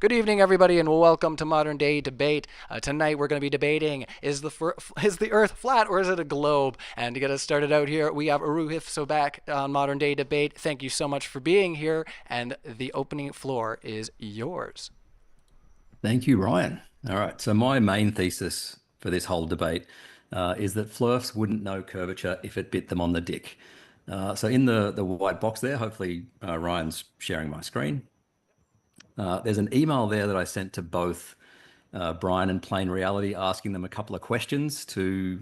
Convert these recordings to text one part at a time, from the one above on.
Good evening, everybody, and welcome to Modern Day Debate. Tonight we're going to be debating, is the Earth flat or is it a globe? And to get us started out here, we have Roohif so back on Modern Day Debate. Thank you so much for being here, and the opening floor is yours. Thank you, Ryan. All right. So my main thesis for this whole debate is that flirfs wouldn't know curvature if it bit them on the dick. So in the white box there, hopefully Ryan's sharing my screen. There's an email there that I sent to both Brian and Plain Reality, asking them a couple of questions to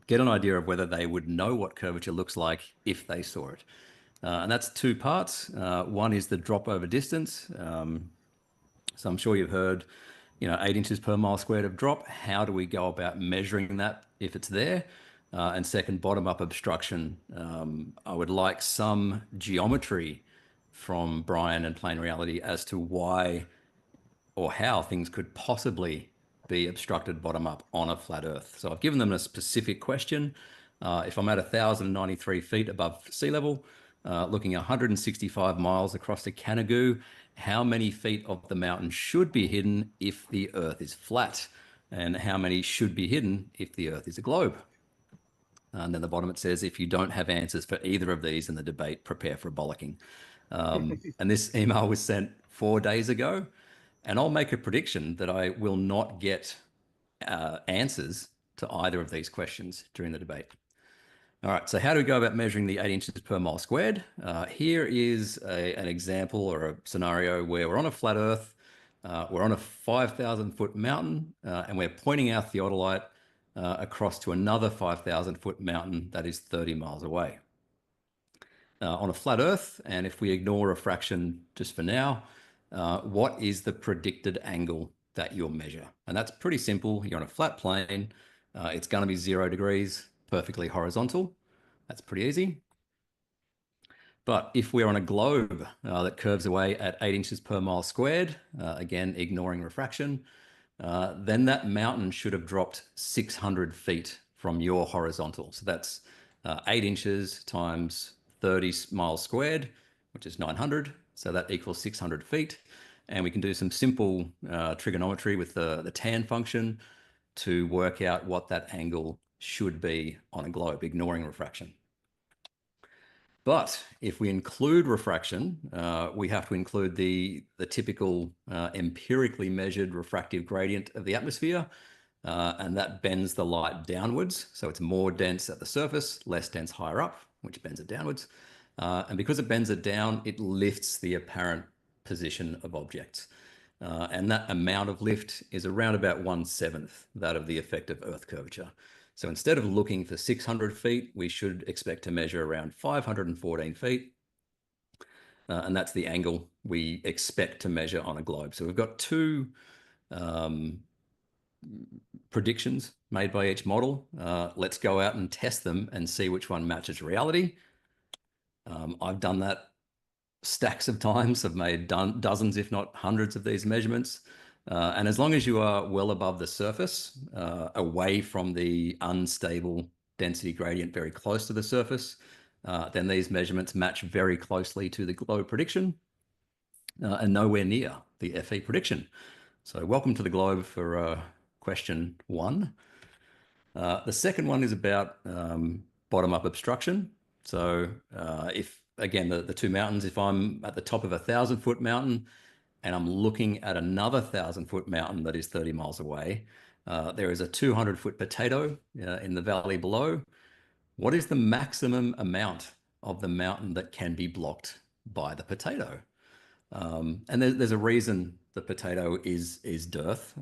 get an idea of whether they would know what curvature looks like if they saw it. And that's two parts. One is the drop over distance. So I'm sure you've heard, 8 inches per mile squared of drop. How do we go about measuring that if it's there? And second, bottom up obstruction. I would like some geometry from Brian and Plain Reality as to why or how things could possibly be obstructed bottom up on a flat Earth. So I've given them a specific question. If I'm at 1,093 feet above sea level, looking 165 miles across the Canigou, how many feet of the mountain should be hidden if the Earth is flat? And how many should be hidden if the Earth is a globe? And then the bottom it says, if you don't have answers for either of these in the debate, prepare for a bollocking. And this email was sent 4 days ago. And I'll make a prediction that I will not get answers to either of these questions during the debate. All right, so how do we go about measuring the 8 inches per mile squared? Here is an example or a scenario where we're on a flat Earth, we're on a 5,000 foot mountain, and we're pointing our theodolite across to another 5,000 foot mountain that is 30 miles away. On a flat Earth, and if we ignore refraction just for now, what is the predicted angle that you'll measure? And that's pretty simple. You're on a flat plane. It's going to be 0 degrees, perfectly horizontal. That's pretty easy. But if we're on a globe that curves away at 8 inches per mile squared, again, ignoring refraction, then that mountain should have dropped 600 feet from your horizontal. So that's 8 inches times 30 miles squared, which is 900. So that equals 600 feet. And we can do some simple trigonometry with the tan function to work out what that angle should be on a globe, ignoring refraction. But if we include refraction, we have to include the typical empirically measured refractive gradient of the atmosphere, and that bends the light downwards. So it's more dense at the surface, less dense higher up, which bends it downwards. And because it bends it down, it lifts the apparent position of objects. And that amount of lift is around about 1/7 that of the effective Earth curvature. So instead of looking for 600 feet, we should expect to measure around 514 feet. And that's the angle we expect to measure on a globe. So we've got two predictions made by each model. Let's go out and test them and see which one matches reality. I've done that stacks of times. I've made dozens, if not hundreds of these measurements. And as long as you are well above the surface, away from the unstable density gradient very close to the surface, then these measurements match very closely to the globe prediction and nowhere near the FE prediction. So welcome to the globe for question 1. The second one is about bottom-up obstruction. So if, again, the two mountains, if I'm at the top of a 1,000-foot mountain and I'm looking at another 1,000-foot mountain that is 30 miles away, there is a 200-foot potato in the valley below. What is the maximum amount of the mountain that can be blocked by the potato? And there's a reason the potato is Dearth.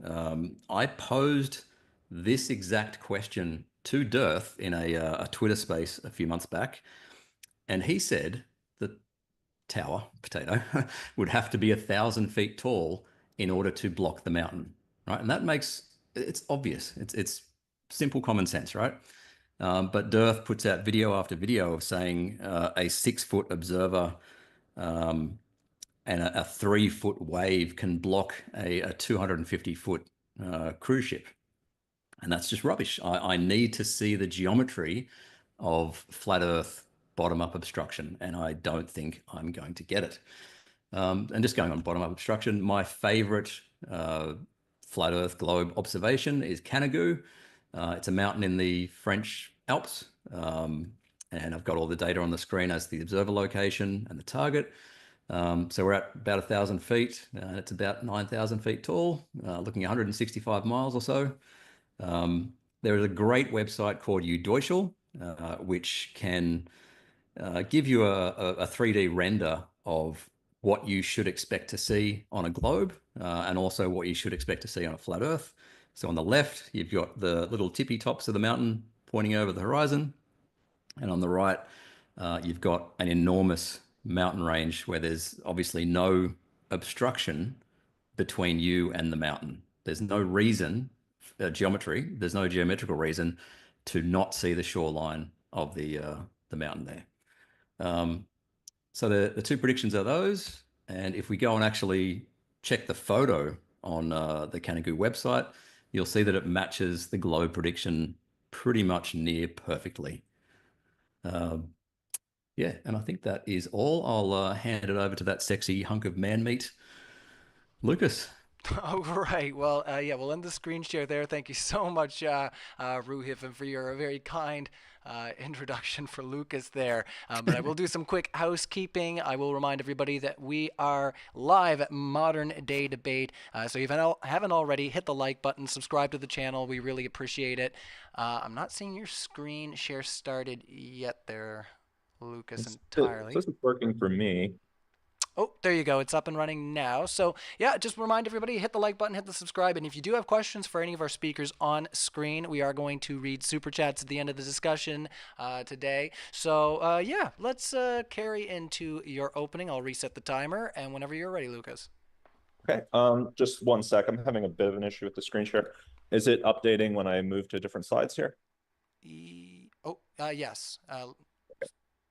I posed this exact question to Dearth in a Twitter space a few months back, and he said the tower, potato, would have to be 1,000 feet tall in order to block the mountain, right? And that makes, it's obvious. It's simple common sense, right? But Dearth puts out video after video of saying a 6-foot observer and a 3-foot wave can block a 250-foot cruise ship. And that's just rubbish. I need to see the geometry of flat Earth bottom-up obstruction, and I don't think I'm going to get it. And just going on bottom-up obstruction, my favorite flat Earth globe observation is Canigou. It's a mountain in the French Alps. And I've got all the data on the screen as the observer location and the target. So we're at about 1,000 feet, and it's about 9,000 feet tall, looking 165 miles or so. There is a great website called Udeuschel, which can give you a 3D render of what you should expect to see on a globe, and also what you should expect to see on a flat Earth. So on the left, you've got the little tippy tops of the mountain pointing over the horizon. And on the right, you've got an enormous mountain range where there's obviously no obstruction between you and the mountain. There's no reason, there's no geometrical reason to not see the shoreline of the mountain there. So the two predictions are those. And if we go and actually check the photo on the Canigou website, you'll see that it matches the globe prediction pretty much near perfectly. Yeah, and I think that is all. I'll hand it over to that sexy hunk of man meat, Lucas. All right. Well, yeah, we'll end the screen share there. Thank you so much, Roohif, and for your very kind introduction for Lucas there. But I will do some quick housekeeping. I will remind everybody that we are live at Modern Day Debate. So if you haven't already, hit the like button, subscribe to the channel. We really appreciate it. I'm not seeing your screen share started yet there, Lucas, entirely. This is working for me. Oh, there you go. It's up and running now. So, yeah, just remind everybody, hit the like button, hit the subscribe. And if you do have questions for any of our speakers on screen, we are going to read super chats at the end of the discussion today. So, yeah, let's carry into your opening. I'll reset the timer. And whenever you're ready, Lucas. Okay, just one sec. I'm having a bit of an issue with the screen share. Is it updating when I move to different slides here? Yes.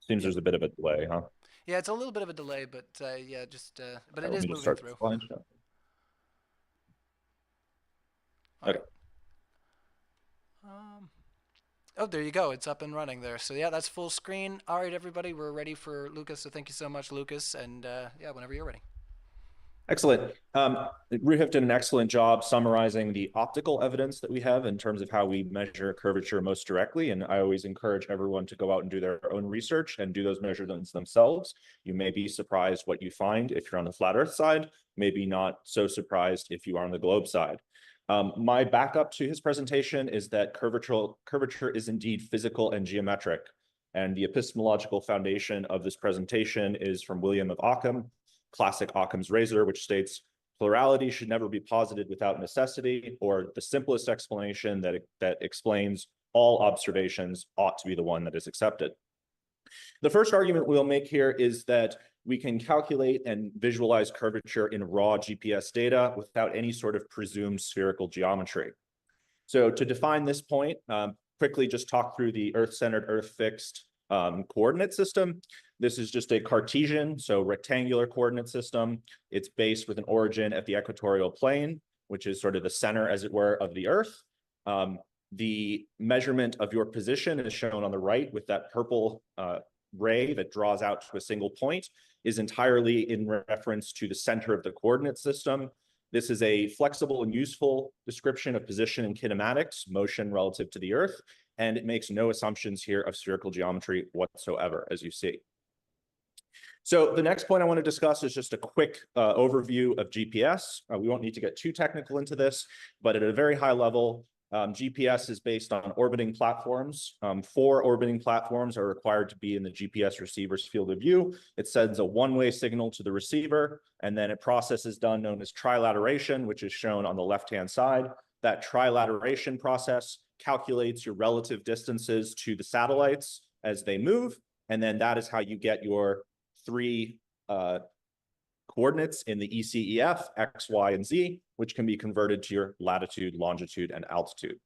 Seems there's a bit of a delay, huh? Yeah, it's a little bit of a delay, but yeah, just but it Let is me just moving start the through. slideshow. Okay. Oh, there you go. It's up and running there. So yeah, that's full screen. All right, everybody, we're ready for Lucas. So thank you so much, Lucas. And yeah, whenever you're ready. Excellent. Roohif did an excellent job summarizing the optical evidence that we have in terms of how we measure curvature most directly. And I always encourage everyone to go out and do their own research and do those measurements themselves. You may be surprised what you find if you're on the flat Earth side, maybe not so surprised if you are on the globe side. My backup to his presentation is that curvature is indeed physical and geometric. And the epistemological foundation of this presentation is from William of Ockham, classic Occam's razor, which states plurality should never be posited without necessity, or the simplest explanation that explains all observations ought to be the one that is accepted. The first argument we'll make here is that we can calculate and visualize curvature in raw GPS data without any sort of presumed spherical geometry. So to define this point, quickly just talk through the Earth-centered, Earth-fixed coordinate system. This is just a Cartesian, so rectangular coordinate system. It's based with an origin at the equatorial plane, which is sort of the center, as it were, of the Earth. The measurement of your position is shown on the right with that purple ray that draws out to a single point, is entirely in reference to the center of the coordinate system. This is a flexible and useful description of position in kinematics, motion relative to the Earth, and it makes no assumptions here of spherical geometry whatsoever, as you see. So the next point I want to discuss is just a quick overview of GPS. We won't need to get too technical into this, but at a very high level, GPS is based on orbiting platforms. 4 orbiting platforms are required to be in the GPS receiver's field of view. It sends a one-way signal to the receiver, and then a process is done known as trilateration, which is shown on the left-hand side. That trilateration process calculates your relative distances to the satellites as they move, and then that is how you get your 3 coordinates in the ECEF, X, Y, and Z, which can be converted to your latitude, longitude, and altitude.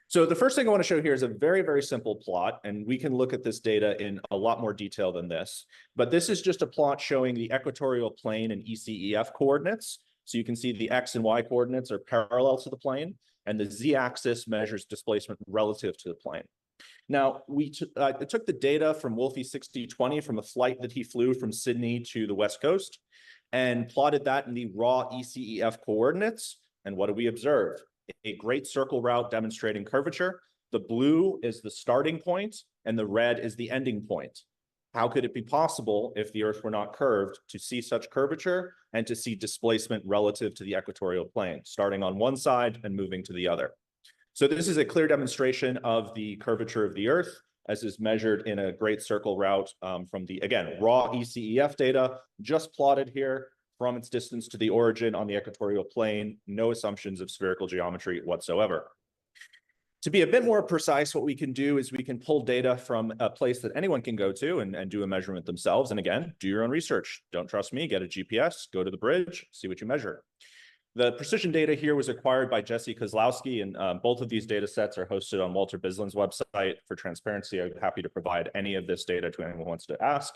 So the first thing I want to show here is a very, very simple plot, and we can look at this data in a lot more detail than this. But this is just a plot showing the equatorial plane and ECEF coordinates. So you can see the X and Y coordinates are parallel to the plane, and the Z-axis measures displacement relative to the plane. Now, I took the data from Wolfie 6020 from a flight that he flew from Sydney to the West Coast and plotted that in the raw ECEF coordinates. And what do we observe? A great circle route demonstrating curvature. The blue is the starting point and the red is the ending point. How could it be possible, if the Earth were not curved, to see such curvature and to see displacement relative to the equatorial plane, starting on one side and moving to the other? So this is a clear demonstration of the curvature of the Earth, as is measured in a great circle route from the, again, raw ECEF data, just plotted here from its distance to the origin on the equatorial plane, no assumptions of spherical geometry whatsoever. To be a bit more precise, what we can do is we can pull data from a place that anyone can go to and do a measurement themselves. And again, do your own research. Don't trust me, get a GPS, go to the bridge, see what you measure. The precision data here was acquired by Jesse Kozlowski, and both of these data sets are hosted on Walter Bislin's website. For transparency, I'm happy to provide any of this data to anyone who wants to ask.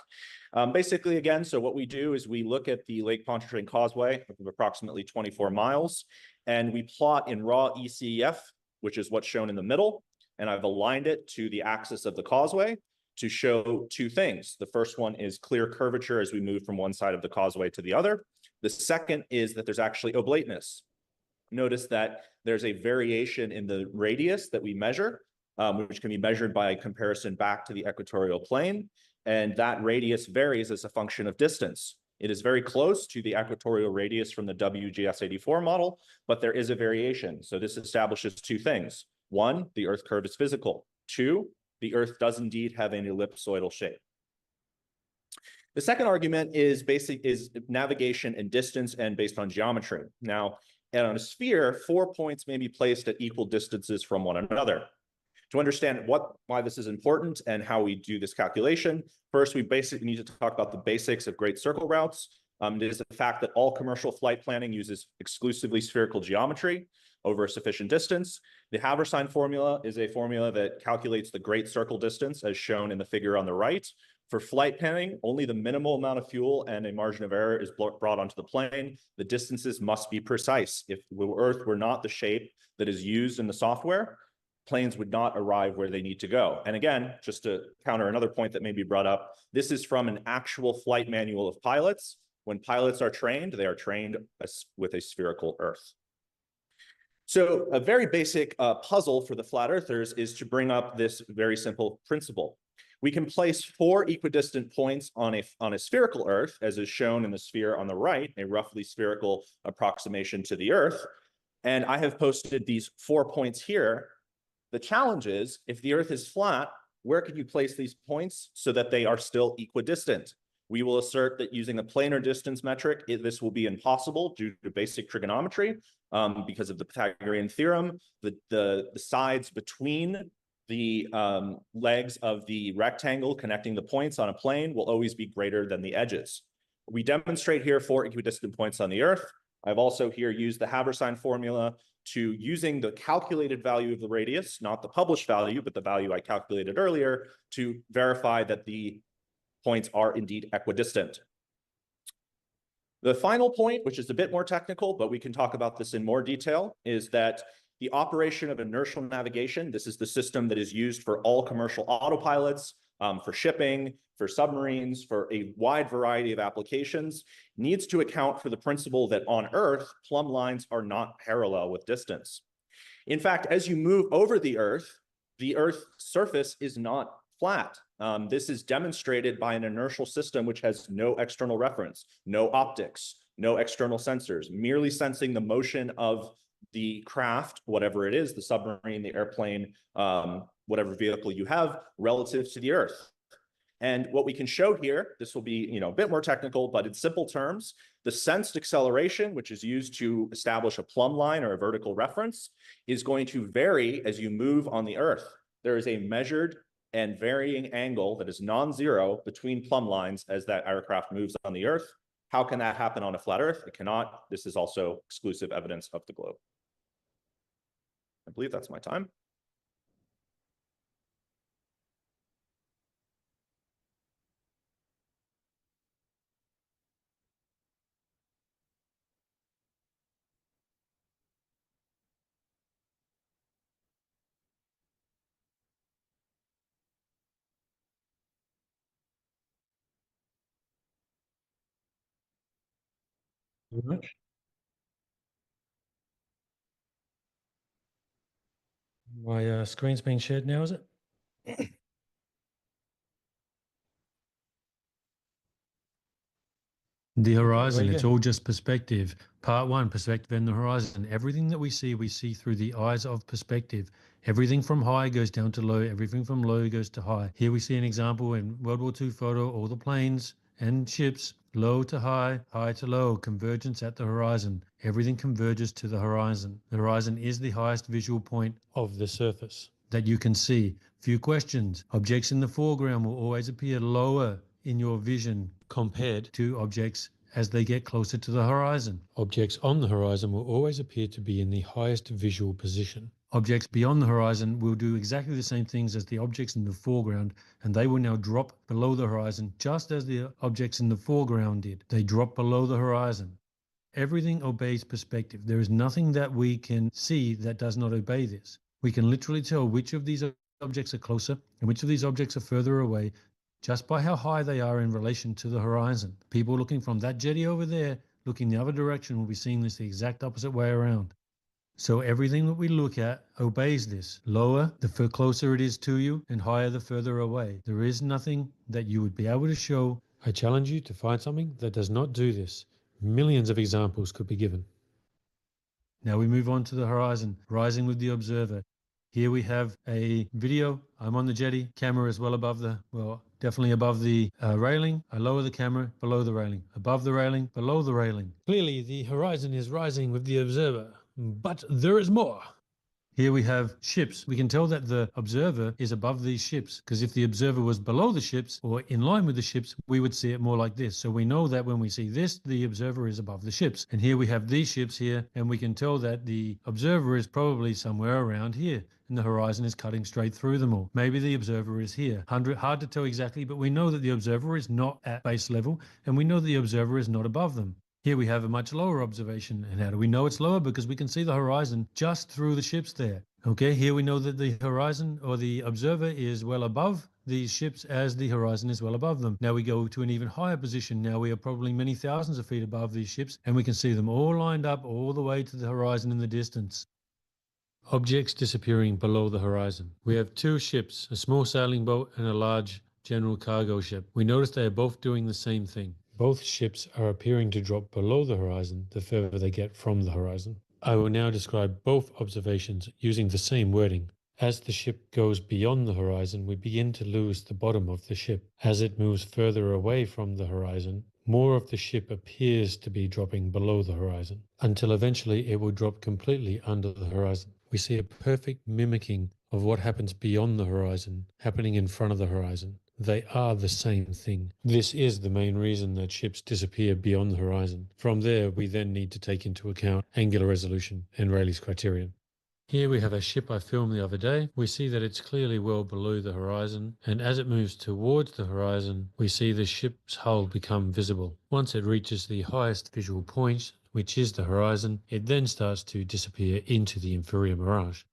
Basically, again, so what we do is we look at the Lake Pontchartrain Causeway of approximately 24 miles, and we plot in raw ECEF, which is what's shown in the middle, and I've aligned it to the axis of the causeway to show two things. The first one is clear curvature as we move from one side of the causeway to the other. The second is that there's actually oblateness. Notice that there's a variation in the radius that we measure, which can be measured by comparison back to the equatorial plane. And that radius varies as a function of distance. It is very close to the equatorial radius from the WGS84 model, but there is a variation. So this establishes two things. One, the Earth curve is physical. Two, the Earth does indeed have an ellipsoidal shape. The second argument is navigation and distance and based on geometry. Now, on a sphere, 4 points may be placed at equal distances from one another. To understand why this is important and how we do this calculation, first, we basically need to talk about the basics of great circle routes. It is the fact that all commercial flight planning uses exclusively spherical geometry over a sufficient distance. The Haversine formula is a formula that calculates the great circle distance as shown in the figure on the right. For flight planning, only the minimal amount of fuel and a margin of error is brought onto the plane. The distances must be precise. If the Earth were not the shape that is used in the software, planes would not arrive where they need to go. And again, just to counter another point that may be brought up, this is from an actual flight manual of pilots. When pilots are trained, they are trained with a spherical Earth. So a very basic puzzle for the flat earthers is to bring up this very simple principle. We can place 4 equidistant points on a spherical Earth, as is shown in the sphere on the right, a roughly spherical approximation to the Earth. And I have posted these 4 points here. The challenge is, if the Earth is flat, where can you place these points so that they are still equidistant? We will assert that using a planar distance metric, this will be impossible due to basic trigonometry because of the Pythagorean theorem. The sides between the legs of the rectangle connecting the points on a plane will always be greater than the edges. We demonstrate here 4 equidistant points on the Earth. I've also here used the Haversine formula to using the calculated value of the radius, not the published value, but the value I calculated earlier, to verify that the points are indeed equidistant. The final point, which is a bit more technical, but we can talk about this in more detail, is that the operation of inertial navigation, this is the system that is used for all commercial autopilots, for shipping, for submarines, for a wide variety of applications, needs to account for the principle that on Earth, plumb lines are not parallel with distance. In fact, as you move over the Earth's surface is not flat. This is demonstrated by an inertial system which has no external reference, no optics, no external sensors, merely sensing the motion of the craft, whatever it is, the submarine, the airplane, whatever vehicle you have, relative to the Earth. And what we can show here, this will be a bit more technical, but in simple terms, the sensed acceleration, which is used to establish a plumb line or a vertical reference, is going to vary as you move on the Earth. There is a measured and varying angle that is non-zero between plumb lines as that aircraft moves on the Earth. How can that happen on a flat Earth? It cannot. This is also exclusive evidence of the globe. I believe that's my time. Very much. My screen's being shared now, is it? The horizon, it's all just perspective. Part one, perspective and the horizon. Everything that we see through the eyes of perspective. Everything from high goes down to low. Everything from low goes to high. Here we see an example in World War II photo, all the planes and ships, low to high, high to low, convergence at the horizon. Everything converges to the horizon. The horizon is the highest visual point of the surface that you can see. Few questions. Objects in the foreground will always appear lower in your vision compared to objects as they get closer to the horizon. Objects on the horizon will always appear to be in the highest visual position. Objects beyond the horizon will do exactly the same things as the objects in the foreground, and they will now drop below the horizon just as the objects in the foreground did. They drop below the horizon. Everything obeys perspective. There is nothing that we can see that does not obey this. We can literally tell which of these objects are closer and which of these objects are further away just by how high they are in relation to the horizon. People looking from that jetty over there, looking the other direction, will be seeing this the exact opposite way around. So everything that we look at obeys this. Lower, the closer it is to you, and higher, the further away. There is nothing that you would be able to show. I challenge you to find something that does not do this. Millions of examples could be given. Now we move on to the horizon, rising with the observer. Here we have a video. I'm on the jetty. Camera is well above definitely above the railing. I lower the camera, below the railing. Above the railing, below the railing. Clearly the horizon is rising with the observer, but there is more. Here we have ships. We can tell that the observer is above these ships, because if the observer was below the ships or in line with the ships, we would see it more like this. So we know that when we see this, the observer is above the ships. And here we have these ships here, and we can tell that the observer is probably somewhere around here, and the horizon is cutting straight through them all. Maybe the observer is here. Hard to tell exactly, but we know that the observer is not at base level, and we know that the observer is not above them. Here we have a much lower observation. And how do we know it's lower? Because we can see the horizon just through the ships there. Okay, here we know that the horizon or the observer is well above these ships as the horizon is well above them. Now we go to an even higher position. Now we are probably many thousands of feet above these ships, and we can see them all lined up all the way to the horizon in the distance. Objects disappearing below the horizon. We have two ships, a small sailing boat and a large general cargo ship. We notice they are both doing the same thing. Both ships are appearing to drop below the horizon the further they get from the horizon. I will now describe both observations using the same wording. As the ship goes beyond the horizon, we begin to lose the bottom of the ship. As it moves further away from the horizon, more of the ship appears to be dropping below the horizon, until eventually it will drop completely under the horizon. We see a perfect mimicking of what happens beyond the horizon happening in front of the horizon. They are the same thing. This is the main reason that ships disappear beyond the horizon. From there, we then need to take into account angular resolution and Rayleigh's criterion. Here we have a ship I filmed the other day. We see that it's clearly well below the horizon, and as it moves towards the horizon, we see the ship's hull become visible. Once it reaches the highest visual point, which is the horizon, it then starts to disappear into the inferior mirage.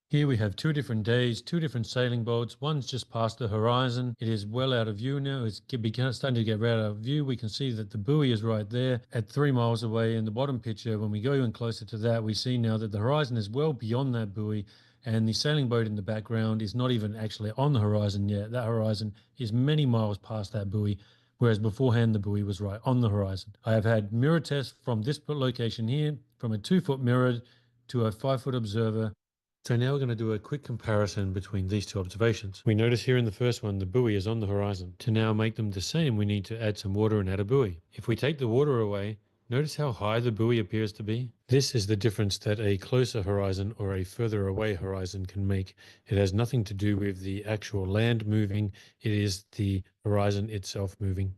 Here we have 2 different days, 2 different sailing boats. One's just past the horizon. It is well out of view now. It's starting to get right out of view. We can see that the buoy is right there at 3 miles away. In the bottom picture, when we go even closer to that, we see now that the horizon is well beyond that buoy, and the sailing boat in the background is not even actually on the horizon yet. That horizon is many miles past that buoy, whereas beforehand the buoy was right on the horizon. I have had mirror tests from this location here, from a 2-foot mirror to a 5-foot observer. So now we're going to do a quick comparison between these 2 observations. We notice here in the first one, the buoy is on the horizon. To now make them the same, we need to add some water and add a buoy. If we take the water away, notice how high the buoy appears to be? This is the difference that a closer horizon or a further away horizon can make. It has nothing to do with the actual land moving. It is the horizon itself moving.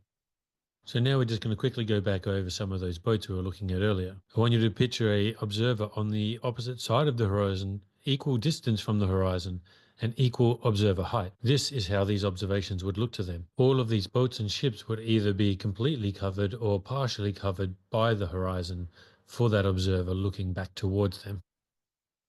So now we're just going to quickly go back over some of those boats we were looking at earlier. I want you to picture a observer on the opposite side of the horizon, equal distance from the horizon, and equal observer height. This is how these observations would look to them. All of these boats and ships would either be completely covered or partially covered by the horizon for that observer looking back towards them.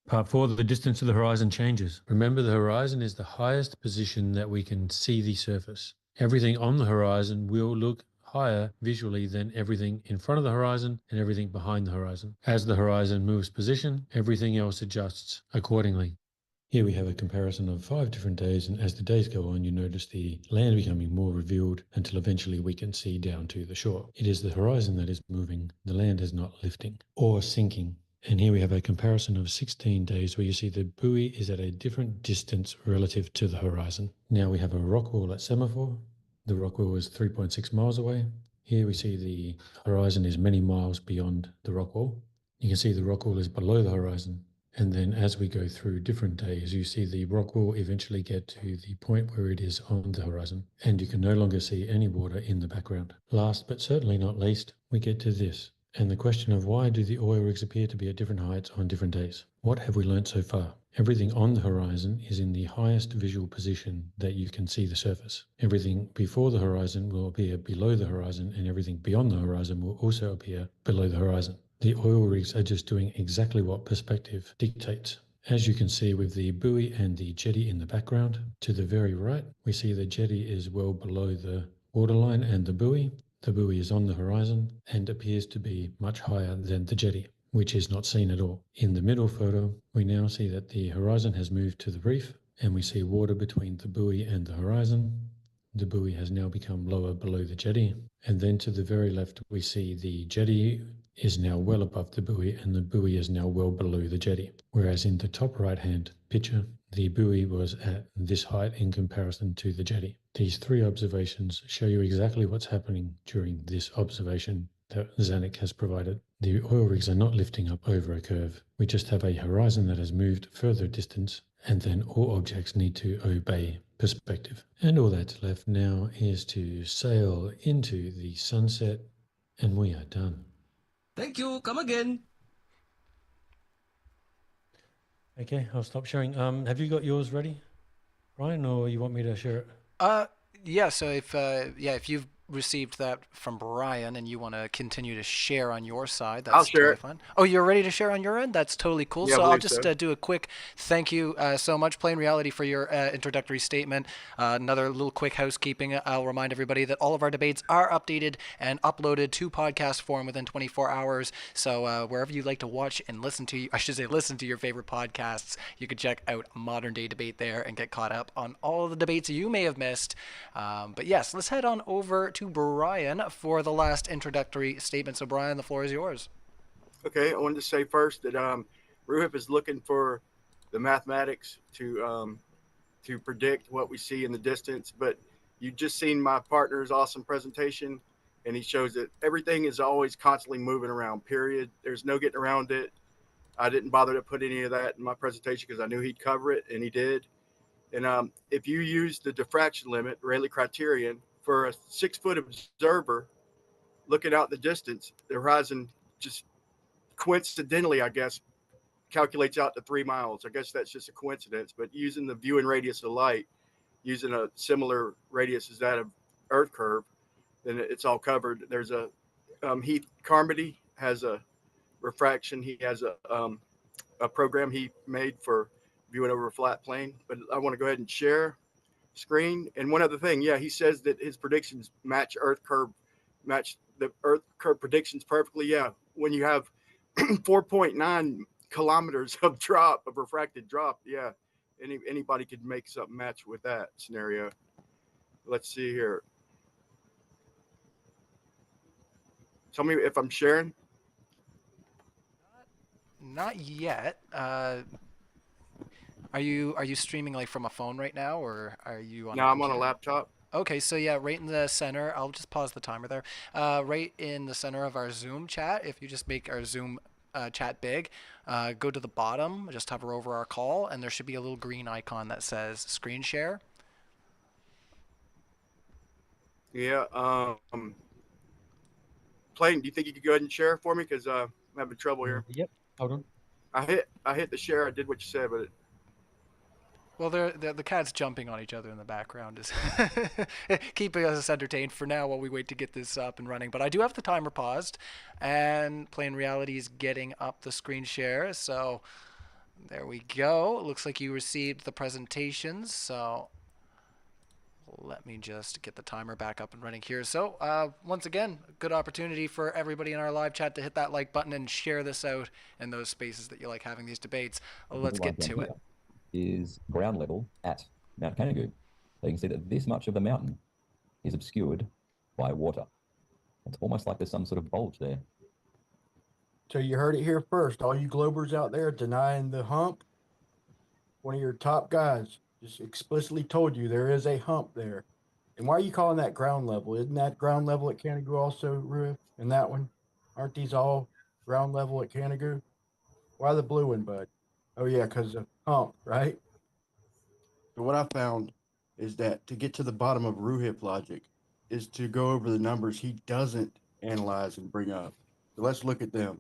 Part 4, the distance to the horizon changes. Remember, the horizon is the highest position that we can see the surface. Everything on the horizon will look higher visually than everything in front of the horizon and everything behind the horizon. As the horizon moves position, everything else adjusts accordingly. Here we have a comparison of 5 different days, and as the days go on, you notice the land becoming more revealed until eventually we can see down to the shore. It is the horizon that is moving, the land is not lifting or sinking. And here we have a comparison of 16 days where you see the buoy is at a different distance relative to the horizon. Now we have a rock wall at semaphore. The rock wall is 3.6 miles away. Here we see the horizon is many miles beyond the rock wall. You can see the rock wall is below the horizon. And then as we go through different days, you see the rock will eventually get to the point where it is on the horizon, and you can no longer see any water in the background. Last but certainly not least, we get to this, and the question of why do the oil rigs appear to be at different heights on different days? What have we learnt so far? Everything on the horizon is in the highest visual position that you can see the surface. Everything before the horizon will appear below the horizon, and everything beyond the horizon will also appear below the horizon. The oil rigs are just doing exactly what perspective dictates. As you can see with the buoy and the jetty in the background, to the very right, we see the jetty is well below the waterline and the buoy. The buoy is on the horizon and appears to be much higher than the jetty, which is not seen at all. In the middle photo, we now see that the horizon has moved to the reef, and we see water between the buoy and the horizon. The buoy has now become lower below the jetty. And then to the very left, we see the jetty is now well above the buoy, and the buoy is now well below the jetty. Whereas in the top right-hand picture, the buoy was at this height in comparison to the jetty. These three observations show you exactly what's happening during this observation that Zanuck has provided. The oil rigs are not lifting up over a curve. We just have a horizon that has moved further distance, and then all objects need to obey perspective. And all that's left now is to sail into the sunset, and we are done. Thank you. Come again. Okay, I'll stop sharing. Have you got yours ready, Ryan, or you want me to share it? Yeah. So if you've received that from Brian and you want to continue to share on your side, I'll that's share totally it. fine. Oh, you're ready to share on your end? That's totally cool. Yeah, I So I'll believe just so. do a quick thank you so much, Plain Reality, for your introductory statement. Another little quick housekeeping. I'll remind everybody that all of our debates are updated and uploaded to podcast form within 24 hours. So wherever you like to watch and listen to, I should say, listen to your favorite podcasts, you can check out Modern Day Debate there and get caught up on all of the debates you may have missed. But yes, let's head on over to Brian for the last introductory statement. So Brian, the floor is yours. Okay, I wanted to say first that Roohif is looking for the mathematics to predict what we see in the distance. But you just seen my partner's awesome presentation, and he shows that everything is always constantly moving around. Period. There's no getting around it. I didn't bother to put any of that in my presentation because I knew he'd cover it, and he did. And if you use the diffraction limit, Rayleigh criterion, for a 6-foot observer looking out the distance, the horizon just coincidentally, I guess, calculates out to 3 miles. I guess that's just a coincidence, but using the viewing radius of light, using a similar radius as that of Earth curve, then it's all covered. There's a Heath Carmody has a refraction. He has a program he made for viewing over a flat plane. But I want to go ahead and share screen. And one other thing, yeah, he says that his predictions match the Earth curve predictions perfectly. Yeah, when you have 4.9 kilometers of refracted drop, yeah, anybody could make something match with that scenario. Let's see here. Tell me if I'm sharing. Not yet. Are you streaming like from a phone right now, or are you on a Now I'm on a computer? laptop. Okay, so yeah, right in the center, I'll just pause the timer there. Right in the center of our Zoom chat, if you just make our Zoom chat big, go to the bottom, just hover over our call, and there should be a little green icon that says screen share. Yeah. Clayton, do you think you could go ahead and share for me? Because I'm having trouble here. Yep, hold on. I hit the share. I did what you said, but Well, the cat's jumping on each other in the background is keeping us entertained for now while we wait to get this up and running. But I do have the timer paused, and Plain Reality is getting up the screen share. So there we go. It looks like you received the presentations. So Let me just get the timer back up and running here. So once again, a good opportunity for everybody in our live chat to hit that like button and share this out in those spaces that you like having these debates. Let's get to it. Is ground level at Mount Canigou. So you can see that this much of the mountain is obscured by water. It's almost like there's some sort of bulge there. So you heard it here first. All you Globers out there denying the hump, one of your top guys just explicitly told you there is a hump there. And why are you calling that ground level? Isn't that ground level at Canigou also, Roohif? And that one? Aren't these all ground level at Canigou? Why the blue one, bud? Oh, yeah, because of hump, right? So what I found is that to get to the bottom of Roohif logic is to go over the numbers he doesn't analyze and bring up. So let's look at them.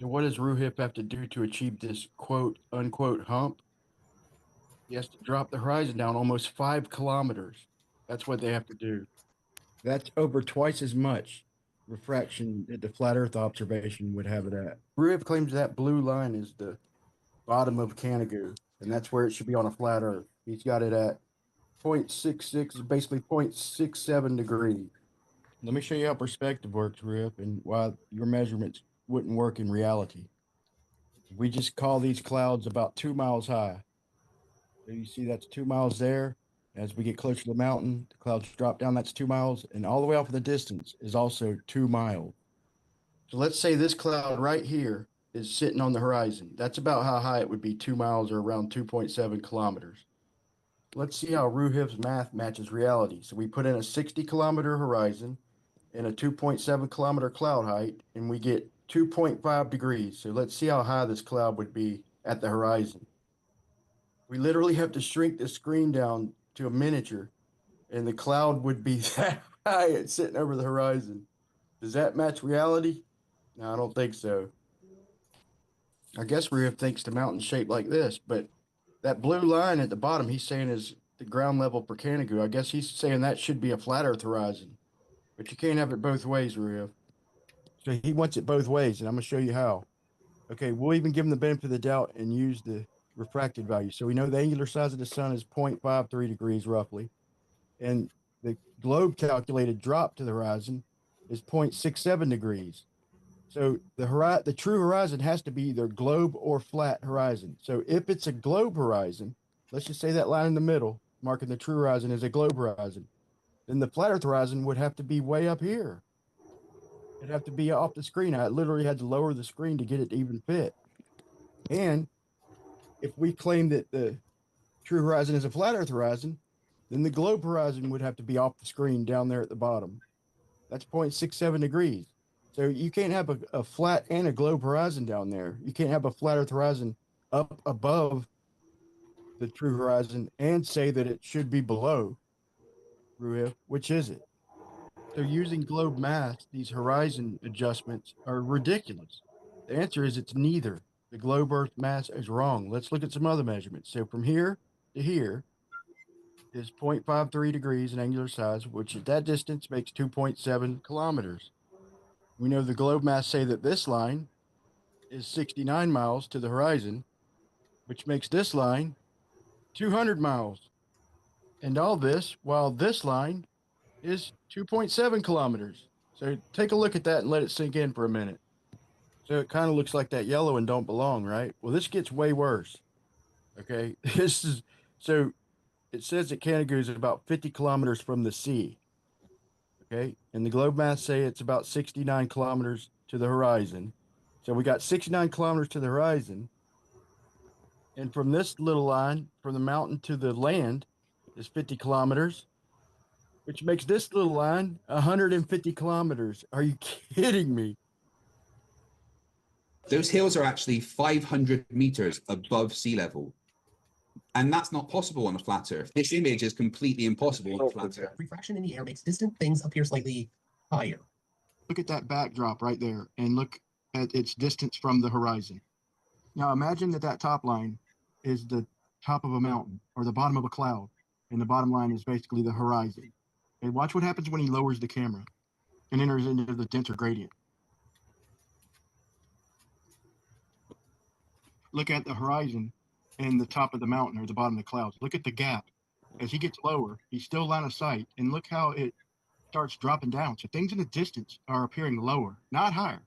So what does Roohif have to do to achieve this quote unquote hump? He has to drop the horizon down almost 5 kilometers. That's what they have to do. That's over twice as much refraction that the flat Earth observation would have it at. Roohif claims that blue line is the bottom of Canigou, and that's where it should be on a flat Earth. He's got it at 0.66, basically 0.67 degrees. Let me show you how perspective works, Roohif, and why your measurements wouldn't work in reality. We just call these clouds about 2 miles high. So you see that's 2 miles there. As we get closer to the mountain, the clouds drop down, that's 2 miles, and all the way off in the distance is also 2 miles. So let's say this cloud right here is sitting on the horizon. That's about how high it would be, 2 miles or around 2.7 kilometers. Let's see how Roohif's math matches reality. So we put in a 60-kilometer horizon and a 2.7 kilometer cloud height, and we get 2.5 degrees. So let's see how high this cloud would be at the horizon. We literally have to shrink the screen down to a miniature, and the cloud would be that high it's sitting over the horizon. Does that match reality? No, I don't think so. I guess Roohif thinks the mountain's shaped like this, but that blue line at the bottom, he's saying is the ground level for Canigou. I guess he's saying that should be a flat Earth horizon, but you can't have it both ways, Roohif. So he wants it both ways, and I'm going to show you how. Okay, we'll even give him the benefit of the doubt and use the refracted value. So we know the angular size of the sun is 0.53 degrees roughly, and the globe calculated drop to the horizon is 0.67 degrees. So the true horizon has to be either globe or flat horizon. So if it's a globe horizon, let's just say that line in the middle, marking the true horizon as a globe horizon, then the flat Earth horizon would have to be way up here. It'd have to be off the screen. I literally had to lower the screen to get it to even fit. And if we claim that the true horizon is a flat Earth horizon, then the globe horizon would have to be off the screen down there at the bottom. That's 0.67 degrees. So you can't have a flat and a globe horizon down there. You can't have a flat Earth horizon up above the true horizon and say that it should be below. Roohif, which is it? So using globe math, these horizon adjustments are ridiculous. The answer is it's neither. The globe Earth mass is wrong. Let's look at some other measurements. So from here to here is 0.53 degrees in angular size, which at that distance makes 2.7 kilometers. We know the globe mass say that this line is 69 miles to the horizon, which makes this line 200 miles. And all this while this line is 2.7 kilometers. So take a look at that and let it sink in for a minute. So it kind of looks like that yellow and don't belong, right? Well, this gets way worse. Okay. So it says that Canigou is about 50 kilometers from the sea. Okay. And the globe maps say it's about 69 kilometers to the horizon. So we got 69 kilometers to the horizon. And from this little line, from the mountain to the land, is 50 kilometers, which makes this little line 150 kilometers. Are you kidding me? Those hills are actually 500 meters above sea level. And that's not possible on a flat Earth. This image is completely impossible on a flat Earth. Refraction in the air makes distant things appear slightly higher. Look at that backdrop right there and look at its distance from the horizon. Now imagine that that top line is the top of a mountain or the bottom of a cloud, and the bottom line is basically the horizon. And watch what happens when he lowers the camera and enters into the denser gradient. Look at the horizon and the top of the mountain or the bottom of the clouds. Look at the gap. as he gets lower, he's still line of sight. And look how it starts dropping down. So things in the distance are appearing lower, not higher.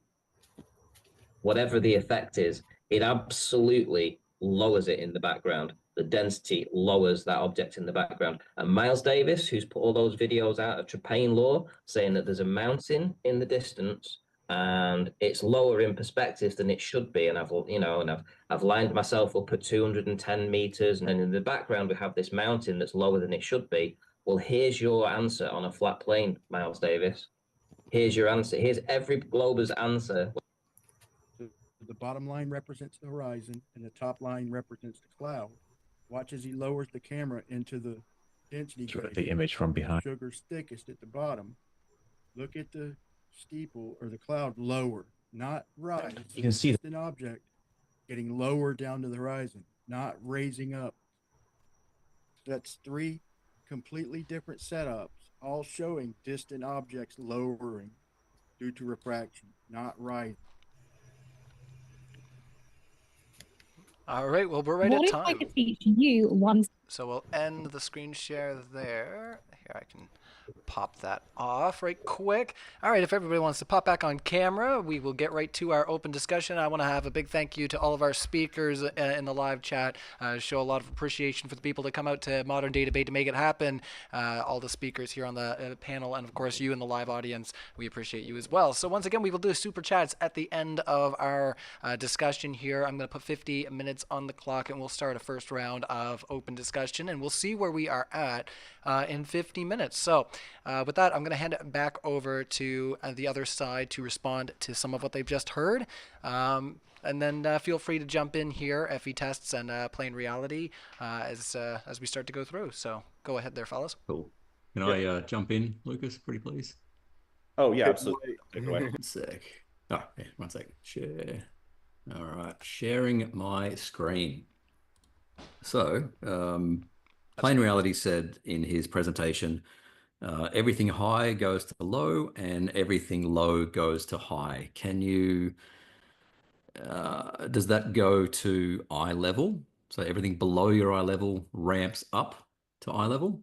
Whatever the effect is, it absolutely lowers it in the background. The density lowers that object in the background. And Miles Davis, who's put all those videos out of Trepain Law, saying that there's a mountain in the distance and it's lower in perspective than it should be. And I've lined myself up at 210 meters, and in the background we have this mountain that's lower than it should be. Well, here's your answer on a flat plane, Miles Davis. Here's your answer. Here's every glober's answer. The bottom line represents the horizon and the top line represents the cloud. Watch as he lowers the camera into the density gradient. The image from behind. Sugar's thickest at the bottom. Look at the steeple or the cloud lower, not rise. You can see an object getting lower down to the horizon, not raising up. That's 3 completely different setups, all showing distant objects lowering due to refraction, not rising. All right, well, we're right What at if I time. could teach you one? So we'll end the screen share there. Here, I can pop that off right quick. All right, if everybody wants to pop back on camera, we will get right to our open discussion. I want to have a big thank you to all of our speakers in the live chat. Show a lot of appreciation for the people that come out to Modern Day Debate to make it happen. All the speakers here on the panel, and of course you in the live audience, we appreciate you as well. So once again, we will do super chats at the end of our discussion here. I'm going to put 50 minutes on the clock, and we'll start a first round of open discussion, and we'll see where we are at in 50 minutes. So with that, I'm going to hand it back over to the other side to respond to some of what they've just heard. And then feel free to jump in here, FE tests and Plain Reality, as we start to go through. So go ahead there, fellas. Cool. Can I jump in, Lucas, pretty please? Oh, yeah, absolutely. One sec. Oh, yeah, 1 second. Share. All right, sharing my screen. So, Plain Reality said in his presentation, everything high goes to low and everything low goes to high. Can you, does that go to eye level? So everything below your eye level ramps up to eye level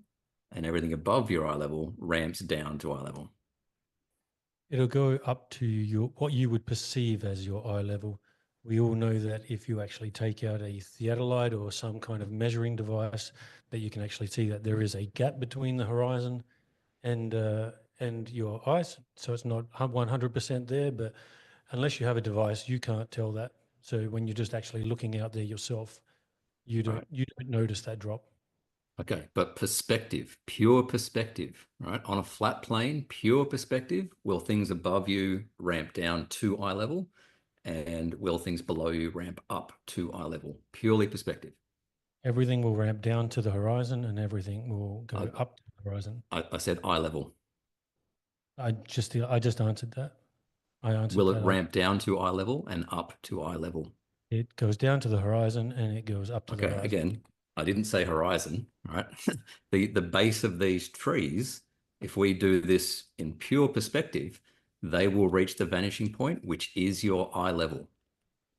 and everything above your eye level ramps down to eye level? It'll go up to what you would perceive as your eye level. We all know that if you actually take out a theodolite or some kind of measuring device, that you can actually see that there is a gap between the horizon and your eyes. So it's not 100% there, but unless you have a device, you can't tell that. So when you're just actually looking out there yourself, you don't notice that drop. Okay, but perspective, pure perspective, right? On a flat plane, pure perspective, will things above you ramp down to eye level? And will things below you ramp up to eye level? Purely perspective. Everything will ramp down to the horizon and everything will go up to the horizon. I said eye level. I just answered that. Will it ramp down to eye level and up to eye level? It goes down to the horizon and it goes up to the horizon. Again, I didn't say horizon, right? The base of these trees, if we do this in pure perspective, they will reach the vanishing point, which is your eye level.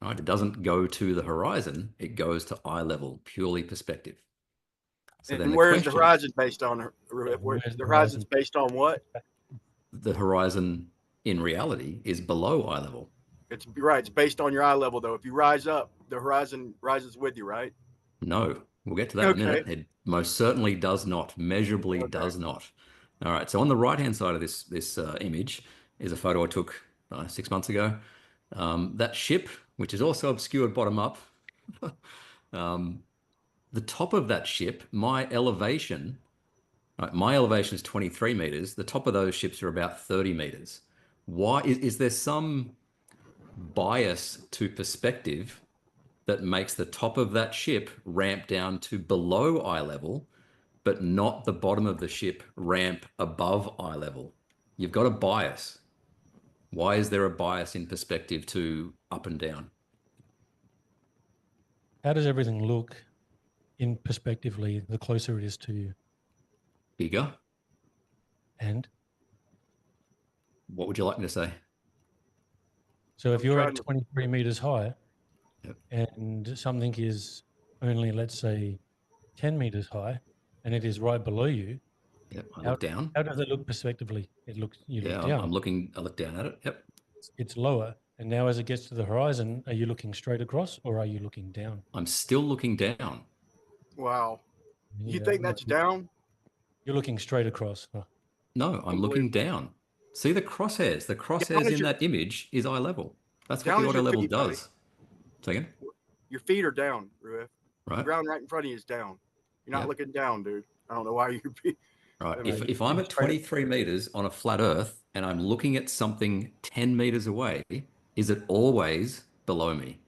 Right? It doesn't go to the horizon, it goes to eye level, purely perspective. So and where is the horizon based on? The horizon's based on what? The horizon in reality is below eye level. It's right. It's based on your eye level, though. If you rise up, the horizon rises with you, right? No, we'll get to that in a minute. It most certainly does not, measurably does not. All right, so on the right-hand side of this image is a photo I took 6 months ago. That ship, which is also obscured bottom up, the top of that ship, my elevation is 23 meters. The top of those ships are about 30 meters. Why is there some bias to perspective that makes the top of that ship ramp down to below eye level, but not the bottom of the ship ramp above eye level? You've got a bias. Why is there a bias in perspective to up and down? How does everything look in perspectively the closer it is to you? Bigger. And? What would you like me to say? So if you're at 23 meters high and something is only, let's say, 10 meters high, and it is right below you, Yep, I look down. how does it look perspectively? You look down. I look down at it. Yep. It's lower. And now as it gets to the horizon, are you looking straight across or are you looking down? I'm still looking down. Wow. You Yeah, think that's down? You're looking straight across. Huh? No, I'm looking down. See the crosshairs. The crosshairs in that image is eye level. That's what the auto level does. Second. Your feet are down, Roohif. Right. The ground right in front of you is down. You're not Yeah. looking down, dude. I don't know why you'd be. Right. If I'm at 23 meters on a flat Earth and I'm looking at something 10 meters away, is it always below me?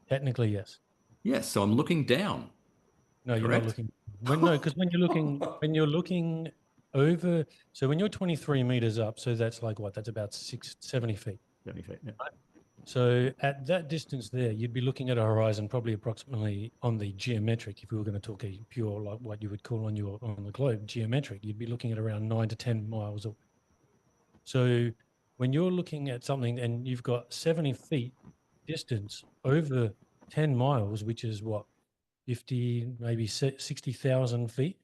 Technically, yes. Yes. So I'm looking down. No, you're Correct? not looking. Because when you're looking over, so when you're 23 meters up, so that's like what? That's about 70 feet. 70 feet. Yeah. So at that distance there, you'd be looking at a horizon probably approximately on the geometric, if we were going to talk a pure, like what you would call on the globe, geometric, you'd be looking at around 9 to 10 miles away. So when you're looking at something and you've got 70 feet distance over 10 miles, which is what, 50, maybe 60,000 feet,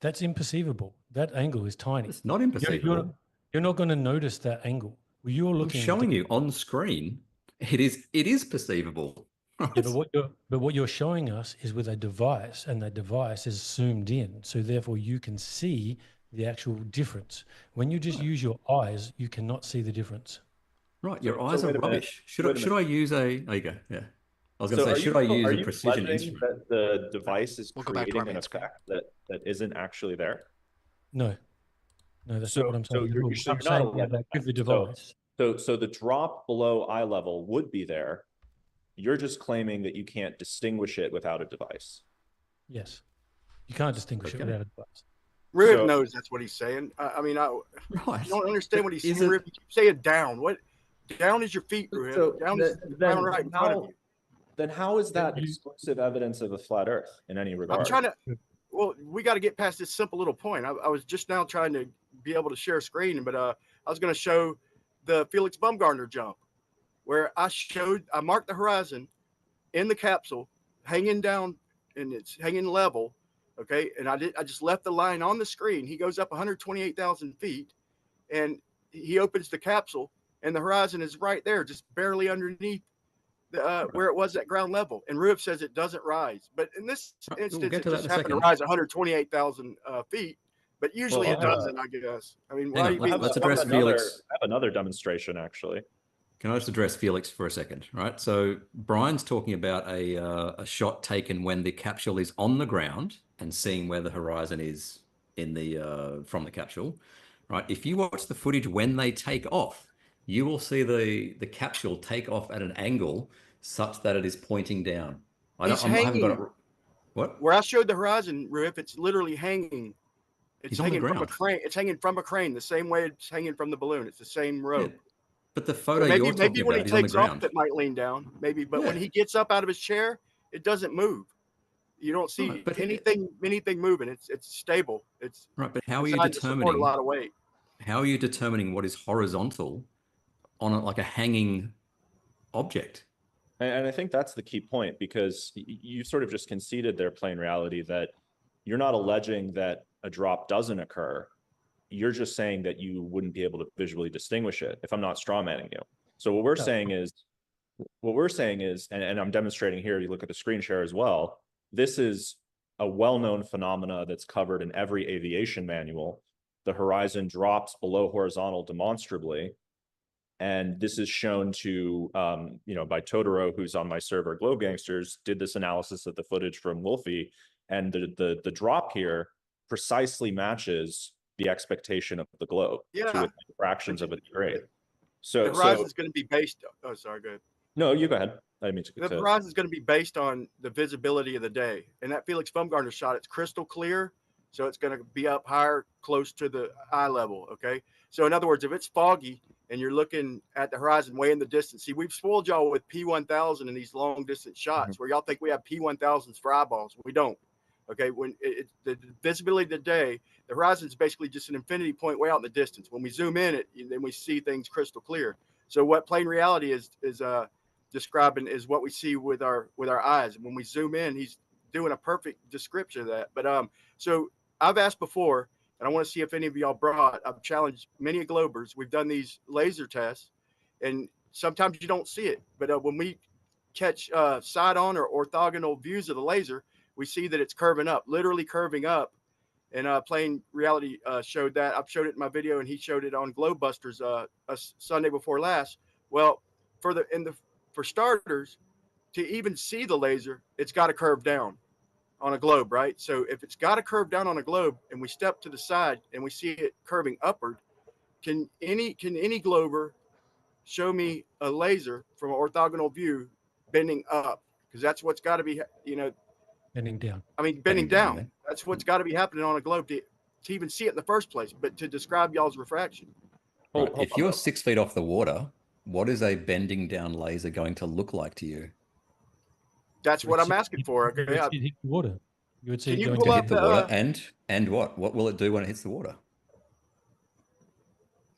that's imperceivable. That angle is tiny. It's not imperceivable. You're not going to notice that angle. You're looking. I'm showing you on screen. It is perceivable. Right? Yeah, but what you're showing us is with a device, and that device is zoomed in, so therefore you can see the actual difference. When you just use your eyes, you cannot see the difference. Right, your eyes are rubbish. Should I use a? There you go. Yeah, I was going to say, should I use a precision instrument? That the device is creating an effect that isn't actually there? No, that's not what I'm saying. So I'm saying that with the device. So the drop below eye level would be there. You're just claiming that you can't distinguish it without a device. Yes, you can't distinguish it without a device. Roohif knows that's what he's saying. I don't understand what he's saying. Roohif, you keep saying down. What? Down is your feet, Roohif. Down is down right in front of you. Then how is that exclusive evidence of a flat Earth in any regard? I'm trying to. Well, we got to get past this simple little point. I was just now trying to be able to share screen, but I was going to show the Felix Baumgartner jump, where I marked the horizon in the capsule, hanging down, and it's hanging level. Okay, and I just left the line on the screen. He goes up 128,000 feet, and he opens the capsule, and the horizon is right there, just barely underneath where it was at ground level. And Roohif says it doesn't rise, but in this instance, it just happened to rise 128,000 feet. But usually it doesn't, I guess. I mean, let's address Felix. I have another demonstration, actually. Can I just address Felix for a second? Right. So Brian's talking about a shot taken when the capsule is on the ground and seeing where the horizon is in the from the capsule. Right. If you watch the footage when they take off, you will see the capsule take off at an angle such that it is pointing down. I haven't got it. What? Where I showed the horizon, Roohif, it's literally hanging. It's hanging from a crane. It's hanging from a crane the same way it's hanging from the balloon. It's the same rope. Yeah. But the photo you're talking when about he is takes on the ground. off, it might lean down. Maybe, but when he gets up out of his chair, it doesn't move. You don't see anything moving. It's stable. It's right. But how are you determining a lot of weight? How are you determining what is horizontal on like a hanging object? And I think that's the key point, because you sort of just conceded their plain reality that you're not alleging that a drop doesn't occur. You're just saying that you wouldn't be able to visually distinguish it, if I'm not strawmanning you. So what we're saying is, and I'm demonstrating here, you look at the screen share as well, this is a well-known phenomena that's covered in every aviation manual. The horizon drops below horizontal demonstrably. And this is shown to, by Totoro, who's on my server, Globe Gangsters, did this analysis of the footage from Wolfie, and the drop here precisely matches the expectation of the globe to fractions of a degree. So the horizon is going to be based. Oh, sorry, go ahead. No, you go ahead. I mean, the horizon is going to be based on the visibility of the day. And that Felix Baumgartner shot, it's crystal clear, so it's going to be up higher, close to the eye level. Okay, so in other words, if it's foggy and you're looking at the horizon way in the distance, see, we've spoiled y'all with P1000 in these long distance shots where y'all think we have P1000s for eyeballs. We don't. Okay, when the visibility of the day, the horizon is basically just an infinity point way out in the distance. When we zoom in, then we see things crystal clear. So what plain reality is describing is what we see with our eyes. And when we zoom in, he's doing a perfect description of that. But so I've asked before, and I want to see if any of y'all brought. I've challenged many globers. We've done these laser tests, and sometimes you don't see it. But when we catch side on or orthogonal views of the laser, we see that it's curving up, literally curving up. And Playing Reality showed that. I've showed it in my video, and he showed it on Globebusters a Sunday before last. Well, for starters, to even see the laser, it's got to curve down on a globe, right? So if it's got to curve down on a globe, and we step to the side and we see it curving upward, can any glober show me a laser from an orthogonal view bending up? Because that's what's got to be, Bending down. I mean, bending down. man. That's what's got to be happening on a globe to even see it in the first place, but to describe y'all's refraction. Right. If you're 6 feet off the water, what is a bending down laser going to look like to you? That's what I'm asking for. You Okay. would see it hit the water. You would see Can it you going pull To up hit the water, and what? What will it do when it hits the water?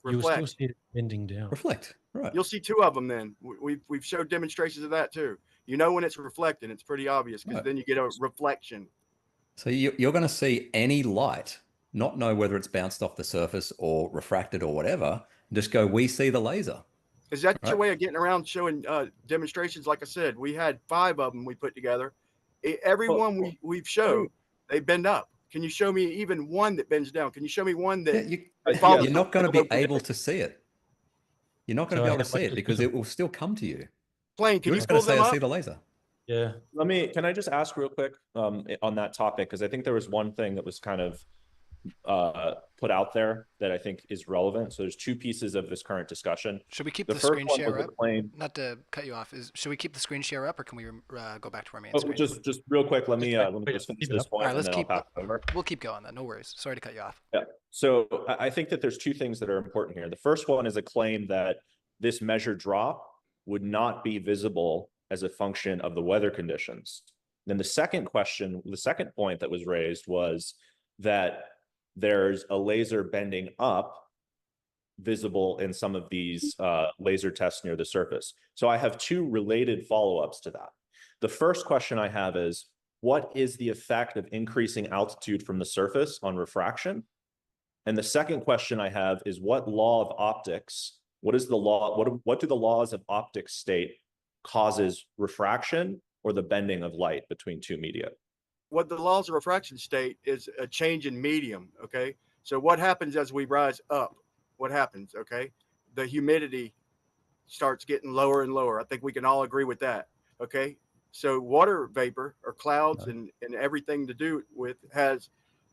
You will still reflect. see it bending down. Reflect. Right. You'll see two of them then. We've showed demonstrations of that too. When it's reflecting, it's pretty obvious because Right. then you get a reflection. So you're going to see any light, not know whether it's bounced off the surface or refracted or whatever, and just go, we see the laser. Is that your Right. way of getting around showing demonstrations? Like I said, we had 5 of them we put together. Every one we've showed, they bend up. Can you show me even one that bends down? Can you show me one that follows You're not going to the be able to see it. You're not going to be able to see it because it will still come to you. Plane, can You're you just going pull to say, them I up? see the laser. Yeah. Can I just ask real quick on that topic? Because I think there was one thing that was kind of put out there that I think is relevant. So there's 2 pieces of this current discussion. Should we keep The the first screen one share was up? a claim. Not to cut you off. Should we keep the screen share up, or can we go back to our main Oh, screen? just real quick. Let me just finish keep it this up. point, All right, and let's then I'll keep. pass it over. We'll keep going then. No worries. Sorry to cut you off. Yeah. So I think that there's 2 things that are important here. The first one is a claim that this measured drop would not be visible as a function of the weather conditions. Then the second point that was raised was that there's a laser bending up visible in some of these laser tests near the surface. So I have 2 related follow-ups to that. The first question I have is, what is the effect of increasing altitude from the surface on refraction? And the second question I have is, what law of optics, what is the law, what do the laws of optics state causes refraction or the bending of light between 2 media? What the laws of refraction state is a change in medium. Okay. So what happens as we rise up? What happens? Okay. The humidity starts getting lower and lower. I think we can all agree with that. Okay. So water vapor or clouds and everything to do with has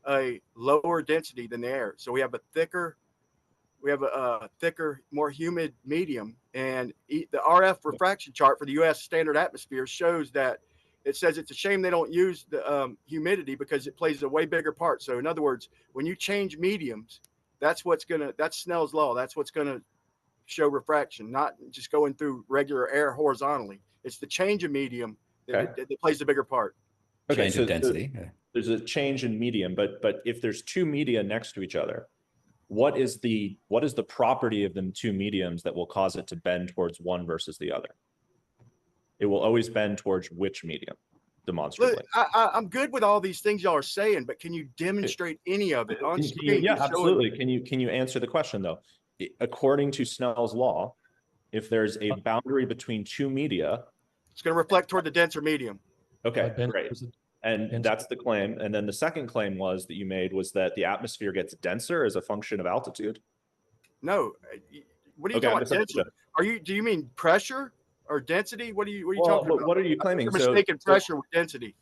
a lower density than the air. So we have a thicker, more humid medium. And the RF refraction chart for the U.S. standard atmosphere shows that it says it's a shame they don't use the humidity because it plays a way bigger part. So in other words, when you change mediums, that's Snell's law. That's what's going to show refraction, not just going through regular air horizontally. It's the change of medium that plays the bigger part. Okay, Change of density. There's a change in medium, but if there's 2 media next to each other, what is the property of them 2 mediums that will cause it to bend towards one versus the other? It will always bend towards which medium, demonstrably? Look, I'm good with all these things y'all are saying, but can you demonstrate any of it on screen? Yeah, absolutely. Can you answer the question though? According to Snell's law, if there's a boundary between 2 media, it's going to reflect toward the denser medium. Okay, great. And that's the claim. And then the second claim that you made was that the atmosphere gets denser as a function of altitude. No. What are you talking about? Density? Do you mean pressure or density? What are you talking about? What are you claiming? You're mistaking pressure with density.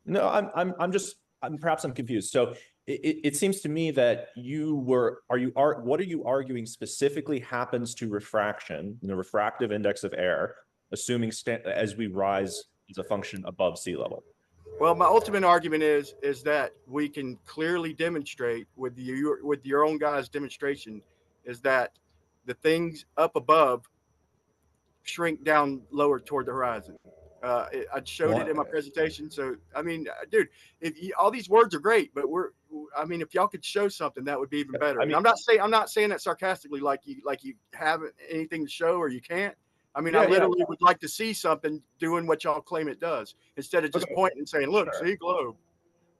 No, I'm confused. So it seems to me that what are you arguing specifically happens to refraction, the refractive index of air, assuming as we rise as a function above sea level? Well, my ultimate argument is that we can clearly demonstrate with your own guys' demonstration is that the things up above shrink down lower toward the horizon. I showed it in my presentation. So, I mean, dude, all these words are great, but if y'all could show something, that would be even better. I mean, I'm not saying that sarcastically, like you haven't anything to show or you can't. I mean, Yeah, I yeah. literally would like to see something doing what y'all claim it does, instead of just Okay. pointing and saying, look, Sure. see globe.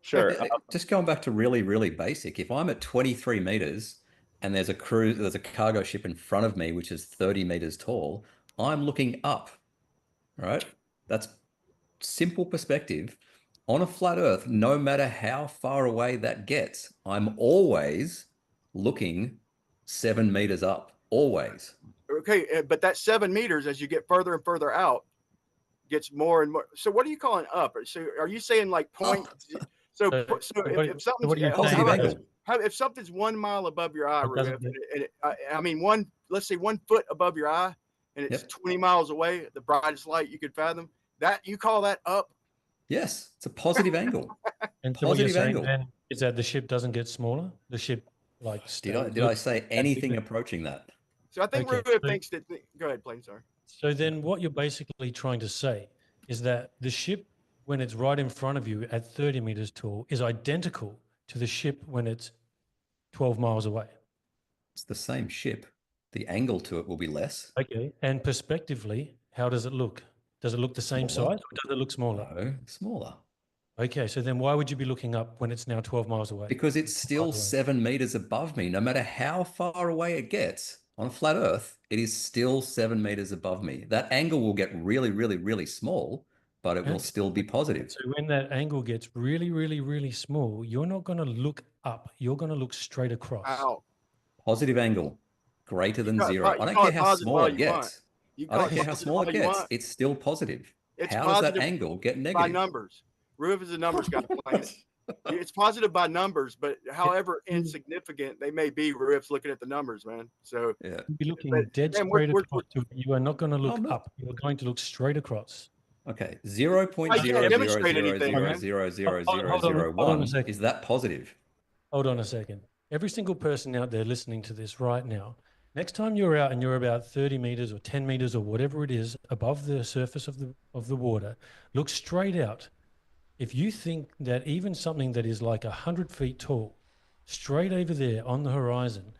Sure. Just going back to really, really basic. If I'm at 23 meters and there's a cargo ship in front of me, which is 30 meters tall, I'm looking up, right? That's simple perspective. On a flat Earth, no matter how far away that gets, I'm always looking 7 meters up, always. Okay, but that 7 meters, as you get further and further out, gets more and more. So what are you calling up? So are you saying like point? So if something's what are you Positive angle. if something's 1 mile above your eye, It doesn't Roohif, and I mean let's say 1 foot above your eye, and it's Yep. 20 miles away, the brightest light you could fathom, that you call that up? Yes, it's a positive angle. And so what you're Positive saying angle. then is that the ship doesn't get smaller. The ship like Did I say anything approaching that? So I think Okay, Roohif so- thinks that. Go ahead, Plain. Sorry. So then what you're basically trying to say is that the ship, when it's right in front of you at 30 meters tall, is identical to the ship when it's 12 miles away. It's the same ship. The angle to it will be less. Okay. And perspectively, how does it look? Does it look the same Smaller. size or does it look smaller? No, smaller. Okay. So then why would you be looking up when it's now 12 miles away? Because it's still 7 meters above me. No matter how far away it gets on a flat Earth, it is still 7 meters above me. That angle will get really, really, really small, but it will still be positive. So when that angle gets really, really, really small, you're not going to look up. You're going to look straight across. Wow. Positive angle, greater than call it zero. po- I you don't call care it how positive small all it you gets. want. You I call don't it care how positive small all it you gets. want. It's still positive. It's How does that positive angle get by negative? numbers. Roof is a numbers guy. Plain. It's positive by numbers, but however insignificant they may be, Roof's looking at the numbers, man. So Yeah. You'll be looking But, dead man, straight we're- across to it. You are not going to look I'm not. up. You are going to look straight across. Okay, 0.000000001 I can't demonstrate anything, man. Hold on a second. is that positive? Hold on a second. Every single person out there listening to this right now, next time you're out and you're about 30 meters or 10 meters or whatever it is above the surface of the water, look straight out. If you think that even something that is like 100 feet tall, straight over there on the horizon,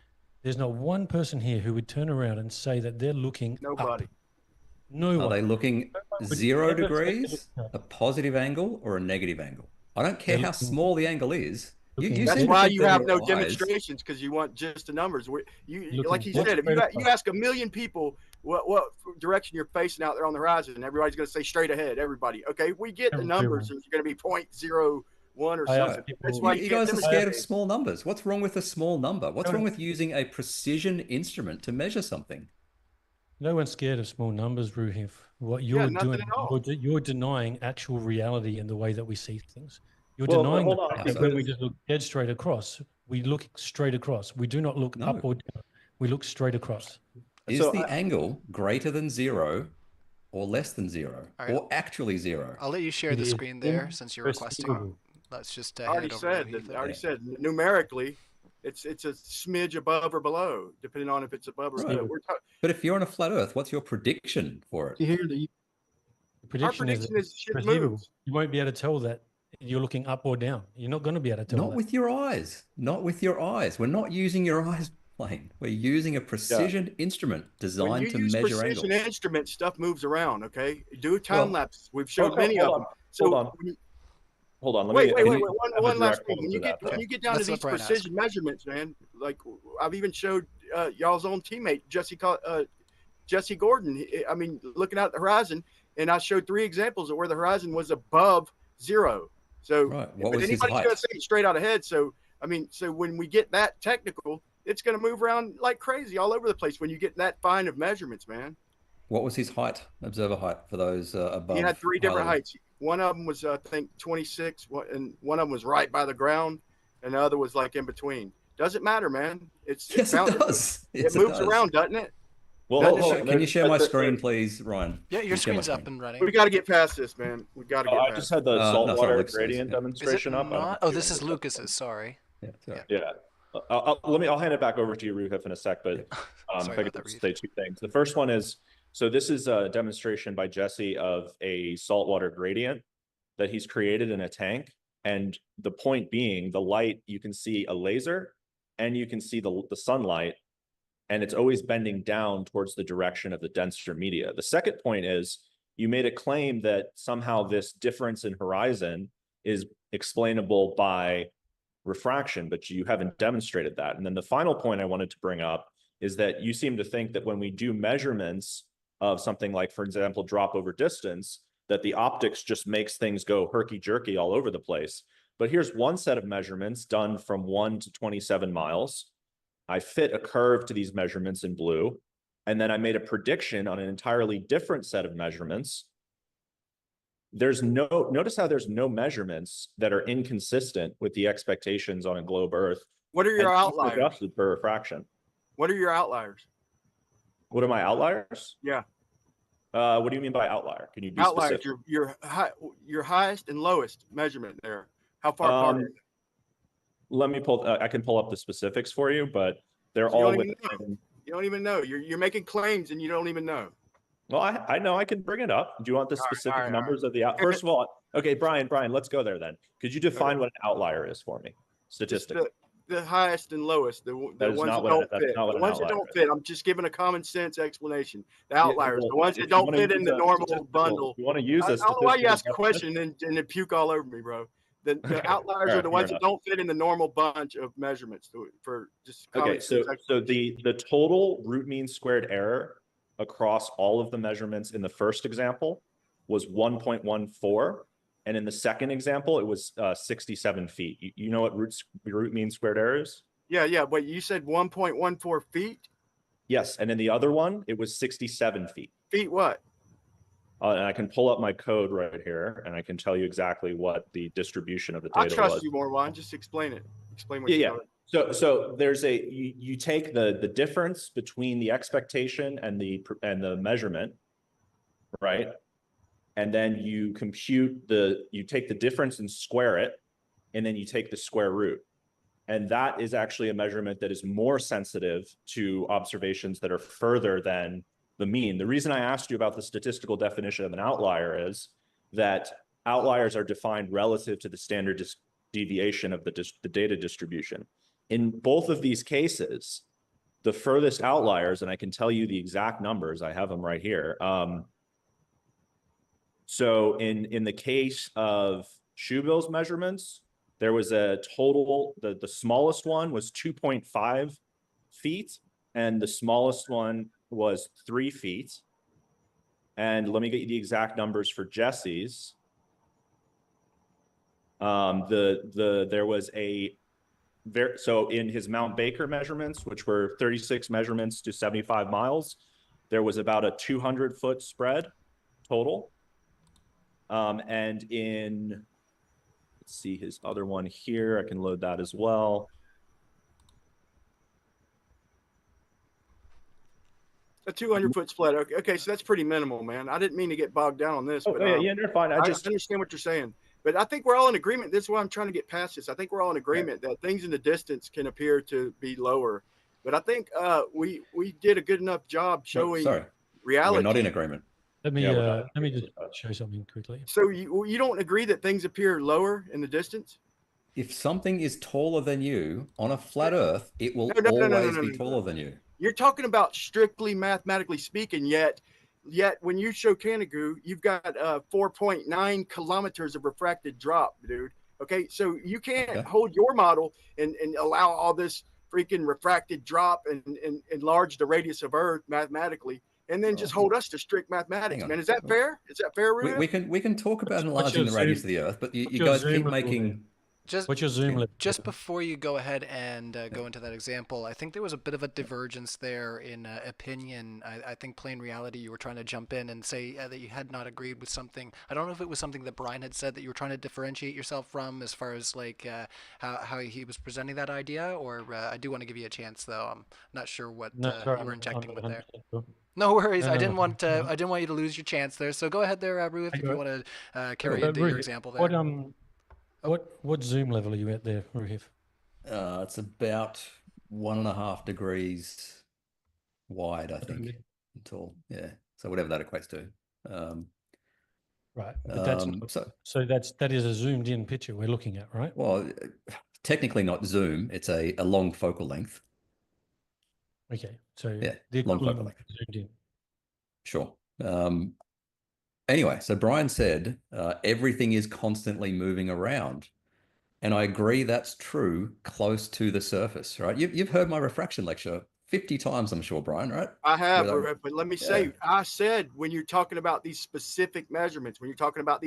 there's not one person here who would turn around and say that they're looking Nobody. up. No Are one. they looking would 0 ever say degrees, that. a positive angle, or a negative angle? I don't care They're how looking- small the angle is. You looking- That's seem to why think you that have your no eyes- demonstrations, because you want just the numbers. Looking Like you dead said, if straight you across. ask a million people what direction you're facing out there on the horizon, everybody's going to say straight ahead. Everybody, okay, we get the numbers. It's going to be 0.01 or I ask something. people- That's why You can't guys are scared of demonstrate. small numbers. What's wrong with a small number? What's No. wrong with using a precision instrument to measure something? No one's scared of small numbers, Roohif. What Yeah, you're nothing doing, at all. you're denying actual reality and the way that we see things. You're Well, denying hold the on, fact that so- when we just look dead straight across, we look straight across. We do not look No. up or down. We look straight across. Is So the angle greater than 0 or less than 0 All right. or actually 0? I'll let you share It the is screen there since you're requesting. imperceivable. Let's just I already hand over said to that. Roohif I there. already said numerically, it's a smidge above or below, depending on if it's above or Right. below. We're talking. But if you're on a flat Earth, what's your prediction for it? You hear the The Our prediction prediction is shit perceivable. moves. You won't be able to tell that you're looking up or down. You're not going to be able to tell Not that. with your eyes. Not with your eyes. We're not using your eyes, Plain. We're using a precision instrument When designed you to use measure precision angles. instruments, stuff moves around. Okay, do time Well, lapses. We've showed okay, many hold of on, them. So hold on. when you- Hold on. Let wait. me have One a last direct thing. follow-up When you to get that. when you get down Let's to let these Brian ask. precision measurements, man, like I've even showed y'all's own teammate Jesse Gordon. I mean, looking out at the horizon, and I showed 3 examples of where the horizon was above 0. So, Right. What but was his anybody's height? going to say it straight out ahead. So, I mean, so when we get that technical, it's going to move around like crazy all over the place when you get that fine of measurements, man. What was his height? Observer height for those above. He had 3 different high level? heights. One of them was, I think, 26, and one of them was right by the ground, and the other was like in between. Doesn't matter, man. It's Yes, it found- does. Yes, It moves does. around, doesn't it? Well, Can hold you on. Can you share my There's- screen, please, Ryan? Yeah, Can your you share my screen's up screen? and running. We got to get past this, man. We got to get I past just had the no, sorry, saltwater Lucas is, gradient yeah. Is it demonstration up. I don't not? know Oh, if you this is wanted to- Lucas's. Sorry. Yeah, sorry. Yeah. I'll hand it back over to you, Roohif, in a sec. But Sorry if I about could that, just Roohif. say 2 things. The first one is, so this is a demonstration by Jesse of a saltwater gradient that he's created in a tank. And the point being, the light, you can see a laser and you can see the sunlight and it's always bending down towards the direction of the denser media. The second point is you made a claim that somehow this difference in horizon is explainable by refraction, but you haven't demonstrated that. And then the final point I wanted to bring up is that you seem to think that when we do measurements of something like, for example, drop over distance, that the optics just makes things go herky-jerky all over the place. But here's one set of measurements done from 1 to 27 miles. I fit a curve to these measurements in blue, and then I made a prediction on an entirely different set of measurements. Notice how there's no measurements that are inconsistent with the expectations on a globe Earth. What are your outliers? Adjusted for refraction. What are your outliers? What are my outliers? Yeah. What do you mean by outlier? Can you be Outliers, specific? your highest and lowest measurement there. How far apart? Let me pull. I can pull up the specifics for you, but they're You all don't even within. You don't even know. You're making claims and you don't even know. Well, I know I can bring it up. Do you want the specific numbers of the out? First of all, okay, Brian, let's go there then. Could you define what an outlier is for me, statistically? The highest and lowest, the ones that not what don't that's fit. not what The an ones that outlier don't is. fit. I'm just giving a common sense explanation. The outliers, well, the ones if that you don't wanna fit in use the a normal statistical- bundle. You want to use I a don't know why you ask a statistical question and then puke all over me, bro. The Okay, outliers fair are the ones that enough. don't fit in the normal bunch of measurements for just common Okay, so sense the total root mean squared error across all of the measurements in the first example was 1.14, and in the second example it was 67 feet. You know what root mean squared error is? Yeah, but you said 1.14 feet. Yes, and in the other one it was 67 feet. Feet what? And I can pull up my code right here, and I can tell you exactly what the distribution of the data I trust was. you, Mordwand. Just explain it. Explain what Yeah. you know. So there's you take the difference between the expectation and the measurement, right? And then you compute you take the difference and square it, and then you take the square root. And that is actually a measurement that is more sensitive to observations that are further than the mean. The reason I asked you about the statistical definition of an outlier is that outliers are defined relative to the standard deviation of the data distribution. In both of these cases, the furthest outliers, and I can tell you the exact numbers, I have them right here. So in the case of Shoebill's measurements, there was a total, the smallest one was 2.5 feet, and the smallest one was 3 feet. And let me get you the exact numbers for Jesse's. There was so in his Mount Baker measurements, which were 36 measurements to 75 miles, there was about a 200-foot spread total. And in, let's see his other one here, I can load that as well. A 200-foot split. Okay, so that's pretty minimal, man. I didn't mean to get bogged down on this. Oh, but, yeah, you're fine. I just understand what you're saying. But I think we're all in agreement. This is why I'm trying to get past this. I think we're all in agreement that things in the distance can appear to be lower. But I think we did a good enough job showing reality. We're not in agreement. Let me just show something quickly. So you don't agree that things appear lower in the distance? If something is taller than you on a flat Earth, it will always be taller than you. You're talking about strictly mathematically speaking, yet when you show Canigou, you've got 4.9 kilometers of refracted drop, dude. Okay, so you can't hold your model and allow all this freaking refracted drop and enlarge the radius of Earth mathematically, and then just hold us to strict mathematics, man. Is that fair? Is that fair, Roohif? We can talk about enlarging the radius of the Earth, but you guys keep making. What's your zoom level? Just before you go ahead and go into that example, I think there was a bit of a divergence there in opinion. I think Plain Reality, you were trying to jump in and say that you had not agreed with something. I don't know if it was something that Brian had said that you were trying to differentiate yourself from as far as like how he was presenting that idea, or I do want to give you a chance though. I'm not sure what you were injecting with there. No worries. I didn't want you to lose your chance there. So go ahead there, Roohif, if you want to carry into your example there. What zoom level are you at there, Roohif? It's about 1.5 degrees wide, I think. Tall, yeah. So whatever that equates to. Right, but that is a zoomed in picture we're looking at, right? Well, technically not zoom. It's a long focal length. Okay, so Yeah, the long focal equivalent length. zoomed in. Sure. Anyway, so Brian said everything is constantly moving around. And I agree that's true close to the surface, right? You've heard my refraction lecture 50 times, I'm sure, Brian, right? I have, Where but let me say, I said when you're talking about these specific measurements, when you're talking about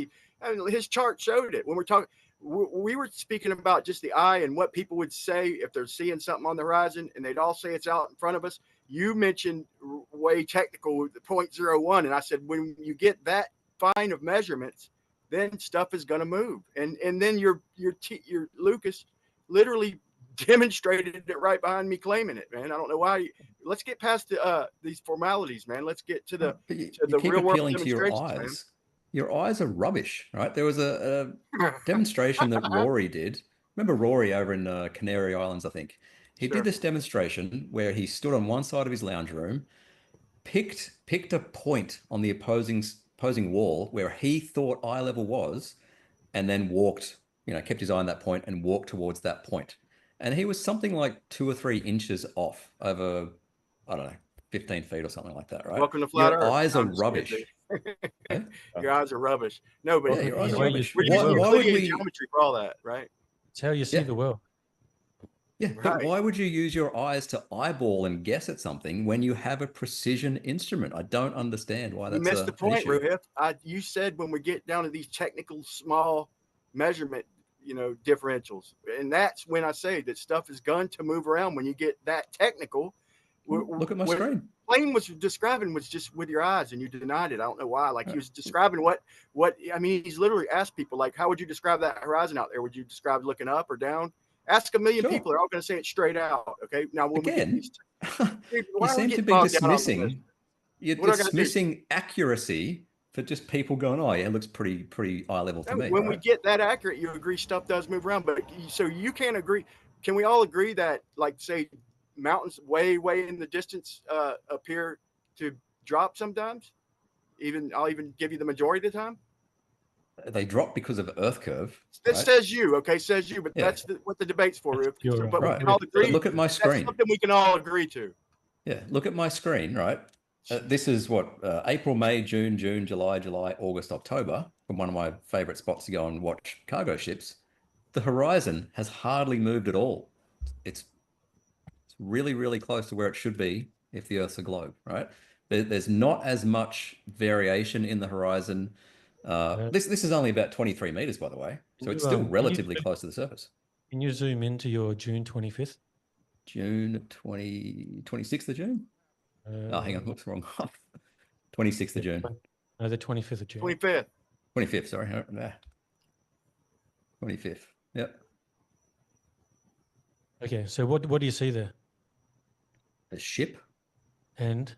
his chart showed it. When we're talking, we were speaking about just the eye and what people would say if they're seeing something on the horizon, and they'd all say it's out in front of us. You mentioned way technical, the 0.01, and I said when you get that fine of measurements, then stuff is going to move, and then your Lucas literally demonstrated it right behind me claiming it, man. I don't know why. Let's get past these formalities, man. Let's get to the keep real world appealing to your demonstrations, man. eyes. Your eyes are rubbish, right? There was a demonstration that Rory did. Remember Rory over in Canary Islands, I think. He Sure. did this demonstration where he stood on one side of his lounge room, picked a point on the opposing wall where he thought eye level was, and then walked, kept his eye on that point and walked towards that point. And he was something like 2 or 3 inches off over, I don't know, 15 feet or something like that, right? Welcome to flat Your Earth. eyes are I'm just kidding, rubbish. dude. Your eyes are rubbish. No, but Yeah, your eyes are Why you rubbish. we're see the using world. Why would Euclidean we? geometry for all that, right? It's how you see Yeah. the world. Yeah, but Right. why would you use your eyes to eyeball and guess at something when you have a precision instrument? I don't understand why You that's missed the an point, issue. Roohif. You said when we get down to these technical small measurement, differentials, and that's when I say that stuff is going to move around when you get that technical. Look at my What screen. Blaine was describing was just with your eyes, and you denied it. I don't know why. Like he was describing what I mean. He's literally asked people like, "How would you describe that horizon out there? Would you describe looking up or down?" Ask a million Sure. people; they're all going to say it straight out. Okay. Now, when we get Again, these, dude, you why are we seem to getting be bogged down on this? dismissing. You're What do I gotta do? dismissing accuracy for just people going, "Oh, yeah, it looks pretty eye level to No, me." when we Right? get that accurate, you agree stuff does move around. But so you can't agree. Can we all agree that, like, say, mountains way in the distance appear to drop sometimes? I'll even give you the majority of the time. They drop because of Earth curve, That right? says you, okay? Says you, but Yeah. that's what the debate's for. That's pure, But we right. can all But agree. look at my That's screen. something we can all agree to. Yeah, look at my screen, right? This is what April, May, June, July, August, October, from one of my favorite spots to go and watch cargo ships. The horizon has hardly moved at all. It's really close to where it should be if the Earth's a globe, right? There's not as much variation in the horizon. This is only about 23 meters, by the way, so it's still relatively close to the surface. Can you zoom into your June 25th? June 26th of June? Oh, hang on, what's wrong? 26th of June. No, the 25th of June. 25th. 25th, sorry. 25th. Yep. Okay, so what do you see there? A ship, And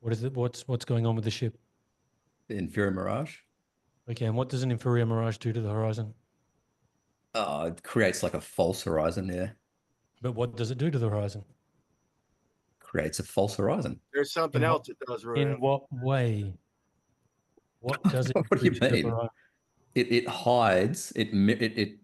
what is it? What's going on with the ship? the inferior mirage. Okay, and what does an inferior mirage do to the horizon? It creates like a false horizon there. But what does it do to the horizon? Creates a false horizon. There's something else it does, In Roohif. what way? What does it What do you do to the mean? horizon? It hides, it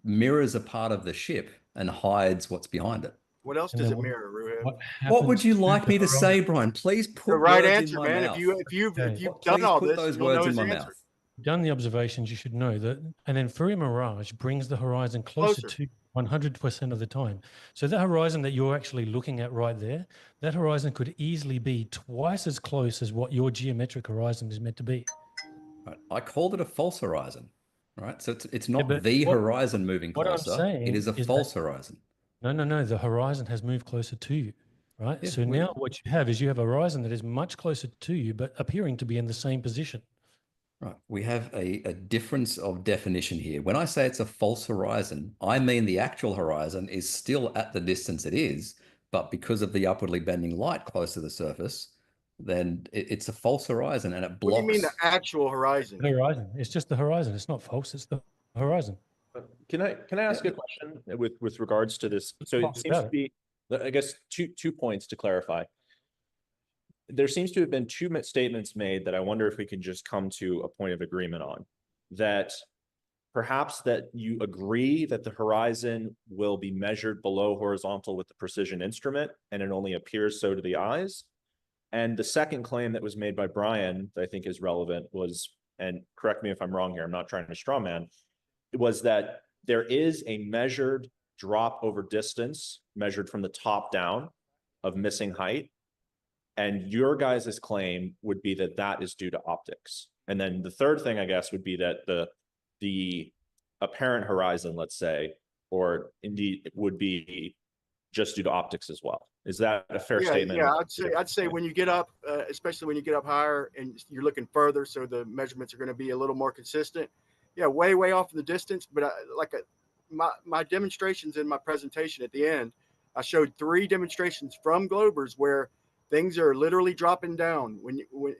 mirrors a part of the ship and hides what's behind it. What else And does then it mirror, Roohif? What would happens you to like the me to horizon? say, Brian? Please put The right words answer, in my man. mouth. If you've Okay. done Please all put this, those you'll know words in his my answer. mouth. Done the observations, you should know that an inferior mirage brings the horizon closer to 100% of the time. So the horizon that you're actually looking at right there, that horizon could easily be twice as close as what your geometric horizon is meant to be. Right. I called it a false horizon, right? So it's not but the what- horizon moving what I'm closer. saying It is a is false horizon. No, the horizon has moved closer to you, right? Yeah, so now what you have is you have a horizon that is much closer to you, but appearing to be in the same position. Right. We have a difference of definition here. When I say it's a false horizon, I mean the actual horizon is still at the distance it is, but because of the upwardly bending light close to the surface, then it's a false horizon and it blocks. What do you mean the actual horizon? The horizon. It's just the horizon. It's not false. It's the horizon. Can I ask a question with regards to this? So it seems to be, I guess, two points to clarify. There seems to have been two statements made that I wonder if we can just come to a point of agreement on. That perhaps that you agree that the horizon will be measured below horizontal with the precision instrument, and it only appears so to the eyes. And the second claim that was made by Brian, that I think is relevant, was, and correct me if I'm wrong here, I'm not trying to straw man, it was that there is a measured drop over distance, measured from the top down, of missing height. And your guys' claim would be that that is due to optics. And then the third thing, I guess, would be that the apparent horizon, let's say, or indeed it would be just due to optics as well. Is that a fair statement? Yeah, I'd say when you get up, especially when you get up higher and you're looking further, so the measurements are going to be a little more consistent. Yeah, way off in the distance, but my demonstrations in my presentation at the end, I showed 3 demonstrations from Globers where things are literally dropping down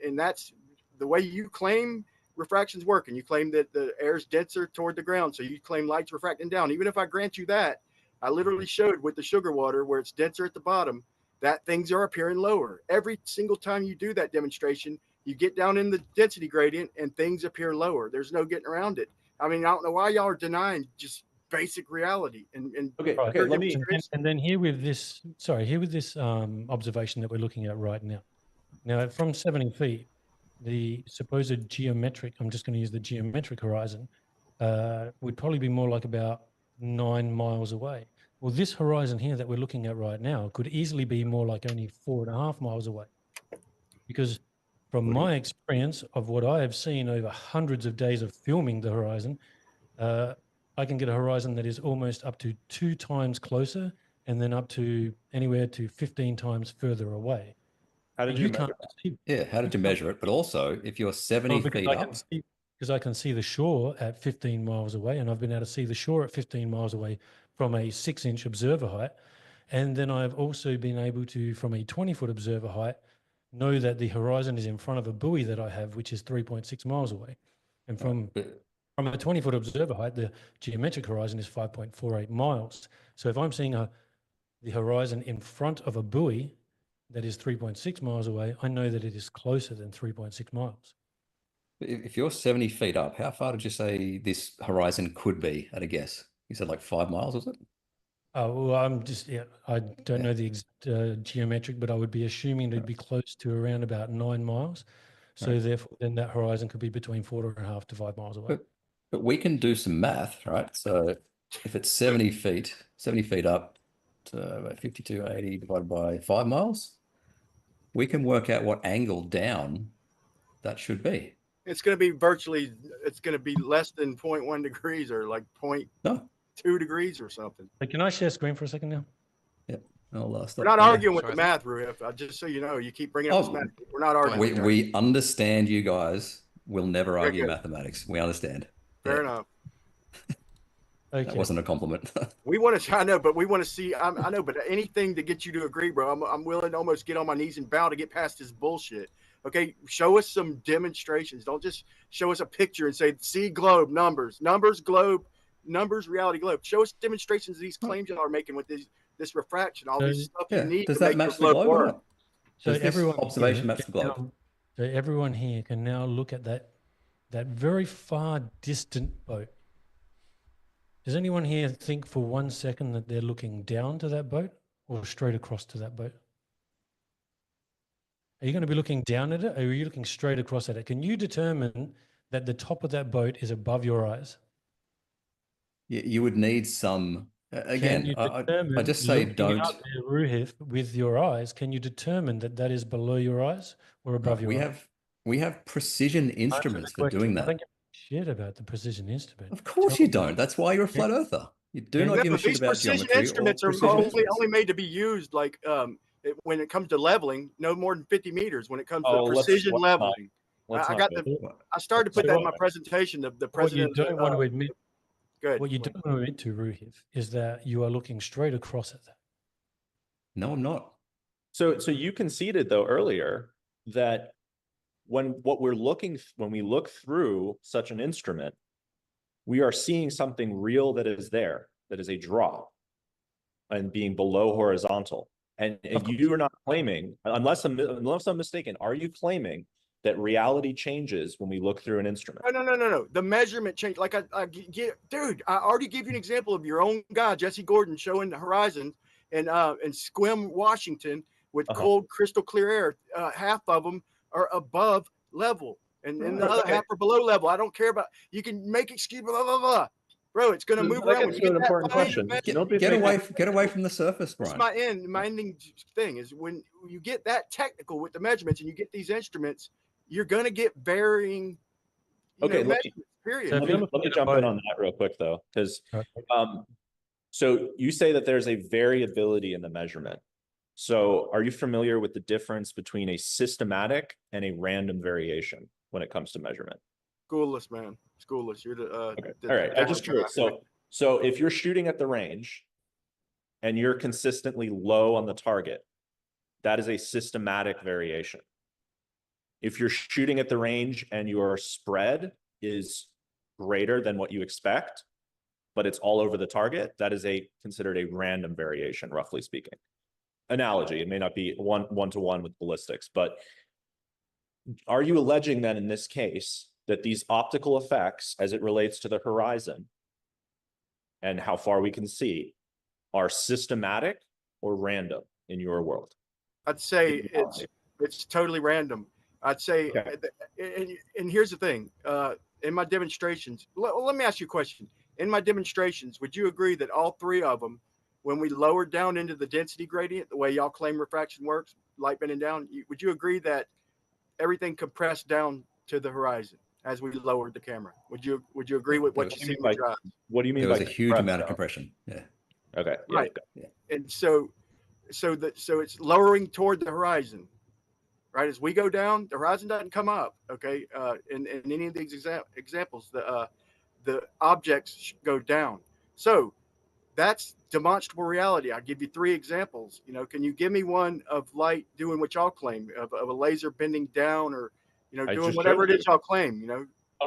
and that's the way you claim refraction's working. You claim that the air is denser toward the ground, so you claim light's refracting down. Even if I grant you that, I literally showed with the sugar water where it's denser at the bottom that things are appearing lower. Every single time you do that demonstration, you get down in the density gradient and things appear lower. There's no getting around it. I mean, I don't know why y'all are denying just basic reality. Okay, let me. And then here with this, observation that we're looking at right now. Now, from 70 feet, the supposed geometric, I'm just going to use the geometric horizon, would probably be more like about 9 miles away. Well, this horizon here that we're looking at right now could easily be more like only 4.5 miles away. Because from my experience of what I have seen over hundreds of days of filming the horizon, I can get a horizon that is almost up to 2 times closer and then up to anywhere to 15 times further away. How did you measure it? Yeah, how did you measure it? But also, if you're 70 feet up... Because I can see the shore at 15 miles away, and I've been able to see the shore at 15 miles away from a 6-inch observer height. And then I've also been able to, from a 20-foot observer height, know that the horizon is in front of a buoy that I have, which is 3.6 miles away. And from a 20-foot observer height, the geometric horizon is 5.48 miles. So if I'm seeing the horizon in front of a buoy that is 3.6 miles away, I know that it is closer than 3.6 miles. If you're 70 feet up, how far did you say this horizon could be at a guess? You said like 5 miles, was it? Oh, well, I don't know the exact geometric, but I would be assuming it'd be close to around about 9 miles. So therefore, then that horizon could be between 4.5 to 5 miles away. But we can do some math, right? So if it's 70 feet up to 5280 divided by 5 miles, we can work out what angle down that should be. It's going to be it's going to be less than 0.1 degrees or like 0.2 degrees or something. Hey, can I share screen for a second now? Yeah. We're not arguing with the math, Roohif. Just so you know, you keep bringing up this math. We're not arguing. We understand you guys will never argue mathematics. We understand. Fair enough. Okay. That wasn't a compliment. We want to, I know, but we want to see, I know, but anything to get you to agree, bro. I'm willing to almost get on my knees and bow to get past this bullshit. Okay, show us some demonstrations. Don't just show us a picture and say, see globe, numbers, globe, numbers, reality globe. Show us demonstrations of these claims y'all are making with this refraction, all this stuff you need does to that make match the globe work. or not? So does everyone observation match the globe? So everyone here can now look at that very far distant boat. Does anyone here think for 1 second that they're looking down to that boat or straight across to that boat? Are you going to be looking down at it, or are you looking straight across at it? Can you determine that the top of that boat is above your eyes? You would need some. Again, I just say don't. Out there, Roohif, with your eyes, can you determine that is below your eyes or above your eyes? We have precision instruments for doing that. I don't give a shit about the precision instrument. Of course you don't. That's why you're a flat earther. You do not give a shit about geometry. These precision instruments are only made to be used like when it comes to leveling, no more than 50 meters. When it comes to precision leveling, I started to put that in my presentation. The president. What you don't want to admit. Good. What you don't want to admit to, Roohif, is that you are looking straight across at that. No, I'm not. So you conceded though earlier that when we look through such an instrument, we are seeing something real that is there, that is a drop and being below horizontal. And you are not claiming, unless I'm mistaken, are you claiming that reality changes when we look through an instrument. No. The measurement change. Like I get, dude. I already gave you an example of your own guy, Jesse Gordon, showing the horizon in Sequim, Washington, with cold, crystal clear air. Half of them are above level, and the other half are below level. I don't care about. You can make excuse, blah blah blah. Bro, it's going to move around. When you get an important question. Get away from the surface, Brian. That's my ending thing is when you get that technical with the measurements and you get these instruments, you're going to get varying. Measurements, period. Let me jump in on that real quick though, because so you say that there's a variability in the measurement. So are you familiar with the difference between a systematic and a random variation when it comes to measurement? Schoolless, man. Schoolless. You're the all right. I just curious. So if you're shooting at the range and you're consistently low on the target, that is a systematic variation. If you're shooting at the range and your spread is greater than what you expect, but it's all over the target, that is considered a random variation, roughly speaking. Analogy, it may not be one-to-one with ballistics, but are you alleging then in this case that these optical effects as it relates to the horizon and how far we can see are systematic or random in your world? I'd say it's totally random. I'd say, and here's the thing, in my demonstrations, let me ask you a question. In my demonstrations, would you agree that all three of them, when we lowered down into the density gradient, the way y'all claim refraction works, light bending down, would you agree that everything compressed down to the horizon as we lowered the camera? Would you agree with what you see with your eyes? What do you mean there by was a huge amount of compression? Yeah. Okay. Right. Yeah. And so it's lowering toward the horizon, right? As we go down, the horizon doesn't come up. Okay. In any of these examples, the objects go down. So that's demonstrable reality. I'll give you three examples. Can you give me one of light doing what y'all claim, of a laser bending down, or doing whatever it is y'all claim?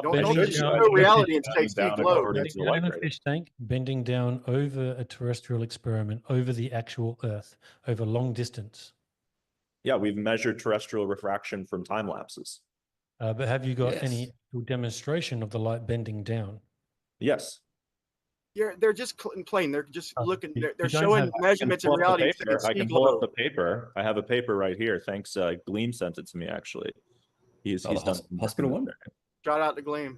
Don't just show reality and say Steve Lowe. Down a fish tank, bending down over a terrestrial experiment, over the actual Earth, over long distance. Yeah, we've measured terrestrial refraction from time lapses. But have you got any demonstration of the light bending down? Yes. Yeah, they're just plain. They're just looking. They're showing measurements in reality. I can pull up the paper. I have a paper right here. Thanks. Gleam sent it to me actually. He's done hospital one. Shout out to Gleam.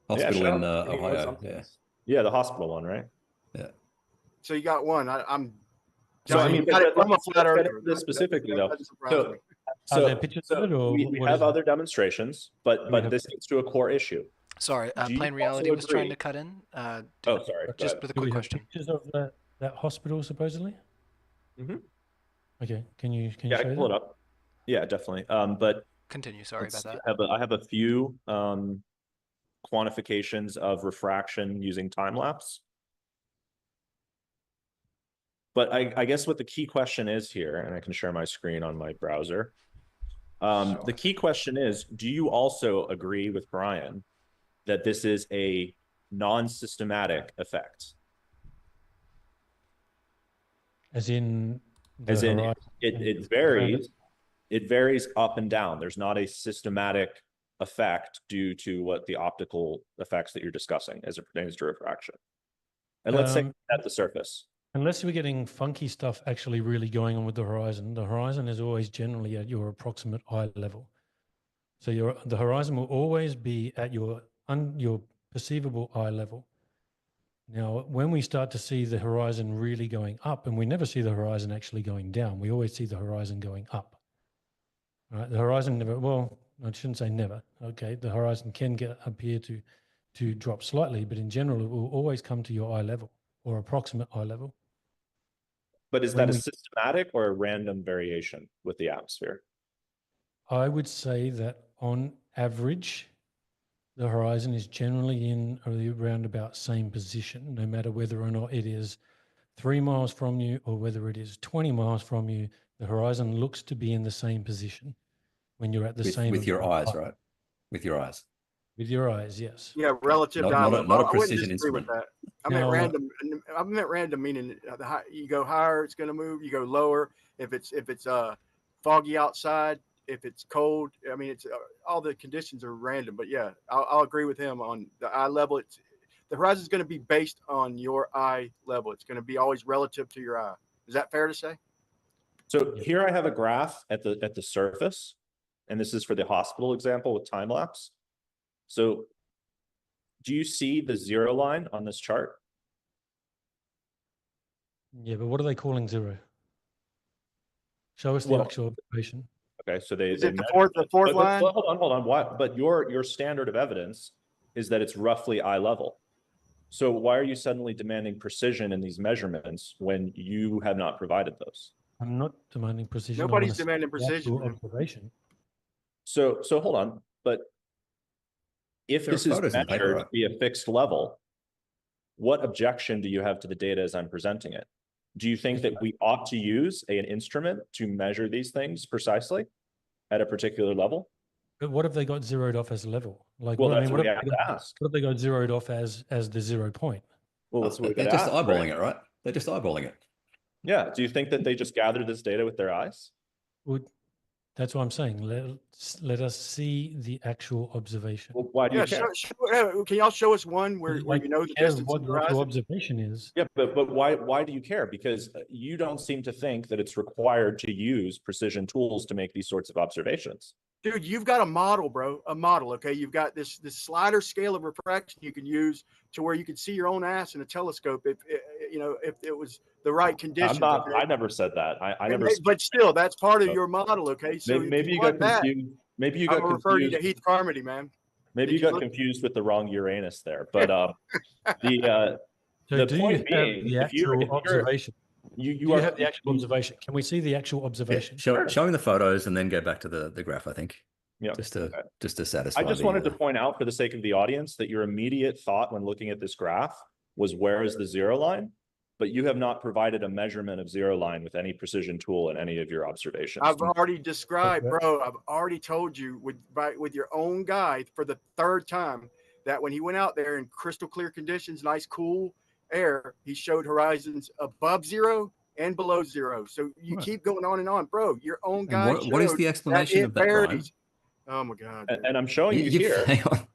Hospital in Ohio. Yeah, the hospital one, right? Yeah. So you got one. I'm. So I mean, got it from a flat earther. This specifically though. So we have other demonstrations, but this gets to a core issue. Sorry, Plain Reality was trying to cut in. Sorry. Just with a quick question. Pictures of that hospital, supposedly. Mm-hmm. Okay, can you I can pull it up. Yeah, definitely. But continue. Sorry about that. I have a few quantifications of refraction using time lapse. But I guess what the key question is here, and I can share my screen on my browser. The key question is, do you also agree with Brian that this is a non-systematic effect? As in it varies up and down. There's not a systematic effect due to what the optical effects that you're discussing as it pertains to refraction. And let's say at the surface. Unless we're getting funky stuff actually really going on with the horizon is always generally at your approximate eye level. So the horizon will always be at your perceivable eye level. Now, when we start to see the horizon really going up, and we never see the horizon actually going down, we always see the horizon going up. Right? The horizon never, well, I shouldn't say never. Okay, the horizon can appear to drop slightly, but in general, it will always come to your eye level or approximate eye level. But is that a systematic or a random variation with the atmosphere? I would say that on average, the horizon is generally in around about same position, no matter whether or not it is 3 miles from you or whether it is 20 miles from you. The horizon looks to be in the same position when you're at the same. With your eyes, right? With your eyes. With your eyes, yes. Yeah, relative to not a precision instrument. With that. I meant random. I meant random meaning you go higher, it's going to move. You go lower if it's foggy outside. if it's cold. I mean, it's all the conditions are random. But yeah, I'll agree with him on the eye level. It's the horizon is going to be based on your eye level. It's going to be always relative to your eye. Is that fair to say? So here I have a graph at the surface, and this is for the hospital example with time lapse. So do you see the 0 line on this chart? Yeah, but what are they calling 0? Show us the Well, actual observation. Okay, so they Is it the measure fourth it. line? But hold on. Why? But your standard of evidence is that it's roughly eye level. So why are you suddenly demanding precision in these measurements when you have not provided those? I'm not demanding precision. Nobody's I wanna see demanding the actual precision. observation. So hold on. But if There are this is photos in the paper, measured right? to be a fixed level, what objection do you have to the data as I'm presenting it? Do you think that we ought to use an instrument to measure these things precisely at a particular level? But what have they got zeroed off as a level? Like, Well, what, I that's mean, what we what have have, to ask. what have they got zeroed off as the 0 point? Well, that's what we They're got to just ask. eyeballing Right? it, right? They're just eyeballing it. Yeah. Do you think that they just gathered this data with their eyes? That's what I'm saying. Let us see the actual observation. Well, why do Yeah, you care? can y'all show us one where Like, you know the care distance what of the the actual horizon? observation is. Yeah, but why do you care? Because you don't seem to think that it's required to use precision tools to make these sorts of observations. Dude, you've got a model, bro. A model, okay? You've got this slider scale of refraction you can use to where you can see your own ass in a telescope if it was the right conditions. I'm not. Okay? I never said that. I never. But still, that's part of your model, okay? So maybe if you want got that, confused. Maybe you I'm got gonna refer you confused. to Heath Carmody, man. Maybe you got confused with the wrong Uranus there. But the So the do you point have being, the actual observation? you Do are you have the actual observation? Can we see the actual observation? Yeah, showing the photos and then go back to the graph, I think. Yeah. Just to satisfy. I just wanted to point out for the sake of the audience that your immediate thought when looking at this graph was where is the 0 line? But you have not provided a measurement of 0 line with any precision tool in any of your observations. I've already described, bro. I've already told you with your own guy for the 3rd time that when he went out there in crystal clear conditions, nice cool air, he showed horizons above 0 and below 0. So you keep going on and on, bro. Your own guy. What is the explanation of that, Brian? Oh my god! And I'm showing you here. Hang on.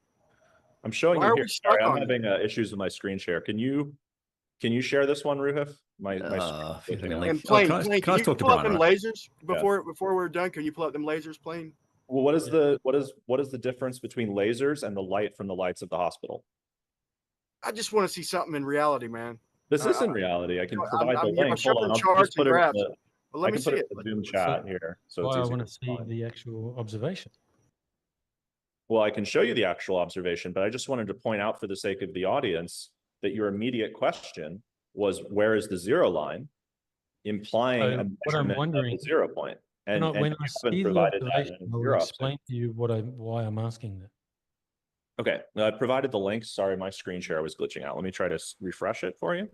I'm showing Why you are here. we stuck Sorry, I'm on having issues with my screen share. Can you share this one, Roohif? My And Plane, can I can you talk to pull up Brian? them Right? lasers before we're done? Can you pull up them lasers, Plane? Well, what is the difference between lasers and the light from the lights of the hospital? I just want to see something in reality, man. This is in reality. I can provide the I'm link. Hold on, showing I'll charts just put and it. graphs. Well, let I me can see put it. it in the Zoom chat here, so it's Why I easier want to to see find. the actual observation. Well, I can show you the actual observation, but I just wanted to point out for the sake of the audience that your immediate question was where is the 0 line, implying a what I'm measurement wondering, of the 0 point. And when you I haven't see the provided that observation, in I your will observation. explain to you why I'm asking that. Okay, I provided the link. Sorry, my screen share was glitching out. Let me try to refresh it for you.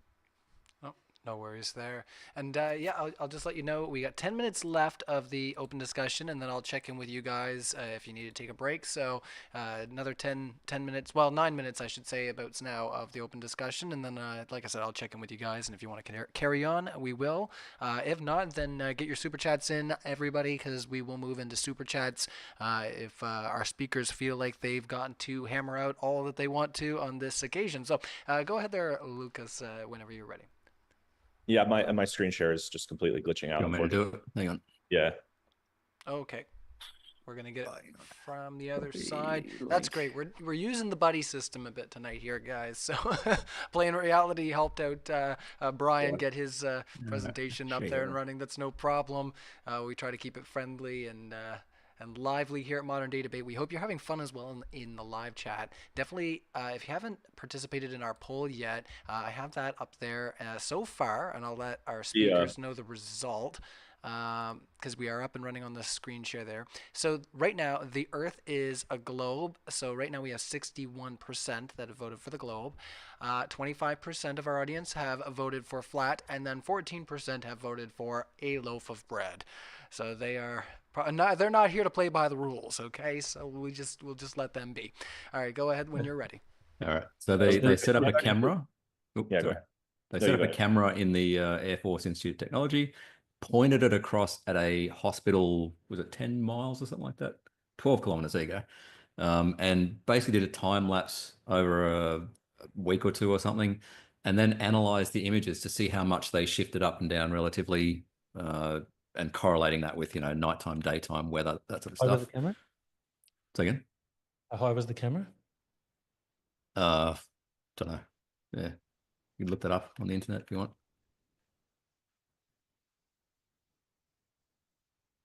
Oh, no worries there. And yeah, I'll just let you know we got 10 minutes left of the open discussion, and then I'll check in with you guys if you need to take a break. So another 10 minutes, well, 9 minutes, I should say, about now of the open discussion. And then, like I said, I'll check in with you guys. And if you want to carry on, we will. If not, then get your super chats in, everybody, because we will move into super chats if our speakers feel like they've gotten to hammer out all that they want to on this occasion. So go ahead there, Lucas, whenever you're ready. Yeah, my screen share is just completely glitching out. You want me to do it? Hang on. Yeah. Okay. We're gonna get it from the other side. That's great. We're using the buddy system a bit tonight here, guys. So Playing Reality helped out Brian get his presentation up there and running. That's no problem. We try to keep it friendly and lively here at Modern Day Debate. We hope you're having fun as well in the live chat. Definitely, if you haven't participated in our poll yet, I have that up there so far, and I'll let our speakers know the result because we are up and running on the screen share there. So right now, the Earth is a globe. So right now we have 61% that have voted for the globe. 25% of our audience have voted for flat, and then 14% have voted for a loaf of bread. So they're not here to play by the rules, okay? So we'll just let them be. All right, go ahead when you're ready. All right. So they set up a camera. Yeah, go ahead. They set up a camera in the Air Force Institute of Technology. pointed it across at a hospital, was it 10 miles or something like that? 12 kilometers, there you go. And basically did a time lapse over a week or two or something, and then analyzed the images to see how much they shifted up and down relatively, and correlating that with, nighttime, daytime, weather, that sort of How was stuff. the camera? So again? How high was the camera? Don't know. Yeah. You can look that up on the internet if you want.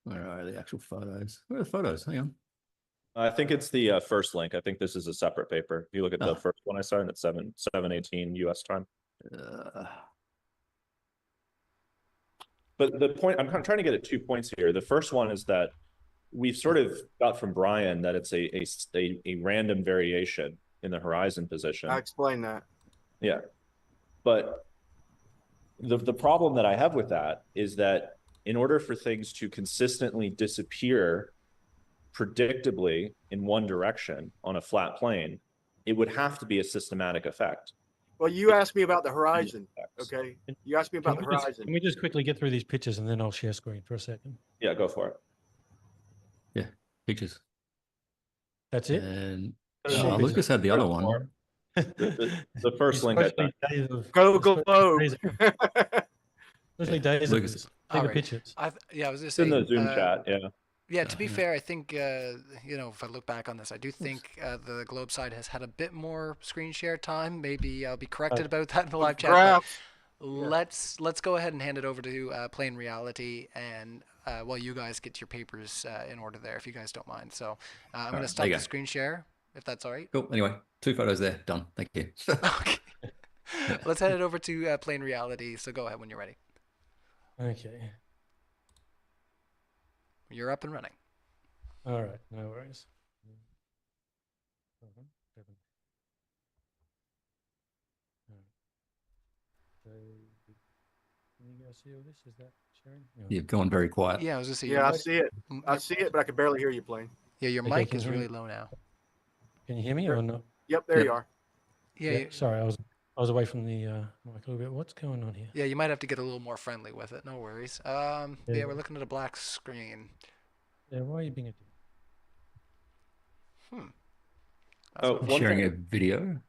Where are the actual photos? Where are the photos? Hang on. I think it's the first link. I think this is a separate paper. If you look at the Ah. first one I started at 7:18 US time. But the point, I'm trying to get at 2 points here. The first one is that we've sort of got from Brian that it's a random variation in the horizon position. I explained that. Yeah. But the problem that I have with that is that in order for things to consistently disappear predictably in one direction on a flat plane, it would have to be a systematic effect. Well, you asked me about the horizon. Okay. You asked me about the horizon. Can we just quickly get through these pictures and then I'll share screen for a second? Yeah, go for it. Yeah, pictures. That's it? And Oh, Lucas had the other one. The first link I sent. Go globe. Especially days of Lucas. this. Take the pictures. I was just It's in the Zoom chat, yeah. Yeah, to be fair, I think, if I look back on this, I do think the Globe side has had a bit more screen share time. Maybe I'll be corrected about that in the live chat. Let's go ahead and hand it over to Plain Reality, and while you guys get your papers in order there, if you guys don't mind. So I'm going to stop the screen share, if that's all right. Cool. Anyway, 2 photos there. Done. Thank you. Okay. Let's head it over to Plain Reality. So go ahead when you're ready. Okay. You're up and running. All right, no worries. So, can you guys see all this? Is that sharing? No. You've gone very quiet. Yeah, I was just saying. Yeah, I see it. I see it, but I can barely hear you playing. Yeah, your Okay, mic is really low now. Can you hear me or not? Yep, there you are. Yeah. Sorry, I was away from the mic a little bit. What's going on here? Yeah, you might have to get a little more friendly with it. No worries. Yeah, we're looking at a black screen. Yeah, why are you being a Sharing a video?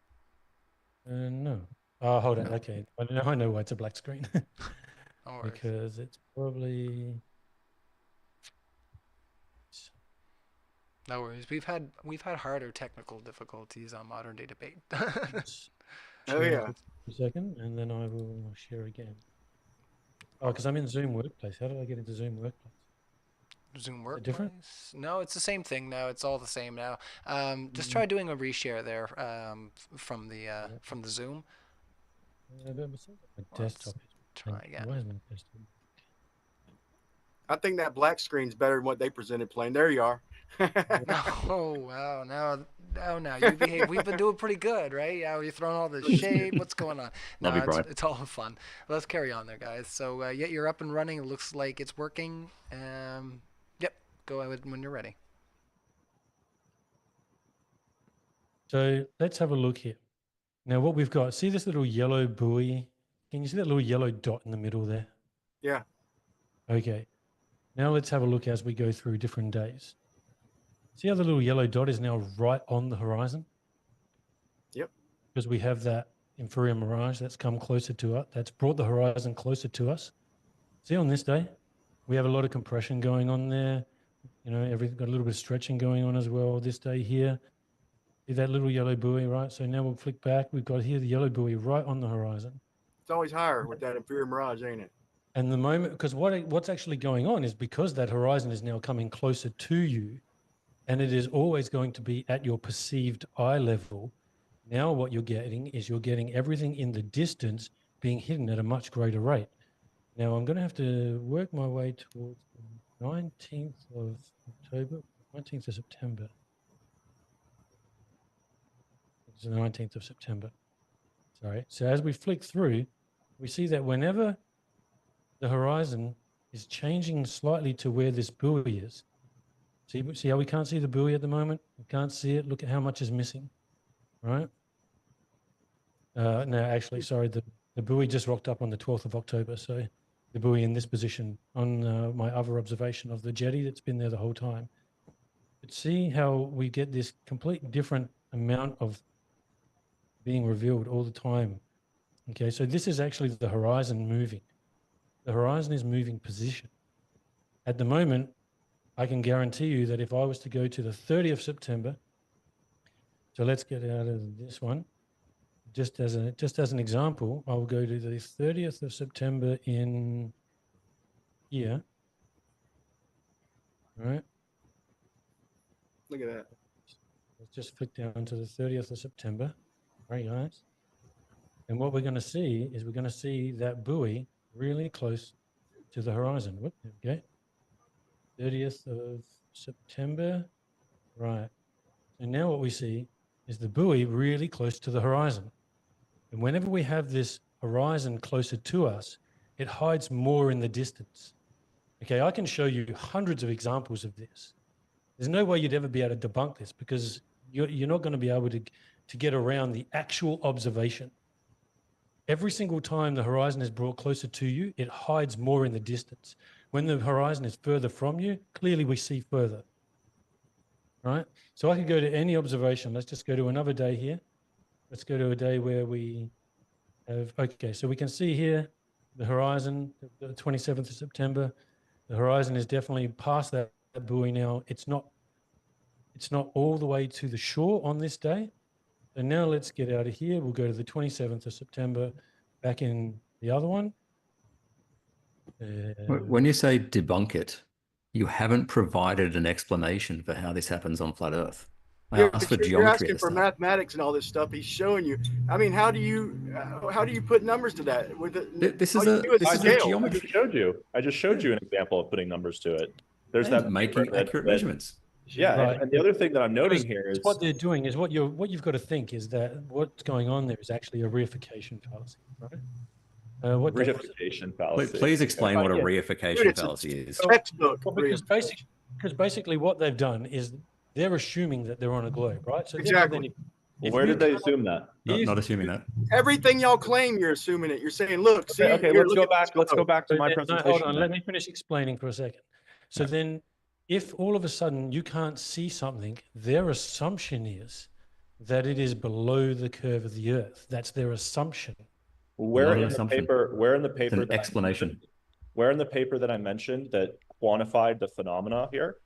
No. Oh, hold on. Okay. I know why it's a black screen. No because it's probably... No worries. We've had harder technical difficulties on Modern Day Debate. Oh yeah. A second, and then I will share again. Oh, because I'm in Zoom Workplace. How did I get into Zoom Workplace? Zoom Workplace? Different? No, it's the same thing now. It's all the same now. Just try doing a reshare there from the Zoom. My desktop is try again. Why is my desktop? I think that black screen's better than what they presented playing. There you are. Oh wow! Now you behave. We've been doing pretty good, right? Yeah, you're throwing all the shade. What's going on? No, it's all fun. Let's carry on there, guys. So yeah, you're up and running. It looks like it's working. Yep. Go ahead when you're ready. So let's have a look here. Now what we've got, see this little yellow buoy? Can you see that little yellow dot in the middle there? Yeah. Okay. Now let's have a look as we go through different days. See how the little yellow dot is now right on the horizon? Yep. Because we have that inferior mirage that's come closer to us, that's brought the horizon closer to us. See on this day, we have a lot of compression going on there. You know, everything got a little bit of stretching going on as well this day here. See that little yellow buoy, right? So now we'll flick back. We've got here the yellow buoy right on the horizon. It's always higher with that inferior mirage, ain't it? And the moment, because what's actually going on is because that horizon is now coming closer to you, and it is always going to be at your perceived eye level. Now what you're getting is you're getting everything in the distance being hidden at a much greater rate. Now I'm going to have to work my way towards the 19th of October, 19th of September. It's the 19th of September. Sorry. So as we flick through, we see that whenever the horizon is changing slightly to where this buoy is. See how we can't see the buoy at the moment? We can't see it. Look at how much is missing, right? No, actually, sorry, the buoy just rocked up on the 12th of October. So the buoy in this position on my other observation of the jetty that's been there the whole time. But see how we get this complete different amount of being revealed all the time. Okay, so this is actually the horizon moving. The horizon is moving position. At the moment, I can guarantee you that if I was to go to the 30th September, so let's get out of this one. Just as an example, I'll go to the 30th of September in here. All right. Look at that. Let's just flick down to the 30th of September. All right, guys. And what we're going to see is we're going to see that buoy really close to the horizon. Whoop, okay. 30th of September. Right. And now what we see is the buoy really close to the horizon. And whenever we have this horizon closer to us, it hides more in the distance. Okay, I can show you hundreds of examples of this. There's no way you'd ever be able to debunk this because you're not going to be able to get around the actual observation. Every single time the horizon is brought closer to you, it hides more in the distance. When the horizon is further from you, clearly we see further. Right? So I could go to any observation. Let's just go to another day here. Let's go to a day where we have, okay, so we can see here the horizon, the 27th of September. The horizon is definitely past that buoy now. It's not all the way to the shore on this day. So now let's get out of here. We'll go to the 27th of September, back in the other one. When you say debunk it, you haven't provided an explanation for how this happens on flat Earth. I asked for You're geometry asking at the for start. mathematics and all this stuff. He's showing you. I mean, how do you put numbers to that? With This all is you a do is this is a scale. geometry. I just showed you an example of putting numbers to it. There's And that making paper accurate measurements. Yeah, Right. and the other thing that I'm noting here is what they're doing is what you've got to think is that what's going on there is actually a reification fallacy, right? What day was it? reification fallacy. Please explain what a Yeah. reification Dude, fallacy is. Textbook. Well, because basically what they've done is they're assuming that they're on a globe, right? So therefore Exactly. then Well, where did they assume that? Not assuming that. Everything y'all claim, you're assuming it. You're saying, look, see. Okay, here, let's look go at back. this Let's go photo. back to my No, presentation. hold on, then. let me finish explaining for a second. So then if all of a sudden you can't see something, their assumption is that it is below the curve of the Earth. That's their assumption. Where Not an in the assumption. paper? Where in the It's paper? an explanation. Where in the paper that I mentioned that quantified the phenomena here?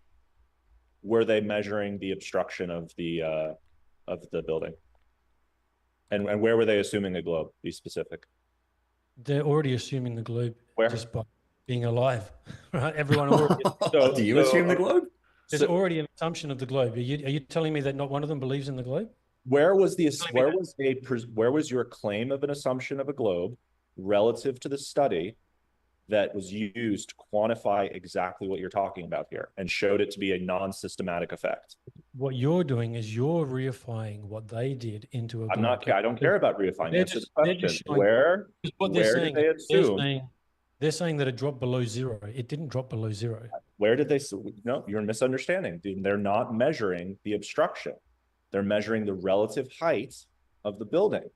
Were they measuring the obstruction of the building? And where were they assuming a globe? Be specific. They're already assuming the globe Where? just by being alive, right? Everyone already. Do you assume the globe? There's already an assumption of the globe. Are you telling me that not one of them believes in the globe? Where was your claim of an assumption of a globe relative to the study that was used to quantify exactly what you're talking about here and showed it to be a non-systematic effect? What you're doing is you're reifying what they did into a globe. I don't care about reifying. They're Answer the just question. showing- Where What they're did saying, they assume? they're saying that it dropped below zero. It didn't drop below zero. Where did they? No, you're misunderstanding. They're not measuring the obstruction. They're measuring the relative height of the building.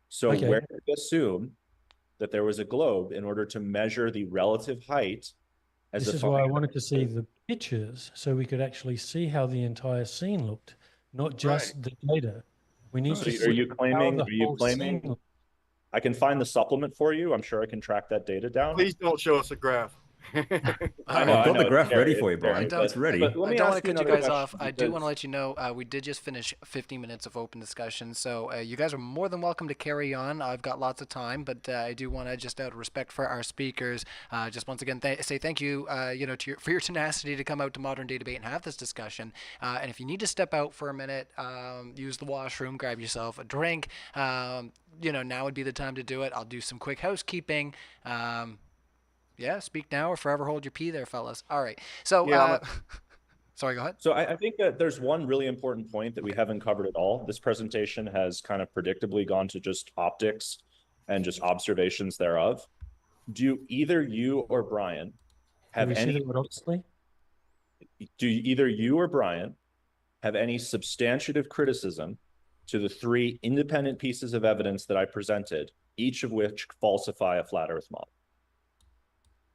So Okay. where did they assume that there was a globe in order to measure the relative height? As This a is why I function? wanted to see the pictures so we could actually see how the entire scene looked, not just the data. We need to see Are you how claiming? the Are you whole claiming? scene looked. I can find the supplement for you. I'm sure I can track that data down. Please don't show us a graph. I know, I've got the it's graph scary, ready it's for you, Brian. scary, It's ready. but let I me don't ask want to cut you another guys off. question I do want because- to let you know we did just finish 15 minutes of open discussion, so you guys are more than welcome to carry on. I've got lots of time, but I do want to, just out of respect for our speakers, just once again say thank you, for your tenacity to come out to Modern Day Debate and have this discussion. And if you need to step out for a minute, use the washroom, grab yourself a drink. Now would be the time to do it. I'll do some quick housekeeping. Yeah, speak now or forever hold your pee there, fellas. All right. So, sorry, go ahead. So I think that there's one really important point that we haven't covered at all. This presentation has kind of predictably gone to just optics and just observations thereof. Do either you or Brian have Can we see any? that word obviously? Do either you or Brian have any substantive criticism to the three independent pieces of evidence that I presented, each of which falsify a flat Earth model?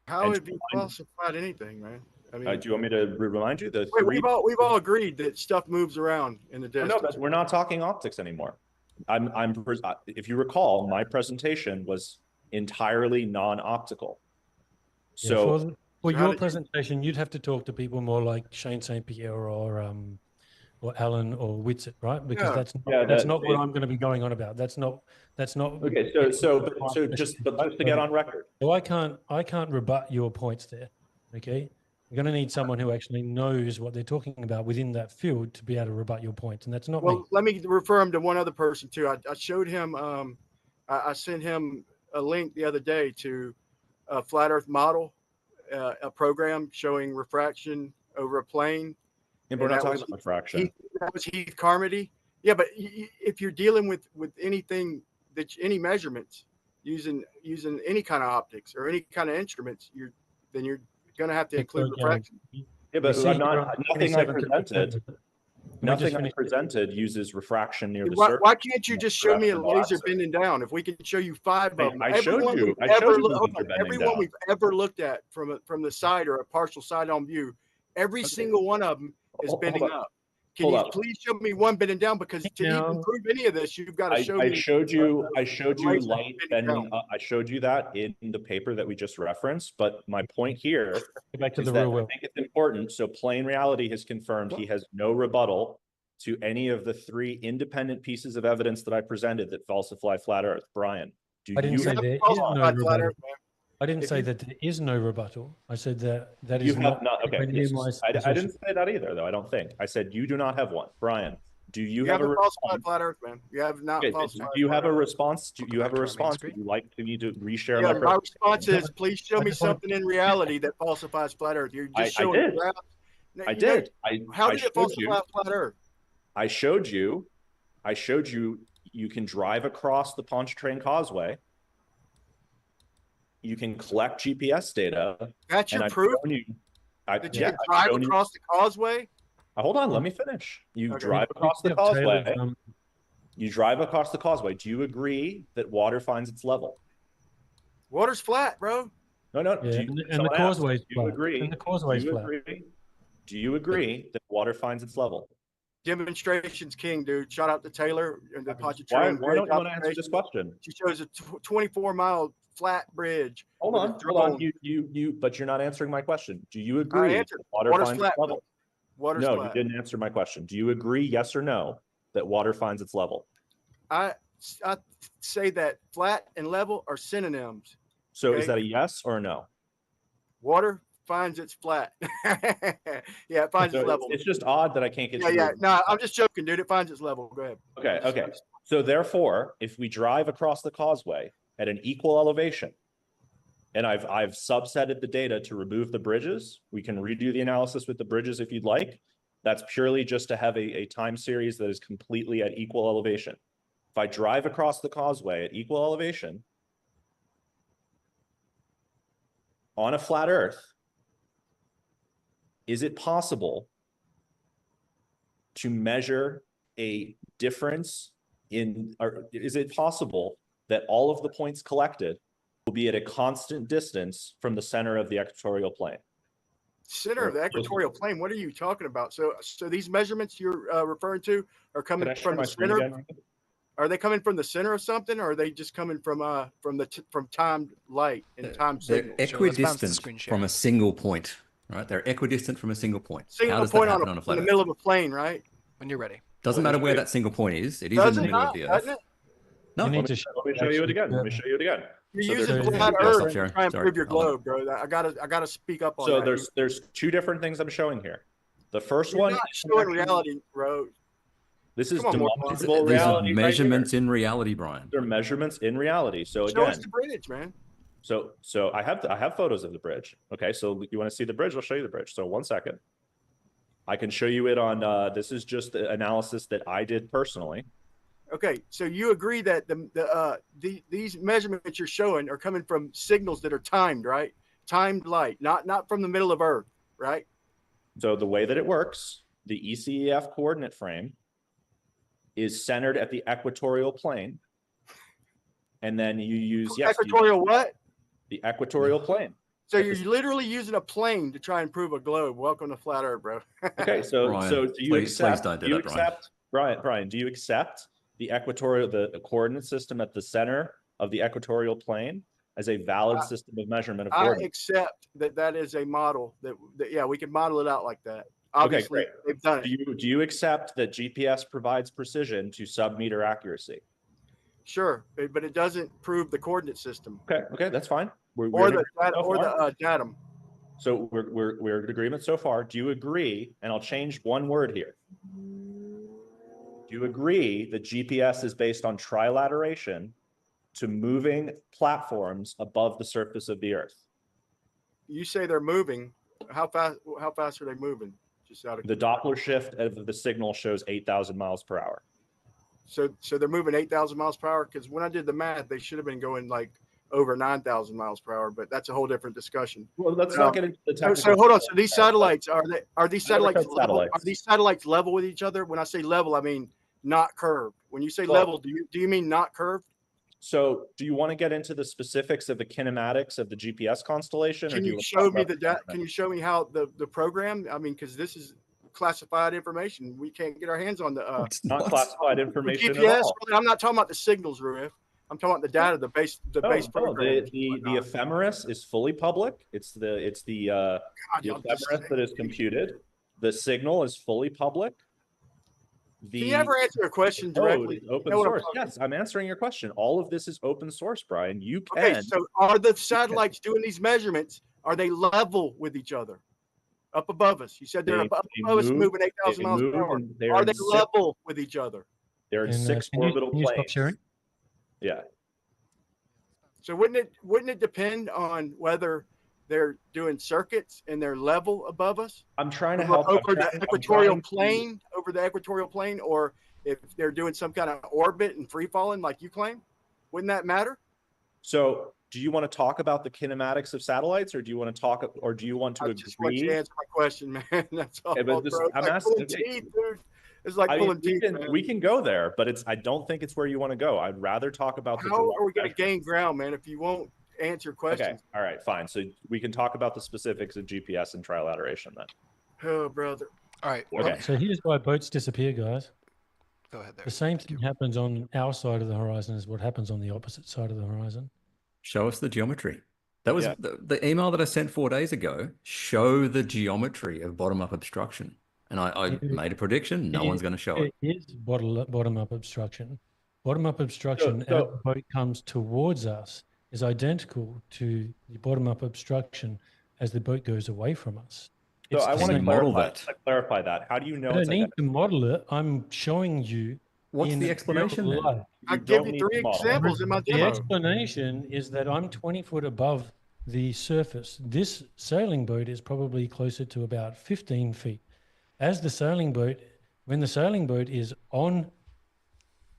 How And have you falsified anything, man? I mean, do you want me to remind you the wait, three? we've all agreed that stuff moves around in the Oh, distance. no, but we're not talking optics anymore. If you recall, my presentation was entirely non-optical. Yeah, So for So how your did you- presentation, you'd have to talk to people more like Shane St. Pierre or Alan or Whitsitt, right? Because Yeah. that's not what I'm going to be going on about. That's not okay. So just to get on record. So I can't rebut your points there. Okay. You're going to need someone who actually knows what they're talking about within that field to be able to rebut your points, and that's not me. Well, let me refer him to one other person too. I showed him. I sent him a link the other day to a flat Earth model, a program showing refraction over a plane. Yeah, we're And not that talking was about refraction. That was Heath Carmody. Yeah, but if you're dealing with anything any measurements using any kind of optics or any kind of instruments, then you're going to have to include refraction. Yeah, but see nothing I presented. Nothing I finish. presented uses refraction near the Why, surface. why can't you just show me a Refraction laser offset. bending down? If we can show you 5 of them, I showed everyone you. we've I showed ever you the hold laser on, bending everyone down. we've ever looked at from the side or a partial side on view, every single one of them is Hold bending up. up. Can you please show me one bending down? Because to even prove any of this, you've got to show me. I showed you laser light bending up. I showed you that in the paper that we just referenced. But my point here back to is the that real I world. think it's important. So Plain Reality has confirmed he has no rebuttal to any of the 3 independent pieces of evidence that I presented that falsify flat Earth. Brian, do I didn't you say have there is falsified no flat rebuttal. Earth, man. I didn't If say you- that there is no rebuttal. I said that is you have not. not? Okay, anywhere near yes, my I position. didn't say that either, though. I don't think I said you do not have one. Brian, do you, You have a haven't falsified response? flat Earth, man. You have not Okay, falsified. do you flat have a Earth. response? Do you have a Back to our main response? screen. Would you like me to reshare Yeah, my my presentation? response is, please show I me just wanna- something in reality that falsifies flat Earth. You're just I showing did. graphs. I You know, did. how I did it showed falsify you. flat Earth? I showed you. You can drive across the Pontchartrain Causeway. You can collect GPS data. That's your and I've proof shown you. that you Yeah, can I've drive shown you. across the causeway. Hold on, let me finish. You Okay. drive across the Yeah, Taylor, causeway. You drive across the causeway. Do you agree that water finds its level? Water's flat, bro. No. Yeah, Do you, and the causeway's do you flat. agree? And the causeway's do you flat. agree? Do you agree that water finds its level? Demonstration's king, dude. Shout out to Taylor and the Why Pontchartrain. don't you want to answer this question? She shows a 24-mile flat bridge. Hold with a on. drone. But you're not answering my question. Do you I agree answered. that water Water's finds flat. its level? Water's No, flat. you didn't answer my question. Do you agree, yes or no, that water finds its level? I say that flat and level are synonyms. So Okay. is that a yes or a no? Water finds its flat. Yeah, it finds So its level. it's just odd that I can't get Yeah, you yeah. to- No, I'm just joking, dude. It finds its level. Go ahead. Okay. So therefore, if we drive across the causeway at an equal elevation, and I've subsetted the data to remove the bridges, we can redo the analysis with the bridges if you'd like. That's purely just to have a time series that is completely at equal elevation. If I drive across the causeway at equal elevation on a flat Earth, is it possible to measure a difference or is it possible that all of the points collected will be at a constant distance from the center of the equatorial plane? Center of the equatorial plane. What are you talking about? So these measurements you're referring to are coming from the center. Are they coming from the center of something, or are they just coming from timed light and time signals? They're Sure, let's bounce the equidistant screen share. from a single point, right? They're equidistant from a single point. How Single does that point happen on a flat in the Earth? middle of a plane, right? When you're ready. Doesn't matter where that single point is. It is in Does the it middle not? of the Doesn't Earth. it? No, You need Let me show you it again. Let me show you it again. You're So using there's- flat Yeah, Earth stop to sharing. try and Sorry. prove your I'll let- globe, bro. I gotta speak up on So that. there's 2 different things I'm showing here. The first You're one not is showing reality, bro. This is Come on, Mordwand. demonstrable These are reality. measurements in reality, Brian. They're measurements in reality. So Show us again, the bridge, man. so I have photos of the bridge. Okay, so you want to see the bridge? I'll show you the bridge. So 1 second. I can show you it on. This is just the analysis that I did personally. Okay, so you agree that these measurements you're showing are coming from signals that are timed, right? Timed light, not from the middle of Earth, right? So the way that it works, the ECEF coordinate frame is centered at the equatorial plane, and then you use Equatorial what? the equatorial plane. So you're literally using a plane to try and prove a globe. Welcome to flat Earth, bro. Okay, so Brian, so do you please accept? don't do Do you that, Brian. accept, Brian? Do you accept the equatorial, the coordinate system at the center of the equatorial plane as a valid system of measurement of I coordinates? accept that is a model that yeah, we can model it out like that. Obviously, okay, they've done it. Do you accept that GPS provides precision to sub-meter accuracy? Sure, but it doesn't prove the coordinate system. Okay, that's fine. Or the datum. So we're in agreement so far. Do you agree? And I'll change one word here. Do you agree that GPS is based on trilateration to moving platforms above the surface of the Earth? You say they're moving. How fast are they moving? Just out of the Doppler shift of the signal shows 8,000 miles per hour. So they're moving 8,000 miles per hour, because when I did the math, they should have been going like over 9,000 miles per hour, but that's a whole different discussion. Well, let's not get into the technical. So hold on. So these satellites are these satellites level? Satellites. Are these satellites level with each other? When I say level, I mean not curved. When you say level, do you mean not curved? So do you want to get into the specifics of the kinematics of the GPS constellation? Can you show me the data? Can you show me how the program? I mean, because this is classified information. We can't get our hands on the it's not classified information GPS. at all. I'm not talking about the signals, Roohif. I'm talking about the data, the base program. The ephemeris is fully public. It's the ephemeris that is computed. The signal is fully public. Can you ever answer a question directly? Open source. Yes, I'm answering your question. All of this is open source, Brian. You can. Okay, so are the satellites doing these measurements? Are they level with each other? Up above us. You said they're up above us, moving 8,000 miles per hour. Are they level with each other? They're in six orbital planes. Yeah. So wouldn't it depend on whether they're doing circuits and they're level above us? I'm trying to help over the equatorial plane, or if they're doing some kind of orbit and free falling like you claim. Wouldn't that matter? So do you want to talk about the kinematics of satellites, or do you want to talk, or do you want to agree? I just want you to answer my question, man. That's all. I'm asking. Teeth, dude. It's like pulling teeth. We can go there, but I don't think it's where you want to go. I'd rather talk about how are we going to gain ground, man, if you won't answer questions? Okay, all right, fine. So we can talk about the specifics of GPS and trilateration then. Oh, brother. All right. Okay. So here's why boats disappear, guys. Go ahead there. The same thing happens on our side of the horizon as what happens on the opposite side of the horizon. Show us the geometry. That was the email that I sent 4 days ago. Show the geometry of bottom-up obstruction. And I made a prediction. No one's going to show it. It is bottom-up obstruction. Bottom-up obstruction as the boat comes towards us is identical to the bottom-up obstruction as the boat goes away from us. So I want to clarify that. How do you know? I don't need to model it. I'm showing you. What's the explanation then? I give you 3 examples in my demo. The explanation is that I'm 20 foot above the surface. This sailing boat is probably closer to about 15 feet. As the sailing boat, when the sailing boat is on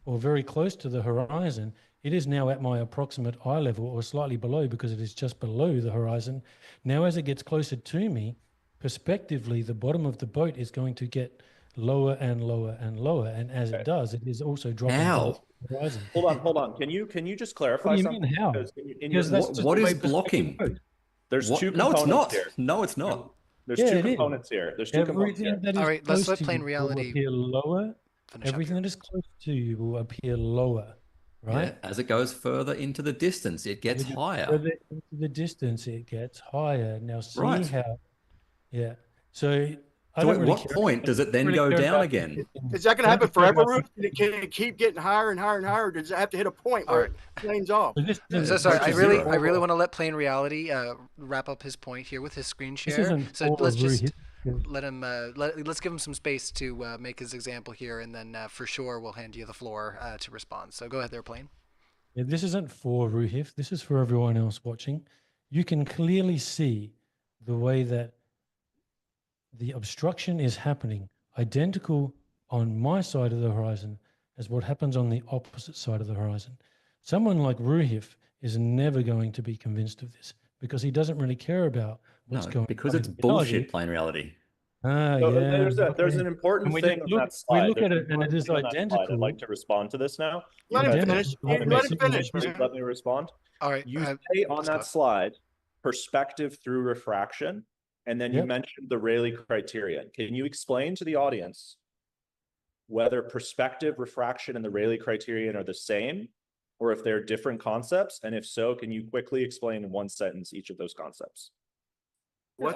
or very close to the horizon, it is now at my approximate eye level or slightly below, because it is just below the horizon. Now, as it gets closer to me, prospectively, the bottom of the boat is going to get lower and lower and lower. And as it does, it is also dropping below the horizon. Hold on. Can you just clarify what do you something? Mean how? What is blocking? There's two components here. No, it's not. There's two components here. There's two components here. All right, let's let plain reality appear lower. Everything that is close to you will appear lower, right? Yeah, as it goes further into the distance, it gets higher. Further into the distance, it gets higher. Now see how, So at what point does it then go down again? Is that going to happen forever, Roof? Can it keep getting higher and higher and higher? Or does it have to hit a point where it planes off? Sorry, I really want to let plain reality wrap up his point here with his screen share. So let's just let him. Let's give him some space to make his example here, and then for sure we'll hand you the floor to respond. So go ahead there, plain. Yeah, this isn't for Roohif. This is for everyone else watching. You can clearly see the way that the obstruction is happening, identical on my side of the horizon as what happens on the opposite side of the horizon. Someone like Roohif is never going to be convinced of this, because he doesn't really care about what's going on. Because it's bullshit, plain reality. There's an important thing on that slide. We look at it and it is identical. I'd like to respond to this now. Let him finish. Let him finish. Let me respond. All right. You say on that slide perspective through refraction, and then you mentioned the Rayleigh criterion. Can you explain to the audience whether perspective, refraction, and the Rayleigh criterion are the same, or if they're different concepts? And if so, can you quickly explain in one sentence each of those concepts? What?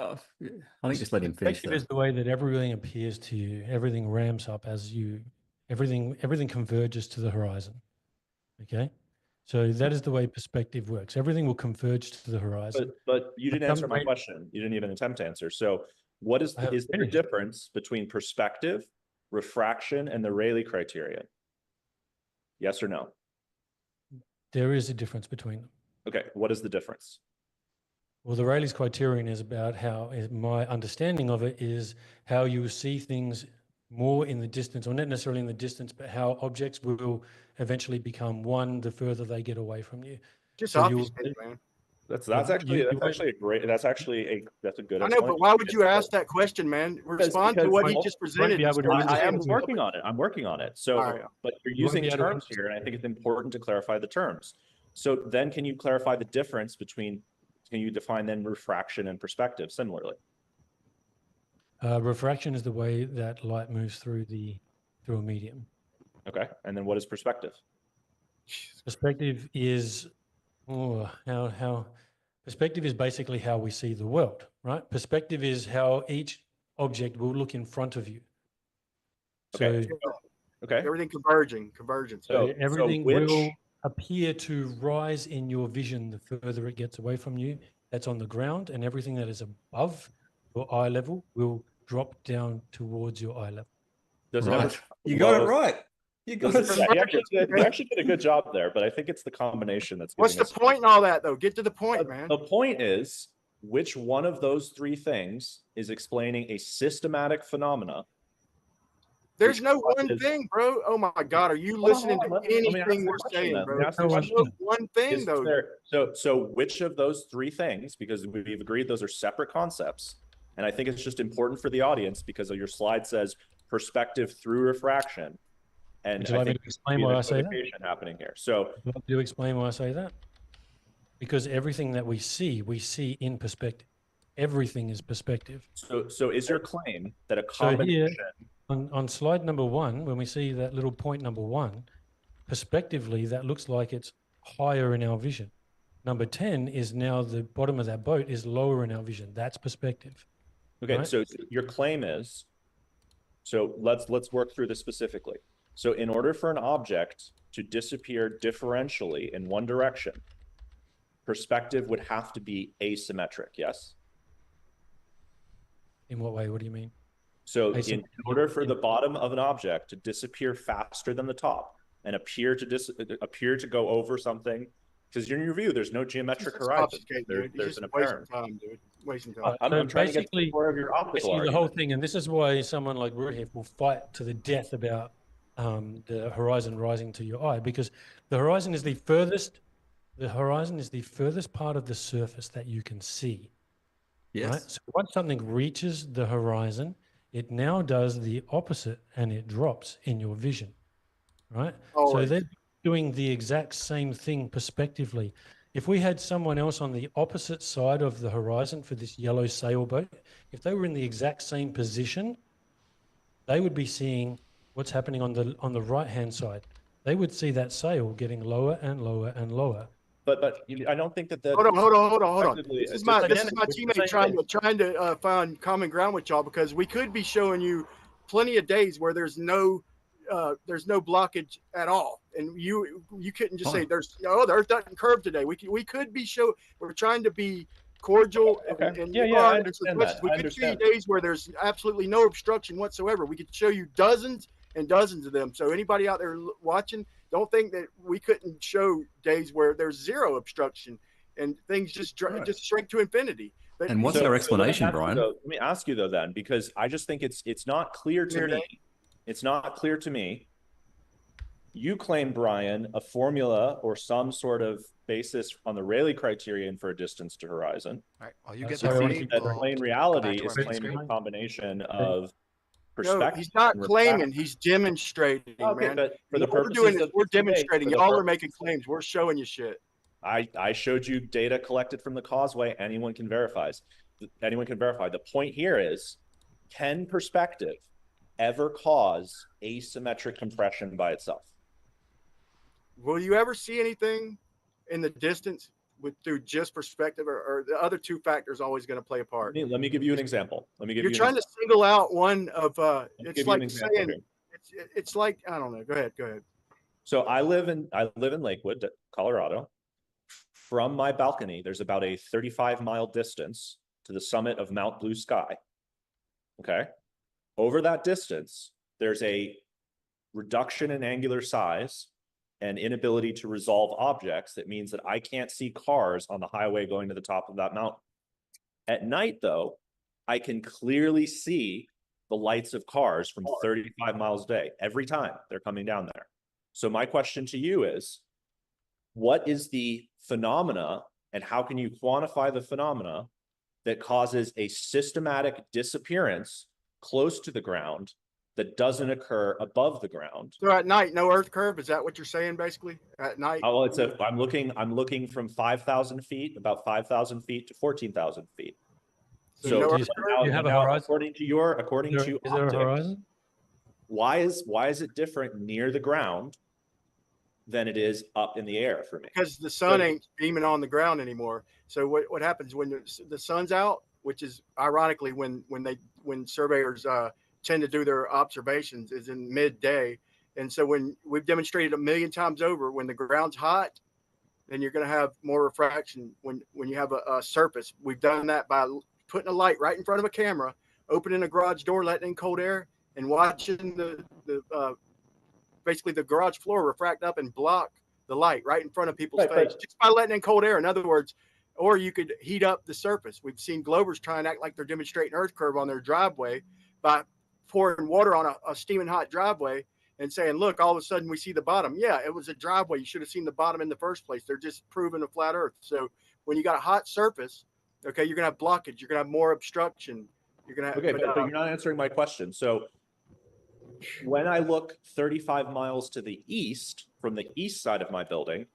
I think just let him finish Perspective is the way that everything appears to you. Everything ramps up as you, everything converges to the horizon. Okay, so that is the way perspective works. Everything will converge to the horizon. But you didn't answer my question. You didn't even attempt to answer. So what is there a difference between perspective, refraction, and the Rayleigh criterion? Yes or no? There is a difference between them. Okay, what is the difference? Well, the Rayleigh's criterion is about how, my understanding of it is how you see things more in the distance, or not necessarily in the distance, but how objects will eventually become one the further they get away from you. Just So obvious, man. That's actually a good I know, but why would you ask that question, man? Respond to what he just presented. I'm working on it. I'm working on it. So, right. but you're using terms here, and I think it's important to clarify the terms. So then can you clarify the difference between, can you define then refraction and perspective similarly? Refraction is the way that light moves through a medium. Okay, and then what is perspective? Perspective is perspective is basically how we see the world, right? Perspective is how each object will look in front of you. Okay. So, okay. Everything convergence. So everything will appear to rise in your vision the further it gets away from you. That's on the ground, and everything that is above your eye level will drop down towards your eye level. Does it Right. ever You got it right. You got it. You actually did a good job there, but I think it's the combination that's. What's the point in all that, though? Get to the point, man. The point is, which one of those three things is explaining a systematic phenomena? There's no one thing, bro. Oh my God, are you listening to anything we're saying, bro? There's no one thing, though. So which of those three things, because we've agreed those are separate concepts, and I think it's just important for the audience because your slide says perspective through refraction. And Would you like me to explain why I say that? Happening here. So do you explain why I say that? Because everything that we see in perspective. Everything is perspective. So is your claim that a combination? So here, on slide number 1, when we see that little point number 1, perspectively, that looks like it's higher in our vision. Number 10 is now the bottom of that boat is lower in our vision. That's perspective. Okay, right? So your claim is, so let's work through this specifically. So in order for an object to disappear differentially in one direction, perspective would have to be asymmetric, yes? In what way? What do you mean? So in order for the bottom of an object to disappear faster than the top and appear to go over something, because in your view, there's no geometric horizon. There's an apparent. Wasting time. I'm trying to get to the core of your optical argument. The whole thing, and this is why someone like Roohif will fight to the death about the horizon rising to your eye, because the horizon is the furthest part of the surface that you can see. Yes. Right? So once something reaches the horizon, it now does the opposite and it drops in your vision. Right? So they're doing the exact same thing perspectively. If we had someone else on the opposite side of the horizon for this yellow sailboat, if they were in the exact same position, they would be seeing what's happening on the right-hand side. They would see that sail getting lower and lower and lower. But I don't think that. Hold on. This is my teammate trying to find common ground with y'all, because we could be showing you plenty of days where there's no blockage at all, and you couldn't just say the Earth doesn't curve today. We could be we're trying to be cordial. Okay. And I understand that. We could see days where there's absolutely no obstruction whatsoever. We could show you dozens and dozens of them. So anybody out there watching, don't think that we couldn't show days where there's zero obstruction and things just shrink to infinity. But, and what's our explanation, Brian? Let me ask you though, then, because I just think it's not clear to me. It's not clear to me. You claim, Brian, a formula or some sort of basis on the Rayleigh criterion for a distance to horizon. All right. Well, you get that plain reality is claiming a combination of perspective. No, he's not claiming. He's demonstrating, man. But for the what we're doing is we're demonstrating. Y'all are making claims. We're showing you shit. I showed you data collected from the causeway. Anyone can verify. Anyone can verify. The point here is, can perspective ever cause asymmetric compression by itself? Will you ever see anything in the distance through just perspective, or the other two factors always going to play a part? Let me give you an example. You're trying to single out one of. It's like saying it's like, I don't know. Go ahead. So I live in Lakewood, Colorado. From my balcony, there's about a 35-mile distance to the summit of Mount Blue Sky. Okay. Over that distance, there's a reduction in angular size and inability to resolve objects. That means that I can't see cars on the highway going to the top of that mountain. At night, though, I can clearly see the lights of cars from 35 miles a day every time they're coming down there. So my question to you is, what is the phenomena, and how can you quantify the phenomena that causes a systematic disappearance close to the ground that doesn't occur above the ground? So at night, no earth curve. Is that what you're saying, basically? At night? Oh, well, I'm looking from 5,000 feet, about 5,000 feet to 14,000 feet. So no you have a horizon? According to is there a horizon? Why is it different near the ground than it is up in the air for me? Because the sun ain't beaming on the ground anymore. So what happens when the sun's out, which is ironically when surveyors tend to do their observations, is in midday. And so when we've demonstrated 1,000,000 times over, when the ground's hot, then you're going to have more refraction when you have a surface. We've done that by putting a light right in front of a camera, opening a garage door, letting in cold air, and watching basically the garage floor refract up and block the light right in front of people's face, just by letting in cold air. In other words, or you could heat up the surface. We've seen Globers try and act like they're demonstrating earth curve on their driveway by pouring water on a steaming hot driveway and saying, look, all of a sudden we see the bottom. Yeah, it was a driveway. You should have seen the bottom in the first place. They're just proving a flat earth. So when you got a hot surface, okay, you're going to have blockage. You're going to have more obstruction. You're going to have, okay, but you're not answering my question. So when I look 35 miles to the east from the east side of my building,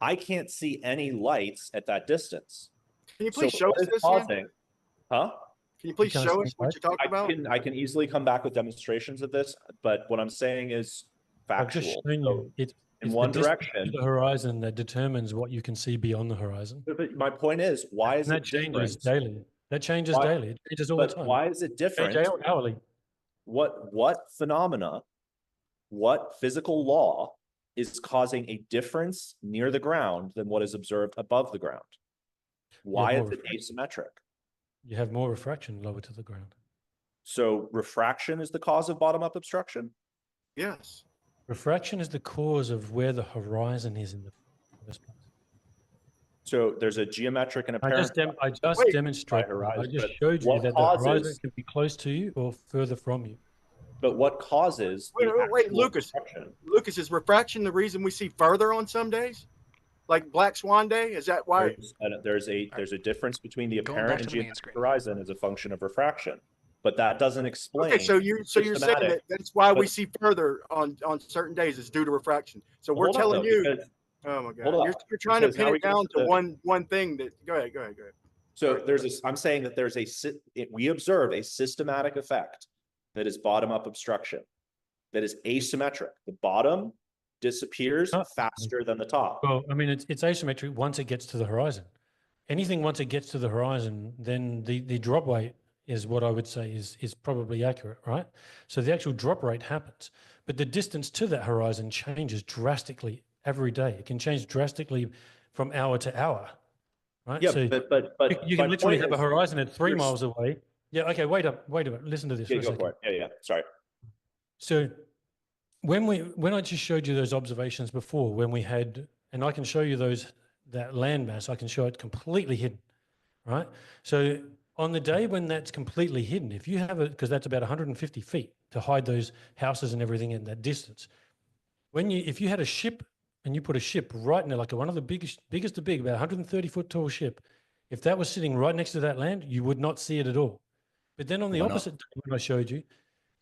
I can't see any lights at that distance. Can you please show us this? Huh? Can you please show us what you're talking about? I can easily come back with demonstrations of this, but what I'm saying is factual. I've just shown you. It's in one the direction. The horizon that determines what you can see beyond the horizon. But my point is, why is that it changes different? daily? That changes daily. It changes all the time. Why is it different? Hourly. What phenomena, what physical law is causing a difference near the ground than what is observed above the ground? Why is it asymmetric? You have more refraction lower to the ground. So refraction is the cause of bottom-up obstruction? Yes. Refraction is the cause of where the horizon is in the first place. So there's a geometric and apparent. I just demonstrated. I just showed you that the horizon can be close to you or further from you. But what causes? Wait, Lucas. Lucas, is refraction the reason we see further on some days, like Black Swan Day? Is that why? There's a difference between the apparent and geometric horizon as a function of refraction, but that doesn't explain. Okay, so you're saying that that's why we see further on certain days is due to refraction. So we're telling you. Oh my God! You're trying to pin it down to one thing. That go ahead. So I'm saying that we observe a systematic effect that is bottom-up obstruction, that is asymmetric. The bottom disappears faster than the top. Well, I mean, it's asymmetric once it gets to the horizon. Anything once it gets to the horizon, then the drop rate is what I would say is probably accurate, right? So the actual drop rate happens, but the distance to that horizon changes drastically every day. It can change drastically from hour to hour, right? Yeah, so but you can literally have a horizon at 3 miles away. Yeah, okay, wait a minute. Listen to this. Yeah, go for it. Yeah, sorry. So when I just showed you those observations before, when we had, and I can show you that landmass, I can show it completely hidden, right? So on the day when that's completely hidden, if you have it, because that's about 150 feet to hide those houses and everything in that distance. If you had a ship and you put a ship right in there, like one of the biggest to big, about 130-foot tall ship, if that was sitting right next to that land, you would not see it at all. But then on the opposite day when I showed you,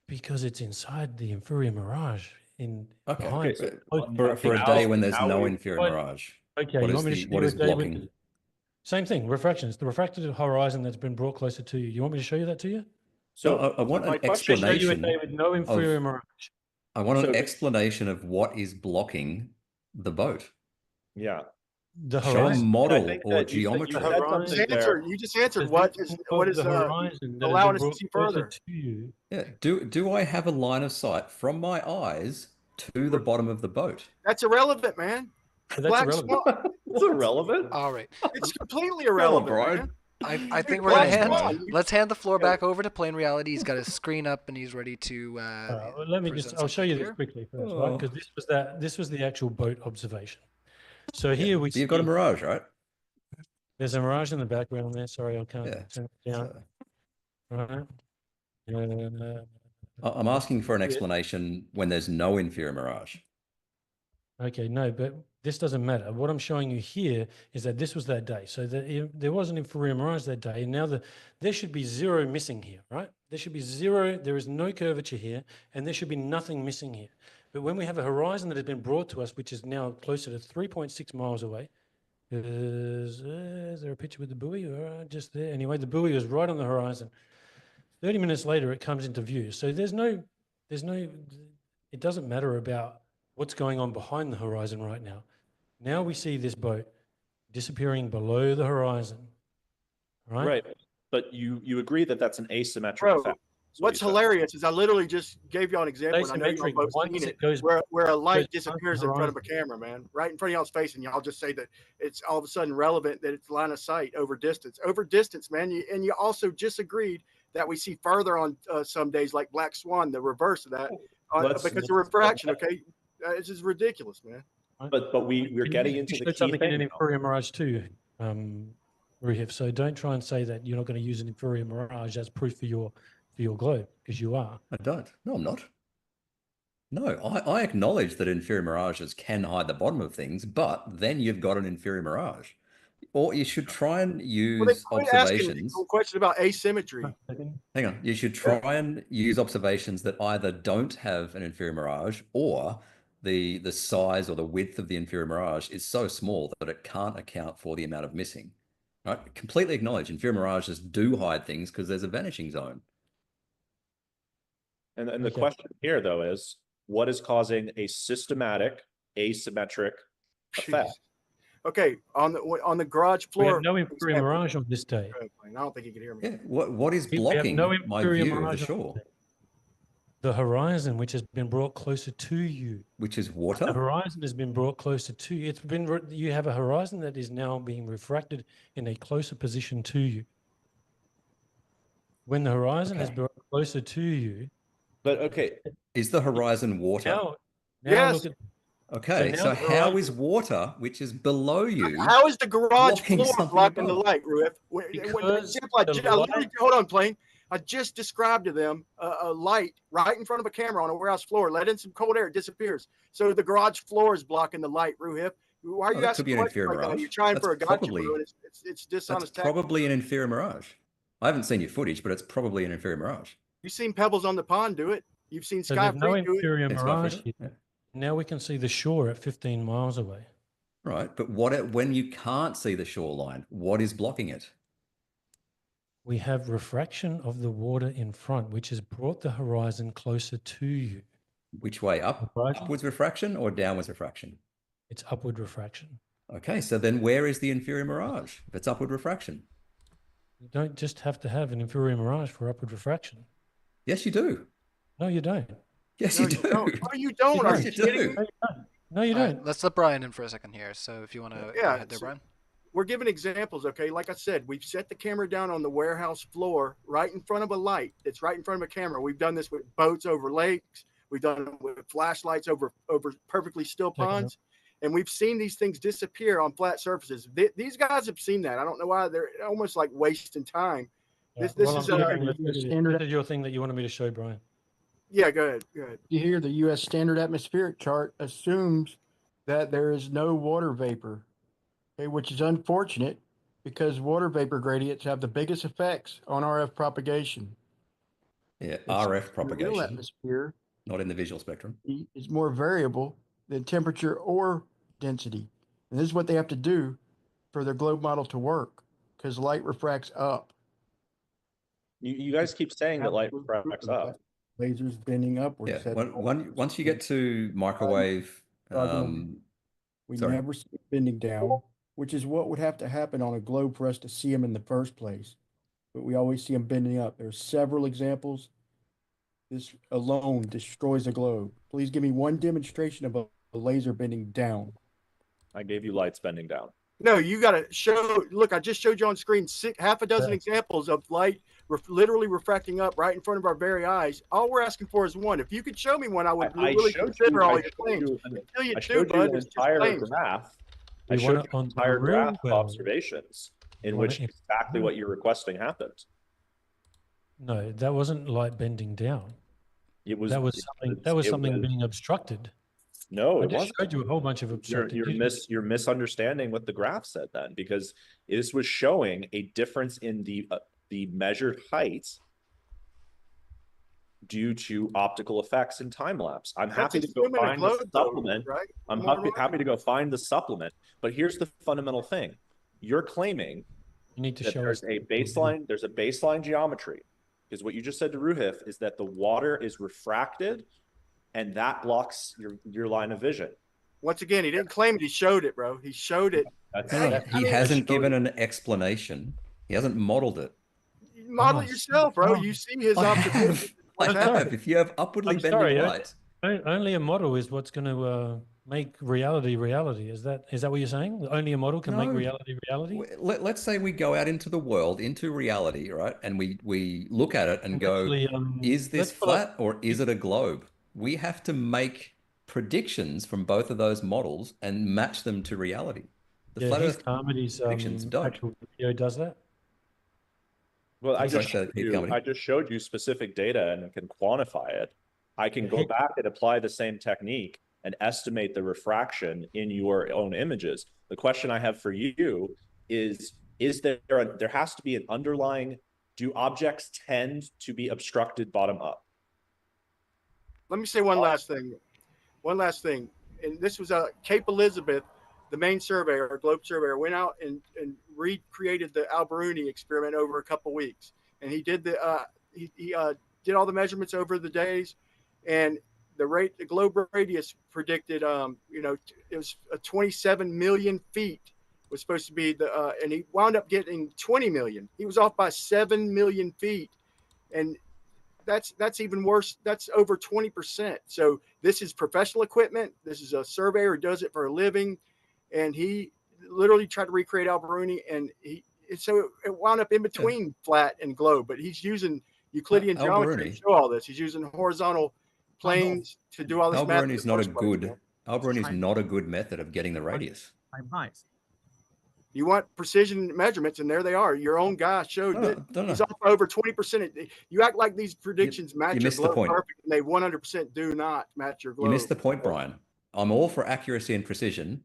because it's inside the inferior mirage behind. For a day when there's no inferior mirage. Okay, What you is want me to the show what you is a day with blocking? same thing, refraction. It's the refracted horizon that's been brought closer to you. You want me to show you that to you? So So I want my an question Show you a day explanation with no inferior of mirage. I want So- an explanation of what is blocking the boat. yeah. The Show a horizon. I model think or that you said geometry. something You there. just answered There's what nothing is of the horizon that has allowing been us to brought see closer further. to you. Yeah. Do I have a line of sight from my eyes to the bottom of the boat? That's irrelevant, man. But that's Black irrelevant. Swan. It's irrelevant. All right. It's completely Come on, irrelevant, Brian. man. I think Dude, we're gonna Black hand. Swan. Let's hand the floor back over to Plain Reality. He's got his screen up and he's ready to. Well, let me just. present I'll show something you this here. quickly first, right? Oh. Because this was the actual boat observation. So here we So you've got a see mirage, right? there's a mirage in the background there. Sorry, I can't Yeah. turn it down. So Right. I'm asking for an explanation when there's no inferior mirage. Okay, no, but this doesn't matter. What I'm showing you here is that this was that day. So there was an inferior mirage that day, and now there should be zero missing here, right? There should be zero. There is no curvature here, and there should be nothing missing here. But when we have a horizon that has been brought to us, which is now closer to 3.6 miles away, is there a picture with the buoy? Just there. Anyway, the buoy is right on the horizon. 30 minutes later, it comes into view. So it doesn't matter about what's going on behind the horizon right now. Now we see this boat disappearing below the horizon, right? Right. But you agree that that's an asymmetric Bro, effect. is what what's you said. hilarious is I literally just gave y'all an example, and I know y'all Asymmetric, both once seen it it, goes- where a light goes past the disappears in front of a horizon. camera, man, right in front of y'all's face, and y'all just say that it's all of a sudden relevant that it's line of sight over distance, man. And you also just agreed that we see further on some days, like Black Swan, the reverse of that, because of refraction. Okay, it's just ridiculous, man. But we're And getting you into the showed key something in thing. an now. inferior mirage too, Roohif. So don't try and say that you're not going to use an inferior mirage as proof for your globe, because you are. I don't. No, I'm not. No, I acknowledge that inferior mirages can hide the bottom of things, but then you've got an inferior mirage. Or you should try and Well, they use quit asking observations. a question about asymmetry. Hang on. You should try and use observations that either don't have an inferior mirage or the size or the width of the inferior mirage is so small that it can't account for the amount of missing. Right? Completely acknowledge inferior mirages do hide things because there's a vanishing zone. And the Okay. question here, though, is what is causing a systematic asymmetric effect? Okay, on the garage We floor. have no inferior example. mirage on this day. I don't think you can hear me. Yeah. What is We have blocking no my inferior view of the mirage on shore? this day. The horizon, which has been brought closer to you. Which is The water? horizon has been brought closer to you. You have a horizon that is now being refracted in a closer position to you. When the horizon has Okay. brought closer to you, But okay, Is the horizon water? now Yes. look at Okay, now so the how horizon- is water, which is below you, How is the garage blocking floor something blocking the above? light, Roohif? Because Example, the I literally, light- hold on, Plain. I just described to them a light right in front of a camera on a warehouse floor. Let in some cold air, it disappears. So the garage floor is blocking the light, Roohif. Why are Oh, you that asking could be an questions inferior like that? mirage. You're trying That's for a gotcha, probably- bro, and it's That's dishonest tactics. probably an inferior mirage. I haven't seen your footage, but it's probably an inferior mirage. You've seen Pebbles on the Pond do it. You've seen So Sky there's no Free do it. inferior And mirage Skyfisher? here. Yeah. Now we can see the shore at 15 miles away. Right, but when you can't see the shoreline, what is blocking it? We have refraction of the water in front, which has brought the horizon closer to you. Which way? Horizon? Upwards refraction or downwards refraction? It's upward refraction. Okay, so then where is the inferior mirage if it's upward refraction? You don't just have to have an inferior mirage for upward refraction. Yes, you do. No, you don't. Yes, No, you do. don't. No, you don't. Are Yes, you you kidding do. me? No, you All right, don't. let's let Brian in for a second here. So if you want to go Yeah, ahead there, so- Brian. We're giving examples, okay? Like I said, we've set the camera down on the warehouse floor right in front of a light. It's right in front of a camera. We've done this with boats over lakes. We've done it with flashlights over perfectly still Take a ponds. And we've seen these things disappear on flat surfaces. These guys have seen that. I don't know why. They're almost like wasting time. This Well, is I'm a, hearing that this is your thing that you wanted me to show, Brian. yeah, go ahead. Go ahead. You hear the U.S. standard atmospheric chart assumes that there is no water vapor, okay, which is unfortunate because water vapor gradients have the biggest effects on RF propagation. Yeah, It's- RF The real propagation, atmosphere not in the visual spectrum. is more variable than temperature or density. And this is what they have to do for their globe model to work, because light refracts up. You guys keep saying that light refracts up. Lasers bending upwards. Yeah. That's Once you get to microwave, we sorry. never see it bending down, which is what would have to happen on a globe for us to see them in the first place. But we always see them bending up. There's several examples. This alone destroys a globe. Please give me one demonstration of a laser bending down. I gave you lights bending down. No, you got to show. Look, I just showed you on screen half a dozen examples of light literally refracting up right in front of our very eyes. All we're asking for is one. If you could show me one, I would really consider all your claims. Until you do, bud, it's just claims. Graph. We I showed want you it on an entire the real graph of world. observations in Want which it exactly what you're requesting happened. No, that wasn't light bending down. It was That was something. That was something being obstructed. No, I it just wasn't. showed you a whole bunch of obstructed. You're misunderstanding what the graph said then, because this was showing a difference in the measured height due to optical effects in time lapse. I'm happy to go find the supplement. Right? I'm happy to go find the supplement. But here's the fundamental thing: you're claiming You need to that show there's us a baseline. There's a baseline geometry, because what you just said to Roohif is that the water is refracted, and that blocks your line of vision. Once again, he didn't claim it. He showed it, bro. He showed it. He hasn't given an explanation. He hasn't modeled it. Model it yourself, bro. You see his observation. I have. If you have upwardly bending light. Only a model is what's going to make reality reality. Is that what you're saying? Only a model can make reality reality? Let's say we go out into the world, into reality, right? And we look at it and go, is this flat or is it a globe? We have to make predictions from both of those models and match them to reality. The flat Earth predictions don't. Actual video does that. Well, I just showed you specific data and can quantify it. I can go back and apply the same technique and estimate the refraction in your own images. The question I have for you is there has to be an underlying, do objects tend to be obstructed bottom up? Let me say one last thing. And this was Cape Elizabeth, the main surveyor, globe surveyor, went out and recreated the Alberuni experiment over a couple weeks. And he did did all the measurements over the days, and the globe radius predicted, it was 27 million feet was supposed to be and he wound up getting 20 million. He was off by 7 million feet. And that's even worse. That's over 20%. So this is professional equipment. This is a surveyor who does it for a living. And he literally tried to recreate Alberuni, and so it wound up in between flat and globe, but he's using Euclidean geometry to show all this. He's using horizontal planes to do all this math. Alberuni is not a good method of getting the radius. You want precision measurements, and there they are. Your own guy showed that he's off over 20%. You act like these predictions match your globe perfect, and they 100% do not match your globe. You missed the point, Brian. I'm all for accuracy and precision.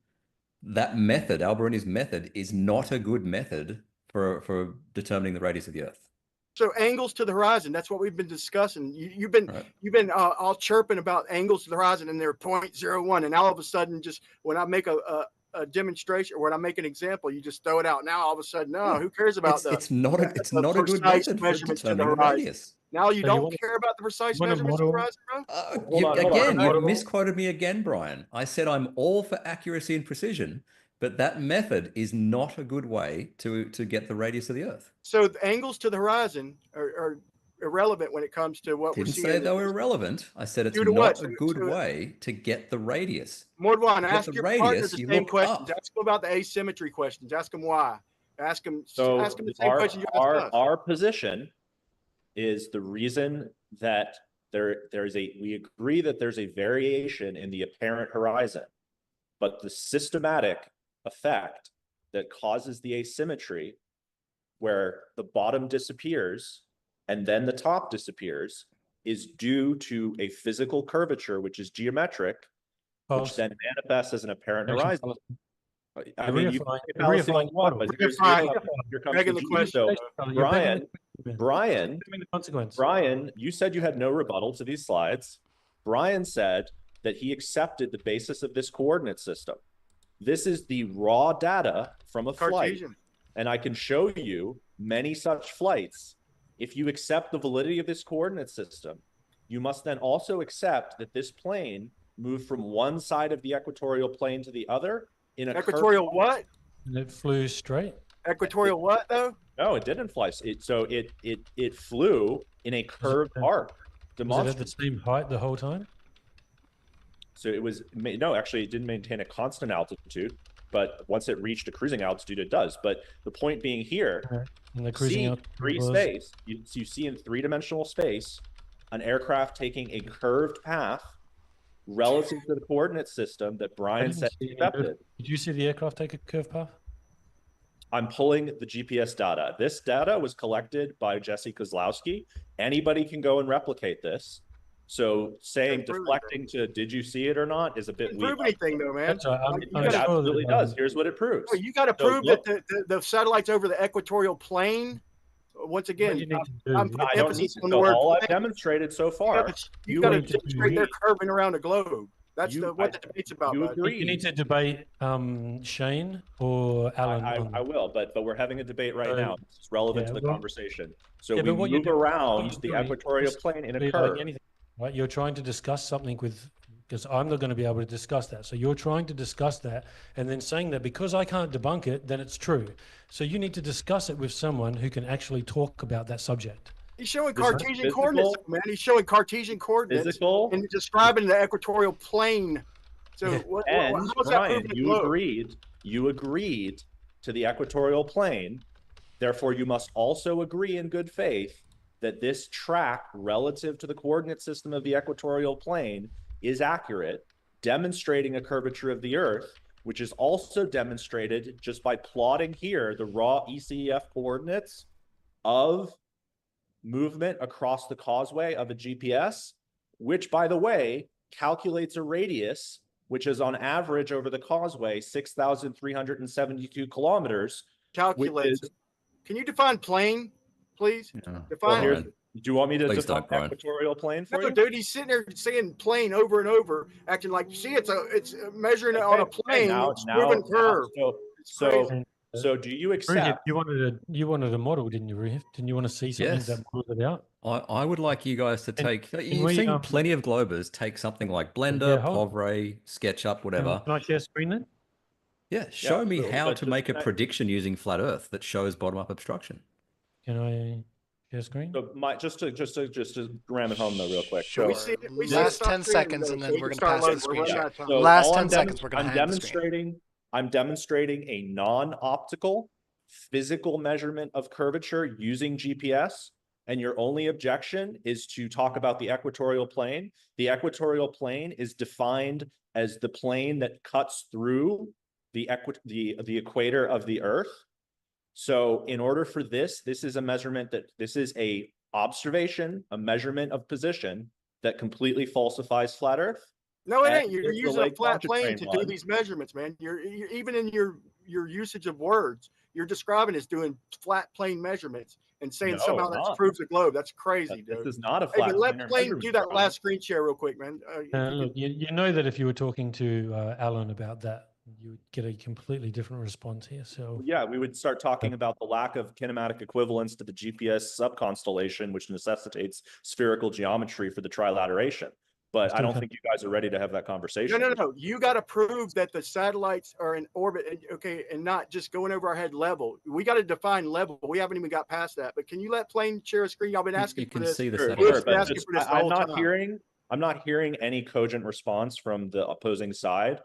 That method, Alberuni's method, is not a good method for determining the radius of the Earth. So angles to the horizon, that's what we've been discussing. You've been all chirping about angles to the horizon, and they're 0.01, and all of a sudden, just when I make a demonstration or when I make an example, you just throw it out. Now all of a sudden, who caris about it's not a good method for determining the radius. Now you don't care about the precise measurements of the horizon, bro? You misquoted me again, Brian. I said I'm all for accuracy and precision, but that method is not a good way to get the radius of the Earth. So the angles to the horizon are irrelevant when it comes to what we're seeing. Didn't say they were irrelevant. I said it's not a good way to get the radius. Mordwand, ask your partners the same questions. Ask them about the asymmetry questions. Ask them why. Ask them the same question you asked us. Our position is the reason that we agree that there's a variation in the apparent horizon, but the systematic effect that causes the asymmetry where the bottom disappears and then the top disappears is due to a physical curvature, which is geometric, which then manifests as an apparent horizon. I mean, you can what, but here comes the question. So, Brian, you said you had no rebuttal to these slides. Brian said that he accepted the basis of this coordinate system. This is the raw data from a flight, Cartesian. and I can show you many such flights. If you accept the validity of this coordinate system, you must then also accept that this plane moved from one side of the equatorial plane to the other in a Equatorial what? And it flew straight. Equatorial what though? No, it didn't fly. It flew in a curved arc. Was it at the same height the whole time? So it was no, actually, it didn't maintain a constant altitude, but once it reached a cruising altitude, it does. But the point being here, And the cruising see altitude was space. You see in three-dimensional space an aircraft taking a curved path relative to the coordinate system that I Brian didn't said see he any curve- accepted. Did you see the aircraft take a curved path? I'm pulling the GPS data. This data was collected by Jesse Kozlowski. Anybody can go and replicate this. So saying deflecting to did you see it or not is a bit Doesn't weak. prove anything though, man. That's right. Like, you I'm It gotta- sure absolutely that, does. Here's what it proves. Well, you got to So prove look- that the satellites over the equatorial plane. Once again, you need to do- I'm putting I don't need emphasis to. on the So word all I've plane. demonstrated so far. You got to need to demonstrate they're agree. curving around a globe. That's You- what the debate's about. you bud. agree. You need to debate Shane or Alan. on- I will, but we're having a debate right So, now. It's relevant yeah, to the well- conversation. So Yeah, we but what you're move doing- what around you're the doing equatorial is plane in a like curve. anything, right? You're trying to discuss something with, because I'm not going to be able to discuss that. So you're trying to discuss that and then saying that because I can't debunk it, then it's true. So you need to discuss it with someone who can actually talk about that subject. He's showing This is Cartesian physical- coordinates, man. He's showing Cartesian coordinates Physical and describing the equatorial plane. So Yeah. and how is that Brian, proving you agreed to the equatorial plane. Therefore, you must also agree in good faith that this track relative to the coordinate system of the equatorial plane is accurate, demonstrating a curvature of the Earth, which is also demonstrated just by plotting here the raw ECF coordinates of movement across the causeway of a GPS, which, by the way, calculates a radius, which is on average over the causeway 6,372 kilometers. calculates? Can you define plane, please? Yeah. Define here's- Brian, Do you want me to Please define don't, Brian. equatorial plane for No, you? dude, he's sitting there saying plane over and over, acting like, see, it's measuring it on a Okay, plane, it's moving curve. It's crazy. So do you Roohif, accept? you wanted a model, didn't you, Roohif? Didn't you want to see something Yes. that models it out? I would like you guys to take. You've we, seen plenty of globers take something like Blender, Yeah, hold- Povray, SketchUp, whatever. Can I share screen then? Yeah, show me absolutely, how but to just make a that- prediction using flat Earth that shows bottom-up obstruction. Can I share screen? So just to ram it home though, real quick. Sure. So, We see Last stop 10 streaming, seconds, though, and so then we we're can gonna start pass the loading. We're running screen out of time. So Last all 10 I'm seconds, we're gonna I'm hand the screen. demonstrating a non-optical physical measurement of curvature using GPS, and your only objection is to talk about the equatorial plane. The equatorial plane is defined as the plane that cuts through the equator of the Earth. So in order for this is a measurement this is a observation, a measurement of position that completely falsifies flat Earth. No, it And ain't. You're here's the using a Lake flat plane Pontchartrain to do one. these measurements, man. You're even in your usage of words, you're describing as doing flat plane measurements and saying No, somehow that not. proves the globe. That's crazy, This dude. is not a Hey, flat but let planar plane measurement, do that Brian. last screen share real quick, man. If you Look, you know that if you were talking to Alan about that, you would get a completely different response here. So Yeah, we would start talking about the lack of kinematic equivalence to the GPS subconstellation, which necessitates spherical geometry for the trilateration. But I Still don't can't- think you guys are ready to have that conversation. No. You got to prove that the satellites are in orbit, okay, and not just going over our head level. We got to define level. We haven't even got past that. But can you let plane share a screen? Y'all been asking You for can this. see the Sure, satellites. Sure, but asking just- for this the I'm whole not time. hearing any cogent response from the opposing side,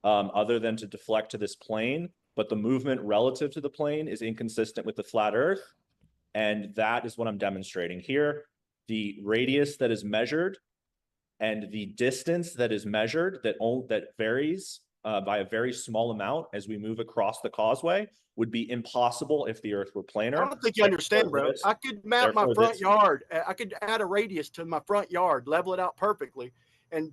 other than to deflect to this plane. But the movement relative to the plane is inconsistent with the flat Earth, and that is what I'm demonstrating here. The radius that is measured and the distance that is measured that varies by a very small amount as we move across the causeway would be impossible if the Earth were planar. I don't think you understand, bro. I could map my front yard. I could add a radius to my front yard, level it out perfectly, and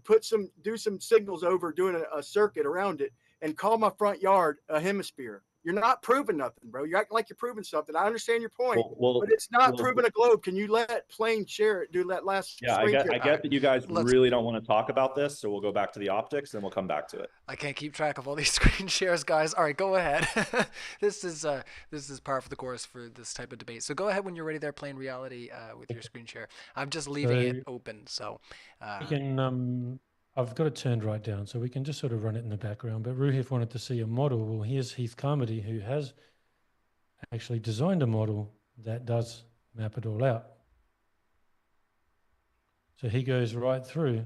do some signals over doing a circuit around it, and call my front yard a hemisphere. You're not proving nothing, bro. You're acting like you're proving something. I understand your point, but it's not proving a globe. Can you let Plane share it? Do that last Yeah, screen I get that you guys Let's- really don't want to talk about this, so we'll go back to the optics and we'll come back to it. I can't keep track of all these screen shares, guys. All right, go ahead. This is par for the course for this type of debate. So go ahead when you're ready there, Plain Reality, with your screen share. I'm just leaving it open, so We can, I've got it turned right down, so we can just sort of run it in the background. But Roohif wanted to see a model. Well, here's Heath Carmody, who has actually designed a model that does map it all out. So he goes right through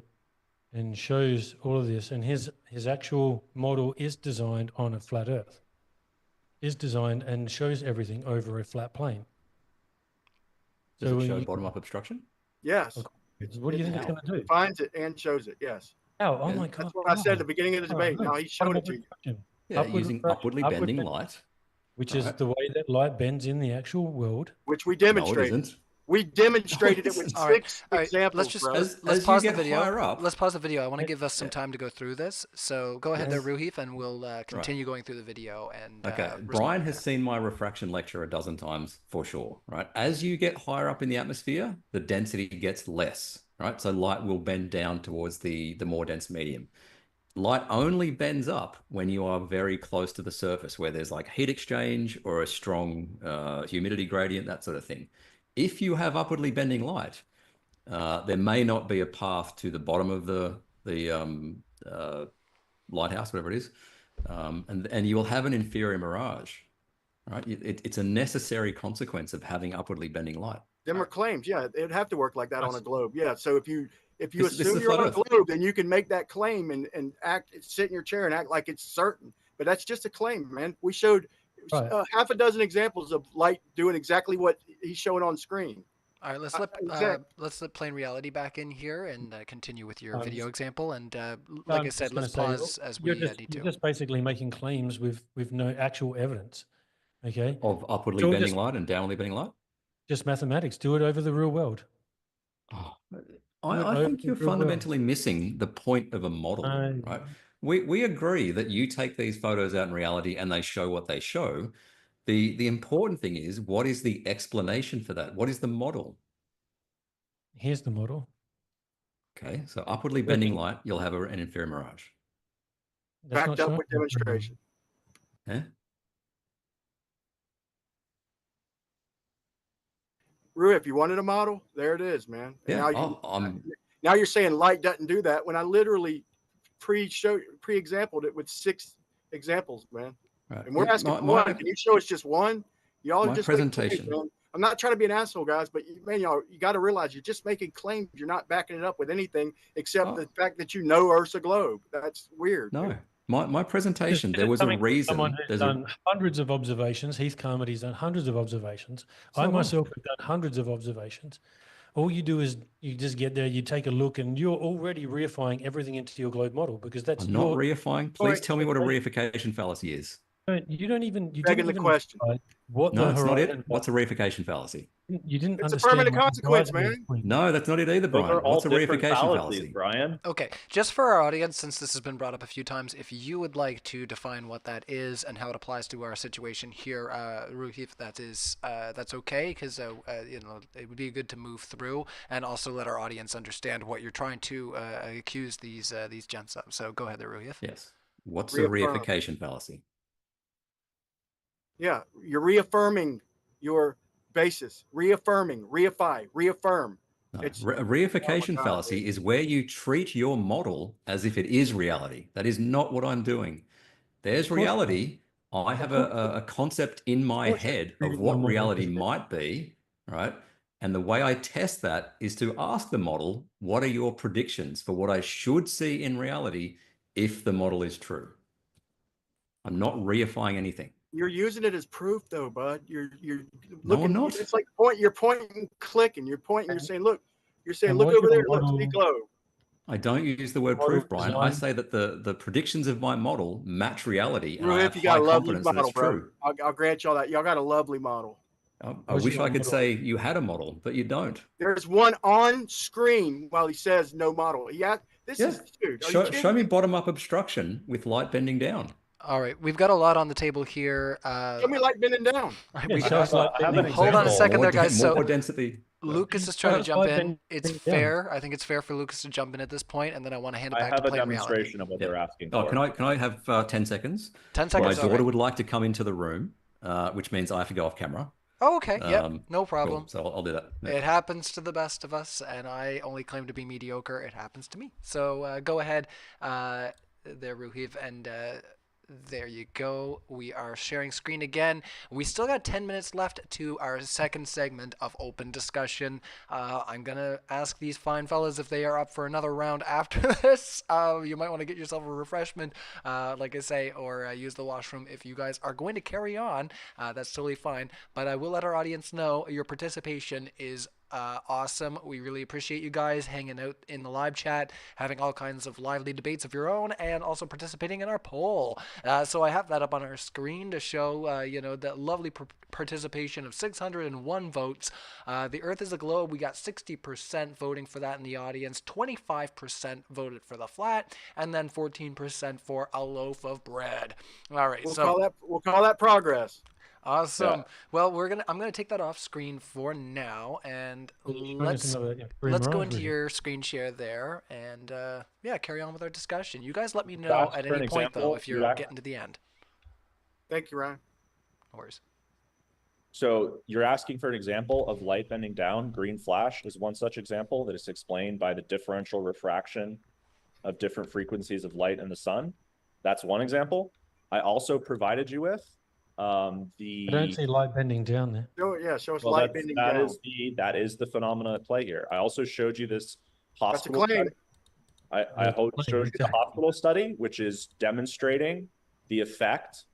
and shows all of this, and his actual model is designed on a flat Earth, is designed and shows everything over a flat plane. Does So it when show you- bottom-up obstruction? Yes. What do you think it's going to do? Finds it and shows it. Yes. Oh, oh Yeah. my God. That's what I said at the beginning of the Oh, debate. no. Now he's showing it Bottom-up to you. obstruction, Yeah, Upward using refraction, upwardly upward bending bend- light. which is Right. the way that light bends in the actual world. Which we No, it demonstrated. isn't. We demonstrated it with isn't. All right, 6 all right. examples, Let's just bro. As let's you pause the get video. higher up- Let's pause the video. I want to give us some Yeah. time to go through this. So go ahead Yes. there, Roohif, and we'll continue going through the video. And Okay, respond Brian to has that. seen my refraction lecture a dozen times for sure, right? As you get higher up in the atmosphere, the density gets less, right? So light will bend down towards the more dense medium. Light only bends up when you are very close to the surface, where there's like heat exchange or a strong humidity gradient, that sort of thing. If you have upwardly bending light, there may not be a path to the bottom of the lighthouse, whatever it is, and you will have an inferior mirage, right? It's a necessary consequence of having upwardly bending light. Them are claims. Yeah, it'd have to work like that on a globe. Yeah. So if you This is assume a you're flat on a Earth. globe, then you can make that claim and sit in your chair and act like it's certain. But that's just a claim, man. We showed Right. half a dozen examples of light doing exactly what he's showing on screen. All right, let's let Plain Reality back in here and continue with your video example. And like I said, let's pause as we need You're to. just basically making claims with no actual evidence. Okay. Of upwardly So bending just- light and downwardly bending light? Just mathematics. Do it over the real world. Oh, Do it I over think the you're real world. fundamentally missing the point of a model, right? We agree that you take these photos out in reality and they show what they show. The important thing is, what is the explanation for that? What is the model? Here's the model. Okay, so upwardly bending light, you'll have an inferior mirage. That's Backed not up showing with the mirage. demonstration. Yeah? Rue, if you wanted a model, there it is, man. And Yeah, now you're saying light doesn't do that when I literally pre-exampled it with 6 examples, man. right. And we're Yeah, asking for one. Can you show us just one? Y'all are my just making presentation. claims, man. I'm not trying to be an asshole, guys, but man, y'all, you got to realize you're just making claims. You're not backing it up with anything except the fact that you know Earth's a globe. That's weird. No, man. my presentation, This there is was a coming from reason. Someone who's There's done hundreds of observations. Heath Carmody's done hundreds of observations. So I have I. myself have done hundreds of observations. All you do is you just get there, you take a look, and you're already reifying everything into your globe model because that's I'm not reifying. Please tell me what a expectation. reification fallacy is. You don't even you Begging didn't the even question. decide what No, the it's not horizon it. What's a reification fallacy? You didn't It's a understand permanent what the consequence, horizon man. is between. No, that's not it either, Those Brian. are all What's a different reification fallacies, fallacy? Brian. Okay, just for our audience, since this has been brought up a few times, if you would like to define what that is and how it applies to our situation here, Roohif, that's okay, because it would be good to move through and also let our audience understand what you're trying to accuse these gents of. So go ahead there, Roohif. Yes. What's a Reaffirm. reification fallacy? Yeah, you're reaffirming your basis. Reaffirming, reify, reaffirm. No. It's- A reification Oh my God, fallacy is where you treat your model as if it is reality. That is not what I'm doing. There's course not. reality. I have a concept in my course not. head of Treating what your model reality as if- might be, right? And the way I test that is to ask the model, what are your predictions for what I should see in reality if the model is true? I'm not reifying anything. You're using it as proof, though, bud. You're No, looking. I'm not. It's like you're pointing, clicking. You're pointing. You're saying, look. You're saying, And look what over your there. Look, model- see globe. I don't use the word Model proof, Brian. I design. say that the predictions of my model match reality, and I Roohif, have you high got a lovely confidence that model, it's bro. true. I'll grant y'all that. Y'all got a lovely model. I What's wish your I could model? say you had a model, but you don't. There's one on screen while he says no model. Yeah, this Yeah. is dude. Are you Show kidding me me? bottom-up obstruction with light bending down. All right, we've got a lot on the table here. Show me light bending down. We Yeah, shows light I have an bending. hold on a example. second there, guys. More So density. Lucas is trying to Shows jump light in. bending It's down. fair. I think it's fair for Lucas to jump in at this point, and then I want to hand it I back have to a Play Reality. demonstration of what they're asking Oh, for. can I have 10 seconds? 10 My seconds. daughter Okay. would like to come into the room, which means I have to go off camera. Oh, okay. Yep. No Cool. problem. So I'll do that. Yeah. It happens to the best of us, and I only claim to be mediocre. It happens to me. So go ahead, there, Roohif, and there you go. We are sharing screen again. We still got 10 minutes left to our second segment of open discussion. I'm going to ask these fine fellas if they are up for another round after this. You might want to get yourself a refreshment, like I say, or use the washroom. If you guys are going to carry on, that's totally fine. But I will let our audience know your participation is awesome. We really appreciate you guys hanging out in the live chat, having all kinds of lively debates of your own, and also participating in our poll. So I have that up on our screen to show, the lovely participation of 601 votes. The Earth is a globe. We got 60% voting for that in the audience. 25% voted for the flat, and then 14% for a loaf of bread. All right, We'll call that progress. Awesome. Yeah. Well, I'm gonna take that off screen for now, and let's go into your screen share there, and carry on with our discussion. You guys let me know That's at for an any point though example, if you're you're getting to the end. Thank you, Ryan. No worries. So you're asking for an example of light bending down. Green flash is one such example that is explained by the differential refraction of different frequencies of light in the sun. That's one example. I also provided you with I don't see light bending down there. Show us light bending down. That is the phenomena at play here. I also showed you this hospital That's a claim. study. I showed you the hospital study, which is demonstrating the effect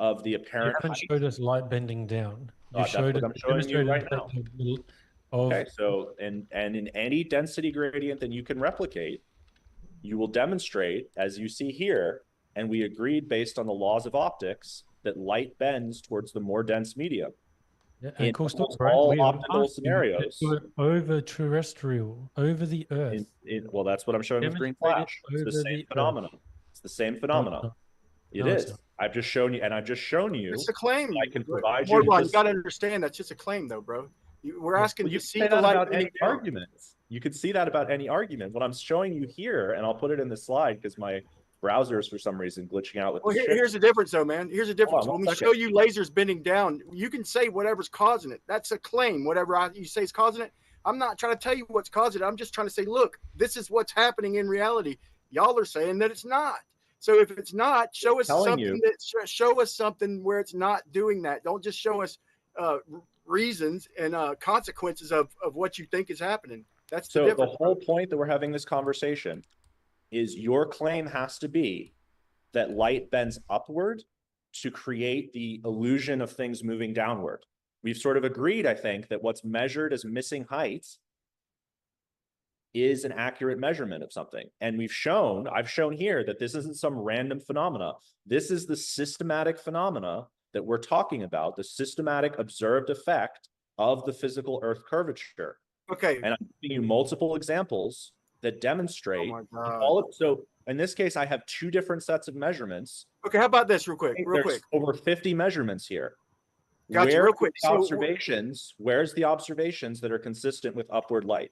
of the You apparent haven't showed us light bending down. You that's showed what I'm showing you right now. Of, Okay, so and in any density gradient that you can replicate, you will demonstrate, as you see here, and we agreed based on the laws of optics, that light bends towards the more dense medium. yeah, In and course, almost all optical scenarios. Over terrestrial, over the Earth. Well, that's what I'm showing with green Demonstrated flash. It's the over same the phenomenon. It's the same phenomenon. It No, it's is. not. I've just shown you, and I've just shown you. It's a claim. I can provide you. Mordwand, you got to understand that's just a claim, though, bro. We're asking You to can see say the that light about bending any down. arguments. You could see that about any argument. What I'm showing you here, and I'll put it in the slide because my browser is for some reason glitching out with Well, the here's the difference, though, man. Here's the difference. Hold on, When one we second. show you lasers bending down, you can say whatever's causing it. That's a claim. Whatever you say is causing it. I'm not trying to tell you what's causing it. I'm just trying to say, look, this is what's happening in reality. Y'all are saying that it's not. So if it's not, show us something show us something where it's not doing that. Don't just show us reasons and consequences of what you think is happening. That's the difference. The whole point that we're having this conversation is your claim has to be that light bends upward to create the illusion of things moving downward. We've sort of agreed, I think, that what's measured as missing height is an accurate measurement of something. And I've shown here that this isn't some random phenomena. This is the systematic phenomena that we're talking about, the systematic observed effect of the physical Earth curvature. Okay. And I'm giving you multiple examples that demonstrate so in this case, I have two different sets of measurements. Okay, how about this real quick? There's over 50 measurements here. Gotcha, real quick. Where's the observations that are consistent with upward light?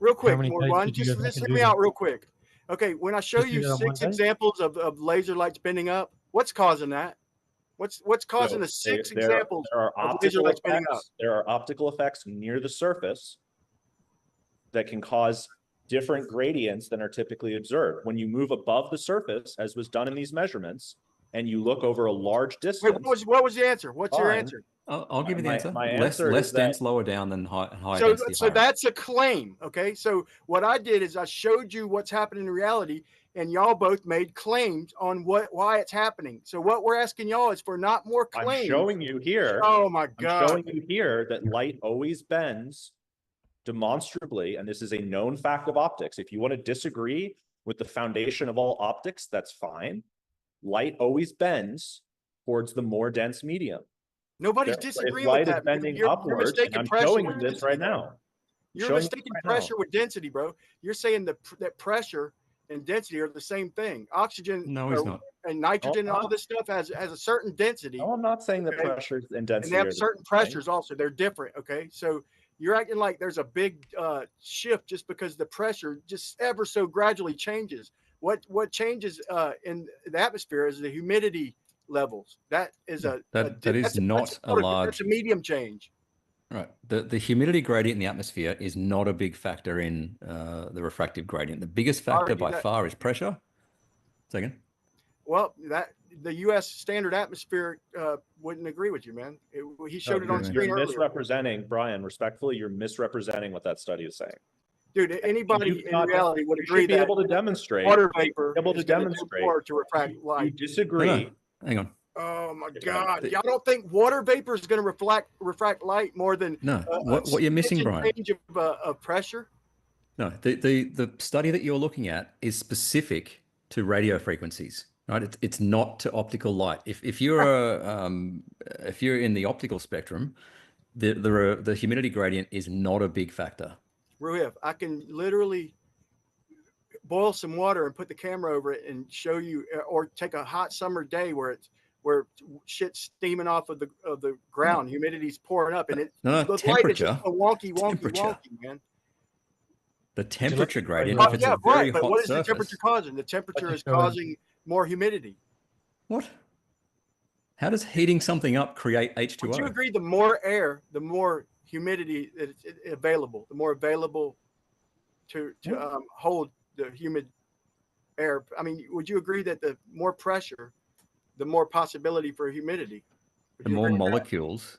Real quick, Mordwand, just hear me out real quick. Okay, when I show you 6 examples of laser lights bending up, what's causing that? What's causing the 6 examples of laser lights bending up? There are optical effects near the surface that can cause different gradients than are typically observed. When you move above the surface, as was done in these measurements, and you look over a large distance. Wait, what was the answer? What's your answer? I'll give you the answer. My answer less is dense, lower down than higher density. So that's a claim. Okay. So what I did is I showed you what's happening in reality, and y'all both made claims on why it's happening. So what we're asking y'all is for not more claims. I'm showing you here. Oh my God. I'm showing you here that light always bends demonstrably, and this is a known fact of optics. If you want to disagree with the foundation of all optics, that's fine. Light always bends towards the more dense medium. Nobody's disagreeing with that. Bending upwards, and I'm showing you this right now. You're mistaking pressure with density, bro. You're saying that pressure and density are the same thing. Oxygen. No, it's not. and nitrogen and Oh, all this stuff has a certain density. No, I'm not saying that Okay. pressures and And density they have are the certain same thing. pressures also. They're different. Okay. So you're acting like there's a big shift just because the pressure just ever so gradually changes. What changes in the atmosphere is the humidity levels. That is that is not a large. That's a medium change. Right. The humidity gradient in the atmosphere is not a big factor in the refractive gradient. The biggest factor by far is pressure. Second. Well, that the U.S. standard atmosphere wouldn't agree with you, man. He showed it on screen You're earlier. misrepresenting, Brian, respectfully, you're misrepresenting what that study is saying. Dude, anybody in reality would You agree should be that able to demonstrate. water vapor Able to is gonna do demonstrate. more to refract You light. disagree. No, hang on. Oh my God! Y'all don't think water vapor is going to refract light more than No. What you're missing, Brian? Change of pressure. No, the study that you're looking at is specific to radio frequencies, right? It's not to optical light. If you're in the optical spectrum, the humidity gradient is not a big factor. Roohif, I can literally boil some water and put the camera over it and show you, or take a hot summer day where shit's steaming off of the ground, humidity's pouring up, and the light is just a wonky, man. The temperature gradient, Oh, if it's yeah, a very right. But hot what is the surface, temperature causing? The temperature is causing more humidity. What? How does heating something up create H2O? Would you agree the more air, the more humidity that is available, the more available to hold the humid air? I mean, would you agree that the more pressure, the more possibility for humidity? The more molecules.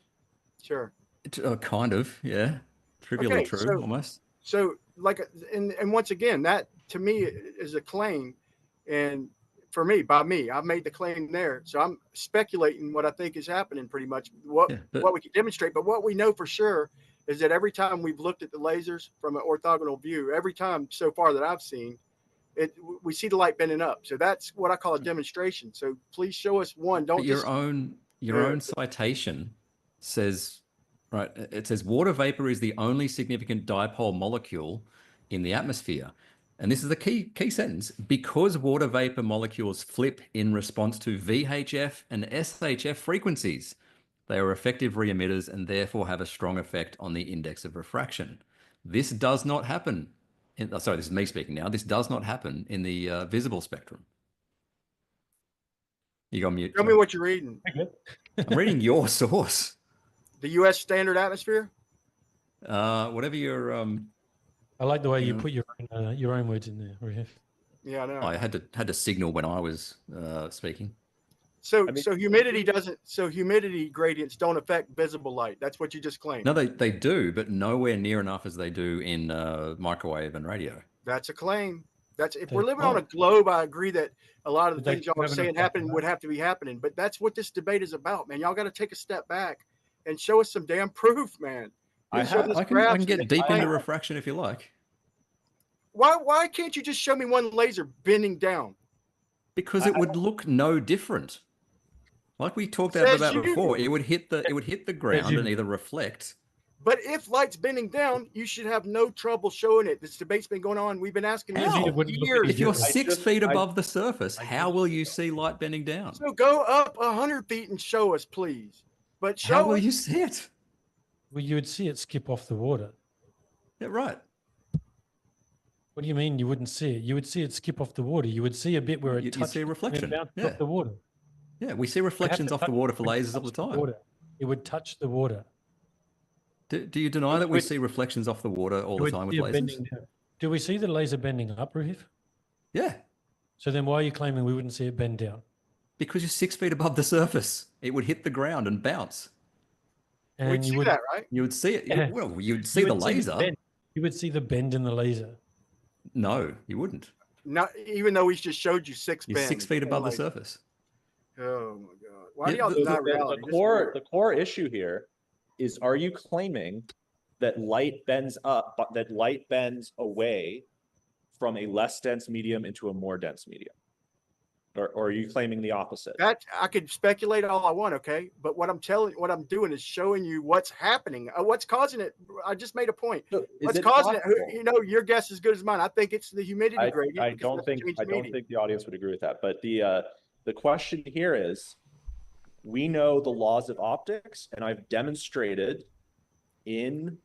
Sure. Kind of, yeah. Trivially true, almost. So, like, and once again, that to me is a claim, and for me, by me, I've made the claim there. So I'm speculating what I think is happening, pretty much what we can demonstrate. But what we know for sure is that every time we've looked at the lasers from an orthogonal view, every time so far that I've seen, we see the light bending up. So that's what I call a demonstration. So please show us one. Don't your own citation says, right? It says water vapor is the only significant dipole molecule in the atmosphere. And this is the key sentence: because water vapor molecules flip in response to VHF and SHF frequencies, they are effective re-emitters and therefore have a strong effect on the index of refraction. This does not happen. Sorry, this is me speaking now. This does not happen in the visible spectrum. You got mute. Tell me what you're reading. I'm reading your source. The U.S. standard atmosphere. Whatever your I like the way you put your own words in there, Roohif. Yeah, I know. I had to signal when I was speaking. So humidity doesn't. So humidity gradients don't affect visible light. That's what you just claimed. No, they do, but nowhere near enough as they do in microwave and radio. That's a claim. That's if we're living on a globe. I agree that a lot of the things y'all are saying would have to be happening. But that's what this debate is about, man. Y'all got to take a step back and show us some damn proof, man. I can get deep into refraction if you like. Why can't you just show me one laser bending down? Because it would look no different. Like we talked about before, it would hit the ground and either reflect. But if light's bending down, you should have no trouble showing it. This debate's been going on. We've been asking this for years. If you're 6 feet above the surface, how will you see light bending down? So go up 100 feet and show us, please. But show how will you see it? Well, you would see it skip off the water. Yeah, right. What do you mean you wouldn't see it? You would see it skip off the water. You would see a bit where it touched see a reflection. off the water. Yeah, we see reflections off the water for lasers all the time. It would touch the water. Do you deny that we see reflections off the water all the time with lasers? Do we see the laser bending up, Roohif? Yeah. So then why are you claiming we wouldn't see it bend down? Because you're 6 feet above the surface. It would hit the ground and bounce. And we'd see that, right? You would see it. Yeah. Well, you'd see the laser. You would see the bend in the laser. No, you wouldn't. Not even though we just showed you You're 6 feet above the surface. Oh my God! Why do y'all deny reality? The core issue here is: are you claiming that light bends up, but that light bends away from a less dense medium into a more dense medium? Or are you claiming the opposite? That I could speculate all I want, okay? But what I'm doing is showing you what's happening, what's causing it. I just made a point. What's causing it? You know, your guess is as good as mine. I think it's the humidity gradient. I don't think the audience would agree with that. But the The question here is, we know the laws of optics, and I've demonstrated in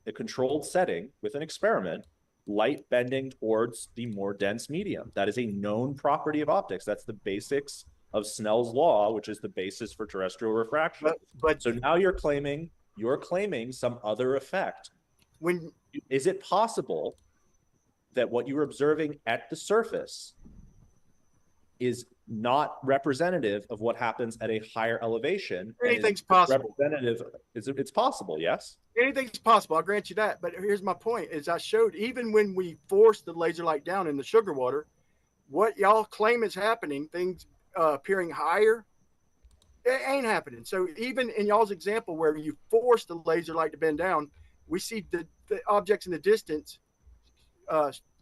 a controlled setting with an experiment, light bending towards the more dense medium. That is a known property of optics. That's the basics of Snell's law, which is the basis for terrestrial refraction. But so now you're claiming some other effect. Is it possible that what you're observing at the surface is not representative of what happens at a higher elevation? Anything's possible. Representative, it's possible, yes? Anything's possible, I'll grant you that. But here's my point, is I showed even when we forced the laser light down in the sugar water, what y'all claim is happening, things appearing higher, it ain't happening. So even in y'all's example where you force the laser light to bend down, we see the objects in the distance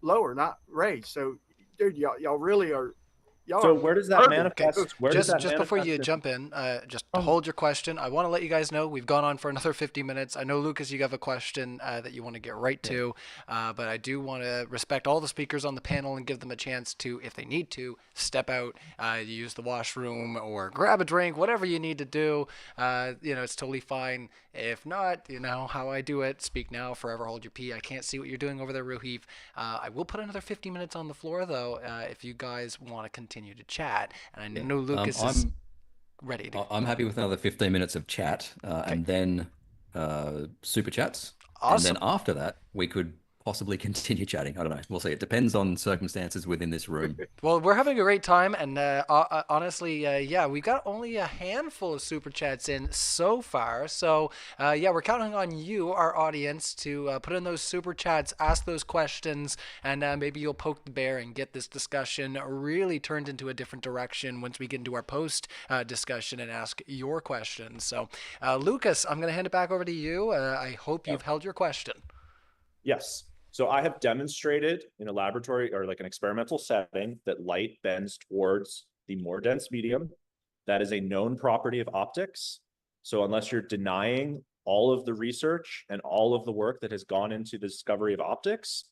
lower, not raised. So dude, y'all really are. So where does that manifest? Just before you jump in, just hold your question. I want to let you guys know we've gone on for another 50 minutes. I know, Lucas, you have a question that you want to get right to, but I do want to respect all the speakers on the panel and give them a chance to, if they need to, step out, use the washroom or grab a drink, whatever you need to do. It's totally fine. If not, you know how I do it. Speak now, forever hold your pee. I can't see what you're doing over there, Roohif. I will put another 50 minutes on the floor, though, if you guys want to continue to chat. And I know Lucas is ready to. I'm happy with another 15 minutes of chat, and then super chats. Awesome. And then after that, we could possibly continue chatting. I don't know. We'll see. It depends on circumstances within this room. Well, we're having a great time, and honestly, we got only a handful of super chats in so far. So, we're counting on you, our audience, to put in those super chats, ask those questions, and maybe you'll poke the bear and get this discussion really turned into a different direction once we get into our post discussion and ask your questions. So, Lucas, I'm going to hand it back over to you. I hope you've held your question. Yes. So I have demonstrated in a laboratory or like an experimental setting that light bends towards the more dense medium. That is a known property of optics. So unless you're denying all of the research and all of the work that has gone into the discovery of optics,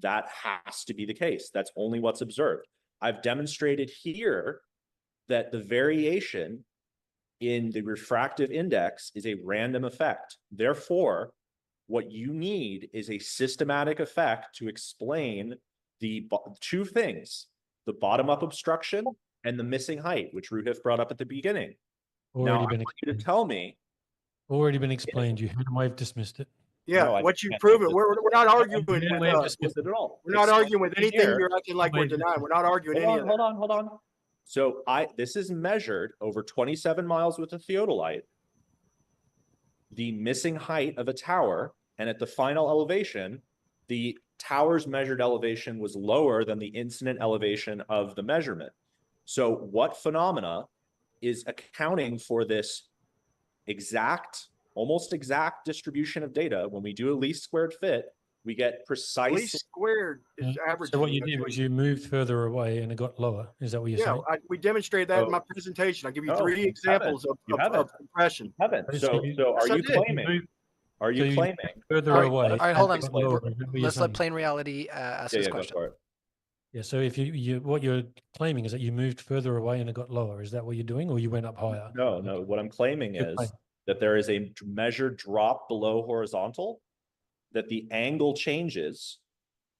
that has to be the case. That's only what's observed. I've demonstrated here that the variation in the refractive index is a random effect. Therefore, what you need is a systematic effect to explain the two things, the bottom-up obstruction and the missing height, which Roohif brought up at the beginning. Now, I want you to tell me. Already been explained. You had to have dismissed it. Yeah, No, what you've proven, we're not arguing with it at all. We're not arguing with anything you're acting like we're denying. We're not arguing any of that. Hold on. So this is measured over 27 miles with a theodolite, the missing height of a tower. And at the final elevation, the tower's measured elevation was lower than the incident elevation of the measurement. So what phenomena is accounting for this almost exact distribution of data? When we do a least squared fit, we get precise. Least squared is average. So what you did was you moved further away and it got lower. Is that what you're saying? We demonstrated that in my presentation. I'll give you 3 examples of compression. So are you claiming? Are you claiming further away? All right, hold on. Let's let Plain Reality ask his question. Yeah. So if what you're claiming is that you moved further away and it got lower. Is that what you're doing, or you went up higher? No. What I'm claiming is that there is a measured drop below horizontal, that the angle changes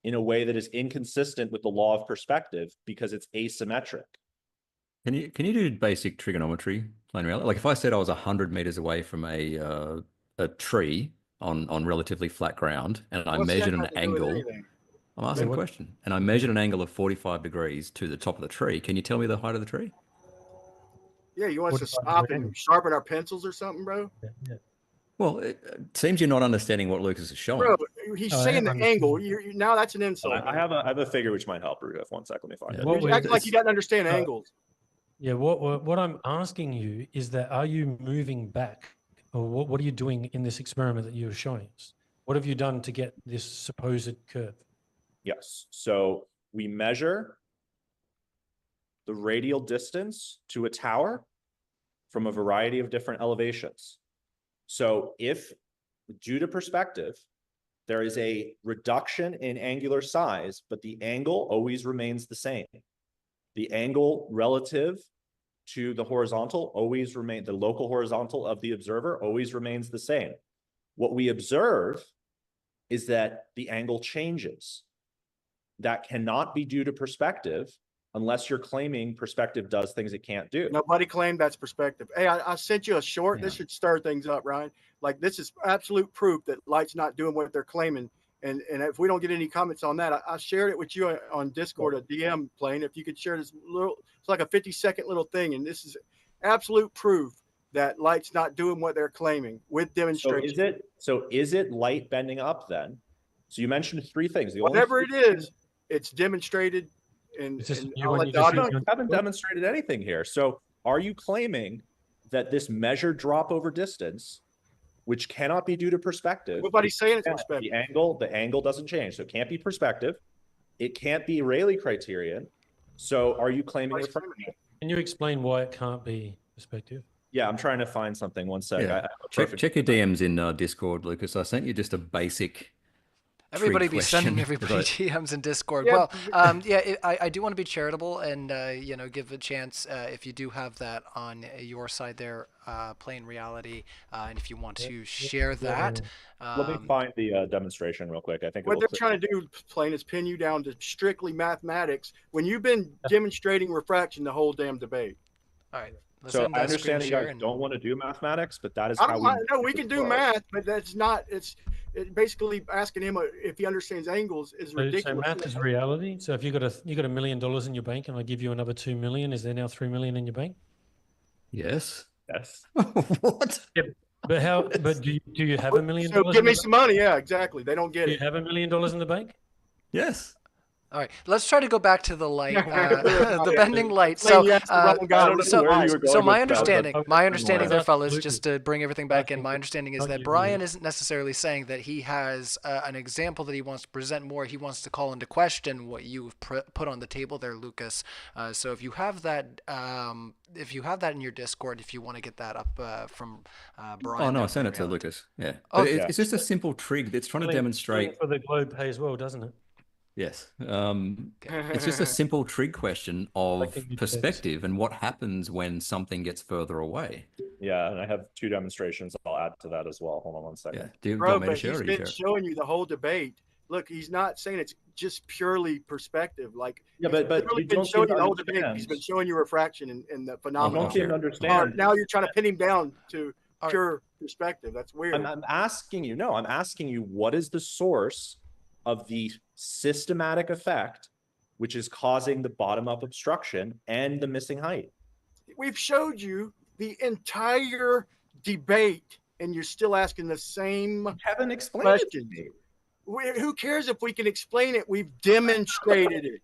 in a way that is inconsistent with the law of perspective because it's asymmetric. Can you do basic trigonometry, Plain Reality? Like if I said I was 100 meters away from a tree on relatively flat ground, and I measured an angle. I'm asking a question, and I measured an angle of 45 degrees to the top of the tree. Can you tell me the height of the tree? Yeah, you want us to stop and sharpen our pencils or something, bro? Yeah. Well, it seems you're not understanding what Lucas is showing. Bro, he's saying the angle. Now that's an insult. I have a figure which might help, Roohif. 1 second, let me find it. You're acting like you don't understand angles. Yeah, what I'm asking you is that are you moving back? Or what are you doing in this experiment that you're showing us? What have you done to get this supposed curve? Yes. So we measure the radial distance to a tower from a variety of different elevations. So if, due to perspective, there is a reduction in angular size, but the angle always remains the same. The angle relative to the horizontal always remain, the local horizontal of the observer always remains the same. What we observe is that the angle changes. That cannot be due to perspective unless you're claiming perspective does things it can't do. Nobody claimed that's perspective. Hey, I sent you a short. This should stir things up, Ryan. Like, this is absolute proof that light's not doing what they're claiming. And if we don't get any comments on that, I shared it with you on Discord, a DM plane. If you could share this little, it's like a 50-second little thing. And this is absolute proof that light's not doing what they're claiming with demonstration. So is it light bending up then? So you mentioned three things. Whatever it is, it's demonstrated. And you haven't demonstrated anything here. So are you claiming that this measured drop over distance, which cannot be due to perspective? Nobody's saying it's perspective. The angle doesn't change. So it can't be perspective. It can't be Rayleigh criterion. So are you claiming refraction? Can you explain why it can't be perspective? Yeah, I'm trying to find something. One sec. Yeah. Check your DMs in Discord, Lucas. I sent you just a basic. Everybody be sending everybody DMs in Discord. Yeah. Well, I do want to be charitable and give a chance if you do have that on your side there, playing reality, and if you want to share that. Let me find the demonstration real quick. I think what they're trying to do, Plain, is pin you down to strictly mathematics when you've been demonstrating refraction the whole damn debate. All right. So I understand you guys don't want to do mathematics, but that is how we. No, we can do math, but that's not. It's basically asking him if he understands angles is ridiculous. So math is reality. So if you got $1 million in your bank, and I give you another 2 million, is there now 3 million in your bank? Yes. Yes. What? Yeah, but how? But do you have $1 million? So give me some money. Yeah, exactly. They don't get it. Do you have $1 million in the bank? Yes. All right, let's try to go back to the light, the bending light. So, my understanding there, fellas, just to bring everything back in, my understanding is that Brian isn't necessarily saying that he has an example that he wants to present more. He wants to call into question what you've put on the table there, Lucas. So if you have that, in your Discord, if you want to get that up from Brian. Oh no, I sent it to Lucas. Yeah, but it's just a simple trig that's trying to demonstrate for the globe pay as well, doesn't it? Yes. It's just a simple trig question of perspective and what happens when something gets further away. Yeah, and I have 2 demonstrations I'll add to that as well. Hold on one second. Yeah. Do you Bro, want me to but share he's been showing you the whole debate. Look, he's not saying it's just purely perspective. Like, but really been showing you the whole debate. He's been showing you refraction and the phenomenon. I don't understand. Now you're trying to pin him down to pure perspective. That's weird. I'm asking you, what is the source of the systematic effect which is causing the bottom-up obstruction and the missing height? We've showed you the entire debate, and you're still asking the same haven't explained questions. Who cares if we can explain it? We've demonstrated it.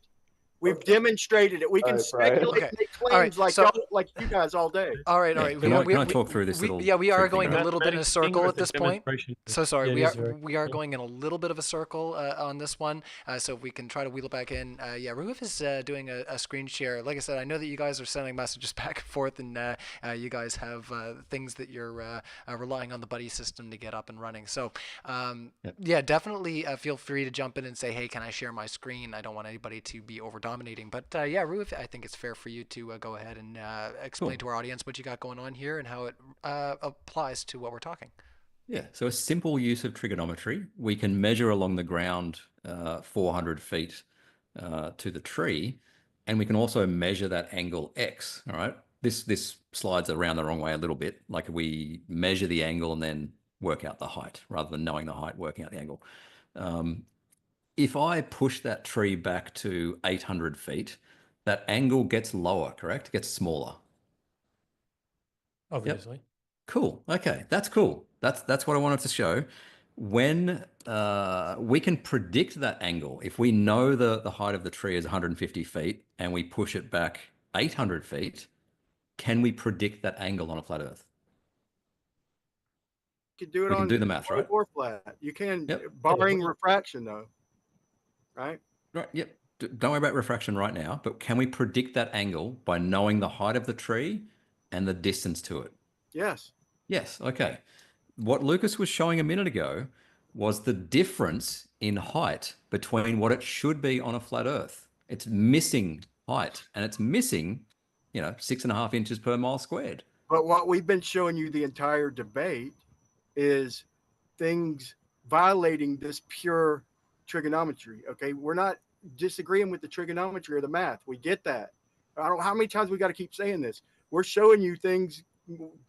We've demonstrated it. We can speculate and make claims like you guys all day. All right. Can I talk through this little? We are going a little bit in a circle at this point. So sorry, Yeah, we are going in a little bit of a circle on this one. So if we can try to wheel it back in. Roohif is doing a screen share. Like I said, I know that you guys are sending messages back and forth, and you guys have things that you're relying on the buddy system to get up and running. So definitely feel free to jump in and say, hey, can I share my screen? I don't want anybody to be over dominating, but Roohif, I think it's fair for you to go ahead and explain to our audience what you got going on here and how it applies to what we're talking. Yeah, so a simple use of trigonometry. We can measure along the ground 400 feet to the tree, and we can also measure that angle x. All right, this slides around the wrong way a little bit. Like we measure the angle and then work out the height rather than knowing the height, working out the angle. If I push that tree back to 800 feet, that angle gets lower, correct? It gets smaller. Obviously. Yep. Cool. Okay, that's cool. That's what I wanted to show. When we can predict that angle, if we know the height of the tree is 150 feet and we push it back 800 feet, can we predict that angle on a flat Earth? You can do it we can do the math, right? Or flat. You can, barring refraction, though. Right? Right. Yep. Don't worry about refraction right now, but can we predict that angle by knowing the height of the tree and the distance to it? Yes. Yes. Okay. What Lucas was showing a minute ago was the difference in height between what it should be on a flat Earth. It's missing height, and it's missing 6.5 inches per mile squared. But what we've been showing you the entire debate is things violating this pure trigonometry. Okay, we're not disagreeing with the trigonometry or the math. We get that. I don't know how many times we got to keep saying this. We're showing you things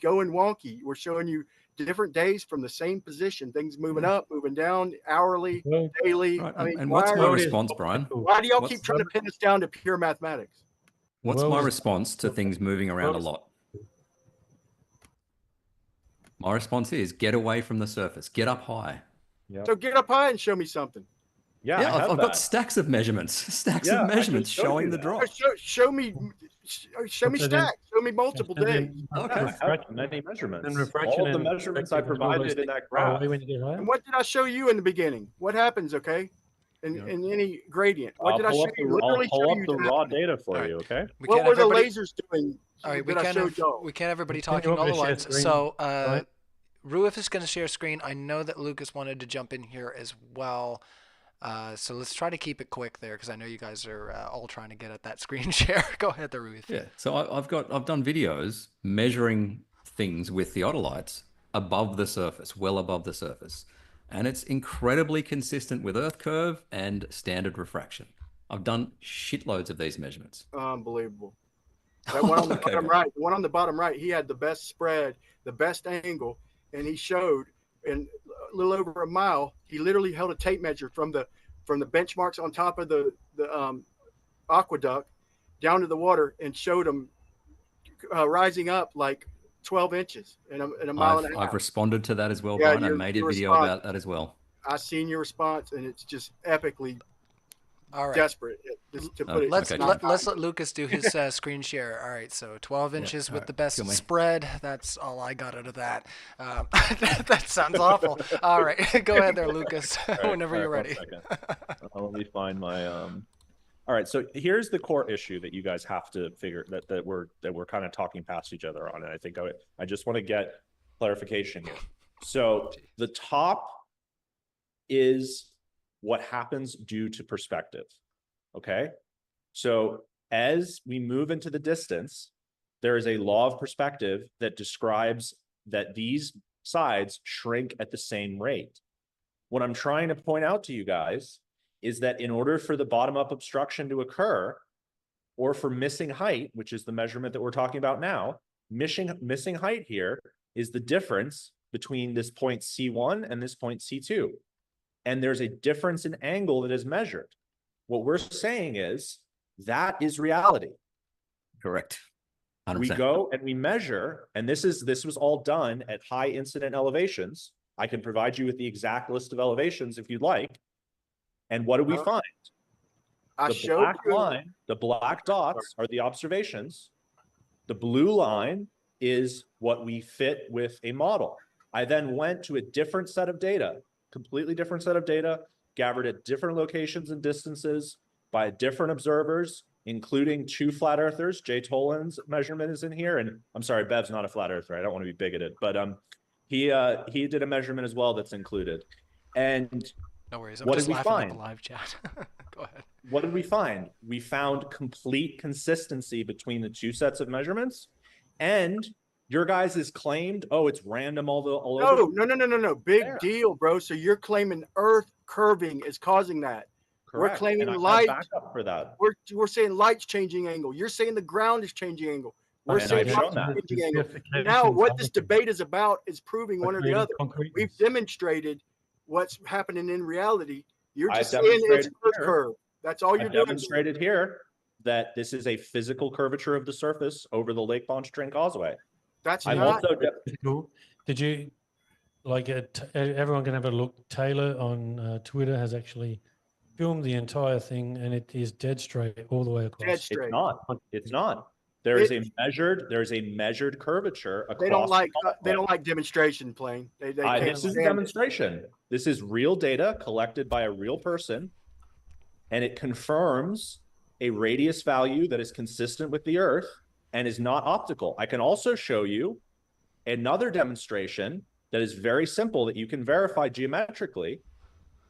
going wonky. We're showing you different days from the same position, things moving up, moving down, hourly, daily. Right. I mean, And what's my response, Brian? why do y'all keep trying to pin us down to pure mathematics? What's my response to things moving around a lot? My response is get away from the surface, get up high. Yeah. So get up high and show me something. Yeah, I've got stacks of measurements, stacks of measurements showing the drop. Show me stacks. Show me multiple days. Okay. I have many measurements. All of the measurements I provided in that graph. And what did I show you in the beginning? What happens, okay? In any gradient. What did I show you? I'll pull up the raw data for you, okay? What were the lasers doing? All right, we can't everybody talking all at once. So Roohif is going to share screen. I know that Lucas wanted to jump in here as well. So let's try to keep it quick there because I know you guys are all trying to get at that screen share. Go ahead there, Roohif. Yeah. So I've done videos measuring things with theodolites above the surface, well above the surface. And it's incredibly consistent with Earth curve and standard refraction. I've done shitloads of these measurements. Unbelievable. That one on the bottom right, the one on the bottom right, he had the best spread, the best angle, and he showed in a little over a mile, he literally held a tape measure from the benchmarks on top of the aqueduct down to the water and showed them rising up like 12 inches in a mile and a half. I've responded to that as well, Brian. I made a video about that as well. I've seen your response, and it's just epically desperate to put it. Let's let Lucas do his screen share. All right, so 12 inches with the best spread. That's all I got out of that. That sounds awful. All right, go ahead there, Lucas. Whenever you're ready. Let me find my. All right, so here's the core issue that you guys have to figure that we're kind of talking past each other on, and I think I just want to get clarification here. So the top is what happens due to perspective. Okay, so as we move into the distance, there is a law of perspective that describes that these sides shrink at the same rate. What I'm trying to point out to you guys is that in order for the bottom-up obstruction to occur, or for missing height, which is the measurement that we're talking about now, missing height here is the difference between this point C1 and this point C2. And there's a difference in angle that is measured. What we're saying is that is reality. Correct. 100%. We go and we measure, and this was all done at high incident elevations. I can provide you with the exact list of elevations if you'd like. And what do we find? The black dots are the observations. The blue line is what we fit with a model. I then went to a different set of data, completely different set of data, gathered at different locations and distances by different observers, including 2 flat earthers. Jay Tolan's measurement is in here. And I'm sorry, Bev's not a flat earther. I don't want to be bigoted, but he did a measurement as well that's included. And no worries. I'm just laughing at the live chat. Go ahead. What did we find? We found complete consistency between the 2 sets of measurements. And your guys is claimed, oh, it's random all over. No. Big deal, bro. So you're claiming Earth curving is causing that. Correct. We're claiming light. For that. We're saying light's changing angle. You're saying the ground is changing angle. We're saying light's changing angle. Now, what this debate is about is proving one or the other. We've demonstrated what's happening in reality. You're just saying it's Earth curve. That's all you're doing. Demonstrated here that this is a physical curvature of the surface over the Lake Pontchartrain Causeway. That's not cool. Did you like it? Everyone can have a look. Taylor on Twitter has actually filmed the entire thing, and it is dead straight all the way across. Dead straight. It's not. There is a measured curvature across. They don't like demonstration, Plain. This is a demonstration. This is real data collected by a real person, and it confirms a radius value that is consistent with the Earth and is not optical. I can also show you another demonstration that is very simple that you can verify geometrically.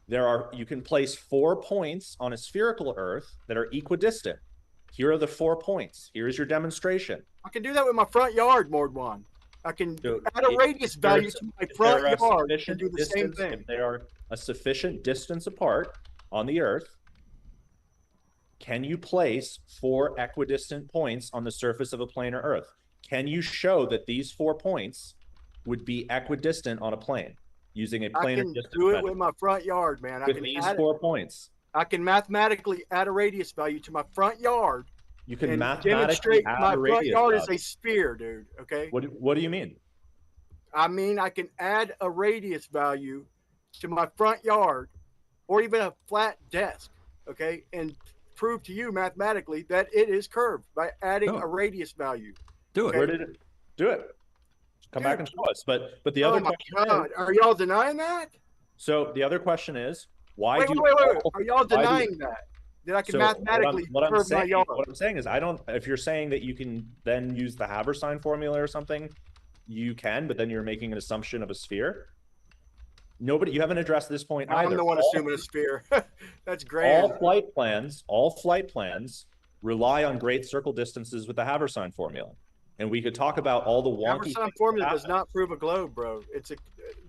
You can place 4 points on a spherical Earth that are equidistant. Here are the 4 points. Here's your demonstration. I can do that with my front yard, Mordwand. I can So add a radius value to my front yard and do the same thing. If they are a sufficient distance apart on the Earth, can you place 4 equidistant points on the surface of a planar Earth? Can you show that these 4 points would be equidistant on a plane using a planar distance? I can do it with my front yard, man. With these 4 points. I can mathematically add a radius value to my front yard. You can and mathematically demonstrate add my a front radius yard is value. a sphere, dude. Okay. What do you mean? I mean, I can add a radius value to my front yard or even a flat desk, okay, and prove to you mathematically that it is curved by adding a radius value. Do it. Okay? Where did it do it? Come back and show us. But the Oh other my question God, is, are y'all denying that? so the other question is, why Wait, do wait, wait. all- Are y'all why do- denying that? That I can So mathematically curve my saying, yard? what I'm saying is, I don't. If you're saying that you can then use the Habersign formula or something, you can. But then you're making an assumption of a sphere. You haven't addressed this point either. I'm the one assuming a sphere. That's great. All flight plans rely on great circle distances with the Habersign formula. And we could talk about all the wonky Habersign things formula that does happen. not prove a globe, bro.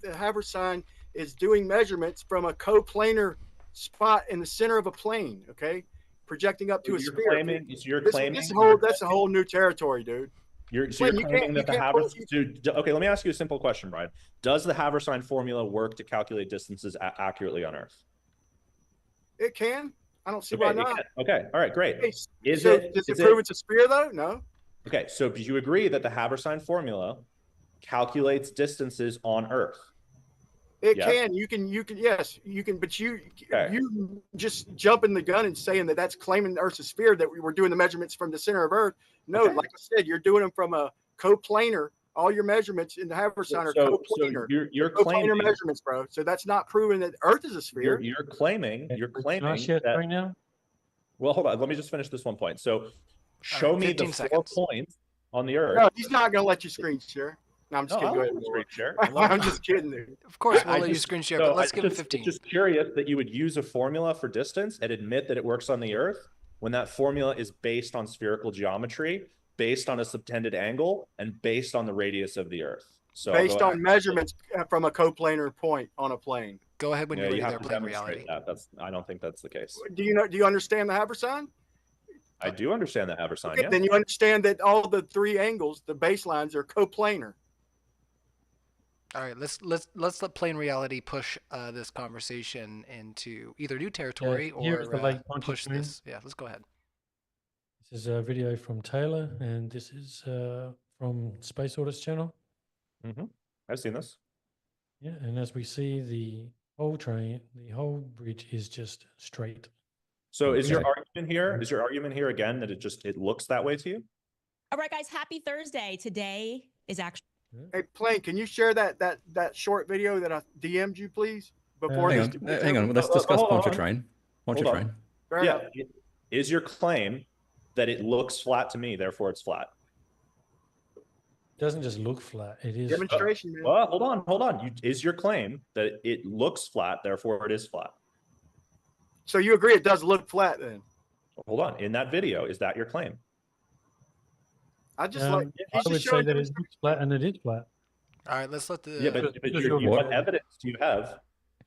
The Habersign is doing measurements from a coplanar spot in the center of a plane, okay, projecting up to a You're sphere. claiming, you're claiming That's a whole new territory, dude. So you're you claiming that the can't Habersign. Okay, let me ask you a simple question, Brian. Does the Habersign formula work to calculate distances accurately on Earth? It can. I don't see Okay, why it not. can. Okay, all right, great. Hey, Does does it prove it's a sphere though? No. Okay, so do you agree that the Habersign formula calculates distances on Earth? It Yes? can. Yes, you can. But Okay. you just jumping the gun and saying that that's claiming Earth's a sphere, that we were doing the measurements from the center of Earth. No, Okay. like I said, you're doing them from a coplanar. All your measurements in the Habersign are So coplanar. you're Coplanar claiming measurements, bro. So that's not proving that Earth is a sphere. you're claiming Can I share that. screen now? Well, hold on. Let me just finish this one point. So show right, me the 15 4 seconds. points on the Earth. No, he's not gonna let you screen share. No, I'm just No, kidding. I'll Go let ahead. you screen share. I'm just kidding, dude. Of course, we'll I let you just- screen share, so but let's I give him just- 15. Just curious that you would use a formula for distance and admit that it works on the Earth when that formula is based on spherical geometry, based on a subtended angle, and based on the radius of the Earth. So Based on measurements from a coplanar point on a plane. Go ahead when you're ready you there, have to playing demonstrate reality. that. I don't think that's the case. Do you understand the Habersign? I do understand that Habersign. Okay, Yeah. then you understand that all the 3 angles, the baselines, are coplanar. All right, let's let plain reality push this conversation into either new territory here is the or late punch push screen. this. Yeah, let's go ahead. This is a video from Taylor, and this is from Space Audits channel. I've seen this. Yeah, and as we see, the whole bridge is just straight. So is your Okay. argument here? Is your argument here again that it looks that way to you? All right, guys, happy Thursday. Today is actually Hey, Plain, can you share that short video that I DM'd you, please? Before Hang this on. Let's Oh, discuss hold on. Pontchartrain. Hold on. Pontchartrain. Fair enough. Is your claim that it looks flat to me, therefore it's flat? It doesn't just look flat. It is. Demonstration, man. Well, hold on. Is your claim that it looks flat, therefore it is flat? So you agree it does look flat then? Hold on. In that video, is that your claim? I just like I he's would just say showing that it looks flat, and it is flat. All right, let's let the. Yeah, but what evidence do you have?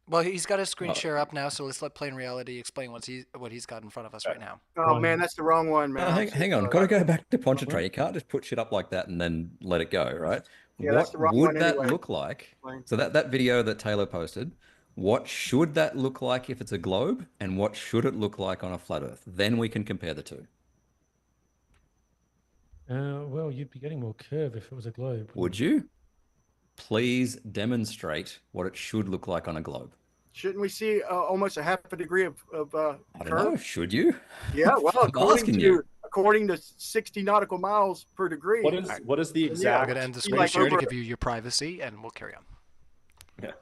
Well, he's got his screen share up now, so let's let plain reality explain what he's got in front of us right now. Oh man, that's the wrong one, man. Hang on. Got to go back to Pontchartrain. You can't just put shit up like that and then let it go, right? Yeah, that's What the wrong would one that anyway. look like? So that video that Taylor posted, what should that look like if it's a globe, and what should it look like on a flat Earth? Then we can compare the two. Well, you'd be getting more curve if it was a globe. Would you? Please demonstrate what it should look like on a globe. Shouldn't we see almost a half a degree of I don't curve? know. Should you? Yeah, well, I'm asking you. according to 60 nautical miles per degree. What is the exact? I'm going to end the screen like share to over- give you your privacy, and we'll carry on. Yeah.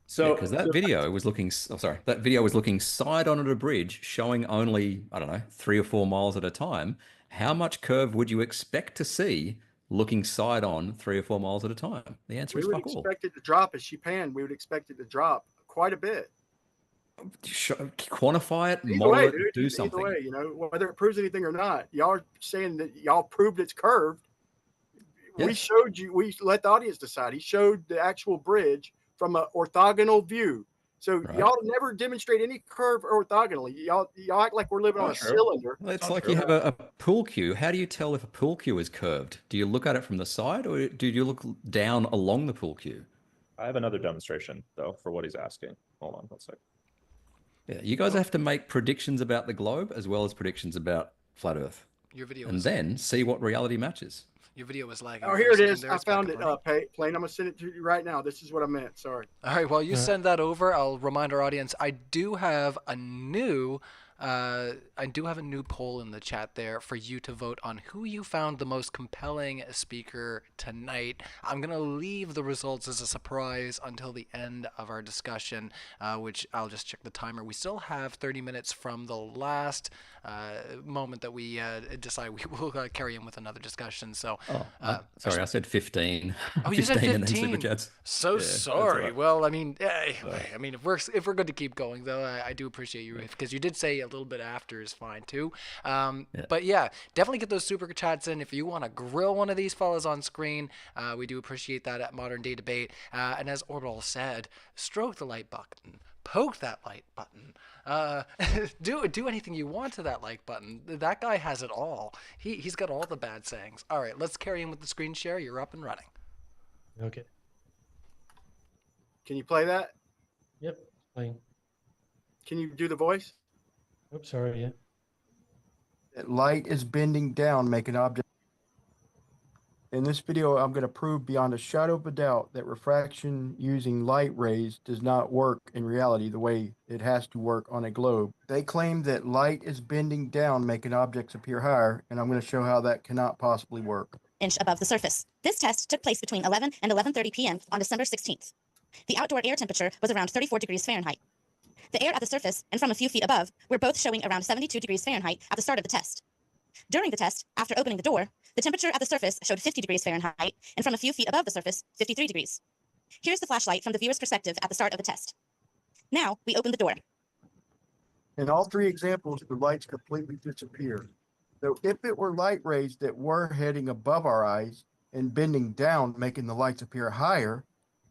So because that video was looking. Oh, sorry, that video was looking side on at a bridge, showing only 3 or 4 miles at a time. How much curve would you expect to see looking side on 3 or 4 miles at a time? The answer we is would fuck all. expect it to drop as she panned. We would expect it to drop quite a bit. Quantify it, Either model way, it, dude. do Either something. way, whether it proves anything or not, y'all are saying that y'all proved it's curved. We Yes. showed you. We let the audience decide. He showed the actual bridge from an orthogonal view. So Right. y'all never demonstrate any curve orthogonally. Y'all act like we're living on a cylinder. Well, it's like you have a pool cue. How do you tell if a pool cue is curved? Do you look at it from the side, or do you look down along the pool cue? I have another demonstration though for what he's asking. Hold on one second. Yeah, you guys have to make predictions about the globe as well as predictions about flat Earth, Your video and was, then see what reality matches. your video was lagging. Oh, for here a it second is. there. I It's back found up it. running. Plain. I'm gonna send it to you right now. This is what I meant. Sorry. All right, while you Yeah. send that over, I'll remind our audience I do have a new poll in the chat there for you to vote on who you found the most compelling speaker tonight. I'm gonna leave the results as a surprise until the end of our discussion, which I'll just check the timer. We still have 30 minutes from the last moment that we decide we will carry in with another discussion. So, Sorry, I said 15. Oh, you said 15 and then 15. super chats. So Yeah, that's all sorry. right. Well, I mean, if we're good to keep going though, I do appreciate you because you did say a little bit after is fine too. But yeah, definitely get those super chats in if you want to grill one of these fellas on screen. We do appreciate that at Modern Day Debate. And as Orbital said, stroke the like button, poke that like button. Do anything you want to that like button. That guy has it all. He's got all the bad sayings. All right, let's carry on with the screen share. You're up and running. Okay. Can you play that? Yep. Playing. Can you do the voice? Oops, sorry. Yeah. That light is bending down, making objects. In this video, I'm going to prove beyond a shadow of a doubt that refraction using light rays does not work in reality the way it has to work on a globe. They claim that light is bending down, making objects appear higher, and I'm going to show how that cannot possibly work. Inch above the surface. This test took place between 11 and 11:30 p.m. on December 16th. The outdoor air temperature was around 34 degrees Fahrenheit. The air at the surface and from a few feet above were both showing around 72 degrees Fahrenheit at the start of the test. During the test, after opening the door, the temperature at the surface showed 50 degrees Fahrenheit, and from a few feet above the surface, 53 degrees. Here's the flashlight from the viewer's perspective at the start of the test. Now, we open the door. In all three examples, the lights completely disappear. So if it were light rays that were heading above our eyes and bending down, making the lights appear higher,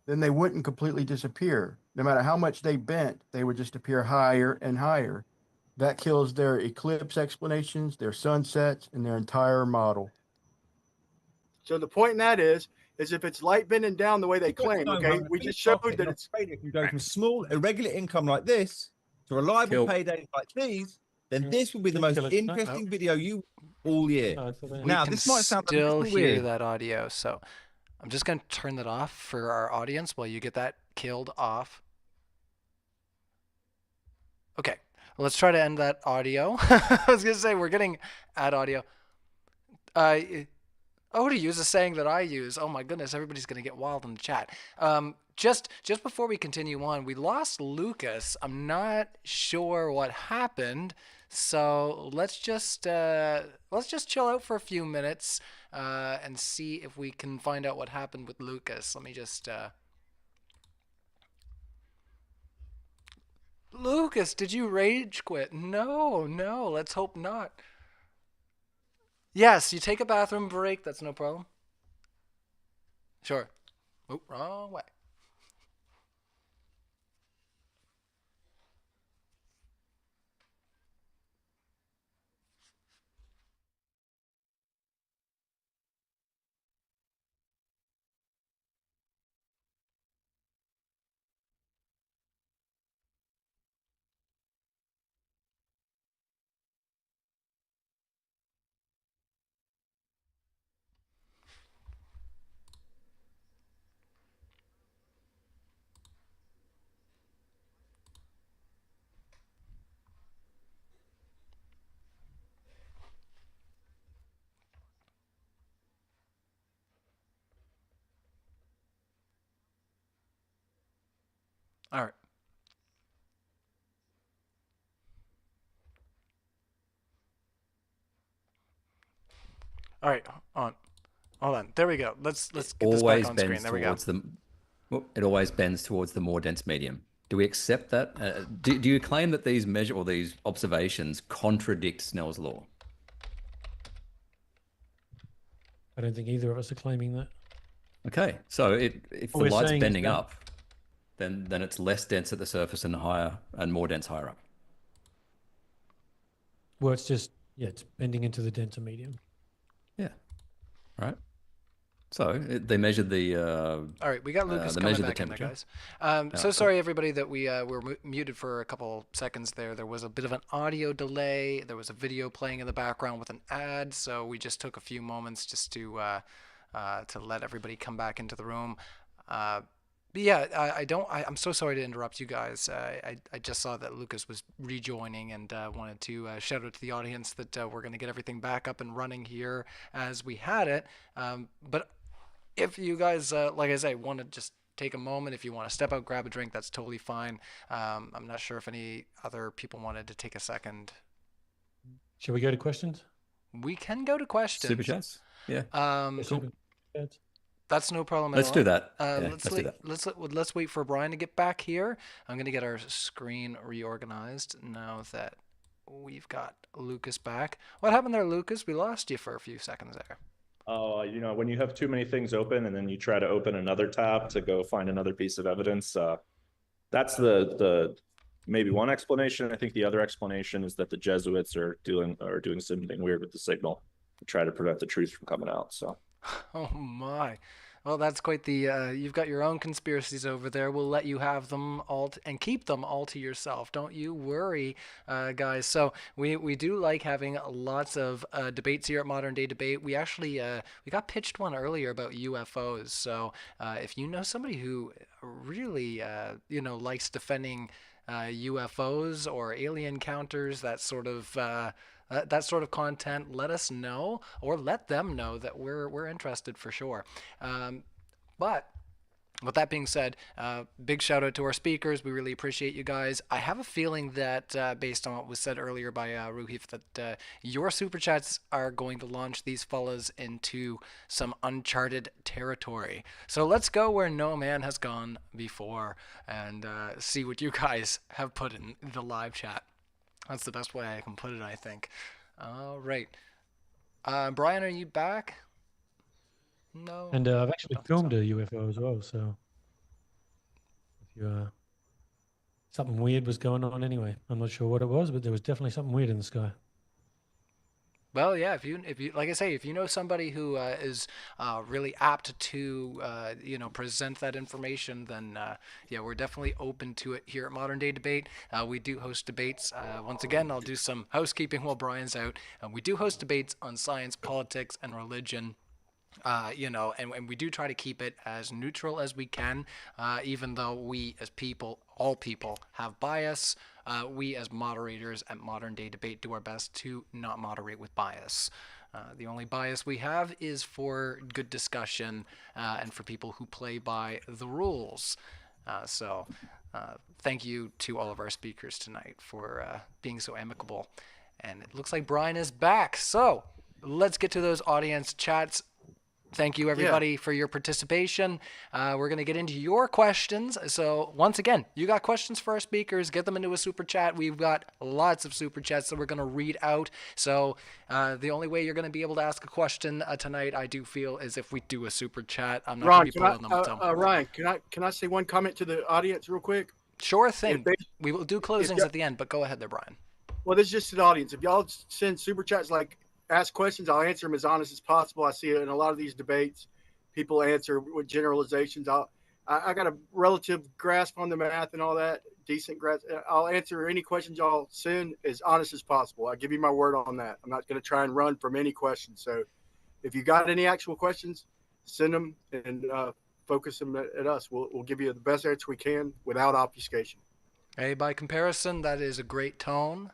then they wouldn't completely disappear. No matter how much they bent, they would just appear higher and higher. That kills their eclipse explanations, their sunsets, and their entire model. So the point in that is if it's light bending down the way they claim, okay, we just showed that it's. If you go from small, irregular income like this to reliable paydays like these, then this will be the most interesting video you all year. Now, this might sound still a bit hear weird. that audio, so I'm just going to turn that off for our audience while you get that killed off. Okay, let's try to end that audio. I was going to say we're getting ad audio. To use a saying that I use. Oh my goodness, everybody's going to get wild in the chat. Just before we continue on, we lost Lucas. I'm not sure what happened. So let's just chill out for a few minutes and see if we can find out what happened with Lucas. Let me just Lucas, did you rage quit? No, let's hope not. Yes, you take a bathroom break, that's no problem. Sure. Oh, wrong way. All right. All right, hold on. There we go. Let's get this back on screen. There we go. It always bends towards the more dense medium. Do we accept that? Do you claim that these these observations contradict Snell's law? I don't think either of us are claiming that. Okay, so if the We're light's saying bending that- up, then it's less dense at the surface and more dense higher up. Well, it's just, it's bending into the denser medium. Yeah, right. So they measured the. All right, we got Lucas they coming measured the back in there, temperature. guys. So cool. sorry, everybody, that we were muted for a couple seconds there. There was a bit of an audio delay. There was a video playing in the background with an ad, so we just took a few moments just to let everybody come back into the room. But yeah, I'm so sorry to interrupt you guys. I just saw that Lucas was rejoining and wanted to shout out to the audience that we're going to get everything back up and running here as we had it. But if you guys, like I say, want to just take a moment, if you want to step out, grab a drink, that's totally fine. I'm not sure if any other people wanted to take a second. Shall we go to questions? We can go to questions. Super chats? Yeah. Cool. That's no problem at Let's all. do that. Let's wait for Brian to get back here. I'm going to get our screen reorganized now that we've got Lucas back. What happened there, Lucas? We lost you for a few seconds there. Oh, when you have too many things open and then you try to open another tab to go find another piece of evidence, that's the maybe one explanation. I think the other explanation is that the Jesuits are doing something weird with the signal to try to prevent the truth from coming out. So. Oh my. Well, that's quite the, you've got your own conspiracies over there. We'll let you have them all and keep them all to yourself. Don't you worry, guys. So we do like having lots of debates here at Modern Day Debate. We actually, we got pitched one earlier about UFOs. So if you know somebody who really, likes defending UFOs or alien encounters, that sort of content, let us know, or let them know that we're interested for sure. But with that being said, big shout out to our speakers. We really appreciate you guys. I have a feeling that based on what was said earlier by Roohif, that your super chats are going to launch these fellas into some uncharted territory. So let's go where no man has gone before and see what you guys have put in the live chat. That's the best way I can put it, I think. All right. Brian, are you back? No. And I've actually filmed a UFO as well, so if you something weird was going on anyway. I'm not sure what it was, but there was definitely something weird in the sky. Well, yeah, if you like I say, if you know somebody who is really apt to present that information, then yeah, we're definitely open to it here at Modern Day Debate. We do host debates. Once again, I'll do some housekeeping while Brian's out. We do host debates on science, politics, and religion. And we do try to keep it as neutral as we can, even though we as people, all people, have bias. We as moderators at Modern Day Debate do our best to not moderate with bias. The only bias we have is for good discussion and for people who play by the rules. So thank you to all of our speakers tonight for being so amicable. And it looks like Brian is back. So let's get to those audience chats. Thank you, everybody, for your participation. We're going to get into your questions. So once again, you got questions for our speakers, get them into a super chat. We've got lots of super chats that we're going to read out. So the only way you're going to be able to ask a question tonight, I do feel, is if we do a super chat. I'm not going to be pulling them. So. Ryan, can I say one comment to the audience real quick? Sure thing. We will do closings at the end, but go ahead there, Brian. Well, this is just to the audience. If y'all send super chats like ask questions, I'll answer them as honest as possible. I see it in a lot of these debates. People answer with generalizations. I got a relative grasp on the math and all that, decent grasp. I'll answer any questions y'all send as honest as possible. I give you my word on that. I'm not going to try and run from any questions. So if you got any actual questions, send them and focus them at us. We'll give you the best answer we can without obfuscation. Hey, by comparison, that is a great tone.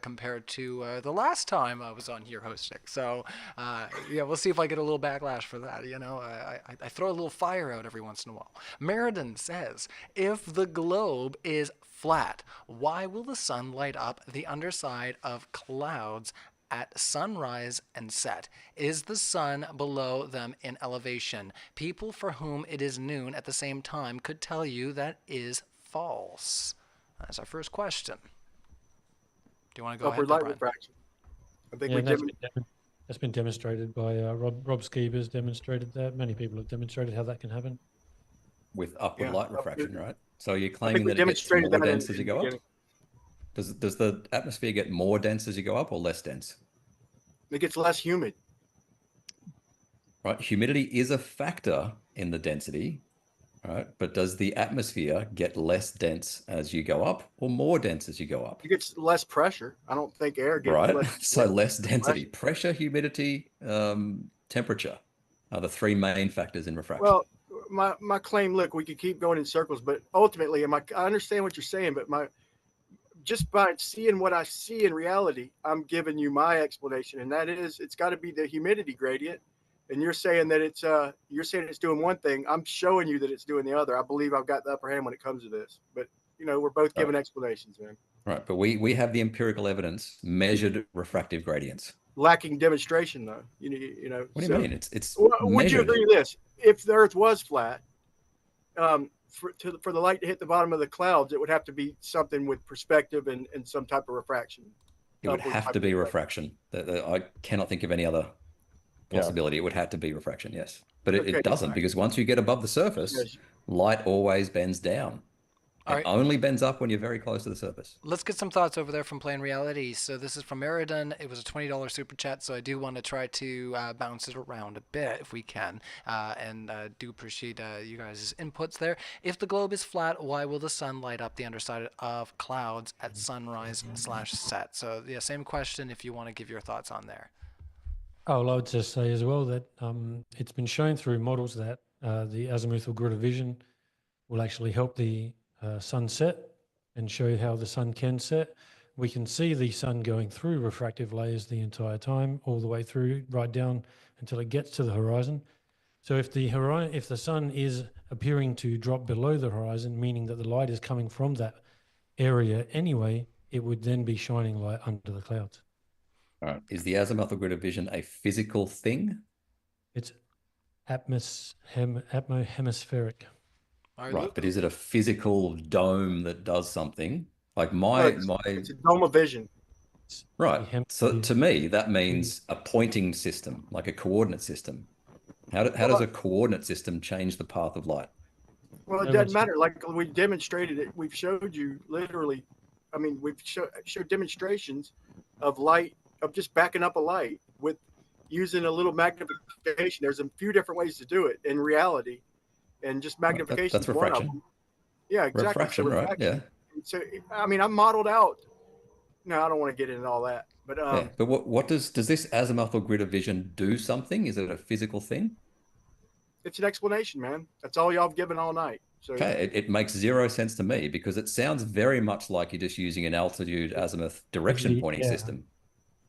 Compared to the last time I was on here hosting. So, yeah, we'll see if I get a little backlash for that. I throw a little fire out every once in a while. Meriden says, if the globe is flat, why will the sun light up the underside of clouds at sunrise and set? Is the sun below them in elevation? People for whom it is noon at the same time could tell you that is false? That's our first question. Do you want to go Upward ahead, light Brian? refraction. I think Yeah, we that's been demonstrated by Rob Skeeber's demonstrated that. Many people have demonstrated how that can happen. With upward Yeah, light refraction, right? So you're I claiming think we that it gets demonstrated more that dense as in you the go up? beginning. Does the atmosphere get more dense as you go up or less dense? It gets less humid. Right. Humidity is a factor in the density, right? But does the atmosphere get less dense as you go up or more dense as you go up? It gets less pressure. I don't think air gets Right. less. So less density, pressure, humidity, temperature are the three main factors in refraction. Well, my claim, look, we could keep going in circles, but ultimately, I understand what you're saying, but just by seeing what I see in reality, I'm giving you my explanation, and that is it's got to be the humidity gradient. And you're saying that it's doing one thing. I'm showing you that it's doing the other. I believe I've got the upper hand when it comes to this. But we're both giving explanations, man. Right, but we have the empirical evidence, measured refractive gradients. Lacking demonstration, though. What do you mean? It's would you measured. agree with this? If the Earth was flat, for the light to hit the bottom of the clouds, it would have to be something with perspective and some type of refraction. It would have to be refraction. I cannot think of any other possibility. It would have to be refraction, yes. But it doesn't, because once you get above the surface, light always bends down. It only bends up when you're very close to the surface. Let's get some thoughts over there from Plain Reality. So this is from Meriden. It was a $20 super chat, so I do want to try to bounce it around a bit if we can, and do appreciate you guys' inputs there. If the globe is flat, why will the sun light up the underside of clouds at sunrise/set? So yeah, same question if you want to give your thoughts on there. Oh, well, I would just say as well that it's been shown through models that the azimuthal grid of vision will actually help the sun set and show how the sun can set. We can see the sun going through refractive layers the entire time, all the way through, right down until it gets to the horizon. So if the sun is appearing to drop below the horizon, meaning that the light is coming from that area anyway, it would then be shining light under the clouds. All right. Is the azimuthal grid of vision a physical thing? It's atmohemispheric. Right, but is it a physical dome that does something? Like it's a dome of vision. Right. So to me, that means a pointing system, like a coordinate system. How does a coordinate system change the path of light? Well, it doesn't matter. Like we demonstrated it. We've showed you literally. I mean, we've showed demonstrations of light, of just backing up a light with using a little magnification. There's a few different ways to do it in reality. And just magnification that's refraction. One of them. Yeah, exactly. Refraction, right? Yeah. So, I mean, I'm modeled out. No, I don't want to get into all that. But but what does this azimuthal grid of vision do something? Is it a physical thing? It's an explanation, man. That's all y'all have given all night. So okay, it makes zero sense to me because it sounds very much like you're just using an altitude azimuth direction pointing system.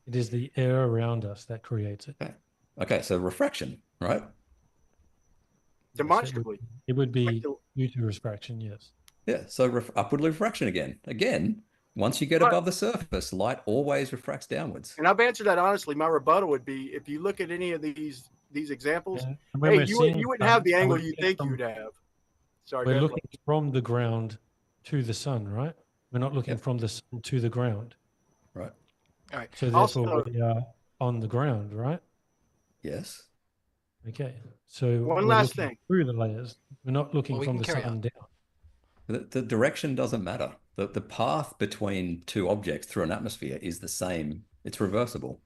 It is the air around us that creates it. Okay, so refraction, right? Demonstrably. It would be due to refraction, yes. Yeah, so upward refraction again. Again, once you get above the surface, light always refracts downwards. And I've answered that honestly. My rebuttal would be, if you look at any of these examples, hey, you wouldn't have the angle you think you'd have. Sorry, we're looking from the ground to the sun, right? We're not looking from the sun to the ground. Right. All right. So therefore we are on the ground, right? Yes. Okay. So one last thing. Through the layers. We're not looking from the sun down. The direction doesn't matter. The path between two objects through an atmosphere is the same. It's reversible.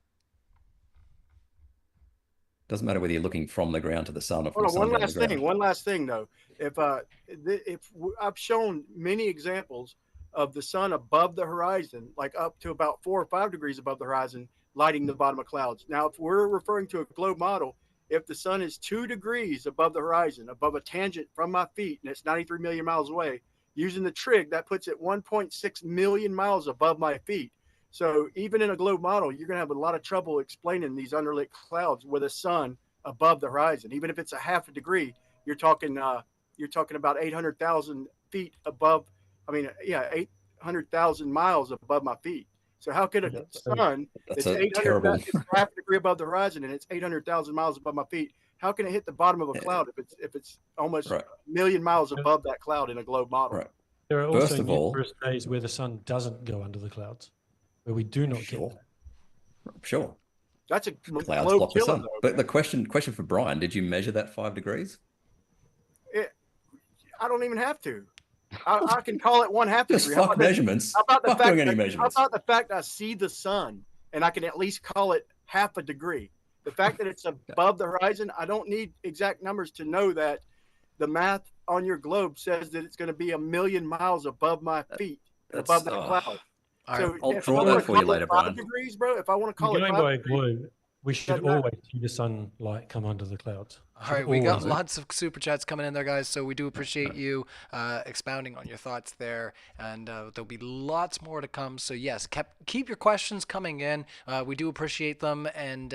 Doesn't matter whether you're looking from the ground to the sun or from the sun to the ground. One last thing, though. If I've shown many examples of the sun above the horizon, like up to about 4 or 5 degrees above the horizon, lighting the bottom of clouds. Now, if we're referring to a globe model, if the sun is 2 degrees above the horizon, above a tangent from my feet, and it's 93 million miles away, using the trig, that puts it 1.6 million miles above my feet. So even in a globe model, you're going to have a lot of trouble explaining these underlit clouds with a sun above the horizon. Even if it's a half a degree, you're talking about 800,000 feet above. I mean, 800,000 miles above my feet. So how could a sun that's half a degree above the horizon and it's 800,000 miles above my feet? How can it hit the bottom of a cloud if it's almost a million miles above that cloud in a globe model? Right. There are also First of all, numerous days where the sun doesn't go under the clouds, where we do not get that. Sure. That's a Clouds globe block the killer, sun. though. But the question for Brian, did you measure that 5 degrees? I don't even have to. I can call it 1/2 Just degree. fuck measurements. How about the Fuck fact doing any that, measurements. How about the fact I see the sun and I can at least call it 1/2 degree? The fact that it's above the horizon, I don't need exact numbers to know that the math on your globe says that it's going to be 1,000,000 miles above my feet, above that cloud. So I'll draw that for you later, Brian. Degrees, bro. If I want to call it Going 5 by a degrees, globe, we should always see the sunlight come under the clouds. All right, we got lots of super chats coming in there, guys. So we do appreciate you expounding on your thoughts there, and there'll be lots more to come. So yes, keep your questions coming in. We do appreciate them, and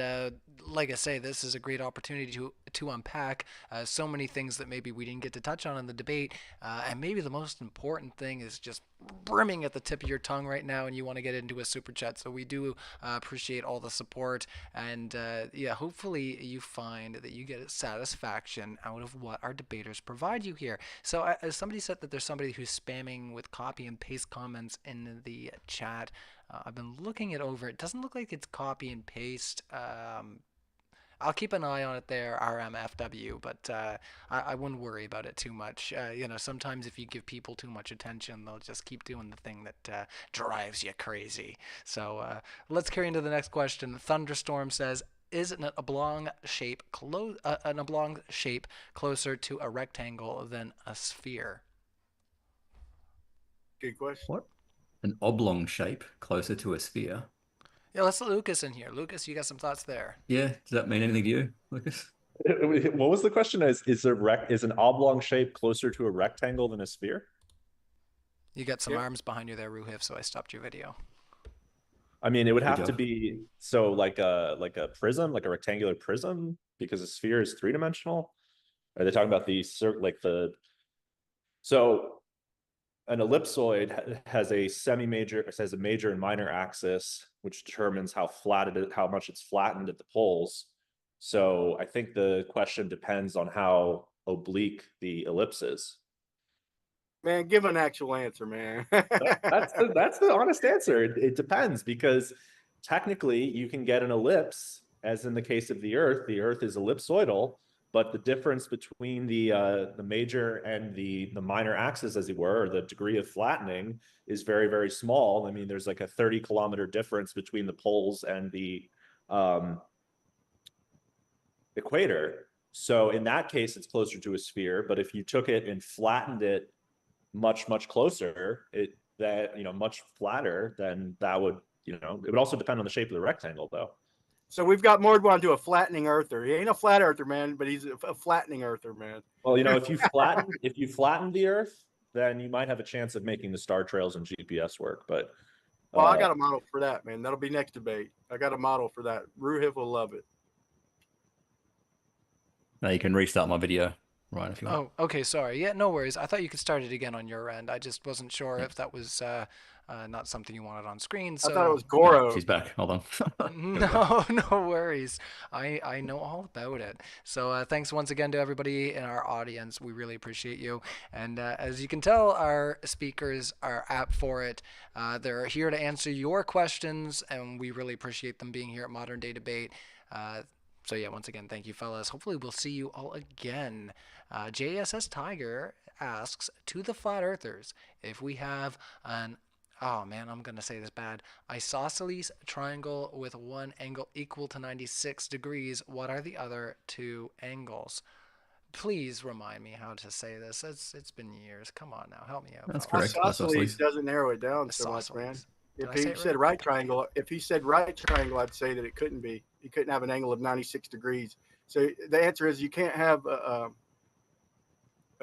like I say, this is a great opportunity to unpack so many things that maybe we didn't get to touch on in the debate, and maybe the most important thing is just brimming at the tip of your tongue right now, and you want to get into a super chat. So we do appreciate all the support, and yeah, hopefully you find that you get satisfaction out of what our debaters provide you here. So as somebody said that there's somebody who's spamming with copy and paste comments in the chat. I've been looking it over. It doesn't look like it's copy and paste. I'll keep an eye on it there, RMFW, but I wouldn't worry about it too much. You know, sometimes if you give people too much attention, they'll just keep doing the thing that drives you crazy. So let's carry into the next question. Thunderstorm says, is an oblong shape closer to a rectangle than a sphere? Good question. What? An oblong shape closer to a sphere? Yeah, let's let Lucas in here. Lucas, you got some thoughts there? Yeah. Does that mean anything to you, Lucas? What was the question? Is an oblong shape closer to a rectangle than a sphere? You got some arms behind you there, Roohif, so I stopped your video. I mean, it would have to be like a prism, like a rectangular prism, because a sphere is 3-dimensional. Are they talking about so an ellipsoid has a major and minor axis, which determines how much it's flattened at the poles. So I think the question depends on how oblique the ellipse is. Man, give an actual answer, man. That's the honest answer. It depends, because technically you can get an ellipse, as in the case of the Earth. The Earth is ellipsoidal, but the difference between the major and the minor axis, as it were, or the degree of flattening, is very, very small. I mean, there's like a 30-kilometer difference between the poles and the equator. So in that case, it's closer to a sphere. But if you took it and flattened it much closer, much flatter, then that would, it would also depend on the shape of the rectangle, though. So we've got Mordwand to a flattening earther. He ain't a flat earther, man, but he's a flattening earther, man. Well, if you flatten the Earth, then you might have a chance of making the star trails and GPS work. But well, I got a model for that, man. That'll be next debate. I got a model for that. Roohif will love it. Now you can restart my video, Ryan, if you want. Oh, okay, sorry. Yeah, no worries. I thought you could start it again on your end. I just wasn't sure if that was not something you wanted on screen. So I thought it was Goro. She's back. Hold on. No worries. I know all about it. So thanks once again to everybody in our audience. We really appreciate you. And as you can tell, our speakers are apt for it. They're here to answer your questions, and we really appreciate them being here at Modern Day Debate. So yeah, once again, thank you, fellas. Hopefully we'll see you all again. JSS Tiger asks, to the flat earthers, if we have an, oh man, I'm going to say this bad, isosceles triangle with one angle equal to 96 degrees, what are the other two angles? Please remind me how to say this. It's been years. Come on now, help me out. That's correct. Isosceles doesn't narrow it down so much, man. If he said right triangle, I'd say that it couldn't be. You couldn't have an angle of 96 degrees. So the answer is you can't have a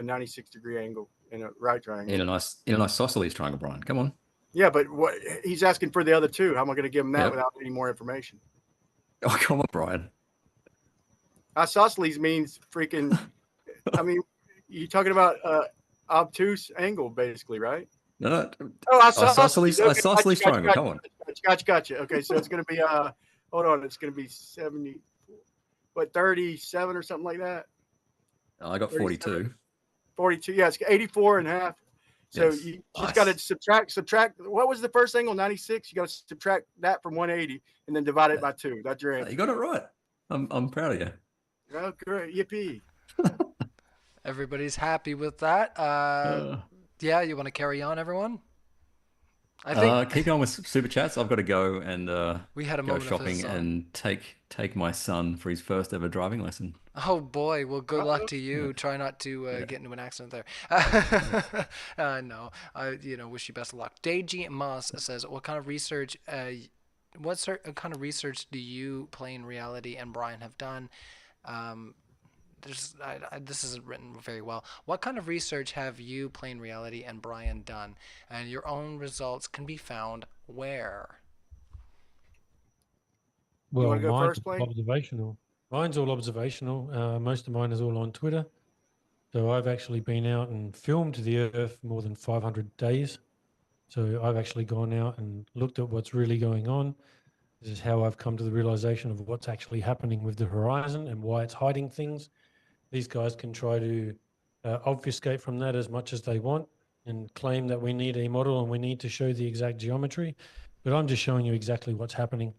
96 degree angle in a right triangle. In an isosceles triangle, Brian. Come on. Yeah, but what he's asking for the other two. How am I going to give him that without any more information? Oh, come on, Brian. Isosceles means freaking. I mean, you're talking about obtuse angle, basically, right? No. Oh, isosceles triangle. Come on. Gotcha. Okay, so it's going to be hold on, it's going to be 37 or something like that. I got 42. 42. Yeah, it's 84 and a half. So Yes. you just got to subtract. What was the first angle? 96. You got to subtract that from 180 and then divide it by 2. That's your answer. You got it right. I'm proud of you. Oh, great. Yippee. Everybody's happy with that. Yeah, you want to carry on, everyone? I think keep going with super chats. I've got to go and we had a go moment shopping and take my son for his first ever driving lesson. Oh boy, well, good luck to you. Try not to get into an accident there. No, I wish you best of luck. Deji Moss says, "What kind of research? Kind of research do you, Plain Reality, and Brian have done?" This isn't written very well. What kind of research have you, Plain Reality, and Brian done? And your own results can be found where? Well, go mine's first, Plain? observational. Mine's all observational. Most of mine is all on Twitter. So I've actually been out and filmed the Earth more than 500 days. So I've actually gone out and looked at what's really going on. This is how I've come to the realization of what's actually happening with the horizon and why it's hiding things. These guys can try to obfuscate from that as much as they want and claim that we need a model and we need to show the exact geometry. But I'm just showing you exactly what's happening.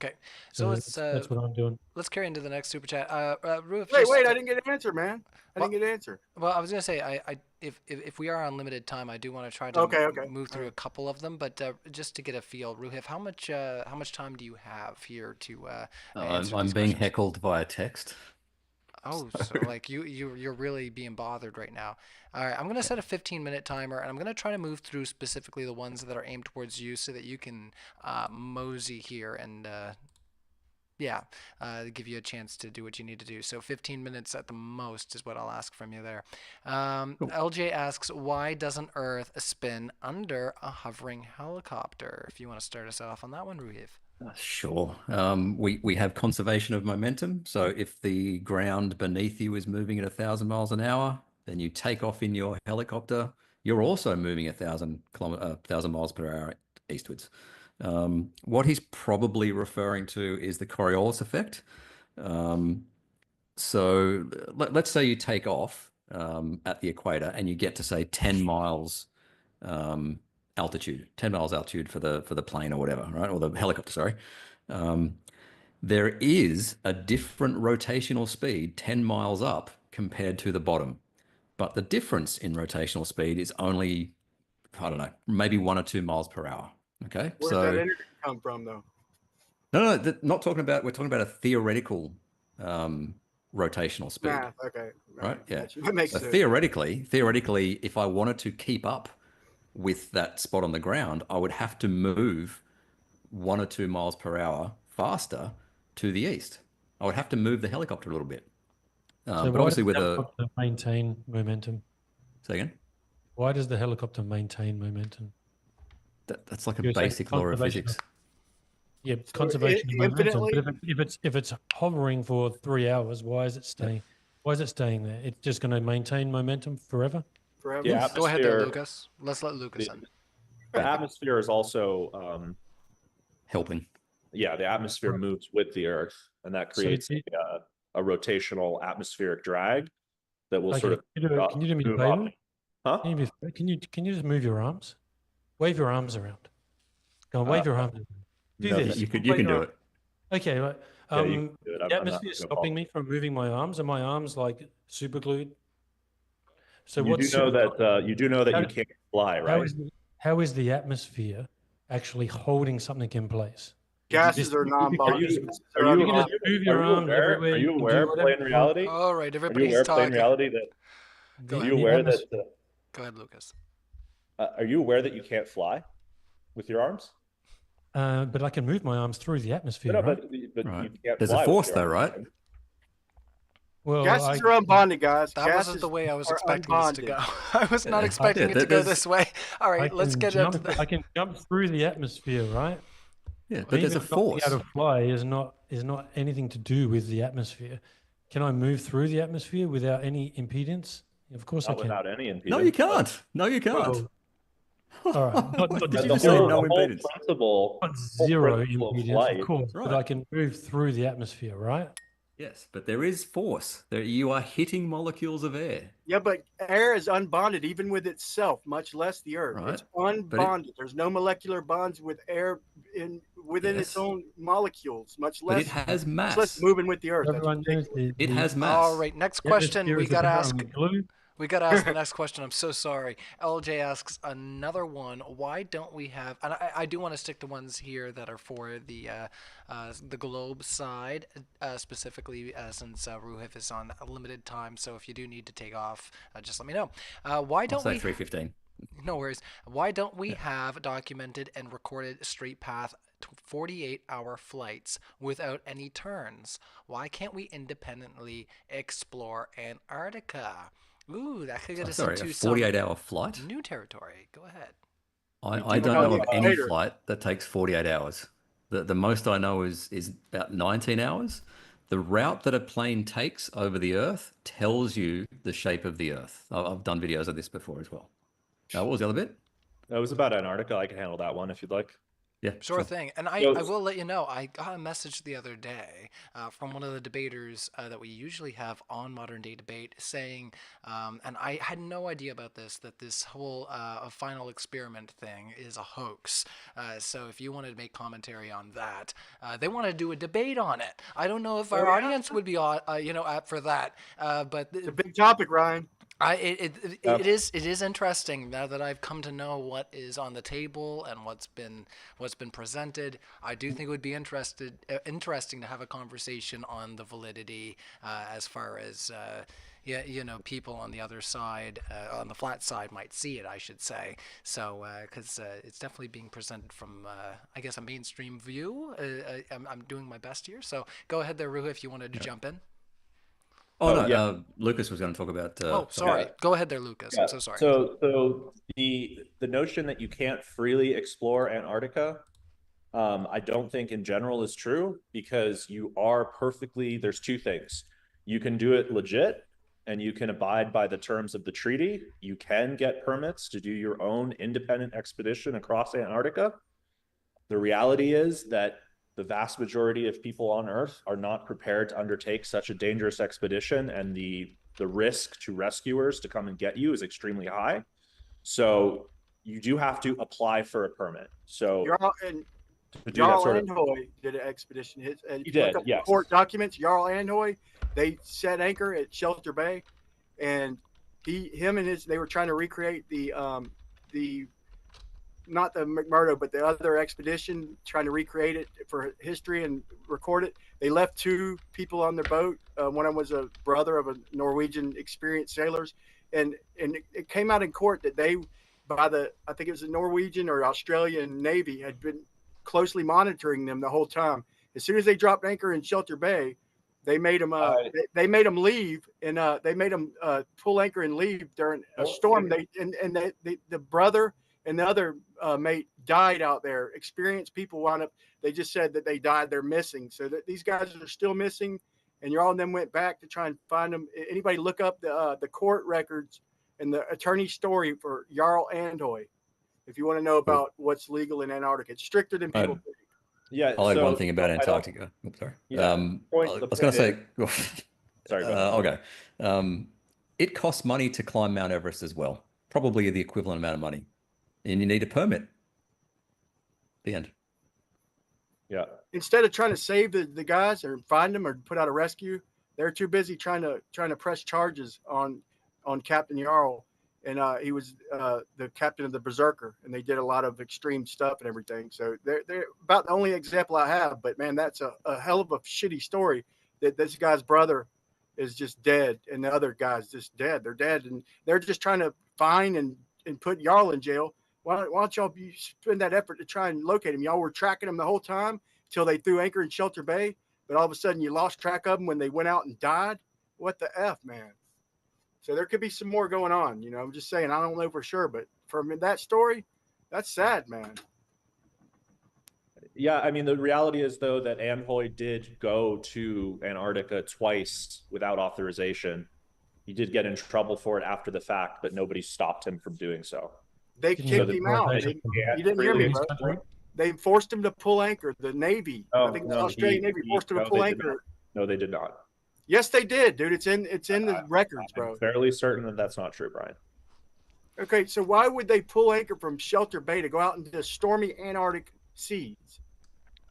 Okay, so that's what I'm doing. Let's carry into the next super chat. Roohif, Wait! I didn't get an answer, man. I didn't get an answer. Well, I was gonna say, if we are on limited time, I do want to try to move through a couple of them, but just to get a feel, Roohif, how much time do you have here to answer I'm these being questions? heckled via text. Oh, so like you're really being bothered right now. All right, I'm gonna set a 15-minute timer, and I'm gonna try to move through specifically the ones that are aimed towards you, so that you can mosey here and give you a chance to do what you need to do. So 15 minutes at the most is what I'll ask from you there. Cool. LJ asks, why doesn't Earth spin under a hovering helicopter? If you want to start us off on that one, Roohif. Sure. We have conservation of momentum. So if the ground beneath you is moving at 1,000 miles an hour, then you take off in your helicopter. You're also moving 1,000 miles per hour eastwards. What he's probably referring to is the Coriolis effect. So let's say you take off at the equator and you get to say 10 miles altitude, 10 miles altitude for the plane or whatever, right? Or the helicopter, sorry. There is a different rotational speed 10 miles up compared to the bottom. But the difference in rotational speed is only, I don't know, maybe 1 or 2 miles per hour. Okay. Where's that energy come from, though? No, we're talking about a theoretical rotational speed. Okay. Right. Yeah. That makes so sense. theoretically, if I wanted to keep up with that spot on the ground, I would have to move 1 or 2 miles per hour faster to the east. I would have to move the helicopter a little bit. So but obviously with the helicopter maintain momentum? Say again? Why does the helicopter maintain momentum? That's like a basic law of physics. Yeah, conservation of momentum. But if it's hovering for 3 hours, why is it staying? Why is it staying there? It's just going to maintain momentum forever? Forever. Yeah, Go ahead there, Lucas. Let's let Lucas in. The atmosphere is also helping. Yeah, the atmosphere moves with the Earth, and that creates a rotational atmospheric drag that will sort of. Can you do me a favor? Huh? Can you just move your arms? Wave your arms around. Go on, wave your arms around. Do this. You can do it. Okay. You can do it. The atmosphere is stopping me from moving my arms. Are my arms like super glued? So you do know that you can't fly, right? How is the atmosphere actually holding something in place? Gases are non-bonded. Are you just move your arms everywhere? Are you aware of Plain Reality? All right, Are you everybody's aware of Plain talking. Reality that? Are you aware that? Go ahead, Lucas. Are you aware that you can't fly with your arms? But I can move my arms through the atmosphere. No, right? but Right. you can't There's fly a force with your though, arms. right? Well, Gases are unbonded, guys. That wasn't the way I was expecting this to go. I was not expecting it to go this way. All right, let's get into the... I can jump through the atmosphere, right? Yeah, but there's a force. Being able to fly is not anything to do with the atmosphere. Can I move through the atmosphere without any impedance? Of course I can. Without any impedance. No, you can't. No, you can't. Well, all right. Did you just say no impedance? Principle, Not zero principle of impedance, flight. of course, but I can move through the atmosphere, right? Yes, but there is force. There, you are hitting molecules of air. Yeah, but air is unbonded even with itself, much less the Earth. Right. It's unbonded. There's no molecular bonds with air within its own molecules, much But it less has mass. much less moving with the Earth. That's Everyone knows ridiculous. It has mass. All right, next question. Atmosphere We is got to ask. apparently glue. We got to ask the next question. I'm so sorry. LJ asks another one. Why don't we have? And I do want to stick to ones here that are for the globe side, specifically since Roohif is on a limited time. So if you do need to take off, just let me know. Why don't I'll we? say 3:15. No worries. Why don't we have documented and recorded straight path 48-hour flights without any turns? Why can't we independently explore Antarctica? Ooh, that could get us Sorry, into a 48-hour some flight? new territory. Go ahead. I don't know of any flight that takes 48 hours. The most I know is about 19 hours. The route that a plane takes over the Earth tells you the shape of the Earth. I've done videos of this before as well. What was the other bit? That was about Antarctica. I can handle that one if you'd like. Yeah, Sure thing. And I will let you know, I got a message the other day from one of the debaters that we usually have on Modern Day Debate saying, and I had no idea about this, that this whole final experiment thing is a hoax. So if you wanted to make commentary on that, they want to do a debate on it. I don't know if our audience would be, up for that. But it's a big topic, Ryan. It is interesting now that I've come to know what is on the table and what's been presented. I do think it would be interesting to have a conversation on the validity as far as people on the other side, on the flat side, might see it, I should say. So because it's definitely being presented from I guess a mainstream view. I'm doing my best here. So go ahead there, Roohif, if you wanted to jump in. Lucas was going to talk about. Sorry. Go ahead there, Lucas. I'm so sorry. So the notion that you can't freely explore Antarctica, I don't think in general is true, because you are perfectly. There's two things. You can do it legit, and you can abide by the terms of the treaty. You can get permits to do your own independent expedition across Antarctica. The reality is that the vast majority of people on Earth are not prepared to undertake such a dangerous expedition, and the risk to rescuers to come and get you is extremely high. So you do have to apply for a permit. So Jarl Andhoy did an expedition. He did, yes. Court documents. Jarl Andhoy, they set anchor at Shelter Bay, and they were trying to recreate the not the McMurdo, but the other expedition, trying to recreate it for history and record it. They left two people on their boat. One of them was a brother of a Norwegian experienced sailors. And it came out in court that I think it was the Norwegian or Australian Navy had been closely monitoring them the whole time. As soon as they dropped anchor in Shelter Bay, they made them leave, and they made them pull anchor and leave during a storm. The brother and the other mate died out there. Experienced people wound up. They just said that they died. They're missing. So that these guys are still missing, and Jarl and them went back to try and find them. Anybody look up the court records and the attorney story for Jarl Andhoy if you want to know about what's legal in Antarctica. It's stricter than people think. Yeah, I'll add one thing about Antarctica. Oops, sorry. Yeah, I was going to say. Sorry. Okay. It costs money to climb Mount Everest as well. Probably the equivalent amount of money, and you need a permit. The end. Yeah. Instead of trying to save the guys or find them or put out a rescue, they're too busy trying to press charges on Captain Jarl. And he was the captain of the Berserker, and they did a lot of extreme stuff and everything. So they're about the only example I have. But man, that's a hell of a shitty story that this guy's brother is just dead, and the other guy's just dead. They're dead, and they're just trying to find and put Jarl in jail. Why don't y'all spend that effort to try and locate him? Y'all were tracking him the whole time till they threw anchor in Shelter Bay, but all of a sudden you lost track of them when they went out and died. What the F, man? So there could be some more going on. I'm just saying, I don't know for sure, but from that story, that's sad, man. Yeah, I mean, the reality is, though, that Andhoy did go to Antarctica twice without authorization. He did get in trouble for it after the fact, but nobody stopped him from doing so. They kicked him out. You didn't hear me, bro. They forced him to pull anchor. The Navy, I think the Australian Navy forced him to pull anchor. No, they did not. Yes, they did, dude. It's in the records, bro. I'm fairly certain that that's not true, Brian. Okay, so why would they pull anchor from Shelter Bay to go out into stormy Antarctic seas?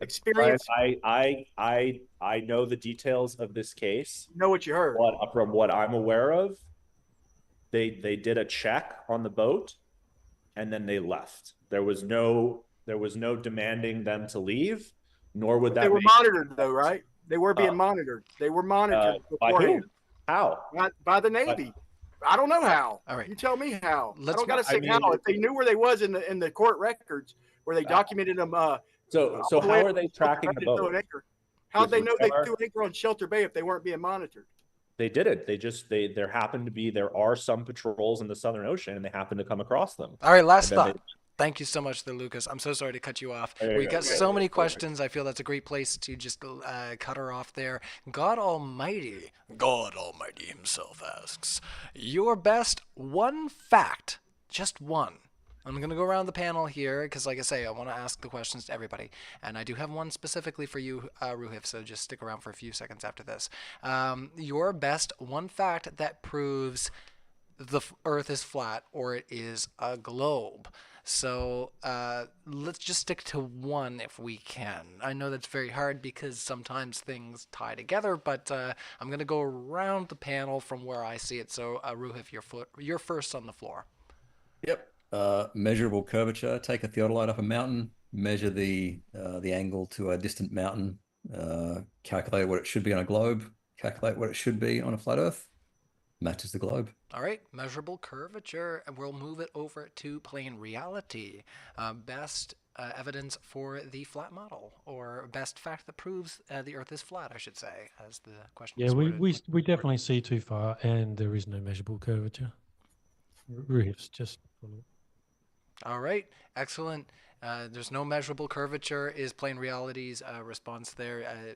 Experience. Brian, I know the details of this case. You know what you heard. From what I'm aware of, they did a check on the boat, and then they left. There was no demanding them to leave, nor would that. They were monitored, though, right? They were being monitored. They were monitored beforehand. How? By the Navy. I don't know how. All right. You tell me how. I don't got to I say mean, how. If they knew where they was in the court records, where they documented them. So how are they tracking the boat? How'd they know they threw anchor on Shelter Bay if they weren't being monitored? They didn't. There happened to be, there are some patrols in the Southern Ocean, and they happened to come across them. All right, last thought. Thank you so much there, Lucas. I'm so sorry to cut you off. We got so many questions. I feel that's a great place to just cut her off there. God Almighty himself asks, your best one fact, just one. I'm going to go around the panel here because, like I say, I want to ask the questions to everybody. And I do have one specifically for you, Roohif, so just stick around for a few seconds after this. Your best one fact that proves the Earth is flat or it is a globe. So let's just stick to one if we can. I know that's very hard because sometimes things tie together, but I'm going to go around the panel from where I see it. So Roohif, you're first on the floor. Yep. Measurable curvature. Take a theodolite up a mountain, measure the angle to a distant mountain, calculate what it should be on a globe, calculate what it should be on a flat Earth. Matches the globe. All right, measurable curvature, and we'll move it over to plain reality. Best evidence for the flat model, or best fact that proves the Earth is flat, I should say, as the question. Yeah, we definitely see too far, and there is no measurable curvature. Roohif's just. All right, excellent. There's no measurable curvature is plain reality's response there,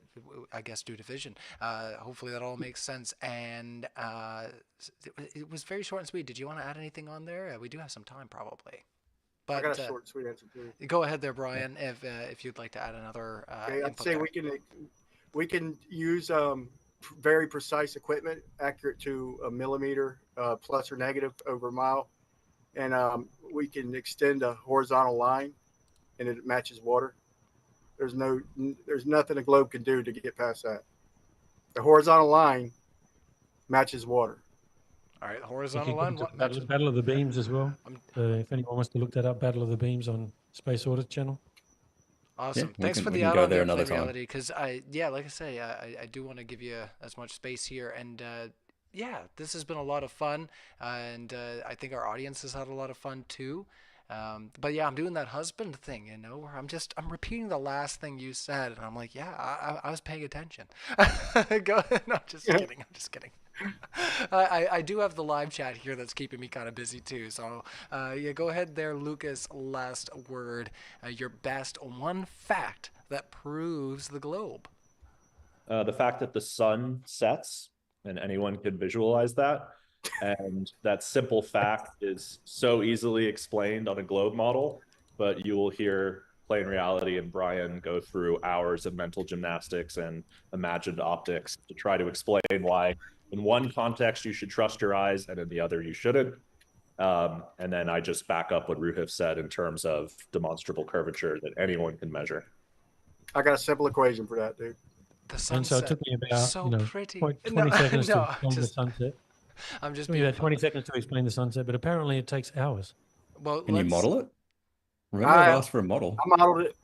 I guess due to vision. Hopefully that all makes sense. And it was very short and sweet. Did you want to add anything on there? We do have some time probably. But, I got a short and sweet answer too. Go ahead there, Brian, if you'd like to add another okay, I'd say there. we can use very precise equipment, accurate to a millimeter, plus or negative over a mile. And we can extend a horizontal line and it matches water. There's nothing a globe can do to get past that. The horizontal line matches water. All right, horizontal line. Battle of the Beams as well. If anyone wants to look that up, Battle of the Beams on Space Audit Channel. Awesome. Thanks for the out on there, Plain Reality, because like I say, I do want to give you as much space here, and yeah, this has been a lot of fun, and I think our audience has had a lot of fun too. But yeah, I'm doing that husband thing, where I'm repeating the last thing you said, and I'm like, yeah, I was paying attention. Go ahead. No, I'm just kidding. I do have the live chat here that's keeping me kind of busy too. So yeah, go ahead there, Lucas. Last word. Your best one fact that proves the globe. The fact that the sun sets, and anyone could visualize that. And that simple fact is so easily explained on a globe model, but you will hear Plain Reality and Brian go through hours of mental gymnastics and imagined optics to try to explain why in one context you should trust your eyes and in the other you shouldn't. And then I just back up what Roohif said in terms of demonstrable curvature that anyone can measure. I got a simple equation for that, dude. The sunset. And so it took me about pretty. 20 seconds to explain the sunset. I'm just being 20 seconds to explain the sunset, but apparently it takes hours. Well, can you model it? Remember I asked for a model. I modeled it.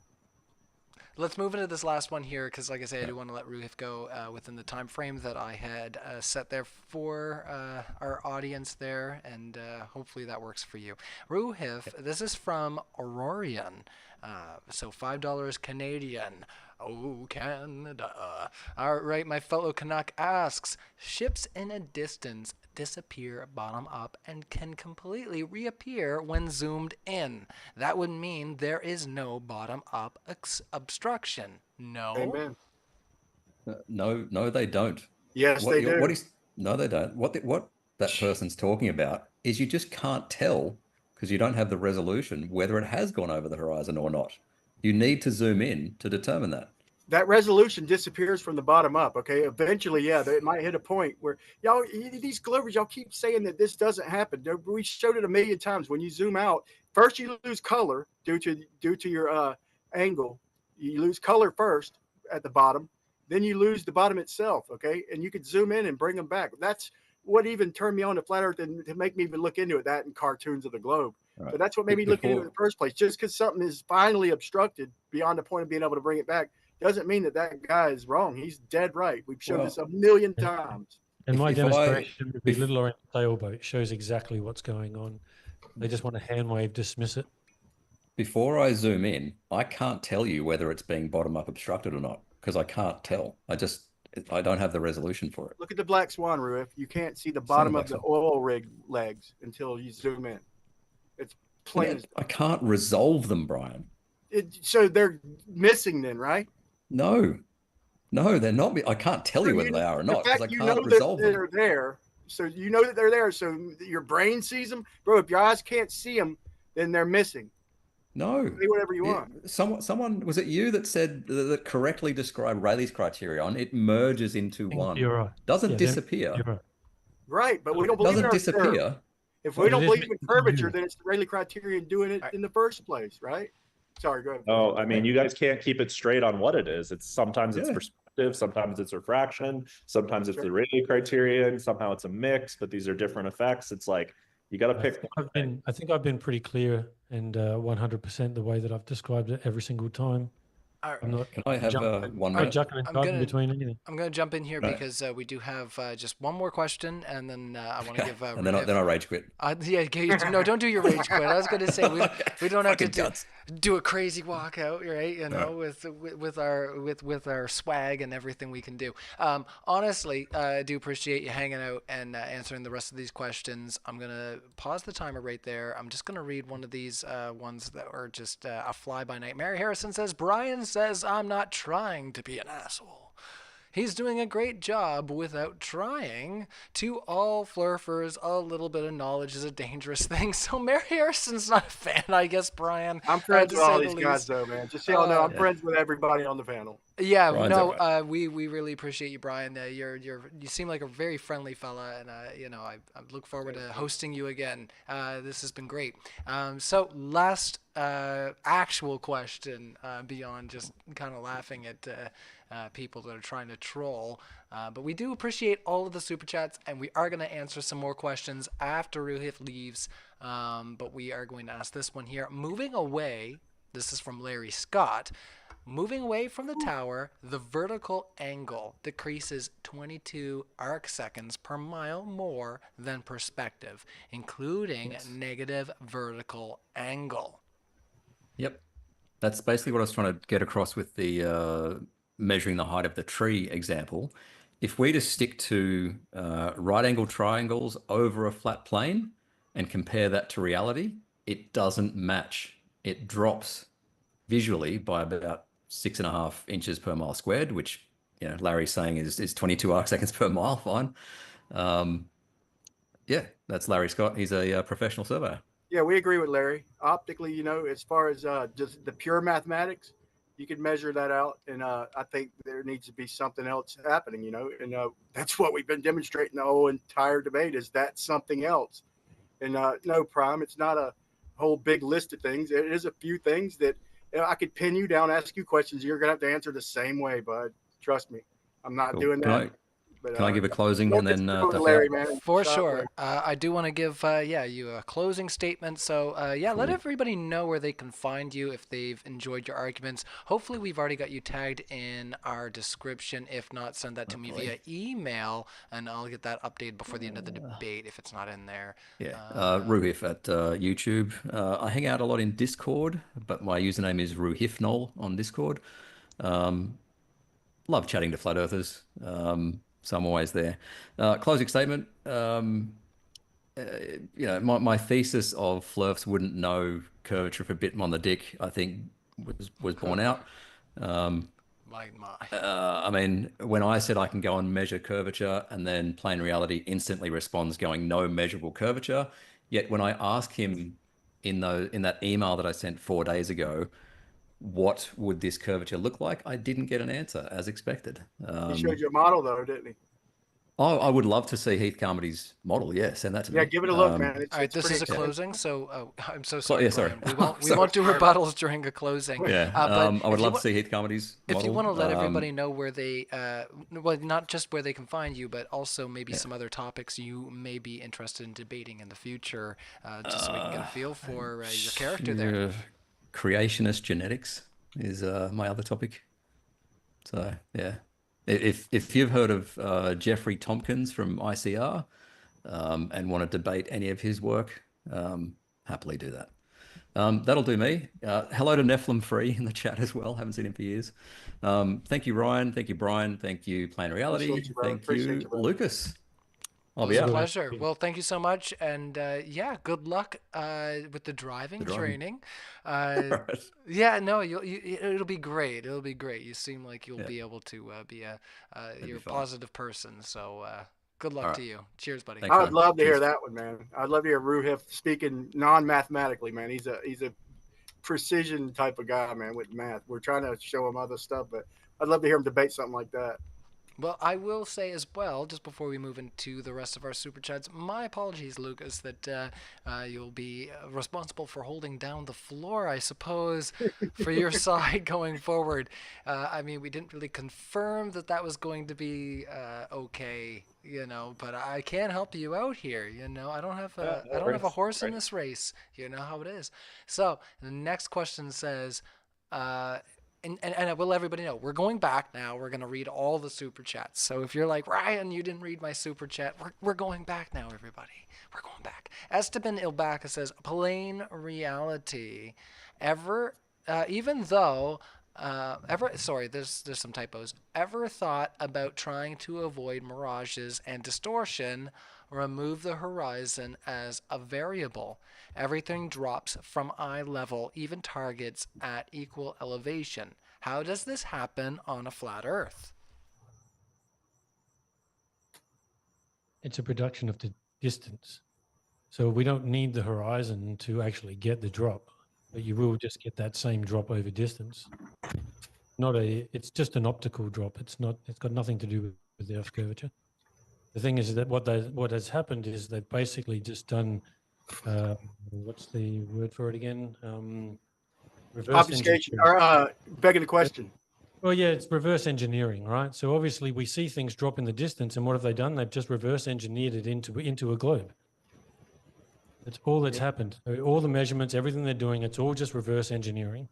Let's move into this last one here, because like I say, I do want to let Roohif go within the time frame that I had set there for our audience there, and hopefully that works for you. Roohif, this is from Aurorian, so $5 Canadian. Oh, Canada. All right, my fellow Canuck asks, ships in a distance disappear bottom up and can completely reappear when zoomed in. That would mean there is no bottom up obstruction. No? Amen. No, they don't. Yes, they do. No, they don't. What that person's talking about is you just can't tell because you don't have the resolution whether it has gone over the horizon or not. You need to zoom in to determine that. that resolution disappears from the bottom up. Okay, eventually, yeah, it might hit a point where y'all, these Glovers, y'all keep saying that this doesn't happen. We showed it a million times. When you zoom out, first you lose color due to your angle. You lose color first at the bottom, then you lose the bottom itself. Okay, and you could zoom in and bring them back. That's what even turned me on to flat Earth and to make me even look into it. That and cartoons of the globe. Right. So that's what made me look into it in the first place. Just because something is finally obstructed beyond the point of being able to bring it back doesn't mean that guy is wrong. He's dead right. We've shown this a million times. And my demonstration with the little orange sailboat shows exactly what's going on. They just want to hand wave dismiss it. Before I zoom in, I can't tell you whether it's being bottom up obstructed or not because I can't tell. I don't have the resolution for it. Look at the Black Swan, Roohif. You can't see the bottom of the oil rig legs until you zoom in. It's plain. I can't resolve them, Brian. So they're missing then, right? No, they're not. I can't tell you whether they are or not because I can't resolve them. They're there, so you know that they're there. So your brain sees them, bro. If your eyes can't see them, then they're missing. No, say whatever you want. Someone was it you that said that correctly described Rayleigh's criterion? It merges into one. You're right. Doesn't disappear. You're right. Right, but we don't believe doesn't disappear. If we don't believe in curvature, then it's the Rayleigh criterion doing it in the first place, right? Sorry, go ahead. Oh, I mean, you guys can't keep it straight on what it is. It's sometimes it's perspective, sometimes it's refraction, sometimes it's the Rayleigh criterion, somehow it's a mix, but these are different effects. It's like you got to pick. I think I've been pretty clear and 100% the way that I've described it every single time. I'm not. Can I have one minute? I'm going to jump in here because we do have just one more question, and then I want to give. And then I rage quit. No, don't do your rage quit. I was going to say we don't have to do a crazy walkout, right? You know, with our swag and everything we can do. Honestly, I do appreciate you hanging out and answering the rest of these questions. I'm going to pause the timer right there. I'm just going to read one of these ones that are just a fly by night. Mary Harrison says, Brian says I'm not trying to be an asshole. He's doing a great job without trying. To all flurfers, a little bit of knowledge is a dangerous thing. So Mary Harrison's not a fan, I guess, Brian. I'm friends with all these guys, though, man. Just so y'all know, I'm friends with everybody on the panel. Yeah, Brian's we really appreciate you, Brian. You seem like a very friendly fella, and I look forward to hosting you again. This has been great. So last actual question beyond just kind of laughing at people that are trying to troll. But we do appreciate all of the super chats, and we are going to answer some more questions after Roohif leaves. But we are going to ask this one here. Moving away, this is from Larry Scott. Moving away from the tower, the vertical angle decreases 22 arc seconds per mile more than perspective, including negative vertical angle. Yep. That's basically what I was trying to get across with the measuring the height of the tree example. If we just stick to right angle triangles over a flat plane and compare that to reality, it doesn't match. It drops visually by about 6.5 inches per mile squared, which Larry's saying is 22 arc seconds per mile. Fine. Yeah, that's Larry Scott. He's a professional surveyor. Yeah, we agree with Larry. Optically, as far as just the pure mathematics, you can measure that out, and I think there needs to be something else happening, and that's what we've been demonstrating the whole entire debate is that something else. And no, Prime, it's not a whole big list of things. It is a few things that I could pin you down, ask you questions. You're going to have to answer the same way, bud. Trust me. I'm not doing that. Can I give a closing and then Larry, man. For sure. I do want to give you a closing statement. So let everybody know where they can find you if they've enjoyed your arguments. Hopefully we've already got you tagged in our description. If not, send that to me via email and I'll get that updated before the end of the debate if it's not in there. Yeah. Roohif at YouTube. I hang out a lot in Discord, but my username is Roohifnol on Discord. Love chatting to flat earthers. So I'm always there. Closing statement. My thesis of Flurfs wouldn't know curvature if it bit them on the dick, I think, was borne out. I mean, when I said I can go and measure curvature and then plane reality instantly responds going no measurable curvature, yet when I ask him in that email that I sent 4 days ago, what would this curvature look like? I didn't get an answer as expected. He showed you a model though, didn't he? Oh, I would love to see Heath Carmody's model. Yeah, send that to me. Yeah, give it a look, man. All right, It's this is a pretty closing, so I'm so sorry, yeah, sorry. Brian. We Sorry. won't do rebuttals during a closing. Yeah, but I would love to see Heath Carmody's model. If you want to let everybody know where they, well, not just where they can find you, but also maybe some other topics you may be interested in debating in the future, just so we can get a feel for your character there. Creationist genetics is my other topic. So yeah, if you've heard of Jeffrey Tompkins from ICR and want to debate any of his work, happily do that. That'll do me. Hello to Nephilim Free in the chat as well. Haven't seen him for years. Thank you, Ryan. Thank you, Brian. Thank you, Plain Reality. Thank you, Lucas. I'll be It was out. a pleasure. Well, thank you so much, and yeah, good luck with the driving training. Yeah, no, it'll be great. It'll be great. You seem like you'll be able to be you're a positive person. So good luck to you. Cheers, buddy. Thanks, I'd love to hear that one, man. I'd love to hear Roohif speaking non-mathematically, man. He's a precision type of guy, man, with math. We're trying to show him other stuff, but I'd love to hear him debate something like that. Well, I will say as well, just before we move into the rest of our super chats, my apologies, Lucas, that you'll be responsible for holding down the floor, I suppose, for your side going forward. I mean, we didn't really confirm that was going to be okay, but I can help you out here. I don't have a horse in this race. You know how it is. So the next question says. And I will everybody know, we're going back now. We're going to read all the super chats. So if you're like, Ryan, you didn't read my super chat, we're going back now, everybody. We're going back. Esteban Ilbaka says, plain reality. Even though, sorry, there's some typos. Ever thought about trying to avoid mirages and distortion? Remove the horizon as a variable. Everything drops from eye level, even targets at equal elevation. How does this happen on a flat Earth? It's a production of the distance. So we don't need the horizon to actually get the drop, but you will just get that same drop over distance. It's just an optical drop. It's got nothing to do with the Earth's curvature. The thing is that what has happened is they've basically just done, what's the word for it again? Reverse obfuscation, or begging the question. Well, yeah, it's reverse engineering, right? So obviously we see things drop in the distance, and what have they done? They've just reverse engineered it into a globe. That's all that's happened. All the measurements, everything they're doing, it's all just reverse engineering.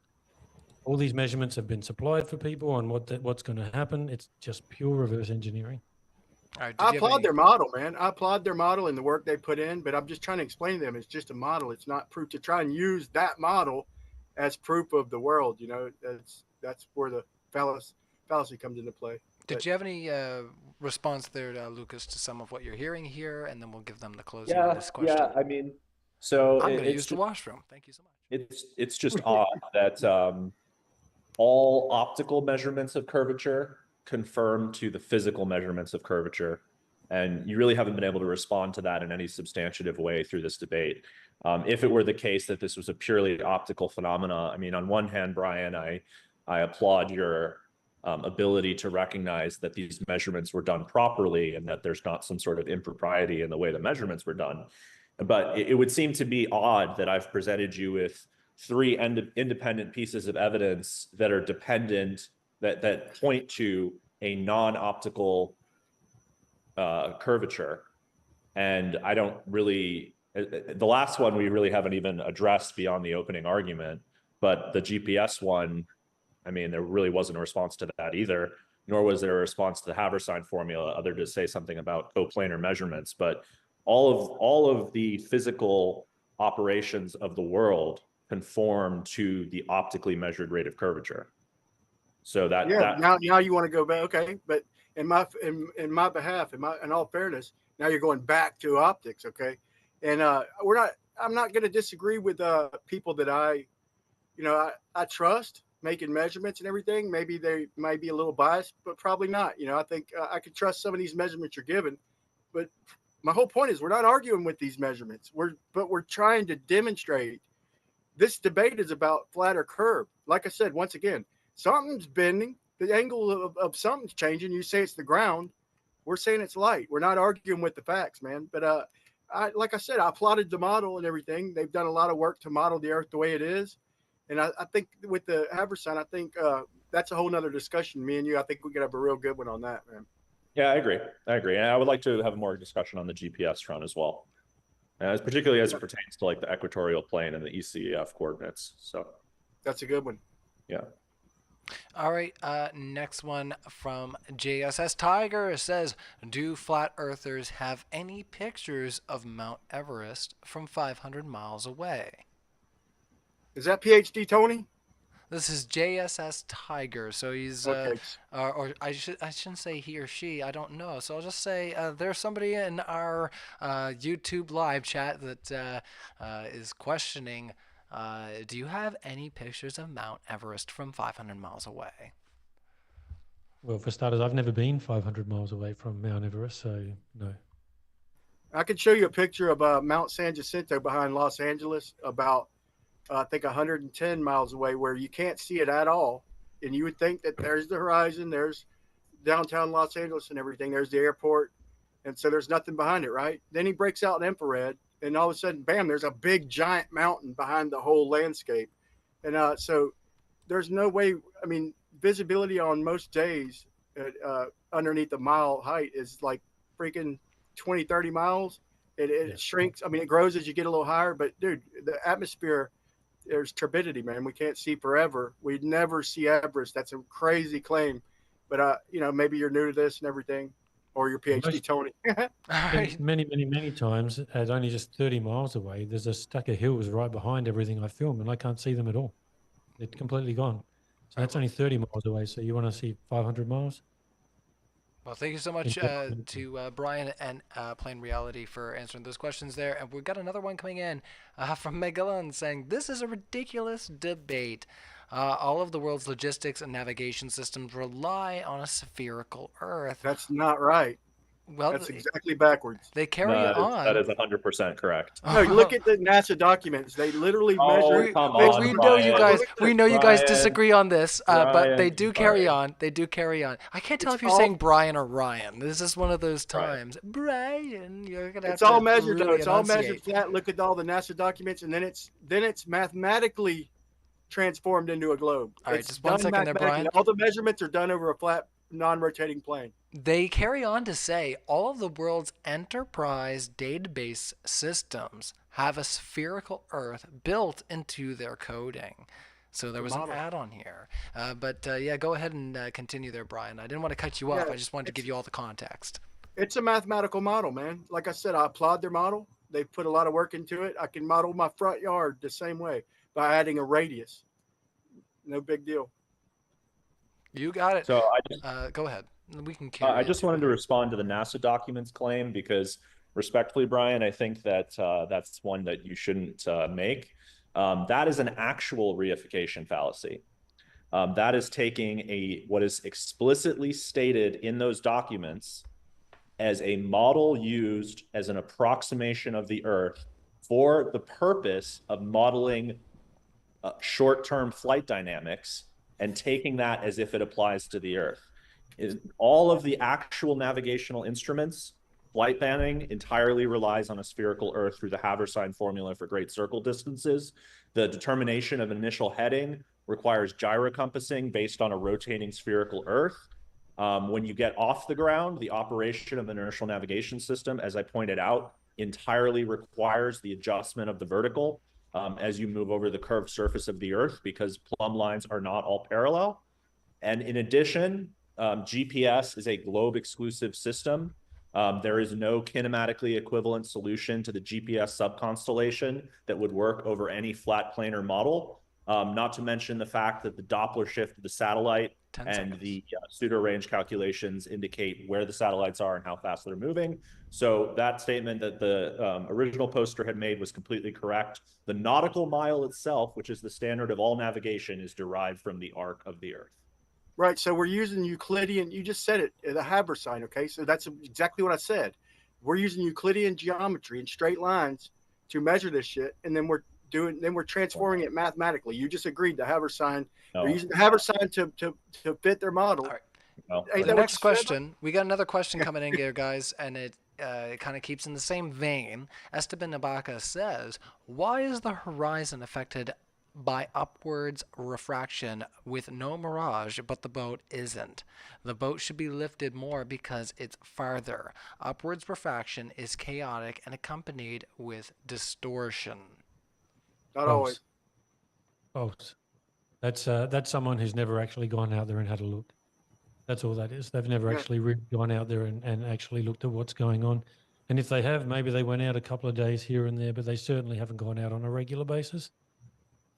All these measurements have been supplied for people on what's going to happen. It's just pure reverse engineering. Right, I applaud their model, man. I applaud their model and the work they put in, but I'm just trying to explain to them it's just a model. It's not proof. To try and use that model as proof of the world, that's where the fallacy comes into play. Did you have any response there, Lucas, to some of what you're hearing here, and then we'll give them the closing of this question? Yeah, I mean, so I'm going to use the washroom. Thank you so much. It's just odd that all optical measurements of curvature conform to the physical measurements of curvature, and you really haven't been able to respond to that in any substantive way through this debate. If it were the case that this was a purely optical phenomena, I mean, on one hand, Brian, I applaud your ability to recognize that these measurements were done properly and that there's not some sort of impropriety in the way the measurements were done. But it would seem to be odd that I've presented you with three independent pieces of evidence that are dependent, that point to a non-optical curvature. And I don't really, the last one we really haven't even addressed beyond the opening argument, but the GPS one, I mean, there really wasn't a response to that either, nor was there a response to the Haversine formula other to say something about coplanar measurements. But all of the physical operations of the world conform to the optically measured rate of curvature. So now you want to go back, okay? But in my behalf, in all fairness, now you're going back to optics, okay? And I'm not going to disagree with people that I trust making measurements and everything. Maybe they might be a little biased, but probably not. I think I could trust some of these measurements you're given. But my whole point is we're not arguing with these measurements. We're trying to demonstrate this debate is about flat or curve. Like I said, once again, something's bending. The angle of something's changing. You say it's the ground. We're saying it's light. We're not arguing with the facts, man. But like I said, I plotted the model and everything. They've done a lot of work to model the Earth the way it is. And I think with the Habersign, I think that's a whole nother discussion. Me and you, I think we could have a real good one on that, man. Yeah, I agree. And I would like to have more discussion on the GPS front as well, particularly as it pertains to like the equatorial plane and the ECEF coordinates. So that's a good one. Yeah. All right, next one from JSS Tiger says, do flat earthers have any pictures of Mount Everest from 500 miles away? Is that PhD Tony? This is JSS Tiger, so he's okay. Or I shouldn't say he or she. I don't know. So I'll just say there's somebody in our YouTube live chat that is questioning. Do you have any pictures of Mount Everest from 500 miles away? Well, for starters, I've never been 500 miles away from Mount Everest, so no. I could show you a picture of Mount San Jacinto behind Los Angeles, about I think 110 miles away, where you can't see it at all. And you would think that there's the horizon, there's downtown Los Angeles and everything, there's the airport. And so there's nothing behind it, right? Then he breaks out in infrared, and all of a sudden, bam, there's a big giant mountain behind the whole landscape. And so there's no way, I mean, visibility on most days underneath a mile height is like freaking 20, 30 miles. It shrinks. I mean, it grows as you get a little higher, but dude, the atmosphere, there's turbidity, man. We can't see forever. We'd never see Everest. That's a crazy claim. But, you know, maybe you're new to this and everything, or your PhD, Tony. Many times, at only just 30 miles away, there's a stack of hills right behind everything I film, and I can't see them at all. They're completely gone. So that's only 30 miles away. So you want to see 500 miles? Well, thank you so much to Brian and Plain Reality for answering those questions there. And we've got another one coming in from Megalon saying, this is a ridiculous debate. All of the world's logistics and navigation systems rely on a spherical Earth. That's not right. Well, that's exactly backwards. They carry on. That is 100% correct. No, look at the NASA documents. They literally measure. We know you guys. We know you guys disagree on this, but they do carry on. They do carry on. I can't tell if you're saying Brian or Ryan. This is one of those times. Brian, you're gonna have it's all to measured. really It's all measured enunciate. flat. Look at all the NASA documents, and then it's mathematically transformed into a globe. All right, It's just one done second there, Brian. All the measurements are done over a flat, non-rotating plane. They carry on to say all of the world's enterprise database systems have a spherical Earth built into their coding. So there was an add-on here. But yeah, go ahead and continue there, Brian. I didn't want to cut you off. I just wanted to give you all the context. It's a mathematical model, man. Like I said, I applaud their model. They put a lot of work into it. I can model my front yard the same way by adding a radius. No big deal. You got it. So I just, go ahead. We can. I just wanted to respond to the NASA documents claim because, respectfully, Brian, I think that that's one that you shouldn't make. That is an actual reification fallacy. That is taking what is explicitly stated in those documents as a model used as an approximation of the Earth for the purpose of modeling short-term flight dynamics and taking that as if it applies to the Earth. All of the actual navigational instruments, flight planning entirely relies on a spherical Earth through the Habersign formula for great circle distances. The determination of initial heading requires gyrocompassing based on a rotating spherical Earth. When you get off the ground, the operation of an inertial navigation system, as I pointed out, entirely requires the adjustment of the vertical as you move over the curved surface of the Earth, because plumb lines are not all parallel. And in addition, GPS is a globe exclusive system. There is no kinematically equivalent solution to the GPS subconstellation that would work over any flat planar model. Not to mention the fact that the Doppler shift of the satellite and the pseudo range calculations indicate where the satellites are and how fast they're moving. So that statement that the original poster had made was completely correct. The nautical mile itself, which is the standard of all navigation, is derived from the arc of the Earth. Right. So we're using Euclidean. You just said it, the Habersign. Okay. So that's exactly what I said. We're using Euclidean geometry and straight lines to measure this shit. And then we're we're transforming it mathematically. You just agreed the Haber sign. No. They're using the Haber sign to fit their model. All right. No. Ain't The that what next you said? question, we got another question coming in here, guys, and it kind of keeps in the same vein. Esteban Nabaka says, why is the horizon affected by upwards refraction with no mirage, but the boat isn't? The boat should be lifted more because it's farther. Upwards refraction is chaotic and accompanied with distortion. Not always. False. That's someone who's never actually gone out there and had a look. That's all that is. They've never Yeah. actually really gone out there and actually looked at what's going on. And if they have, maybe they went out a couple of days here and there, but they certainly haven't gone out on a regular basis.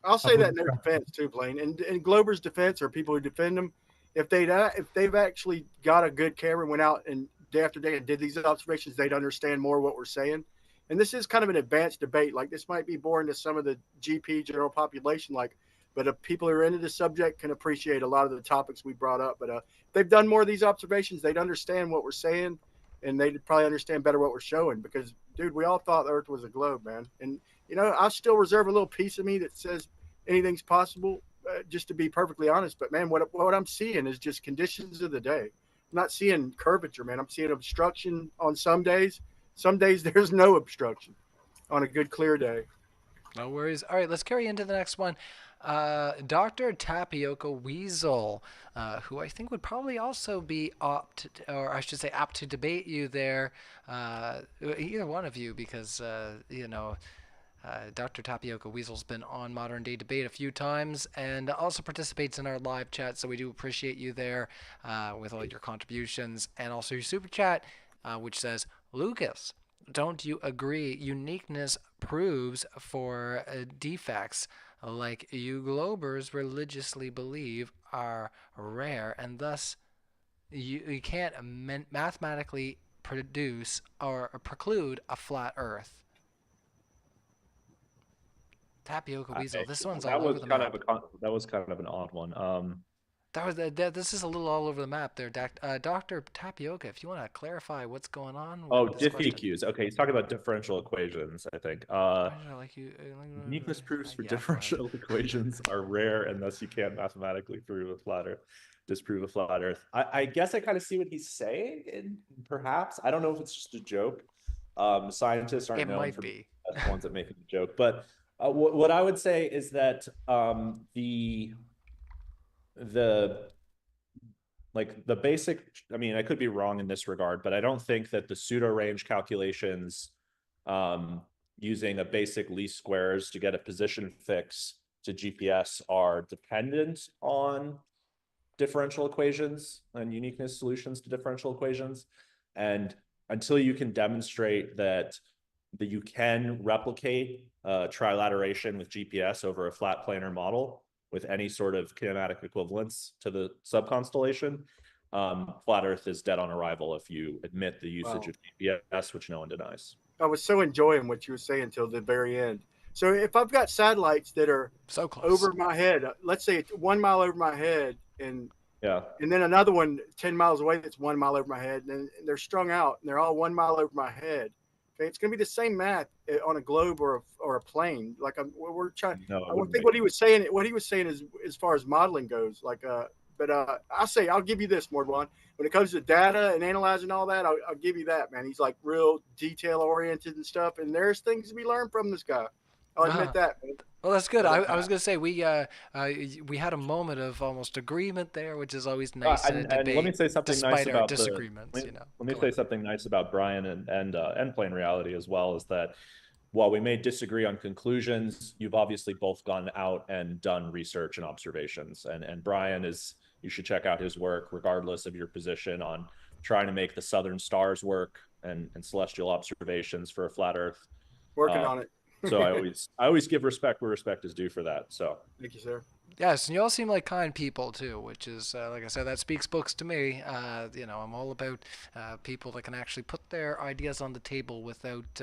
I'll say that in their defense too, Blaine. And in Glober's defense, or people who defend them, if they've actually got a good camera and went out and day after day and did these observations, they'd understand more what we're saying. And this is kind of an advanced debate. Like, this might be boring to some of the GP general population, but if people who are into the subject can appreciate a lot of the topics we brought up. But if they've done more of these observations, they'd understand what we're saying, and they'd probably understand better what we're showing. Because, dude, we all thought the Earth was a globe, man. And, I still reserve a little piece of me that says anything's possible, just to be perfectly honest. But, man, what I'm seeing is just conditions of the day. I'm not seeing curvature, man. I'm seeing obstruction on some days. Some days there's no obstruction on a good, clear day. No worries. All right, let's carry into the next one. Dr. Tapioca Weasel, who I think would probably also be apt to debate you there, either one of you, because, Dr. Tapioca Weasel's been on Modern Day Debate a few times and also participates in our live chat, so we do appreciate you there with all your contributions, and also your super chat, which says, Lucas, don't you agree uniqueness proves for defects like you Globers religiously believe are rare, and thus you can't mathematically produce or preclude a flat Earth? Tapioca Weasel, this one's all over the map. That was kind of an odd one. This is a little all over the map there, Dr. Tapioca. If you want to clarify what's going on. Diffeqs. Okay, he's talking about differential equations, I think. Uniqueness proofs for differential equations are rare, and thus you can't mathematically disprove a flat Earth. I guess I kind of see what he's saying, and perhaps I don't know if it's just a joke. Scientists aren't known for the ones that make a joke, but what I would say is that the basic, I could be wrong in this regard, but I don't think that the pseudo range calculations using a basic least squares to get a position fix to GPS are dependent on differential equations and uniqueness solutions to differential equations. And until you can demonstrate that you can replicate trilateration with GPS over a flat planar model with any sort of kinematic equivalence to the subconstellation, flat Earth is dead on arrival if you admit the usage of GPS, which no one denies. I was so enjoying what you were saying till the very end. So if I've got satellites that are so close over my head, let's say it's 1 mile over my head, and and then another one 10 miles away that's 1 mile over my head, and they're strung out and they're all 1 mile over my head. Okay, it's going to be the same math on a globe or a plane. Like we're trying. No, I think what he was saying is as far as modeling goes. But I'll give you this, Mordwand. When it comes to data and analyzing all that, I'll give you that, man. He's like real detail oriented and stuff. And there's things to be learned from this guy. I'll admit that, man. Well, that's good. I was going to say we had a moment of almost agreement there, which is always nice in a debate. And let me say something nice about disagreements. Let me say something nice about Brian and Plane Reality as well, is that while we may disagree on conclusions, you've obviously both gone out and done research and observations. And Brian you should check out his work, regardless of your position on trying to make the southern stars work and celestial observations for a flat Earth. Working on it. So I always give respect where respect is due for that. So thank you, sir. Yes, and you all seem like kind people too, which is like I said, that speaks books to me. I'm all about people that can actually put their ideas on the table without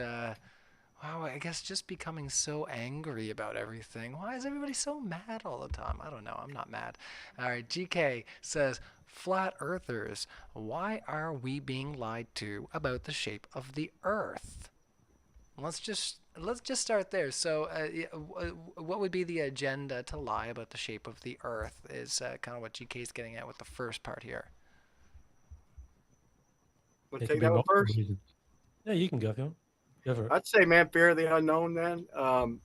I guess just becoming so angry about everything. Why is everybody so mad all the time? I don't know. I'm not mad. All right, GK says, flat earthers, why are we being lied to about the shape of the Earth? Let's just let's just start there. So, what would be the agenda to lie about the shape of the Earth? Is kind of what GK's getting at with the first part here. We'll take that one first. Yeah, you can go if you want. Go for it. I'd say, man, fear of the unknown, then.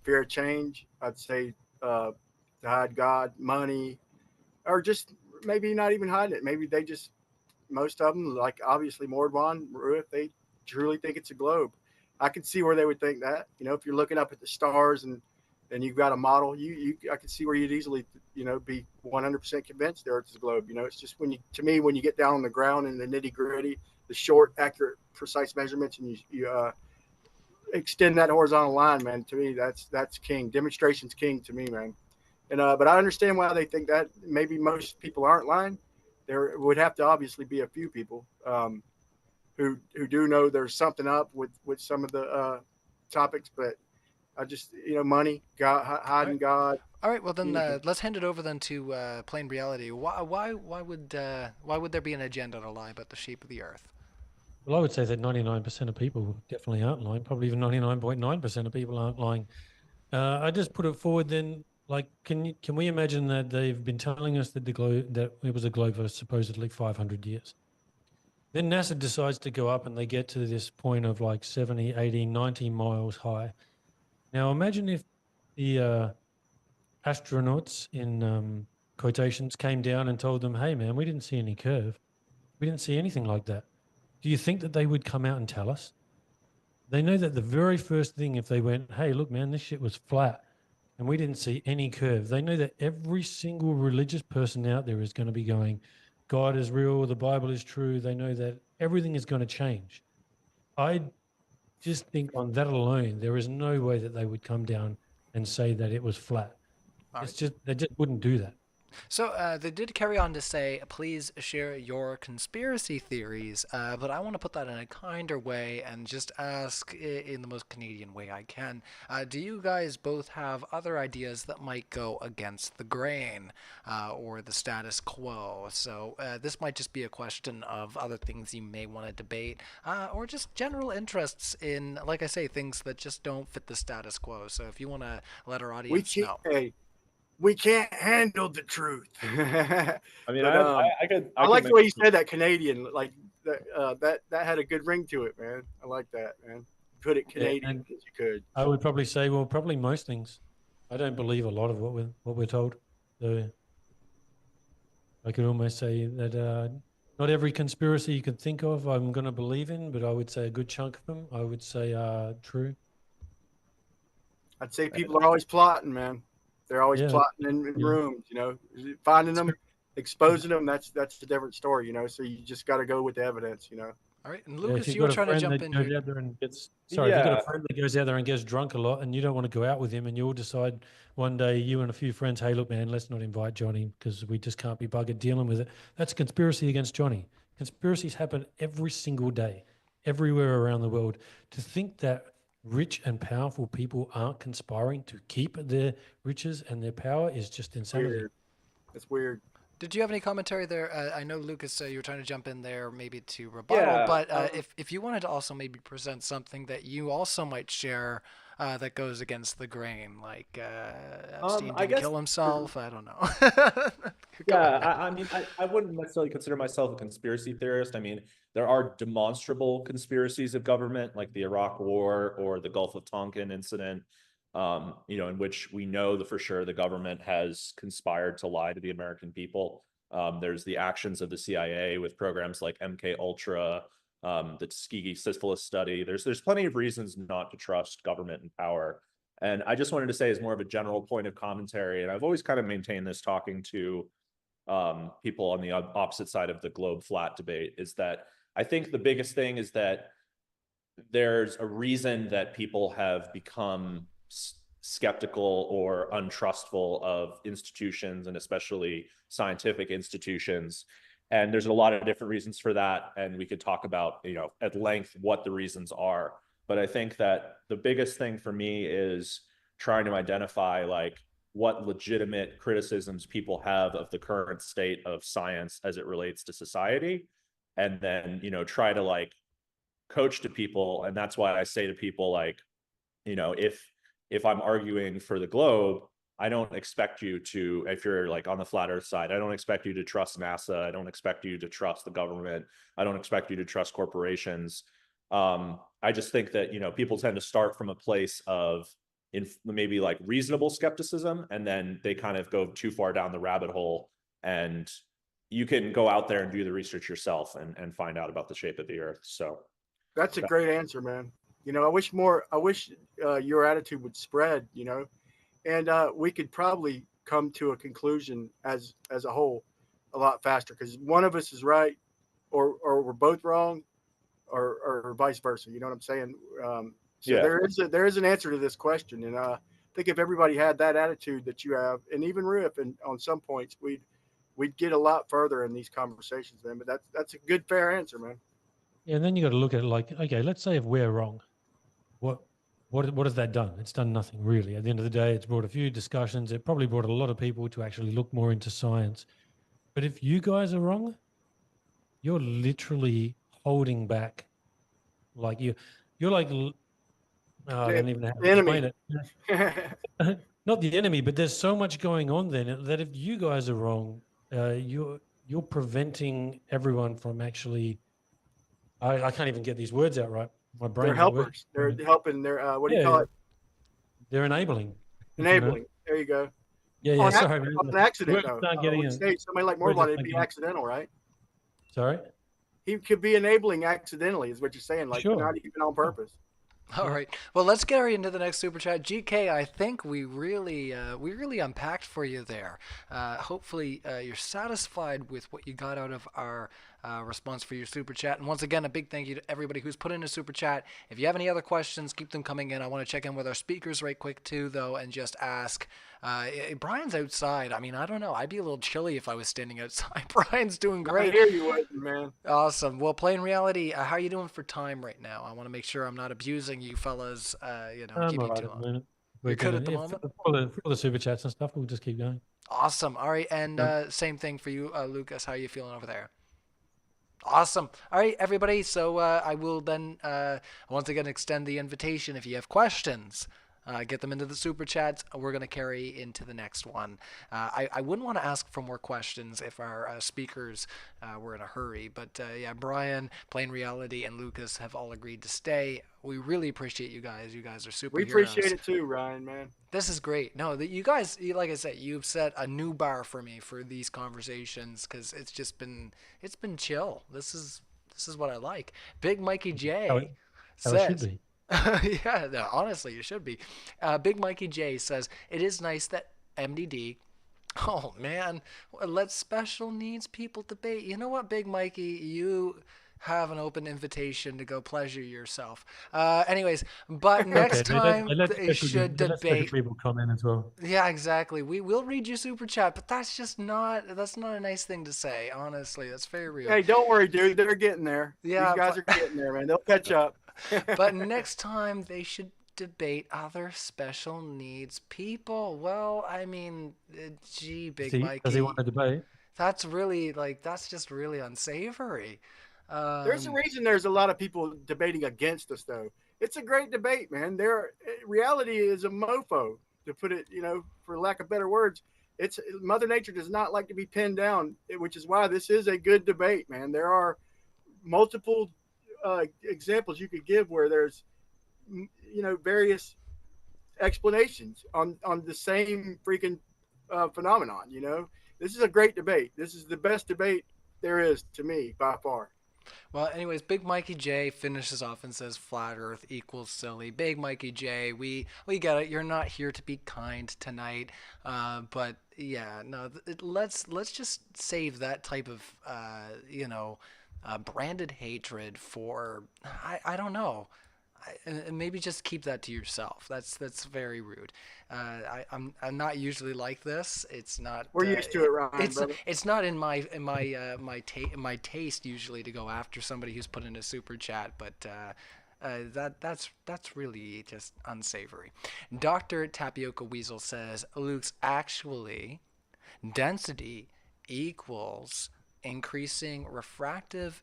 Fear of change. I'd say to hide God, money, or just maybe not even hide it. Maybe they just, most of them, like obviously Mordwand, Roohif, they truly think it's a globe. I could see where they would think that. You know, if you're looking up at the stars and you've got a model, I could see where you'd easily, be 100% convinced the Earth is a globe. You know, it's just when you get down on the ground and the nitty gritty, the short, accurate, precise measurements, and you extend that horizontal line, man. To me, that's king. Demonstration's king to me, man. And but I understand why they think that. Maybe most people aren't lying. There would have to obviously be a few people who do know there's something up with some of the topics, but I just money, God, hiding God. All right, well then let's hand it over then to plain reality. Why would there be an agenda to lie about the shape of the Earth? Well, I would say that 99% of people definitely aren't lying. Probably even 99.9% of people aren't lying. I just put it forward then. Like, can we imagine that they've been telling us that that it was a globe for supposedly 500 years? Then NASA decides to go up and they get to this point of like 70, 80, 90 miles high. Now imagine if the astronauts in quotations came down and told them, hey man, we didn't see any curve. We didn't see anything like that. Do you think that they would come out and tell us? They know that the very first thing, if they went, hey, look, man, this shit was flat and we didn't see any curve, they know that every single religious person out there is going to be going, God is real, the Bible is true. They know that everything is going to change. I just think on that alone, there is no way that they would come down and say that it was flat. It's just, they just wouldn't do that. So they did carry on to say, please share your conspiracy theories, but I want to put that in a kinder way and just ask in the most Canadian way I can. Do you guys both have other ideas that might go against the grain or the status quo? So this might just be a question of other things you may want to debate or just general interests in, like I say, things that just don't fit the status quo. So if you want to let our audience know. We can't handle the truth. I mean, but, I like the way you said that Canadian, like that had a good ring to it, man. I like that, man. Put it Canadian as you could. I would probably say, well, probably most things. I don't believe a lot of what we're told. So I could almost say that not every conspiracy you could think of I'm going to believe in, but I would say a good chunk of them I would say are true. I'd say people are always plotting, man. They're always plotting in rooms, finding them, exposing them. That's a different story, So you just got to go with the evidence, All right, and Lucas, you were trying to jump in here. If you've got a friend that goes out there and gets drunk a lot, and you don't want to go out with him, and you'll decide one day, you and a few friends, hey, look, man, let's not invite Johnny because we just can't be buggered dealing with it. That's a conspiracy against Johnny. Conspiracies happen every single day, everywhere around the world. To think that rich and powerful people aren't conspiring to keep their riches and their power is just insanity. It's weird. Did you have any commentary there? I know, Lucas, you were trying to jump in there maybe to rebuttal, but if you wanted to also maybe present something that you also might share that goes against the grain, like Epstein didn't kill himself, I don't know. I mean, I wouldn't necessarily consider myself a conspiracy theorist. I mean, there are demonstrable conspiracies of government, like the Iraq War or the Gulf of Tonkin incident, in which we know for sure the government has conspired to lie to the American people. There's the actions of the CIA with programs like MK Ultra, the Tuskegee syphilis study. There's plenty of reasons not to trust government and power. And I just wanted to say, as more of a general point of commentary, and I've always kind of maintained this talking to people on the opposite side of the globe flat debate, is that I think the biggest thing is that there's a reason that people have become skeptical or untrustful of institutions, and especially scientific institutions. And there's a lot of different reasons for that. And we could talk about, at length what the reasons are. But I think that the biggest thing for me is trying to identify like what legitimate criticisms people have of the current state of science as it relates to society. And then, try to like coach to people. And that's why I say to people, like, if I'm arguing for the globe, I don't expect you to, if you're like on the flat earth side, I don't expect you to trust NASA. I don't expect you to trust the government. I don't expect you to trust corporations. I just think that, people tend to start from a place of maybe like reasonable skepticism, and then they kind of go too far down the rabbit hole, and you can go out there and do the research yourself and find out about the shape of the earth. So that's a great answer, man. I wish your attitude would spread, and we could probably come to a conclusion as a whole a lot faster, because one of us is right or we're both wrong, or vice versa. You know what I'm saying? So there is an answer to this question, and I think if everybody had that attitude that you have, and even Roohif, and on some points we'd get a lot further in these conversations, man. But that's a good, fair answer, man. Yeah, and then you got to look at it like, okay, let's say if we're wrong, what has that done? It's done nothing really. At the end of the day, it's brought a few discussions. It probably brought a lot of people to actually look more into science. But if you guys are wrong, you're literally holding back. Like you're like, I don't even know how to explain it. Not the enemy, but there's so much going on then that if you guys are wrong, you're preventing everyone from actually. I can't even get these words out right. My brain. They're helpers. They're helping. They're what do you call it? They're enabling. Enabling. There you go. Yeah. Sorry, on an accident though. Not getting somebody like Mordwand, it'd be accidental, right? Sorry. He could be enabling accidentally, is what you're saying, like not even on purpose. All right. Well, let's get right into the next super chat. GK, I think we really unpacked for you there. Hopefully, you're satisfied with what you got out of our response for your super chat. And once again, a big thank you to everybody who's put in a super chat. If you have any other questions, keep them coming in. I want to check in with our speakers right quick too, though, and just ask. Brian's outside. I mean, I don't know. I'd be a little chilly if I was standing outside. Brian's doing great. I hear you, man. Awesome. Well, Plain Reality, how are you doing for time right now? I want to make sure I'm not abusing you fellas. Keeping too long. You're good at the moment. For the super chats and stuff, we'll just keep going. Awesome. All right, and same thing for you, Lucas. How are you feeling over there? Awesome. All right, everybody. So I will then once again extend the invitation. If you have questions, get them into the super chats. We're going to carry into the next one. I wouldn't want to ask for more questions if our speakers were in a hurry. But yeah, Brian, Plain Reality, and Lucas have all agreed to stay. We really appreciate you guys. You guys are superheroes. We appreciate it too, Ryan, man. This is great. No, you guys, like I said, you've set a new bar for me for these conversations, because it's been chill. This is what I like. Big Mikey J says. It should be. Yeah, no, honestly, you should be. Big Mikey J says, it is nice that MDD, oh man, let special needs people debate. You know what, Big Mikey, you have an open invitation to go pleasure yourself. Anyways, but next time they should debate. People comment as well. Yeah, exactly. We will read your super chat, but that's not a nice thing to say. Honestly, that's very real. Hey, don't worry, dude. They're getting there. Yeah, these guys are getting there, man. They'll catch up. But next time they should debate other special needs people. Well, I mean, gee, Big Mikey. Does he want to debate? That's just really unsavory. There's a reason there's a lot of people debating against us, though. It's a great debate, man. Reality is a mofo, to put it, for lack of better words. It's Mother Nature does not like to be pinned down, which is why this is a good debate, man. There are multiple examples you could give where there's, various explanations on the same freaking phenomenon. This is a great debate. This is the best debate there is, to me, by far. Well, anyways, Big Mikey J finishes off and says flat earth equals silly. Big Mikey J, we get it. You're not here to be kind tonight. But yeah, no, let's just save that type of branded hatred for I don't know. Maybe just keep that to yourself. That's very rude. I'm not usually like this. It's not. We're used to it, Ryan. It's not in my taste usually to go after somebody who's put in a super chat, but that's really just unsavory. Dr. Tapioca Weasel says, Luke's actually density equals increasing refractive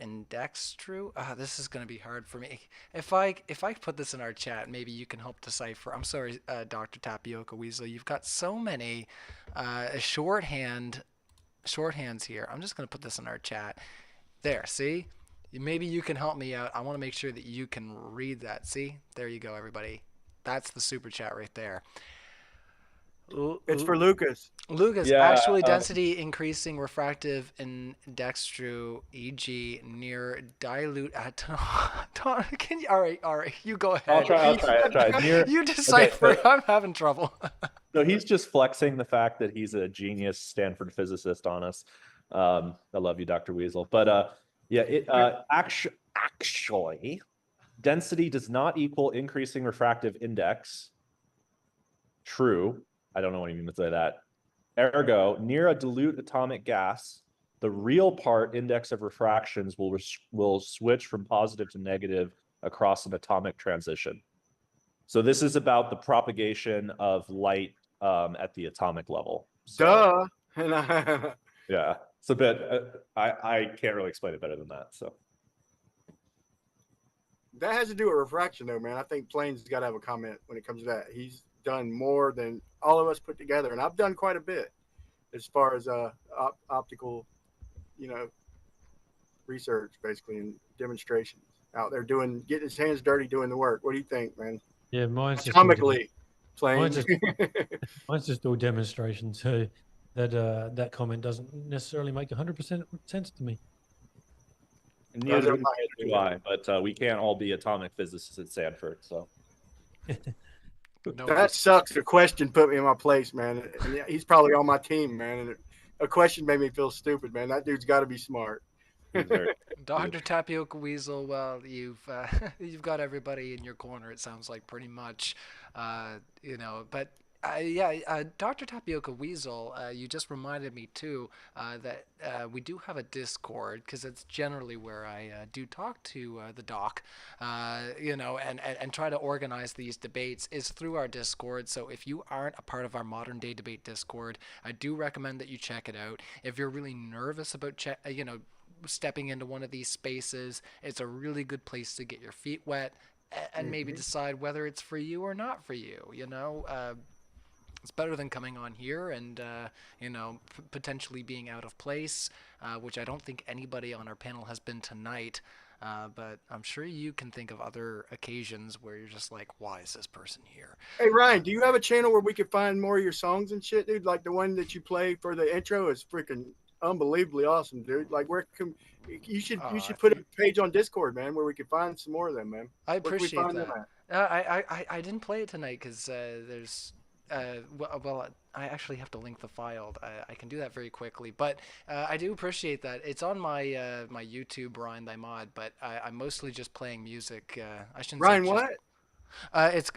Index true. This is gonna be hard for me. If I put this in our chat, maybe you can help decipher. I'm sorry, Dr. Tapioca Weasel. You've got so many shorthands here. I'm just gonna put this in our chat. There, see? Maybe you can help me out. I want to make sure that you can read that. See? There you go, everybody. That's the super chat right there. It's for Lucas. Lucas, Yeah, actually density increasing refractive index true, e.g. near dilute at can you, all right, you go ahead. I'll try. Near, you decipher. okay, so, I'm having trouble. so he's just flexing the fact that he's a genius Stanford physicist on us. I love you, Dr. Weasel. But yeah, it actually density does not equal increasing refractive index. True. I don't know what you mean to say that. Ergo, near a dilute atomic gas, the real part index of refractions will switch from positive to negative across an atomic transition. So this is about the propagation of light at the atomic level. So, Duh. yeah, it's a bit. I can't really explain it better than that. So that has to do with refraction, though, man. I think Plain's got to have a comment when it comes to that. He's done more than all of us put together, and I've done quite a bit as far as optical, research, basically, and demonstrations out there getting his hands dirty doing the work. What do you think, man? Yeah, mine's just atomically Plain. Mine's just all demonstration too. That comment doesn't necessarily make 100% sense to me. Neither do I, but we can't all be atomic physicists at Stanford, so. That sucks. A question put me in my place, man. And he's probably on my team, man. And a question made me feel stupid, man. That dude's got to be smart. Dr. Tapioca Weasel, well, you've got everybody in your corner. It sounds like pretty much, But Dr. Tapioca Weasel, you just reminded me too that we do have a Discord, because it's generally where I do talk to the doc, and try to organize these debates is through our Discord. So if you aren't a part of our Modern Day Debate Discord, I do recommend that you check it out. If you're really nervous about stepping into one of these spaces, it's a really good place to get your feet wet and maybe decide whether it's for you or not for you. It's better than coming on here and potentially being out of place, which I don't think anybody on our panel has been tonight. But I'm sure you can think of other occasions where you're just like, why is this person here? Hey, Ryan, do you have a channel where we could find more of your songs and shit, dude? Like the one that you play for the intro is freaking unbelievably awesome, dude. Like, you should put a page on Discord, man, where we could find some more of them, man. I appreciate that. I didn't play it tonight because there's I actually have to link the file. I can do that very quickly, but I do appreciate that. It's on my my YouTube, Ryan Thy Mod, but I'm mostly just playing music. I shouldn't Ryan say what?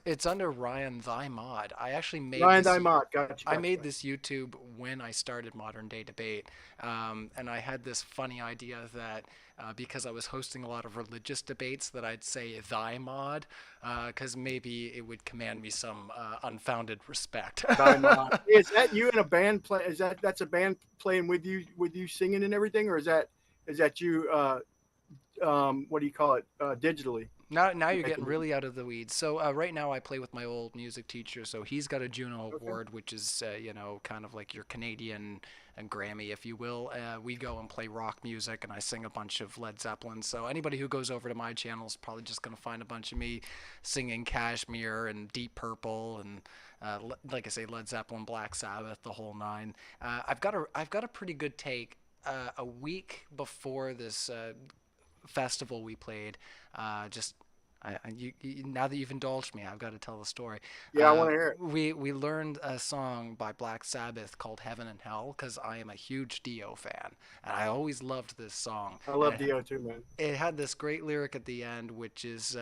It's under Ryan Thy Mod. I actually made Ryan Thy Mod. Gotcha. I made this YouTube when I started Modern Day Debate, and I had this funny idea that because I was hosting a lot of religious debates, that I'd say Thy Mod, because maybe it would command me some unfounded respect. Thy Mod. Is that you in a band play? That's a band playing with you singing and everything, or is that you? What do you call it? Digitally. Now you're getting really out of the weeds. So right now I play with my old music teacher. So he's got a Juno Award, which is kind of like your Canadian Grammy, if you will. We go and play rock music, and I sing a bunch of Led Zeppelin. So anybody who goes over to my channel is probably just going to find a bunch of me singing Kashmir and Deep Purple and like I say, Led Zeppelin, Black Sabbath, the whole nine. I've got a pretty good take. A week before this festival we played, now that you've indulged me, I've got to tell the story. Yeah, I want to hear it. We learned a song by Black Sabbath called Heaven and Hell because I am a huge Dio fan, and I always loved this song. I love Dio too, man. It had this great lyric at the end, which is,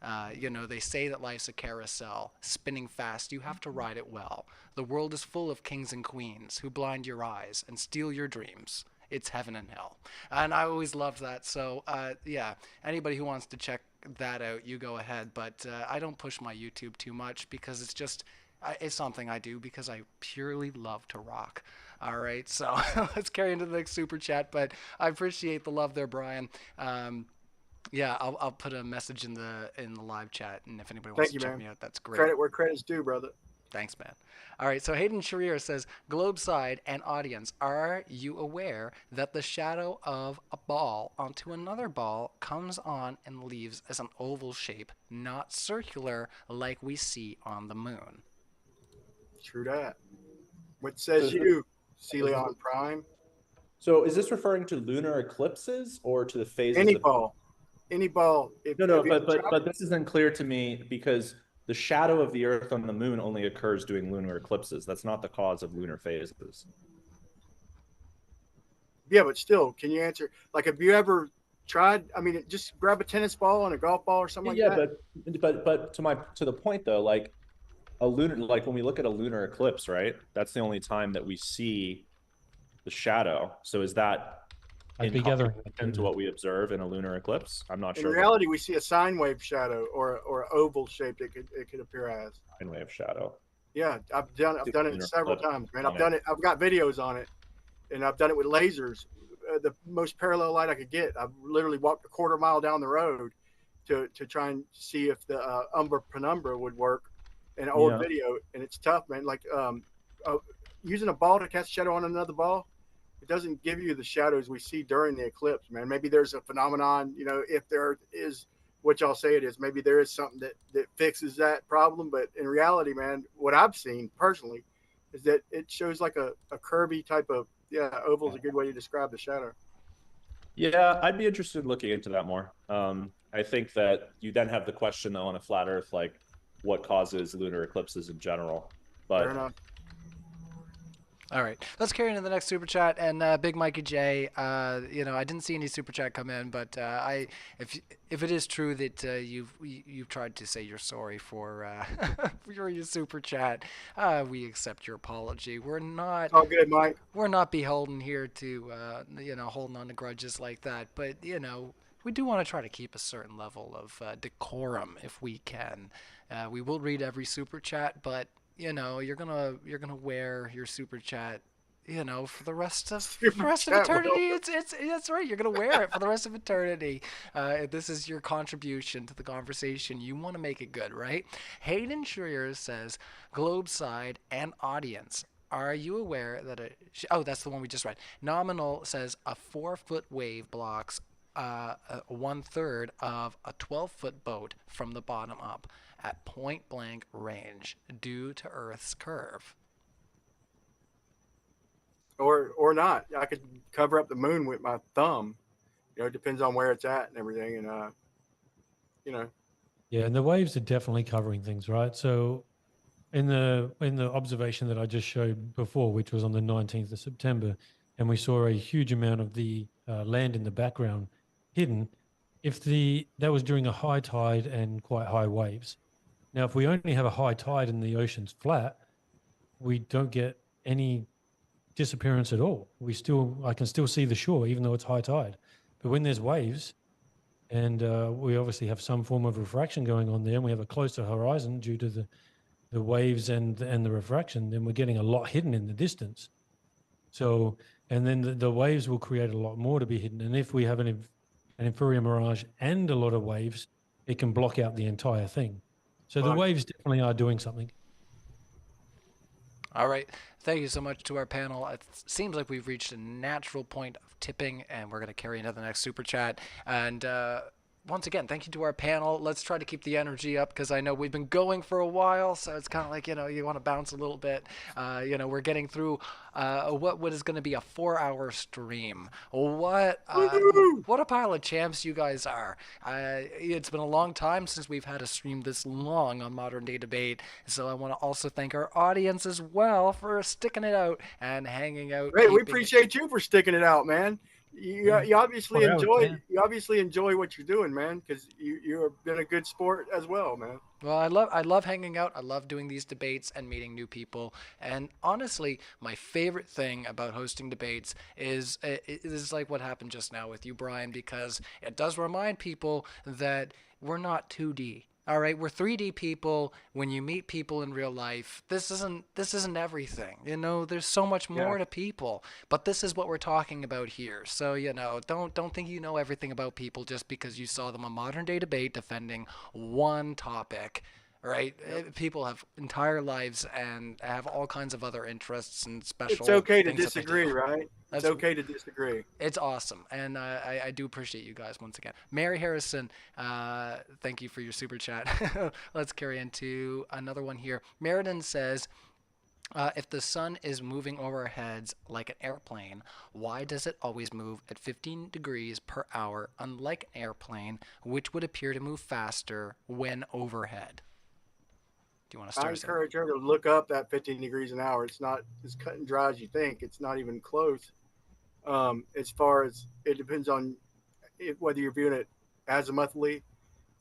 they say that life's a carousel, spinning fast, you have to ride it well. The world is full of kings and queens who blind your eyes and steal your dreams. It's heaven and hell. And I always loved that. So, anybody who wants to check that out, you go ahead. But I don't push my YouTube too much because it's just, it's something I do because I purely love to rock. All right, so let's carry into the next super chat. But I appreciate the love there, Brian. Yeah, I'll put a message in the live chat, and if anybody wants Thank to you, check man. me out, that's great. Credit where credit's due, brother. Thanks, man. All right, so Hayden Sharir says, Globeside and audience, are you aware that the shadow of a ball onto another ball comes on and leaves as an oval shape, not circular like we see on the moon? True that. What says you, Celion Prime? So is this referring to lunar eclipses or to the phases Any of ball. Any ball. No, but this isn't clear to me because the shadow of the Earth on the moon only occurs during lunar eclipses. That's not the cause of lunar phases. Yeah, but still, can you answer? Like, have you ever tried? I mean, just grab a tennis ball and a golf ball or something like that. But to the point though, like a lunar, like when we look at a lunar eclipse, right? That's the only time that we see the shadow. So is that I'd be gathering into what we observe in a lunar eclipse? I'm not sure. In reality, we see a sine wave shadow or an oval shape it could appear as. Sine wave shadow. Yeah, I've done it several times, man. I've done it. I've got videos on it, and I've done it with lasers. The most parallel light I could get. I've literally walked a quarter mile down the road to try and see if the umbra penumbra would work in an old video, and it's tough, man. Like using a ball to cast shadow on another ball, it doesn't give you the shadows we see during the eclipse, man. Maybe there's a phenomenon, if there is what y'all say it is, maybe there is something that fixes that problem. But in reality, man, what I've seen personally is that it shows like a curvy type of, oval is a good way to describe the shadow. Yeah, I'd be interested in looking into that more. I think that you then have the question though on a flat Earth, like what causes lunar eclipses in general. But fair enough. All right, let's carry into the next super chat. And Big Mikey J, I didn't see any super chat come in, but if it is true that you've tried to say you're sorry for for your super chat, we accept your apology. We're not all good, Mike. We're not beholden here to holding on to grudges like that, but we do want to try to keep a certain level of decorum if we can. We will read every super chat, but you're gonna wear your super chat, for the rest of eternity. That's right. You're gonna wear it for the rest of eternity. This is your contribution to the conversation. You want to make it good, right? Hayden Schreier says, Globeside and audience, are you aware that that's the one we just read. Nominal says a 4-foot wave blocks 1/3 of a 12-foot boat from the bottom up at point blank range due to Earth's curve. Or not. I could cover up the moon with my thumb. It depends on where it's at and everything. And Yeah, and the waves are definitely covering things, right? So in the observation that I just showed before, which was on the 19th of September, and we saw a huge amount of the land in the background hidden, that was during a high tide and quite high waves. Now, if we only have a high tide and the ocean's flat, we don't get any disappearance at all. I can still see the shore, even though it's high tide. But when there's waves, and we obviously have some form of refraction going on there, and we have a closer horizon due to the waves and the refraction, then we're getting a lot hidden in the distance. So, and then the waves will create a lot more to be hidden. And if we have an inferior mirage and a lot of waves, it can block out the entire thing. So the waves definitely are doing something. All right. Thank you so much to our panel. It seems like we've reached a natural point of tipping, and we're going to carry into the next super chat. And once again, thank you to our panel. Let's try to keep the energy up because I know we've been going for a while, so it's kind of like, you want to bounce a little bit. We're getting through what is going to be a 4-hour stream. What a pile of champs you guys are. It's been a long time since we've had a stream this long on Modern Day Debate, so I want to also thank our audience as well for sticking it out and hanging out. Hey, we appreciate you for sticking it out, man. You obviously enjoy what you're doing, man, because you've been a good sport as well, man. Well, I love hanging out. I love doing these debates and meeting new people. And honestly, my favorite thing about hosting debates is like what happened just now with you, Brian, because it does remind people that we're not 2D. All right, we're 3D people. When you meet people in real life, this isn't everything. You know, there's so much more to people. But this is what we're talking about here. So, you know, don't think you know everything about people just because you saw them on Modern Day Debate defending one topic. Right? People have entire lives and have all kinds of other interests and special It's okay to things that they do. disagree, right? It's okay to disagree. It's awesome, and I do appreciate you guys once again. Mary Harrison, thank you for your super chat. Let's carry into another one here. Meriden says, if the sun is moving over our heads like an airplane, why does it always move at 15 degrees per hour, unlike an airplane, which would appear to move faster when overhead? Do you want to start? I encourage her to look up that 15 degrees an hour. It's not as cut and dry as you think. It's not even close. As far as it depends on whether you're viewing it azimuthally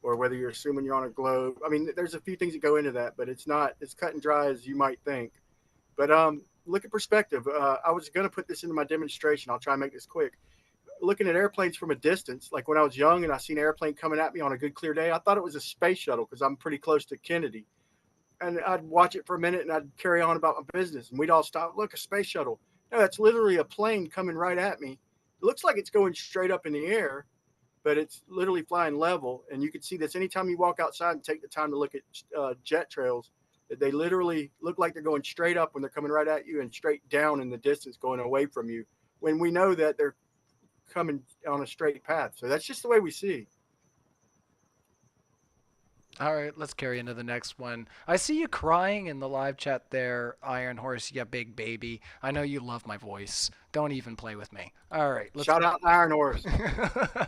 or whether you're assuming you're on a globe. I mean, there's a few things that go into that, but it's not as cut and dry as you might think. But look at perspective. I was going to put this into my demonstration. I'll try and make this quick. Looking at airplanes from a distance, like when I was young and I seen an airplane coming at me on a good clear day, I thought it was a space shuttle because I'm pretty close to Kennedy. And I'd watch it for a minute and I'd carry on about my business. And we'd all stop. Look, a space shuttle. No, that's literally a plane coming right at me. It looks like it's going straight up in the air, but it's literally flying level. And you can see this anytime you walk outside and take the time to look at jet trails, that they literally look like they're going straight up when they're coming right at you and straight down in the distance going away from you, when we know that they're coming on a straight path. So that's just the way we see. All right, let's carry into the next one. I see you crying in the live chat there, Iron Horse, you big baby. I know you love my voice. Don't even play with me. All right. Shout out Iron Horse.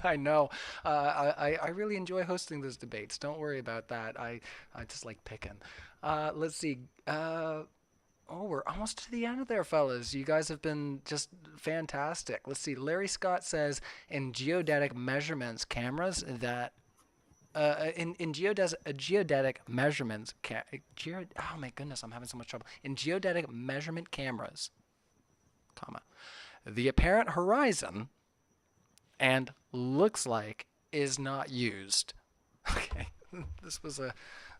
I know. I really enjoy hosting those debates. Don't worry about that. I just like picking. Let's see. Oh, we're almost to the end of there, fellas. You guys have been just fantastic. Let's see. Larry Scott says, in geodetic measurements cameras that in geodetic measurements, oh my goodness, I'm having so much trouble. In geodetic measurement cameras, the apparent horizon and looks like is not used. Okay, this was a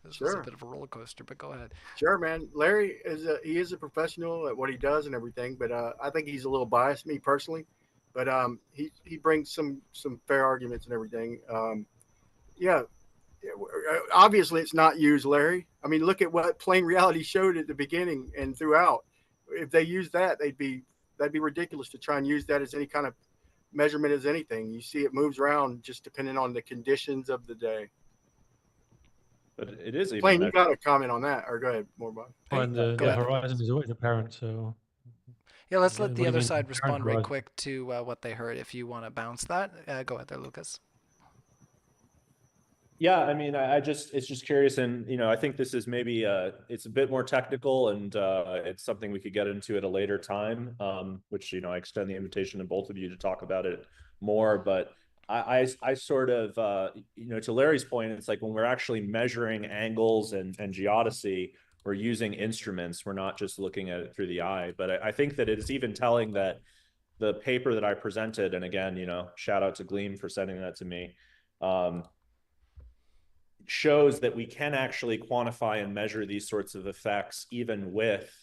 bit of a roller coaster, but go ahead. Sure, man. Larry is a professional at what he does and everything, but I think he's a little biased, me personally. But he brings some fair arguments and everything. Yeah, obviously it's not used, Larry. I mean, look at what Plain Reality showed at the beginning and throughout. If they used that, that'd be ridiculous to try and use that as any kind of measurement as anything. You see, it moves around just depending on the conditions of the day. But it is even Plain, you got a comment on that, or go ahead, Mordwand. And the horizon is always apparent, so. Yeah, let's let the what do other you mean side respond right horizon? quick to what they heard. If you want to bounce that, go ahead there, Lucas. Yeah, I mean, it's just curious, and I think this is maybe it's a bit more technical, and it's something we could get into at a later time, which I extend the invitation to both of you to talk about it more. But I sort of to Larry's point, it's like when we're actually measuring angles and geodesy, we're using instruments. We're not just looking at it through the eye. But I think that it's even telling that the paper that I presented, and again, shout out to Gleam for sending that to me. Shows that we can actually quantify and measure these sorts of effects even with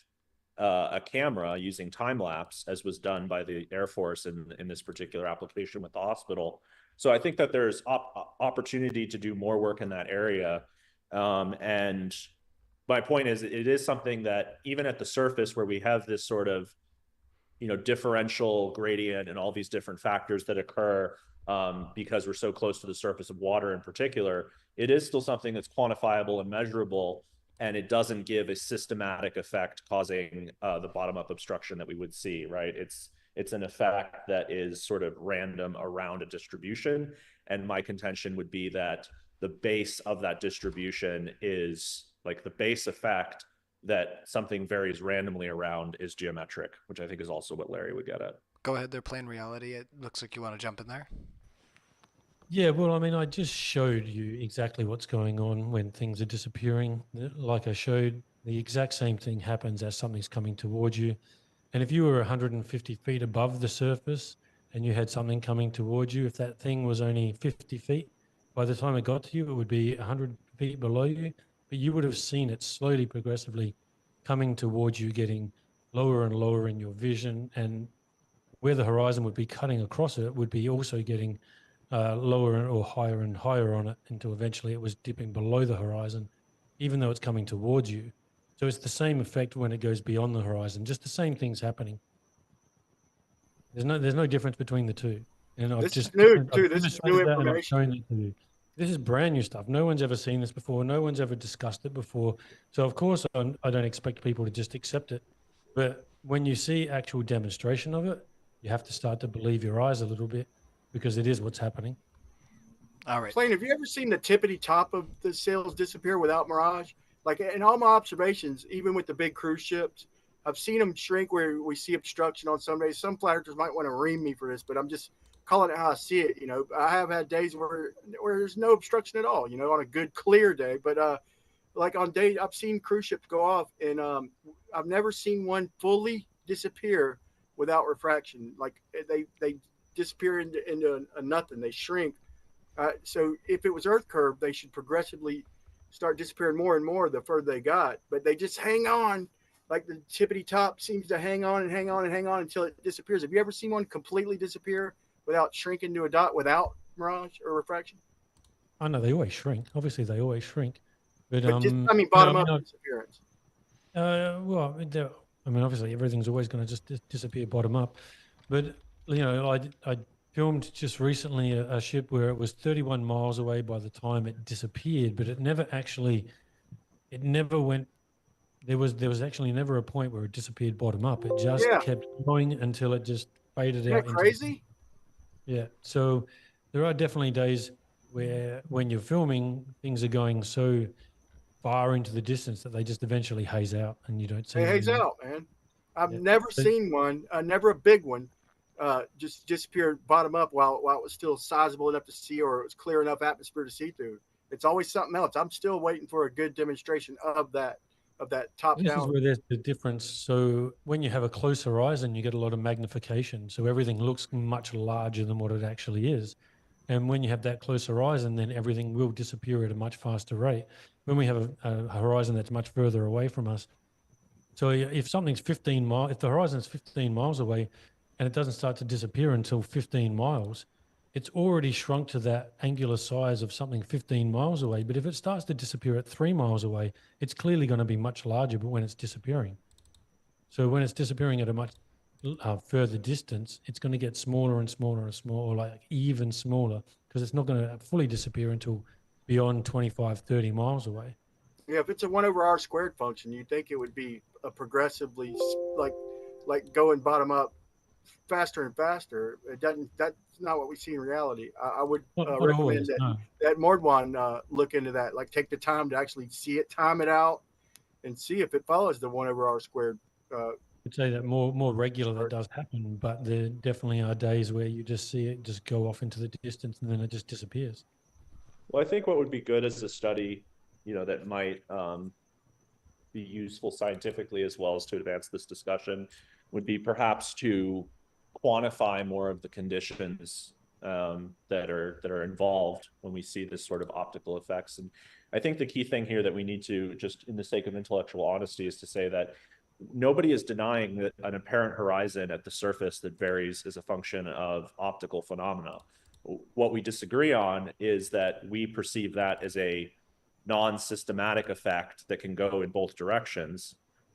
a camera using time lapse, as was done by the Air Force in this particular application with the hospital. So I think that there's opportunity to do more work in that area. And my point is, it is something that even at the surface where we have this sort of differential gradient and all these different factors that occur because we're so close to the surface of water in particular, it is still something that's quantifiable and measurable, and it doesn't give a systematic effect causing the bottom-up obstruction that we would see, right? It's an effect that is sort of random around a distribution, and my contention would be that the base of that distribution is like the base effect that something varies randomly around is geometric, which I think is also what Larry would get at. Go ahead, they're Plain Reality. It looks like you want to jump in there. Yeah, well, I mean, I just showed you exactly what's going on when things are disappearing. Like I showed, the exact same thing happens as something's coming towards you. And if you were 150 feet above the surface and you had something coming towards you, if that thing was only 50 feet, by the time it got to you, it would be 100 feet below you, but you would have seen it slowly, progressively coming towards you, getting lower and lower in your vision, and where the horizon would be cutting across it would be also getting lower or higher and higher on it until eventually it was dipping below the horizon, even though it's coming towards you. So it's the same effect when it goes beyond the horizon, just the same thing's happening. There's no difference between the two. And I've This is just new too. I've This is new demonstrated that and I've information. shown it to you. This is brand new stuff. No one's ever seen this before. No one's ever discussed it before. So of course I don't expect people to just accept it. But when you see actual demonstration of it, you have to start to believe your eyes a little bit, because it is what's happening. All right. Plain, have you ever seen the tippity top of the sails disappear without mirage? Like in all my observations, even with the big cruise ships, I've seen them shrink where we see obstruction on some days. Some flat earthers might want to ream me for this, but I'm just calling it how I see it. You know, I have had days where there's no obstruction at all, you know, on a good clear day. But like on days I've seen cruise ships go off, and I've never seen one fully disappear without refraction. Like they disappear into a nothing. They shrink. So if it was Earth curve, they should progressively start disappearing more and more the further they got. But they just hang on, like the tippity top seems to hang on and hang on and hang on until it disappears. Have you ever seen one completely disappear without shrinking to a dot without mirage or refraction? I know they always shrink. Obviously, they always shrink. But just, I mean, bottom up disappearance. Well, I mean, obviously, everything's always going to just disappear bottom up. But you know, I filmed just recently a ship where it was 31 miles away by the time it disappeared, but it never went. There was actually never a point where it disappeared bottom up. It just kept going until it just faded out. Crazy? Yeah. So there are definitely days where when you're filming, things are going so far into the distance that they just eventually haze out and you don't see They them haze anymore. out, man. I've never seen one, never a big one, just disappear bottom up while it was still sizable enough to see, or it was clear enough atmosphere to see through. It's always something else. I'm still waiting for a good demonstration of that top This down. is where there's the difference. So when you have a close horizon, you get a lot of magnification. So everything looks much larger than what it actually is. And when you have that close horizon, then everything will disappear at a much faster rate. When we have a horizon that's much further away from us. So if something's 15 miles, if the horizon's 15 miles away and it doesn't start to disappear until 15 miles, it's already shrunk to that angular size of something 15 miles away. But if it starts to disappear at 3 miles away, it's clearly going to be much larger, but when it's disappearing. So when it's disappearing at a much further distance, it's going to get smaller and smaller and smaller, like even smaller, because it's not going to fully disappear until beyond 25, 30 miles away. Yeah, if it's a 1/r² function, you'd think it would be a progressively like going bottom up faster and faster. It doesn't. That's not what we see in reality. I would recommend that Mordwand look into that. Like take the time to actually see it, time it out, and see if it follows the 1/r². I'd say that more regular that does happen, but there definitely are days where you just see it just go off into the distance and then it just disappears. Well, I think what would be good is a study, you know, that might be useful scientifically as well as to advance this discussion would be perhaps to quantify more of the conditions that are involved when we see this sort of optical effects. And I think the key thing here that we need to, just in the sake of intellectual honesty, is to say that nobody is denying that an apparent horizon at the surface that varies is a function of optical phenomena. What we disagree on is that we perceive that as a non-systematic effect that can go in both directions.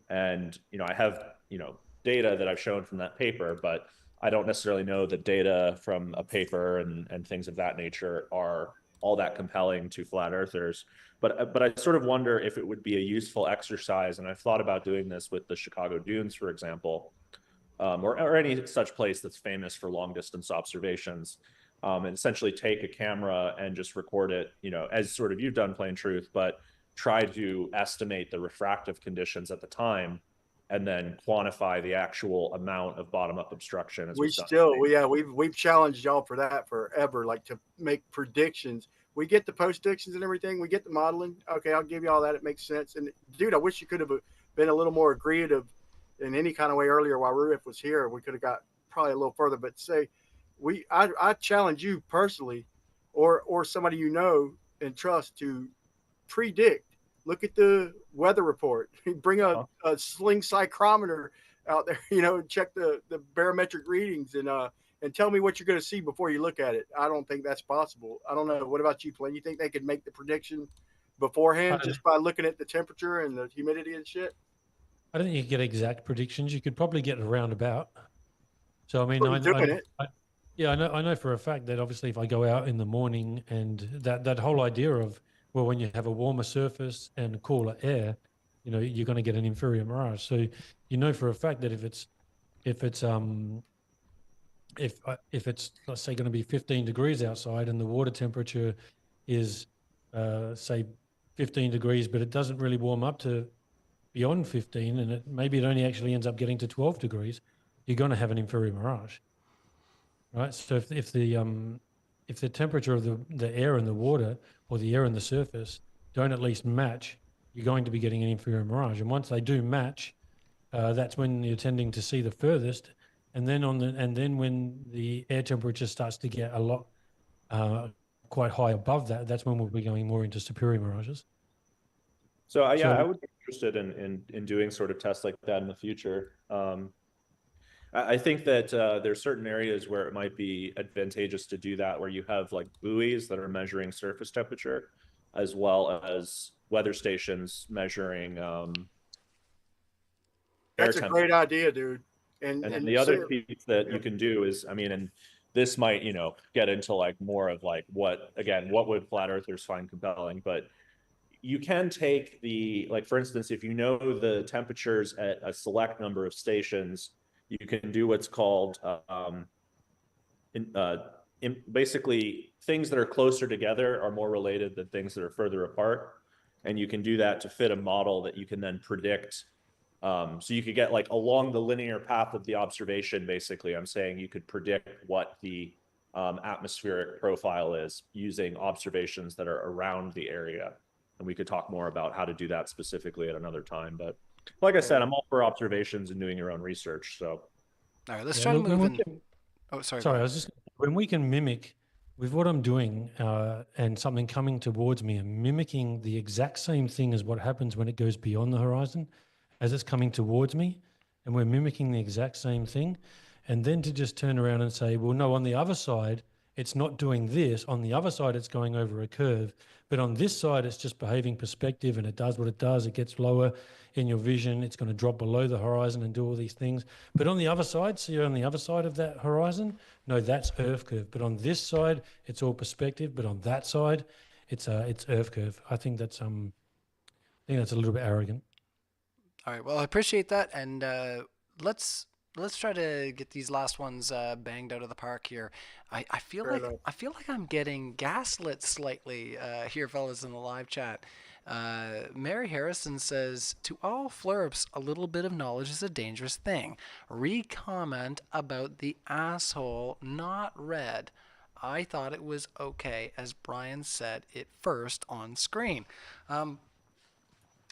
And, you know, I have, you know, data that I've shown from that paper, but I don't necessarily know that data from a paper and things of that nature are all that compelling to flat earthers. But I sort of wonder if it would be a useful exercise, and I've thought about doing this with the Chicago Dunes, for example, or any such place that's famous for long distance observations, and essentially take a camera and just record it, you know, as sort of you've done, Plain Truth, but try to estimate the refractive conditions at the time and then quantify the actual amount of bottom-up obstruction. We've challenged y'all for that forever, like to make predictions. We get the post-dictions and everything. We get the modeling. Okay, I'll give you all that. It makes sense. And dude, I wish you could have been a little more agreeative in any kind of way earlier while Roohif was here. We could have got probably a little further. But say, I challenge you personally, or somebody you know and trust to predict. Look at the weather report. Bring a sling psychrometer out there, check the barometric readings and tell me what you're going to see before you look at it. I don't think that's possible. I don't know. What about you, Flynn? You think they could make the prediction beforehand just by looking at the temperature and the humidity and shit? I don't think you could get exact predictions. You could probably get a roundabout. So I mean, I know for a fact that obviously if I go out in the morning and that whole idea of, well, when you have a warmer surface and cooler air, you're going to get an inferior mirage. So for a fact that if it's let's say going to be 15 degrees outside and the water temperature is say 15 degrees, but it doesn't really warm up to beyond 15, and maybe it only actually ends up getting to 12 degrees, you're going to have an inferior mirage, right? So if the temperature of the air and the water, or the air and the surface, don't at least match, you're going to be getting an inferior mirage. And once they do match, that's when you're tending to see the furthest. And then when the air temperature starts to get a lot quite high above that, that's when we'll be going more into superior mirages. So I would be interested in doing sort of tests like that in the future. I think that there's certain areas where it might be advantageous to do that, where you have like buoys that are measuring surface temperature, as well as weather stations measuring That's a great idea, dude. And the other piece that you can do is, I mean, and this might, get into like more of like what would flat earthers find compelling, but you can take like, for instance, if you know the temperatures at a select number of stations, you can do what's called basically things that are closer together are more related than things that are further apart. And you can do that to fit a model that you can then predict. So you could get like along the linear path of the observation, basically, I'm saying you could predict what the atmospheric profile is using observations that are around the area. And we could talk more about how to do that specifically at another time. But like I said, I'm all for observations and doing your own research. So, all right, let's try to move in. Sorry, I was just, when we can mimic with what I'm doing and something coming towards me and mimicking the exact same thing as what happens when it goes beyond the horizon as it's coming towards me, and we're mimicking the exact same thing, and then to just turn around and say, well, no, on the other side, it's not doing this. On the other side, it's going over a curve. But on this side, it's just behaving perspective, and it does what it does. It gets lower in your vision. It's going to drop below the horizon and do all these things. But on the other side, so you're on the other side of that horizon, no, that's Earth curve. But on this side, it's all perspective. But on that side, it's Earth curve. I think that's a little bit arrogant. All right. Well, I appreciate that, and let's try to get these last ones banged out of the park here. I feel like I'm getting gaslit slightly here, fellas, in the live chat. Mary Harrison says, to all flurps, a little bit of knowledge is a dangerous thing. Re-comment about the asshole not read. I thought it was okay, as Brian said it first on screen.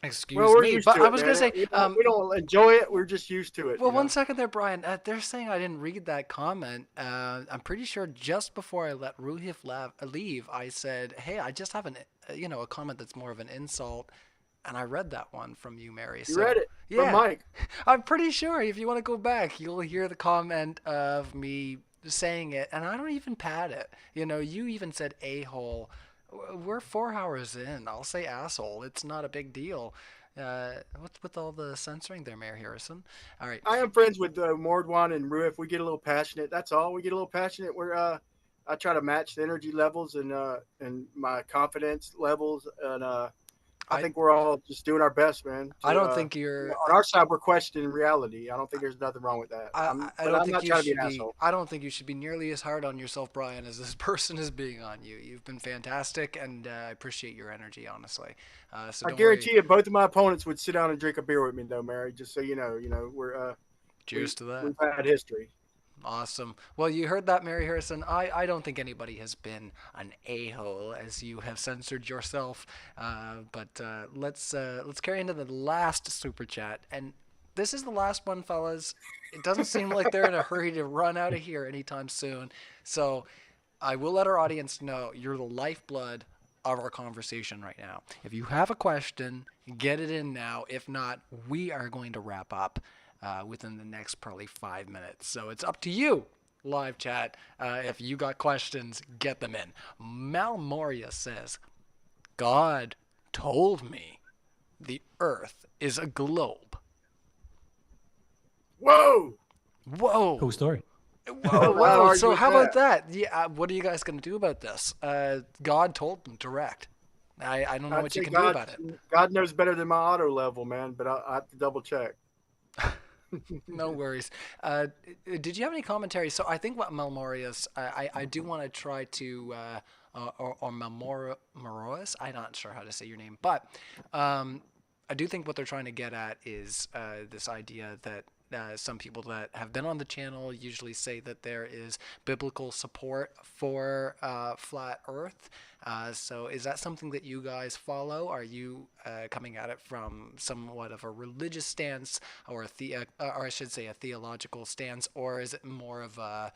Excuse me, but I was going to say... we don't enjoy it, we're just used to it. Well, 1 second there, Brian. They're saying I didn't read that comment. I'm pretty sure just before I let Roohif leave, I said, hey, I just have a comment that's more of an insult, and I read that one from you, Mary. You read it from Mike. I'm pretty sure if you want to go back, you'll hear the comment of me saying it, and I don't even pad it. You even said a-hole. We're 4 hours in. I'll say asshole. It's not a big deal. What's with all the censoring there, Mayor Harrison? All right. I am friends with Mordwand and Roohif. We get a little passionate. That's all. We get a little passionate. I try to match the energy levels and my confidence levels, and I think we're all just doing our best, man. I don't think you're on our side. We're questioning reality. I don't think there's nothing wrong with that. I don't think you should be nearly as hard on yourself, Brian, as this person is being on you. You've been fantastic, and I appreciate your energy, honestly. So I guarantee you, both of my opponents would sit down and drink a beer with me, though, Mary. Just so you know, we're cheers to that. We've had history. Awesome. Well, you heard that, Mary Harrison. I don't think anybody has been an a-hole, as you have censored yourself. But let's carry into the last super chat, and this is the last one, fellas. It doesn't seem like they're in a hurry to run out of here anytime soon. So I will let our audience know you're the lifeblood of our conversation right now. If you have a question, get it in now. If not, we are going to wrap up within the next probably 5 minutes. So it's up to you, live chat. If you got questions, get them in. Malmoria says, God told me the Earth is a globe. Whoa! Whoa! Cool story. Whoa! So how about that? Yeah. What are you guys going to do about this? God told them direct. I don't know what you can do about it. God knows better than my auto level, man. But I have to double check. No worries. Did you have any commentary? So I think what Malmorius, I do want to try to, or Malmorius, I'm not sure how to say your name, but I do think what they're trying to get at is this idea that some people that have been on the channel usually say that there is biblical support for flat Earth. So is that something that you guys follow? Are you coming at it from somewhat of a religious stance, or or I should say a theological stance, or is it more of a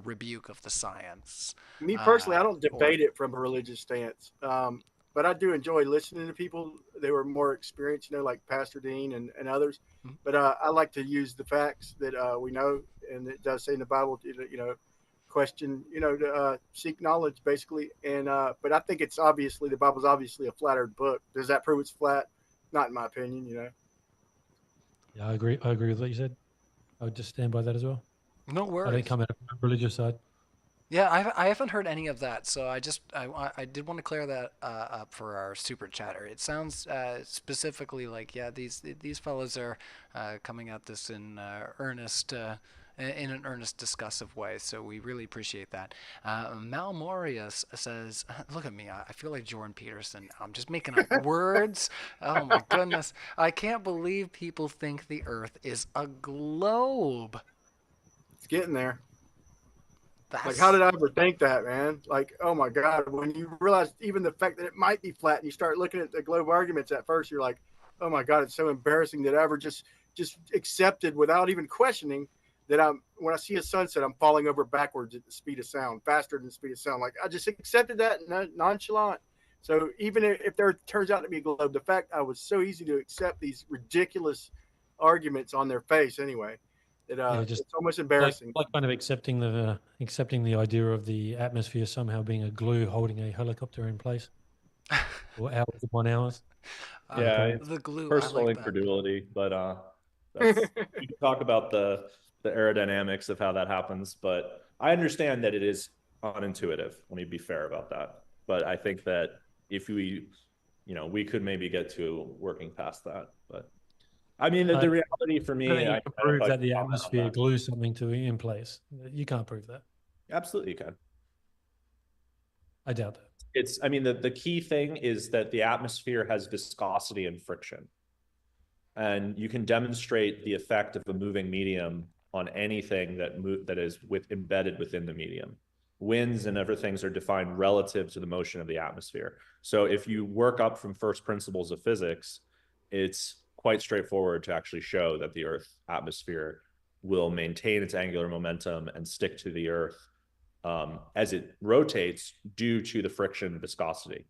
rebuke of the science? Me personally, I don't debate it from a religious stance. But I do enjoy listening to people. They were more experienced, like Pastor Dean and others. Mm-hmm. But I like to use the facts that we know, and it does say in the Bible, question, to seek knowledge, basically. And but I think it's obviously the Bible's obviously a flat Earth book. Does that prove it's flat? Not in my opinion, Yeah, I agree. I agree with what you said. I would just stand by that as well. No worries. I don't come at it from a religious side. Yeah, I haven't heard any of that, so I did want to clear that up for our super chatter. It sounds specifically like, yeah, these fellows are coming at this in earnest. In an earnest, discussive way, so we really appreciate that. Malmorius says, look at me, I feel like Jordan Peterson. I'm just making up words. Oh my goodness. I can't believe people think the Earth is a globe. It's getting there. Like, how did I ever think that, man? Like, oh my God, when you realize even the fact that it might be flat and you start looking at the globe arguments at first, you're like, oh my God, it's so embarrassing that I ever just accepted without even questioning that when I see a sunset, I'm falling over backwards at the speed of sound, faster than the speed of sound. Like, I just accepted that nonchalant. So even if there turns out to be a globe, the fact I was so easy to accept these ridiculous arguments on their face anyway, that it's almost embarrassing. Like kind of accepting the idea of the atmosphere somehow being a glue holding a helicopter in place for hours upon hours. Yeah, the glue. Personal like incredulity, but that's, you can talk about the aerodynamics of how that happens, but I understand that it is unintuitive. Let me be fair about that. But I think that if we could maybe get to working past that. But I mean, the reality for me, I can prove that the atmosphere glues something in place. You can't prove that. Absolutely, you can. I doubt that. I mean, the key thing is that the atmosphere has viscosity and friction. And you can demonstrate the effect of a moving medium on anything that is embedded within the medium. Winds and other things are defined relative to the motion of the atmosphere. So if you work up from first principles of physics, it's quite straightforward to actually show that the Earth atmosphere will maintain its angular momentum and stick to the Earth as it rotates due to the friction and viscosity.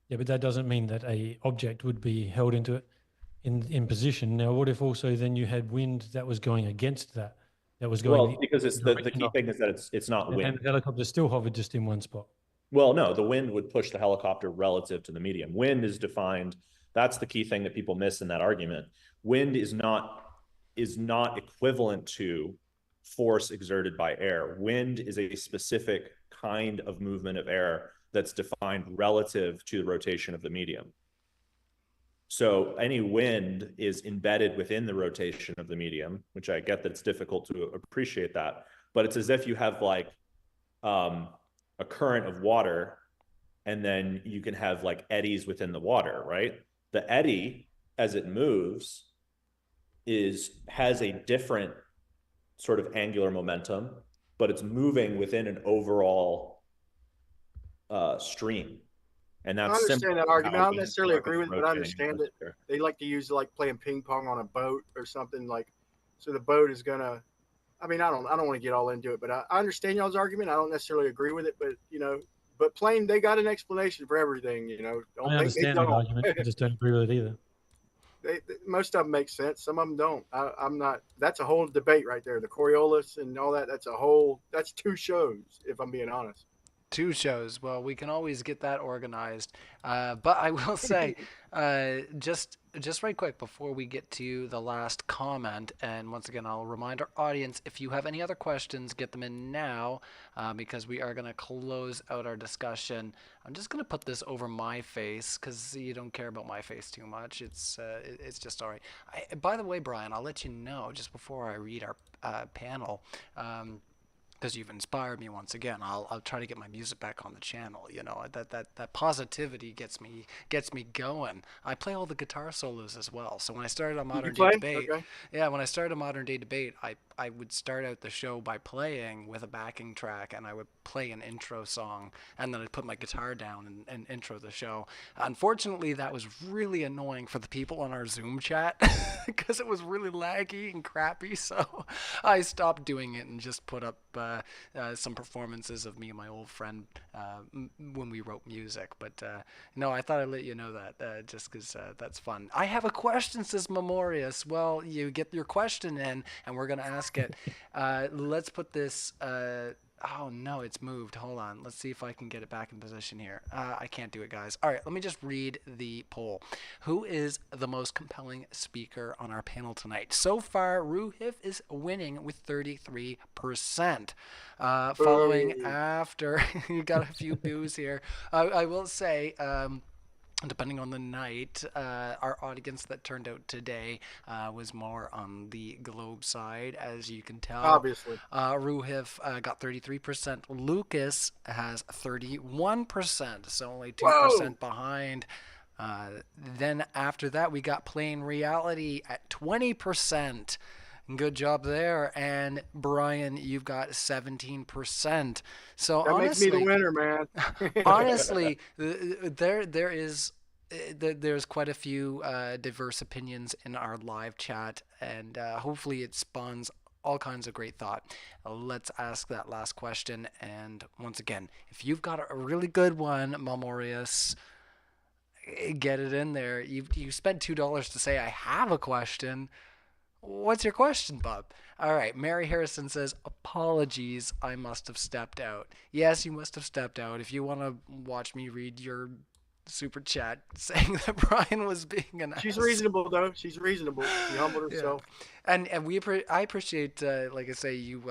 Yeah, but that doesn't mean that a object would be held into it in position. Now, what if also then you had wind that was going against that? That was going because it's the key thing is that it's not wind. And the helicopter still hovered just in one spot. Well, no, the wind would push the helicopter relative to the medium. Wind is defined. That's the key thing that people miss in that argument. Wind is not equivalent to force exerted by air. Wind is a specific kind of movement of air that's defined relative to the rotation of the medium. So any wind is embedded within the rotation of the medium, which I get that it's difficult to appreciate that, but it's as if you have like a current of water, and then you can have like eddies within the water, right? The eddy, as it moves, has a different sort of angular momentum, but it's moving within an overall stream. And that's I understand that argument. I don't necessarily agree with it, but I understand it. They like to use like playing ping pong on a boat or something, like, so the boat is gonna. I mean, I don't want to get all into it, but I understand y'all's argument. I don't necessarily agree with it, but but plain, they got an explanation for everything. Don't I think they understand that don't. argument. I just don't agree with it either. Most of them make sense. Some of them don't. I'm not. That's a whole debate right there. The Coriolis and all that. That's 2 shows, if I'm being honest. 2 shows. Well, we can always get that organized. But I will say, just right quick before we get to the last comment, and once again, I'll remind our audience, if you have any other questions, get them in now, because we are going to close out our discussion. I'm just going to put this over my face because you don't care about my face too much. It's just all right. By the way, Brian, I'll let you know just before I read our panel. Because you've inspired me once again. I'll try to get my music back on the channel. That positivity gets me going. I play all the guitar solos as well. So when I started on Modern Day Debate, when I started on Modern Day Debate, I would start out the show by playing with a backing track, and I would play an intro song, and then I'd put my guitar down and intro the show. Unfortunately, that was really annoying for the people on our Zoom chat because it was really laggy and crappy. So I stopped doing it and just put up some performances of me and my old friend when we wrote music. But no, I thought I'd let you know that just because that's fun. I have a question, says Memorius. Well, you get your question in, and we're going to ask it. Let's put this... oh no, it's moved. Hold on. Let's see if I can get it back in position here. I can't do it, guys. All right, let me just read the poll. Who is the most compelling speaker on our panel tonight? So far, Roohif is winning with 33%. Following after, you got a few boos here. I will say, depending on the night, our audience that turned out today was more on the Globe side, as you can tell. Obviously. Roohif got 33%. Lucas has 31%, so only 2% Whoa! behind. Then after that, we got Plain Reality at 20%. Good job there. And Brian, you've got 17%. So that honestly, makes me the winner, man. honestly, there's quite a few diverse opinions in our live chat, and hopefully it spawns all kinds of great thought. Let's ask that last question. And once again, if you've got a really good one, Memorius, get it in there. You spent $2 to say I have a question. What's your question, Bob? All right. Mary Harrison says, apologies, I must have stepped out. Yes, you must have stepped out. If you want to watch me read your super chat saying that Brian was being an She's ass. reasonable, though. She's reasonable. She humbled herself. Yeah. And I appreciate, like I say, you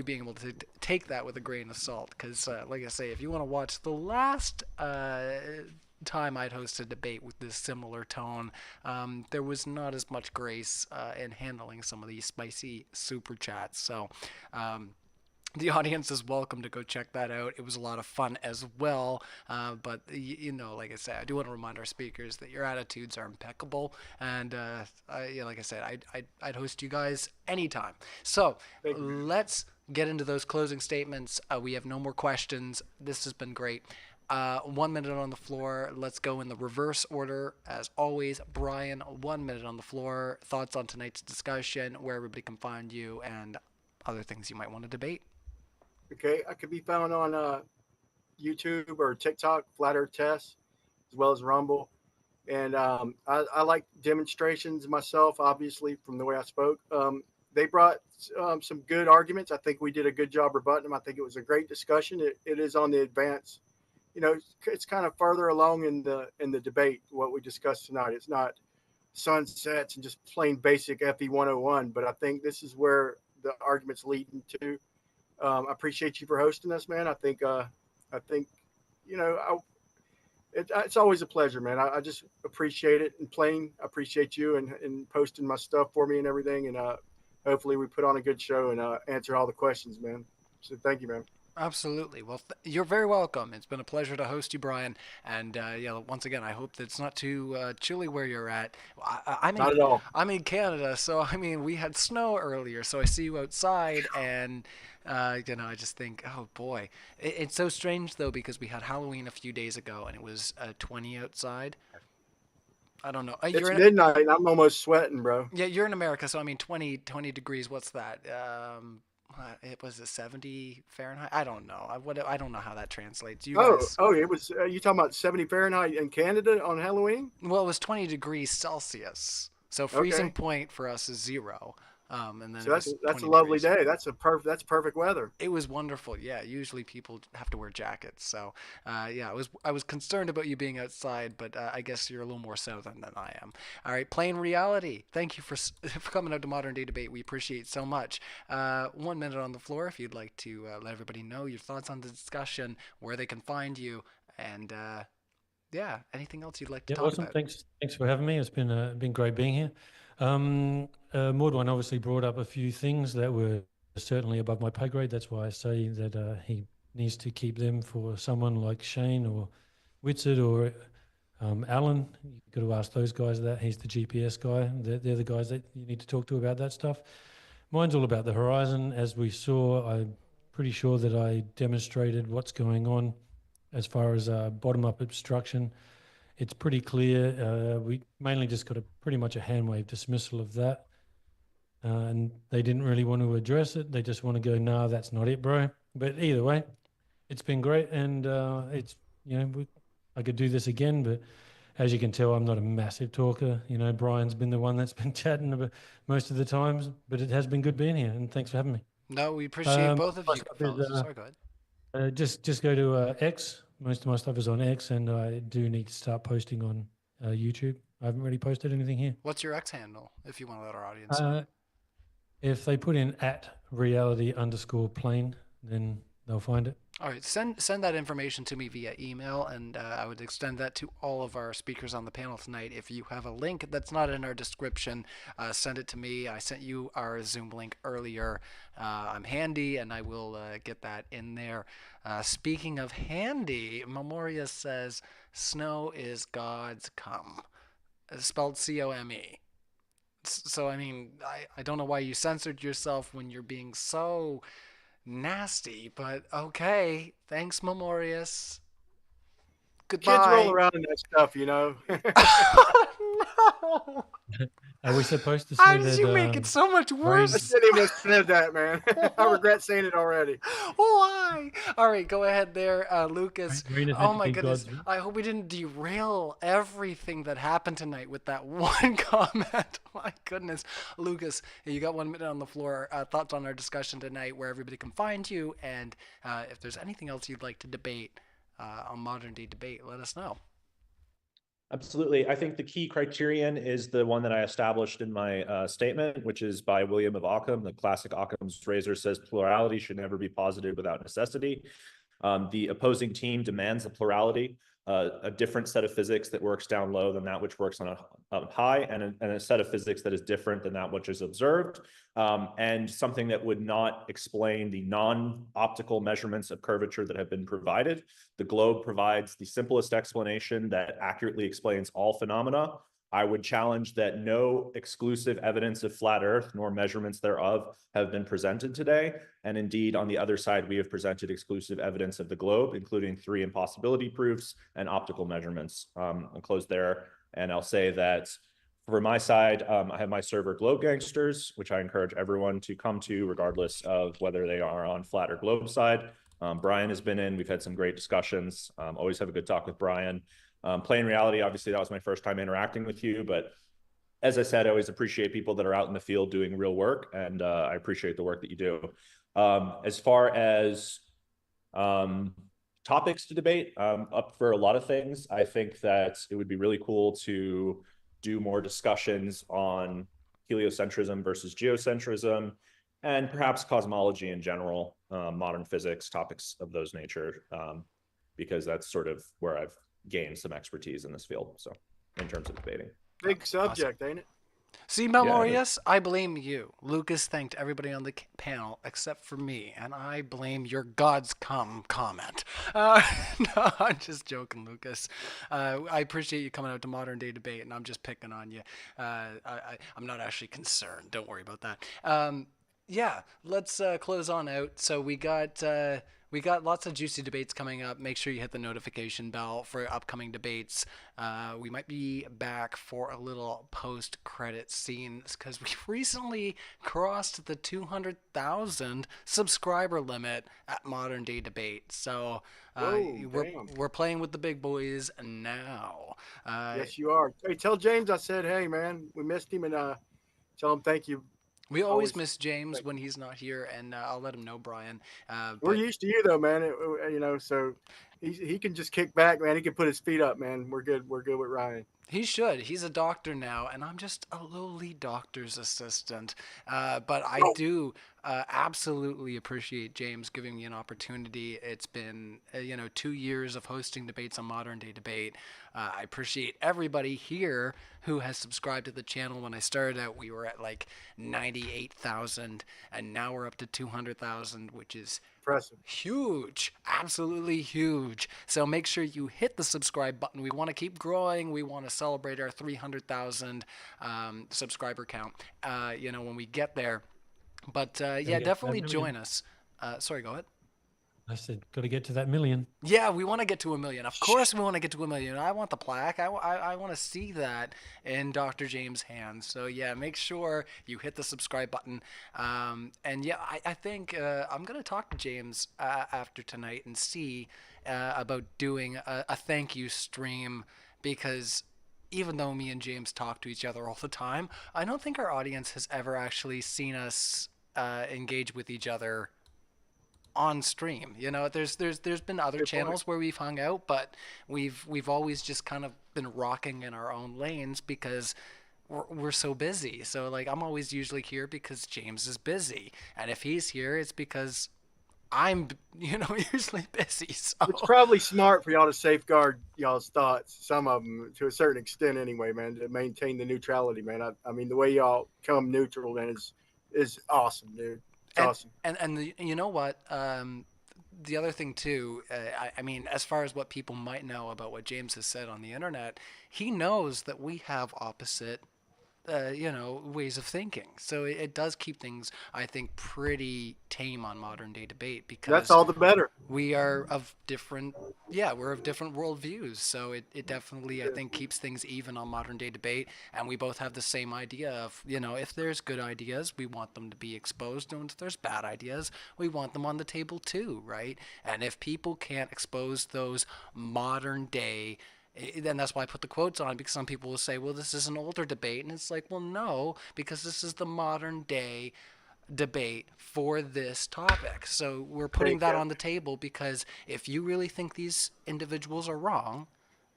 being able to take that with a grain of salt. Because, like I say, if you want to watch the last time I'd hosted a debate with this similar tone, there was not as much grace in handling some of these spicy super chats. So the audience is welcome to go check that out. It was a lot of fun as well. But, like I said, I do want to remind our speakers that your attitudes are impeccable. And like I said, I'd host you guys anytime. So let's get into those closing statements. We have no more questions. This has been great. 1 minute on the floor. Let's go in the reverse order. As always, Brian, 1 minute on the floor. Thoughts on tonight's discussion, where everybody can find you, and other things you might want to debate. Okay, I could be found on YouTube or TikTok, Flat Earth Test, as well as Rumble. And I like demonstrations myself, obviously, from the way I spoke. They brought some good arguments. I think we did a good job rebutting them. I think it was a great discussion. It is on the advance. It's kind of further along in the debate, what we discussed tonight. It's not sunsets and just plain basic FE 101, but I think this is where the argument's leading to. I appreciate you for hosting us, man. I think it's always a pleasure, man. I just appreciate it. And Plain, I appreciate you and posting my stuff for me and everything. And hopefully we put on a good show and answer all the questions, man. So thank you, man. Absolutely. Well, you're very welcome. It's been a pleasure to host you, Brian. And once again, I hope that it's not too chilly where you're at. Not at all. I'm in Canada, so we had snow earlier. So I see you outside, and I just think, oh boy, it's so strange though, because we had Halloween a few days ago, and it was 20 outside. I don't know. It's midnight. I'm almost sweating, bro. Yeah, you're in America, so 20 degrees. What's that? it was 70 Fahrenheit. I don't know. I don't know how that translates. You Oh, guys. oh, it was. You talking about 70 Fahrenheit in Canada on Halloween? Well, it was 20 degrees Celsius. So freezing point for us is 0. And then So that's a 20 lovely degrees. day. That's perfect weather. It was wonderful. Yeah, usually people have to wear jackets. So, yeah, I was concerned about you being outside, but I guess you're a little more southern than I am. All right, Plain Reality. Thank you for coming out to Modern Day Debate. We appreciate so much. 1 minute on the floor if you'd like to let everybody know your thoughts on the discussion, where they can find you, and yeah, anything else you'd like to talk about. Thanks for having me. It's been great being here. Mordwand obviously brought up a few things that were certainly above my pay grade. That's why I say that he needs to keep them for someone like Shane or Whitsett or Alan. You've got to ask those guys that. He's the GPS guy. They're the guys that you need to talk to about that stuff. Mine's all about the horizon. As we saw, I'm pretty sure that I demonstrated what's going on as far as bottom-up obstruction. It's pretty clear. We mainly just got pretty much a hand wave dismissal of that. And they didn't really want to address it. They just want to go, nah, that's not it, bro. But either way, it's been great. And it's, I could do this again, but as you can tell, I'm not a massive talker. Brian's been the one that's been chatting about most of the times, but it has been good being here. And thanks for having me. No, we appreciate both of you fellas. Sorry, go ahead. Just go to X. Most of my stuff is on X, and I do need to start posting on YouTube. I haven't really posted anything here. What's your X handle, if you want to let our audience know? If they put in @reality_plane, then they'll find it. All right, send that information to me via email, and I would extend that to all of our speakers on the panel tonight. If you have a link that's not in our description, send it to me. I sent you our Zoom link earlier. I'm handy, and I will get that in there. Speaking of handy, Memoria says, snow is God's come. Spelled C-O-M-E. So, I mean, I don't know why you censored yourself when you're being so nasty, but okay. Thanks, Memorius. Goodbye. Kids roll around in that stuff, No. Are we supposed to say How that? did you make it so much worse? I shouldn't even have said that, man. I regret saying it already. Why? All right, go ahead there, Lucas. Marina's Oh meant to my be goodness. God's- I hope we didn't derail everything that happened tonight with that one comment. My goodness. Lucas, you got 1 minute on the floor. Thoughts on our discussion tonight, where everybody can find you, and if there's anything else you'd like to debate on Modern Day Debate, let us know. Absolutely. I think the key criterion is the one that I established in my statement, which is by William of Ockham. The classic Occam's razor says plurality should never be posited without necessity. The opposing team demands a plurality, a different set of physics that works down low than that which works on up high, and a set of physics that is different than that which is observed, and something that would not explain the non-optical measurements of curvature that have been provided. The globe provides the simplest explanation that accurately explains all phenomena. I would challenge that no exclusive evidence of flat Earth nor measurements thereof have been presented today. And indeed, on the other side, we have presented exclusive evidence of the globe, including 3 impossibility proofs and optical measurements. I'll close there, and I'll say that for my side, I have my server Globe Gangsters, which I encourage everyone to come to, regardless of whether they are on flat or globe side. Brian has been in. We've had some great discussions. Always have a good talk with Brian. Plain Reality, obviously, that was my first time interacting with you, but as I said, I always appreciate people that are out in the field doing real work, and I appreciate the work that you do. As far as topics to debate, up for a lot of things. I think that it would be really cool to do more discussions on heliocentrism versus geocentrism, and perhaps cosmology in general, modern physics, topics of those nature, because that's sort of where I've gained some expertise in this field. So in terms of debating. Big subject, ain't it? See, Memorius, I blame you. Lucas thanked everybody on the panel except for me, and I blame your God's come comment. No, I'm just joking, Lucas. I appreciate you coming out to Modern Day Debate, and I'm just picking on you. I'm not actually concerned. Don't worry about that. Yeah, let's close on out. So we got We got lots of juicy debates coming up. Make sure you hit the notification bell for upcoming debates. We might be back for a little post-credit scenes because we've recently crossed the 200,000 subscriber limit at Modern Day Debate. So we're playing with the big boys now. Yes, you are. Hey, tell James I said, hey, man, we missed him, and tell him thank you. We always miss James when he's not here, and I'll let him know, Brian. We're used to you, though, man. So he can just kick back, man. He can put his feet up, man. We're good. We're good with Ryan. He should. He's a doctor now, and I'm just a lowly doctor's assistant. But I do absolutely appreciate James giving me an opportunity. It's been, 2 years of hosting debates on Modern Day Debate. I appreciate everybody here who has subscribed to the channel. When I started out, we were at like 98,000, and now we're up to 200,000, which is impressive. Huge, absolutely huge. So make sure you hit the subscribe button. We want to keep growing. We want to celebrate our 300,000 subscriber count, when we get there. But definitely join us. Sorry, go ahead. I said, got to get to that million. Yeah, we want to get to 1 million. Of course we want to get to 1 million. I want the plaque. I want to see that in Dr. James' hands. So, yeah, make sure you hit the subscribe button. I think I'm going to talk to James after tonight and see about doing a thank you stream, because even though me and James talk to each other all the time, I don't think our audience has ever actually seen us engage with each other on stream. There's been other channels where we've hung out, but we've always just kind of been rocking in our own lanes because we're so busy. So like I'm always usually here because James is busy, and if he's here, it's because I'm usually busy. So it's probably smart for y'all to safeguard y'all's thoughts, some of them to a certain extent anyway, man, to maintain the neutrality, man. I mean, the way y'all come neutral, man, is awesome, dude. Awesome. And you know what? The other thing too, I mean, as far as what people might know about what James has said on the internet, he knows that we have opposite, ways of thinking. So it does keep things, I think, pretty tame on Modern Day Debate, because that's all the better. We are of different, we're of different worldviews. So it definitely, I think, keeps things even on Modern Day Debate. And we both have the same idea of, if there's good ideas, we want them to be exposed. And if there's bad ideas, we want them on the table too, right? And if people can't expose those modern day, then that's why I put the quotes on, because some people will say, well, this is an older debate. And it's like, well, no, because this is the modern day debate for this topic. So we're putting that on the table, because if you really think these individuals are wrong,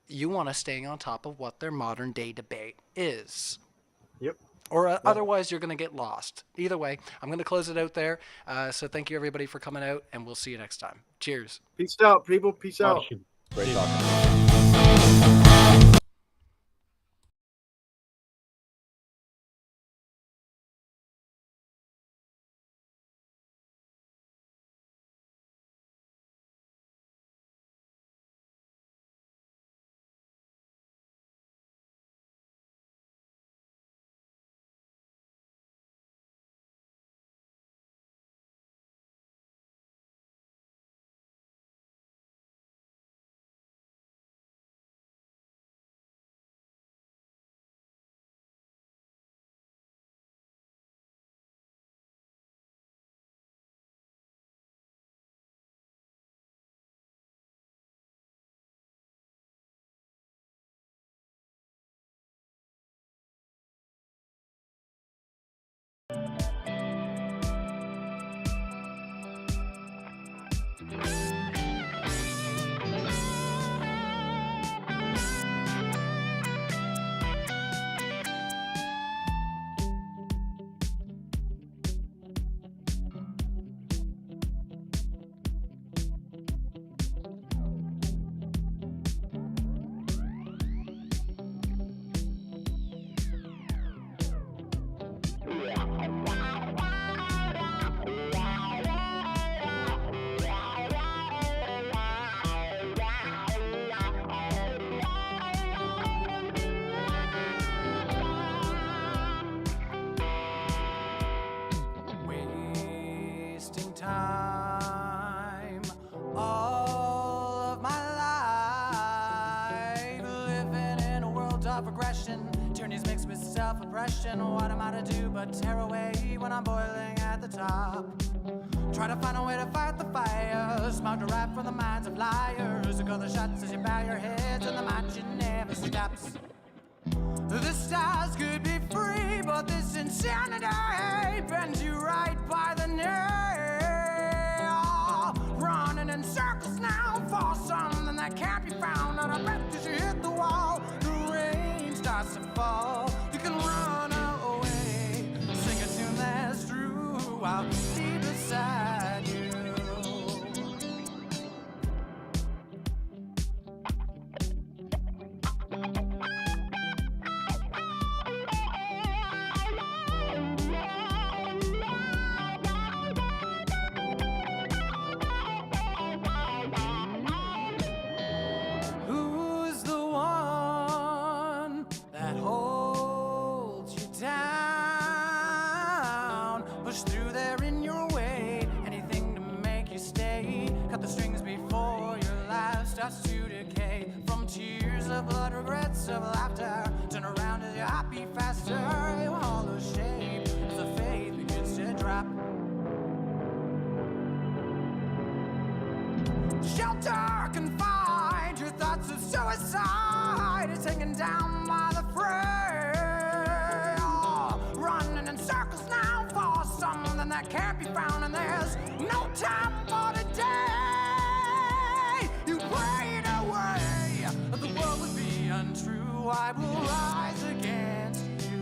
you want to stay on top of what their modern day debate is. Yep. Or otherwise you're going to get lost. Either way, I'm going to close it out there. So thank you everybody for coming out, and we'll see you next time. Cheers. Peace out, people. Peace out. Great talking. Wasting time self-oppression. What am I to do but tear away when I'm boiling at the top? Try to find a way to fight the fire, smart to rap from the minds of liars. You call the shots as you bow your heads, and the marching never stops. The stars could be free, but this insanity bends you right by the knee. Running in circles now for something that can't be found. And I bet as you hit the wall, the rain starts to fall. You can run away, sing a tune that's true. I'll be beside you. Who's the one that holds you down? Push through there in your way, anything to make you stay. Cut the strings before your life starts to decay. From tears of blood, regrets of laughter, turn around as your heart beat faster. Your hollow shape as the faith begins to drop. Shelter can find your thoughts of suicide. It's hanging down by the fray. Running in circles now for something that can't be found, and there's no time for today. You prayed away, the world would be untrue. I will rise against you.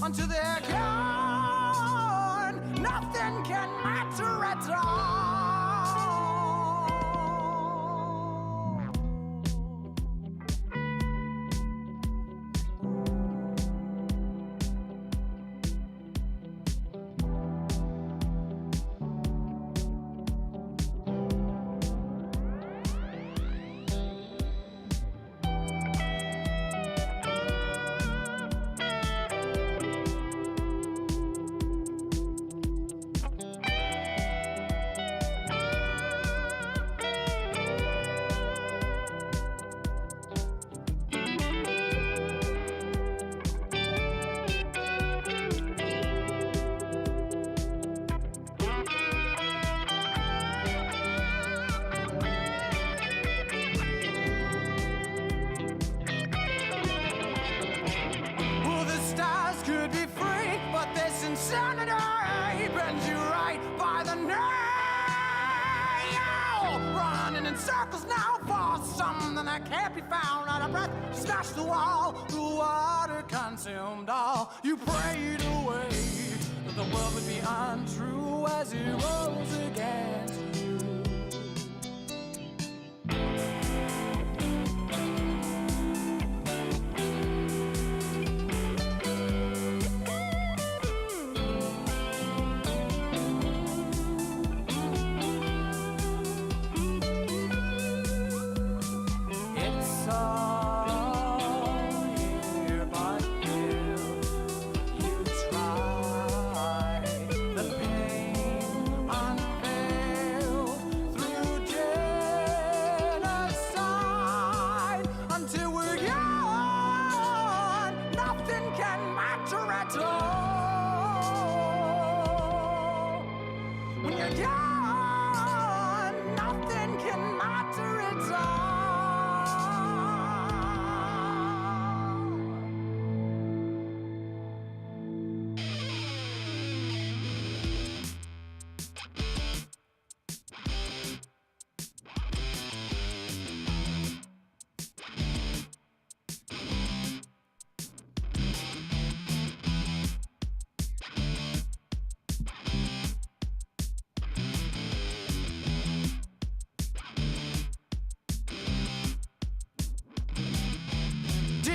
Until they're gone, nothing can matter at all. Insanity bends you right by the nail. Running in circles now for something that can't be found. Out of breath, smashed the wall. The water consumed all. You prayed away that the world would be untrue as it rose against you. On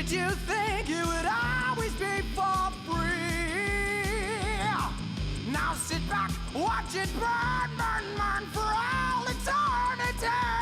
Did you think it would always be for free? Now sit back, watch it burn, burn, burn for all eternity.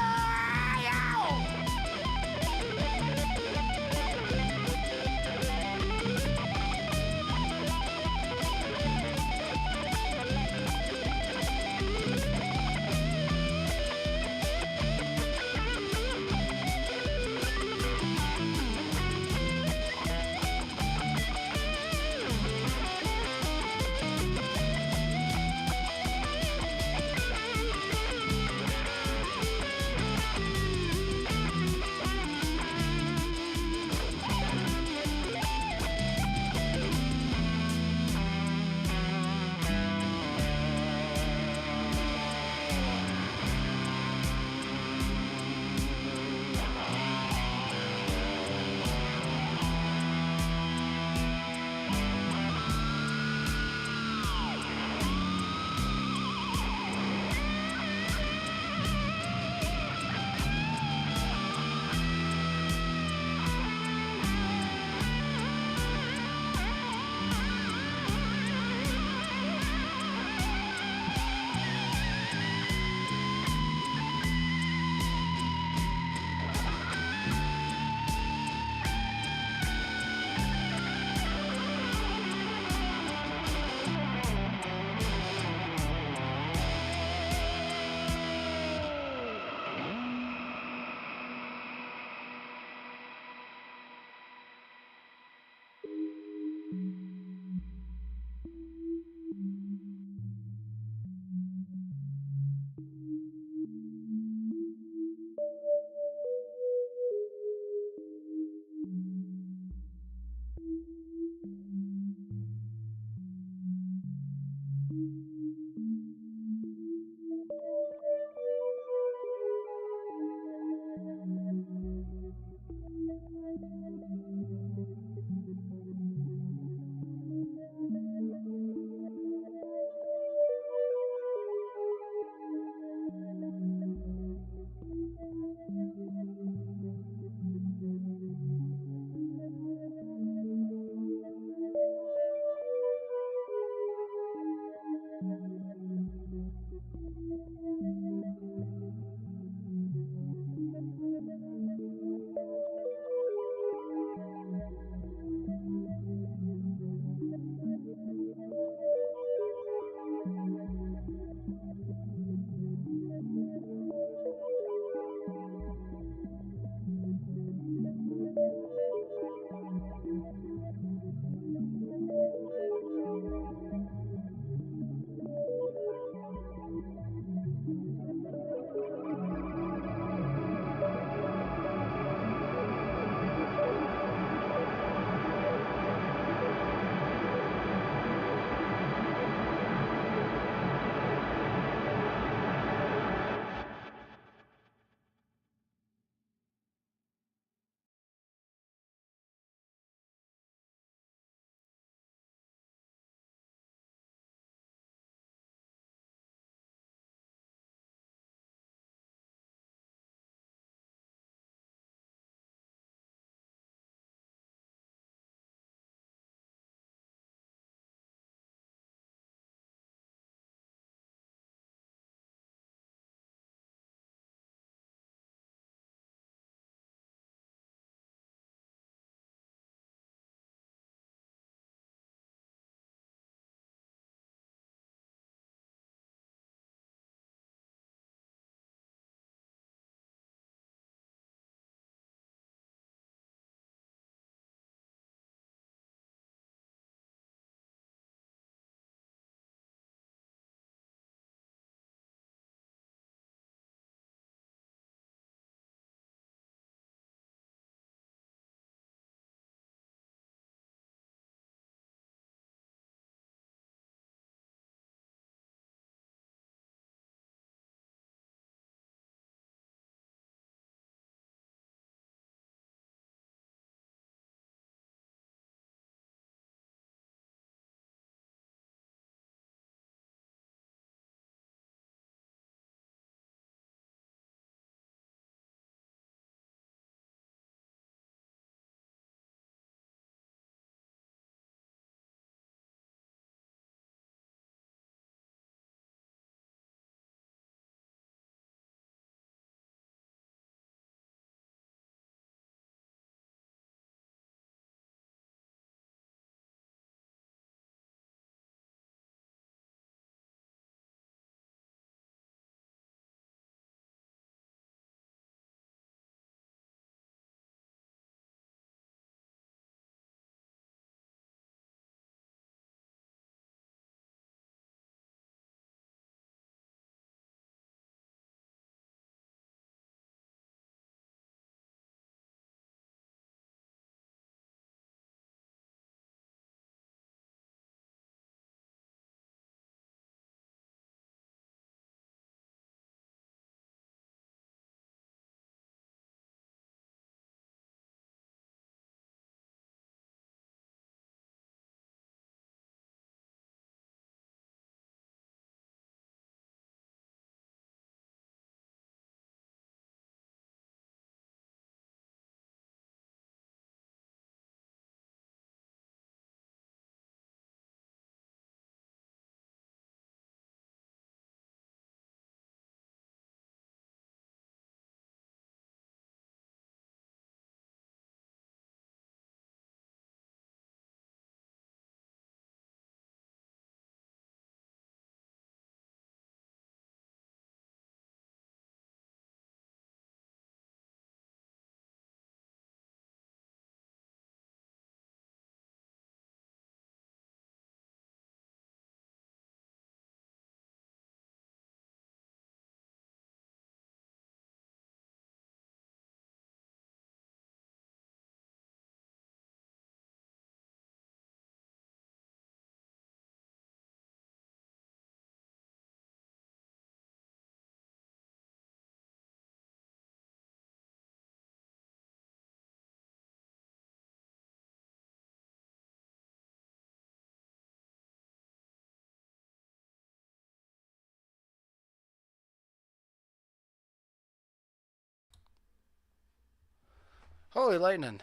Holy lightning.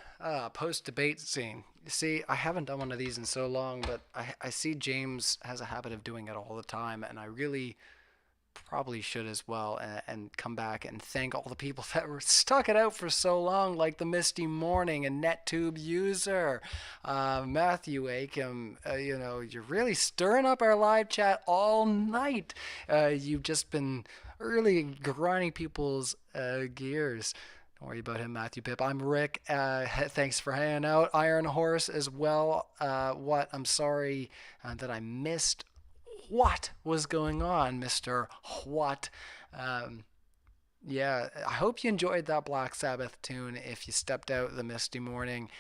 Post-debate scene. You see, I haven't done one of these in so long, but I see James has a habit of doing it all the time, and I really probably should as well, and come back and thank all the people that were stuck it out for so long, like the Misty Morning and NetTube user, Matthew Akam. You're really stirring up our live chat all night. You've just been really grinding people's gears. Don't worry about him, Matthew Pip. I'm Rick. Thanks for hanging out. Iron Horse as well. I'm sorry that I missed what was going on, Mr. What. Yeah, I hope you enjoyed that Black Sabbath tune if you stepped out the Misty Morning.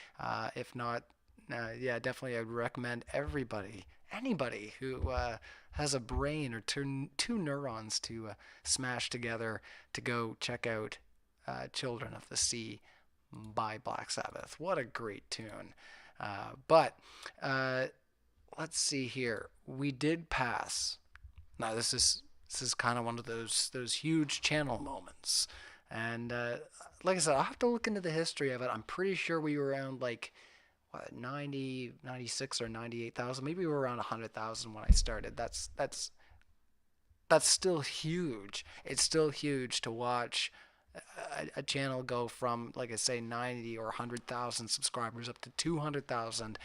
If not, yeah, definitely I would recommend anybody who has a brain or two neurons to smash together to go check out Children of the Sea by Black Sabbath. What a great tune. But let's see here. We did pass. Now this is kind of one of those huge channel moments. And like I said, I'll have to look into the history of it. I'm pretty sure we were around like 96 or 98,000. Maybe we were around 100,000 when I started. That's still huge. It's still huge to watch a channel go from, like I say, 90 or 100,000 subscribers up to 200,000.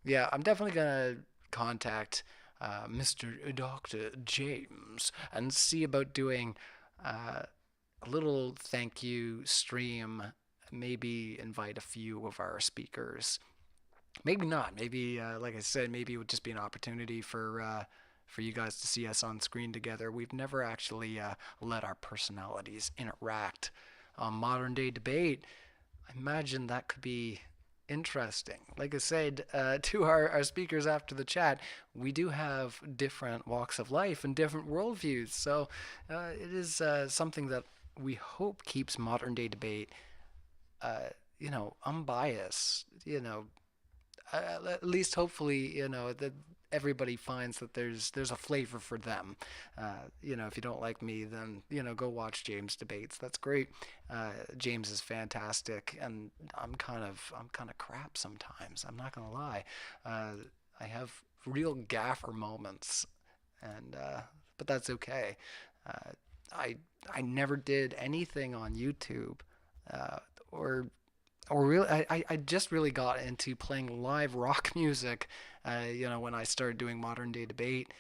Yeah, I'm definitely gonna contact Mr. Dr. James and see about doing a little thank you stream. Maybe invite a few of our speakers. Maybe not. Maybe, like I said, maybe it would just be an opportunity for you guys to see us on screen together. We've never actually let our personalities interact on Modern Day Debate. I imagine that could be interesting. Like I said to our speakers after the chat, we do have different walks of life and different worldviews. So it is something that we hope keeps Modern Day Debate, unbiased. At least hopefully, that everybody finds that there's a flavor for them. If you don't like me, then go watch James debates. That's great. James is fantastic, and I'm kind of crap sometimes. I'm not gonna lie. I have real gaffer moments, and but that's okay. I never did anything on YouTube, or really, I just really got into playing live rock music, when I started doing Modern Day Debate,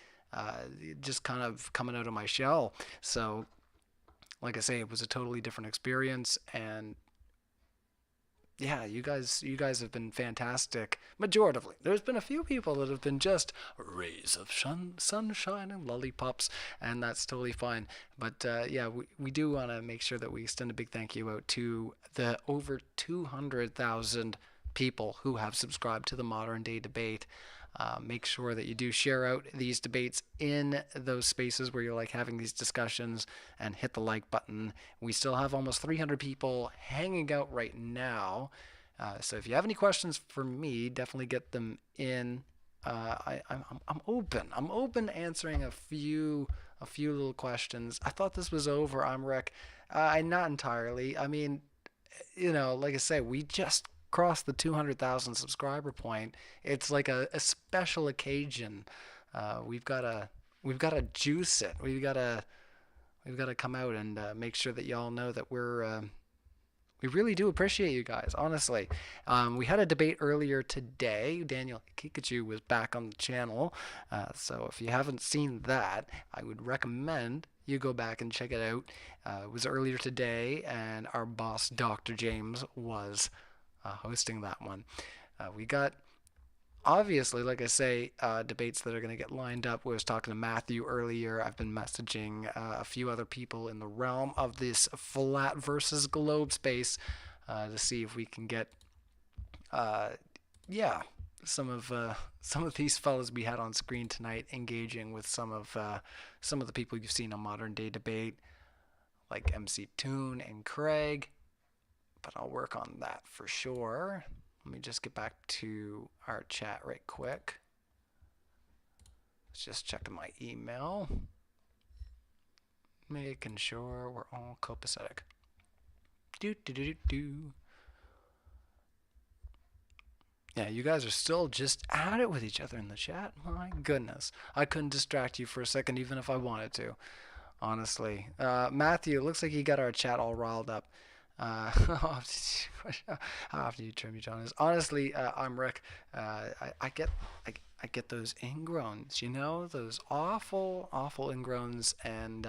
just kind of coming out of my shell. So, like I say, it was a totally different experience, and yeah, you guys have been fantastic. Majoritively, there's been a few people that have been just rays of sunshine and lollipops, and that's totally fine. But yeah, we do want to make sure that we extend a big thank you out to the over 200,000 people who have subscribed to the Modern Day Debate. Make sure that you do share out these debates in those spaces where you're like having these discussions, and hit the like button. We still have almost 300 people hanging out right now. So if you have any questions for me, definitely get them in. I'm open. I'm open to answering a few little questions. I thought this was over. I'm Rick. Not entirely. I mean, like I say, we just crossed the 200,000 subscriber point. It's like a special occasion. We've got to juice it. We've got to come out and make sure that y'all know that we really do appreciate you guys, honestly. We had a debate earlier today. Daniel Kikachu was back on the channel. So if you haven't seen that, I would recommend you go back and check it out. It was earlier today, and our boss, Dr. James, was hosting that one. We got, obviously, like I say, debates that are going to get lined up. I was talking to Matthew earlier. I've been messaging a few other people in the realm of this flat versus globe space to see if we can get, some of these fellas we had on screen tonight engaging with some of the people you've seen on Modern Day Debate, like MC Toon and Craig. But I'll work on that for sure. Let me just get back to our chat right quick. Let's just check my email. Making sure we're all copacetic. Yeah, you guys are still just at it with each other in the chat. My goodness. I couldn't distract you for a second even if I wanted to. Honestly. Matthew, it looks like you got our chat all riled up. After you trim your Jonas. Honestly, I'm Rick. I get those ingrowns, you know, those awful ingrowns, and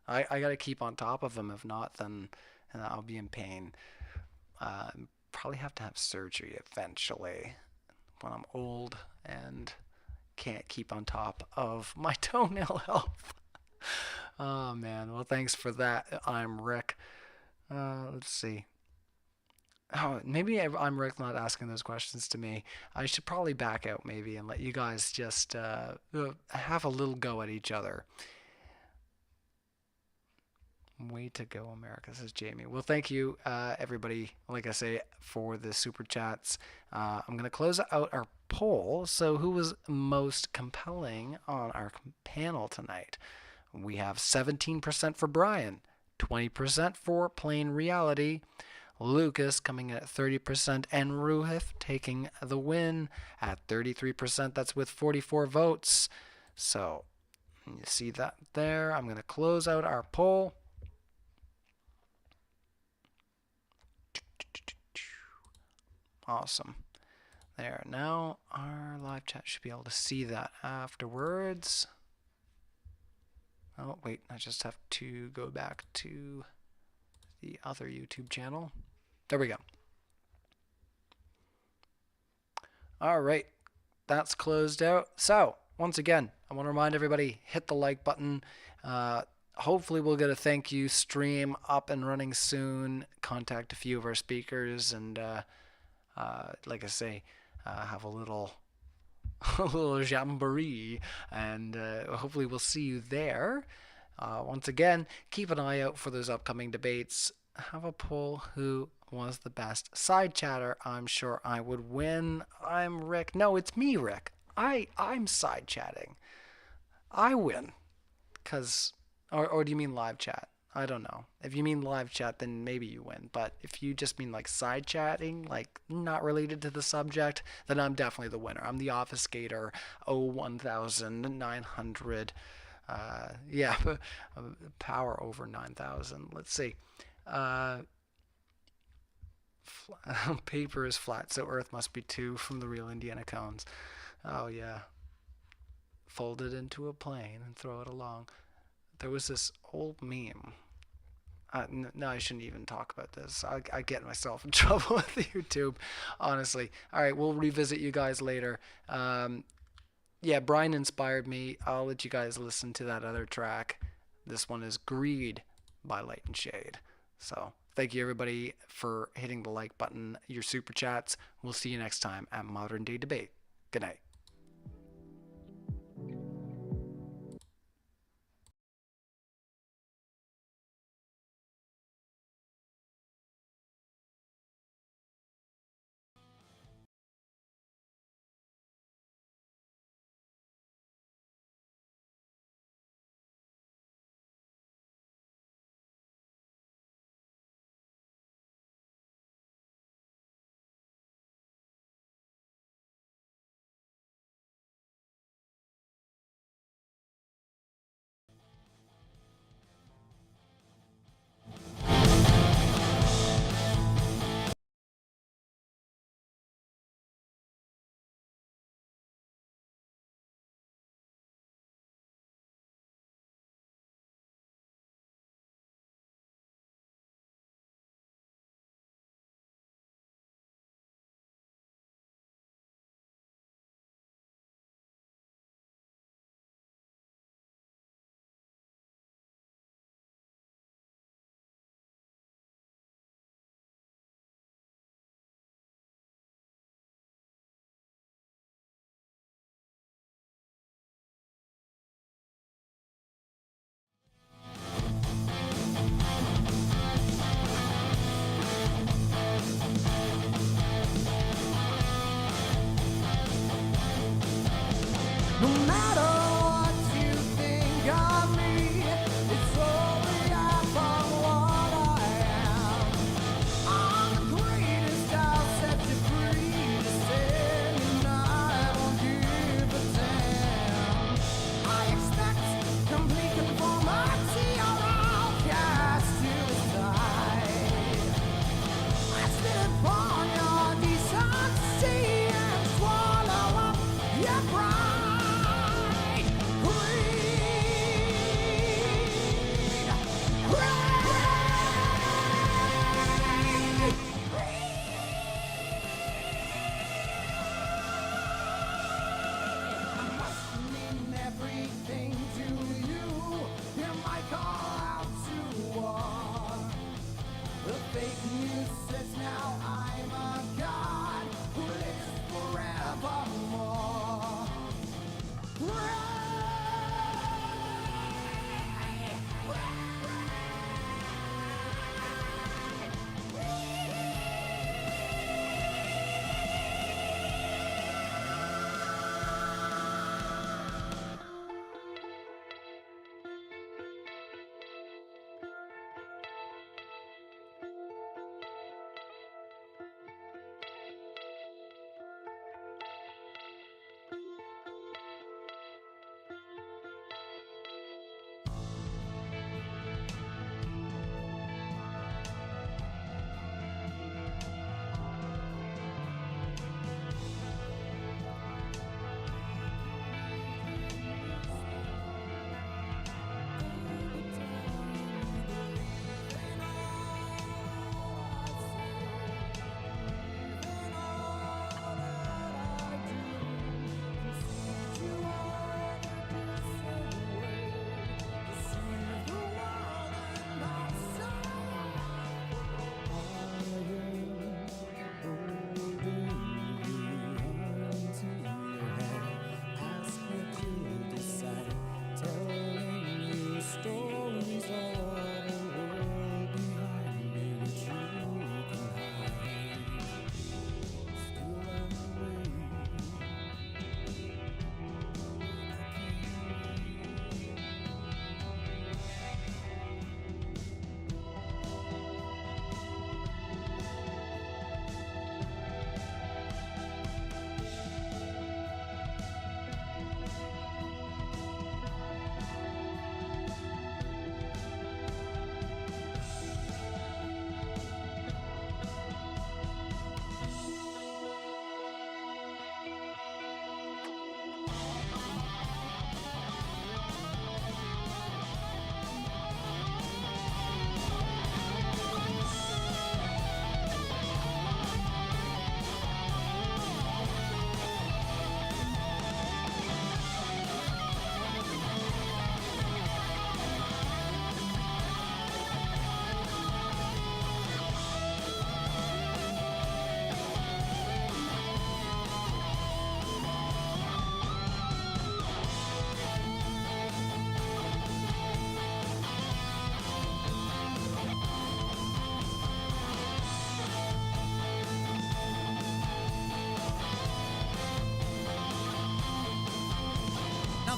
I gotta keep on top of them. If not, then I'll be in pain. Probably have to have surgery eventually when I'm old and can't keep on top of my toenail health. Oh man, well thanks for that. I'm Rick. Let's see. Oh, maybe I'm Rick not asking those questions to me. I should probably back out maybe and let you guys just have a little go at each other. Way to go, America, says Jamie. Well, thank you, everybody, like I say, for the super chats. I'm going to close out our poll. So who was most compelling on our panel tonight? We have 17% for Brian, 20% for Plain Reality, Lucas coming in at 30%, and Roohif taking the win at 33%. That's with 44 votes. So you see that there. I'm going to close out our poll. Awesome. There. Now our live chat should be able to see that afterwards. Oh, wait. I just have to go back to the other YouTube channel. There we go. All right. That's closed out. So, once again, I want to remind everybody, hit the like button. Hopefully we'll get a thank you stream up and running soon. Contact a few of our speakers and like I say, have a little jamboree, and hopefully we'll see you there. Once again, keep an eye out for those upcoming debates. Have a poll who was the best side chatter. I'm sure I would win. I'm Rick. No, it's me, Rick. I'm side chatting. I win. Or do you mean live chat? I don't know. If you mean live chat, then maybe you win. But if you just mean like side chatting, like not related to the subject, then I'm definitely the winner. I'm the obfuscator. 1900. Yeah, power over 9,000. Let's see. Paper is flat, so Earth must be 2 from the real Indiana cones. Oh yeah. Fold it into a plane and throw it along. There was this old meme. No, I shouldn't even talk about this. I get myself in trouble with YouTube, honestly. All right, we'll revisit you guys later. Yeah, Brian inspired me. I'll let you guys listen to that other track. This one is Greed by Light and Shade. So thank you, everybody, for hitting the like button, your super chats. We'll see you next time at Modern Day Debate. Good night. No matter what you think of me, it's only half of what I am. I'm the greatest, I'll set you free to say.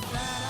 flat